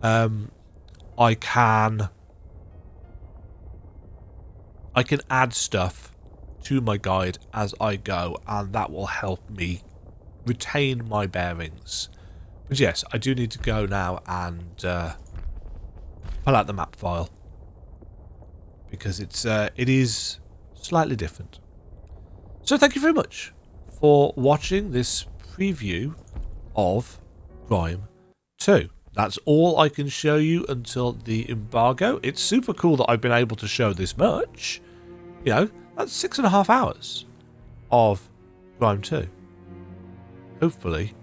I can I can add stuff to my guide as I go, and that will help me retain my bearings. But yes, I do need to go now and pull out the map file, because it is slightly different. So thank you very much for watching this preview of Grime 2. That's all I can show you until the embargo. It's super cool that I've been able to show this much. You know, that's 6.5 hours of Grime 2. Hopefully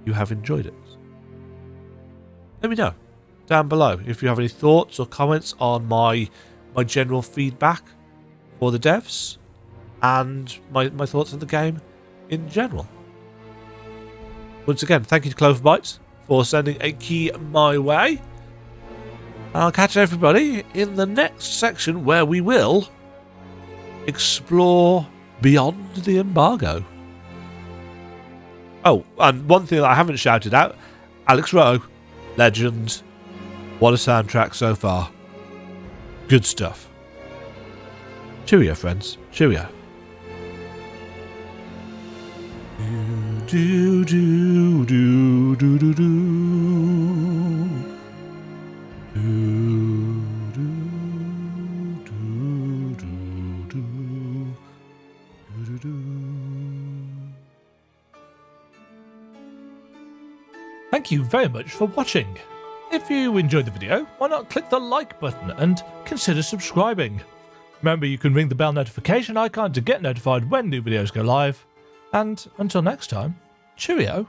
you have enjoyed it. Let me know down below if you have any thoughts or comments on my general feedback for the devs and my thoughts on the game in general. Once again, thank you to Cloverbites for sending a key my way. I'll catch everybody in the next section where we will explore beyond the embargo. Oh, and one thing that I haven't shouted out, Alex Rowe, legend. What a soundtrack so far. Good stuff. Cheerio, friends. Cheerio. Do do do do do do do. Thank you very much for watching. If you enjoyed the video, why not click the like button and consider subscribing. Remember, you can ring the bell notification icon to get notified when new videos go live. And until next time, cheerio.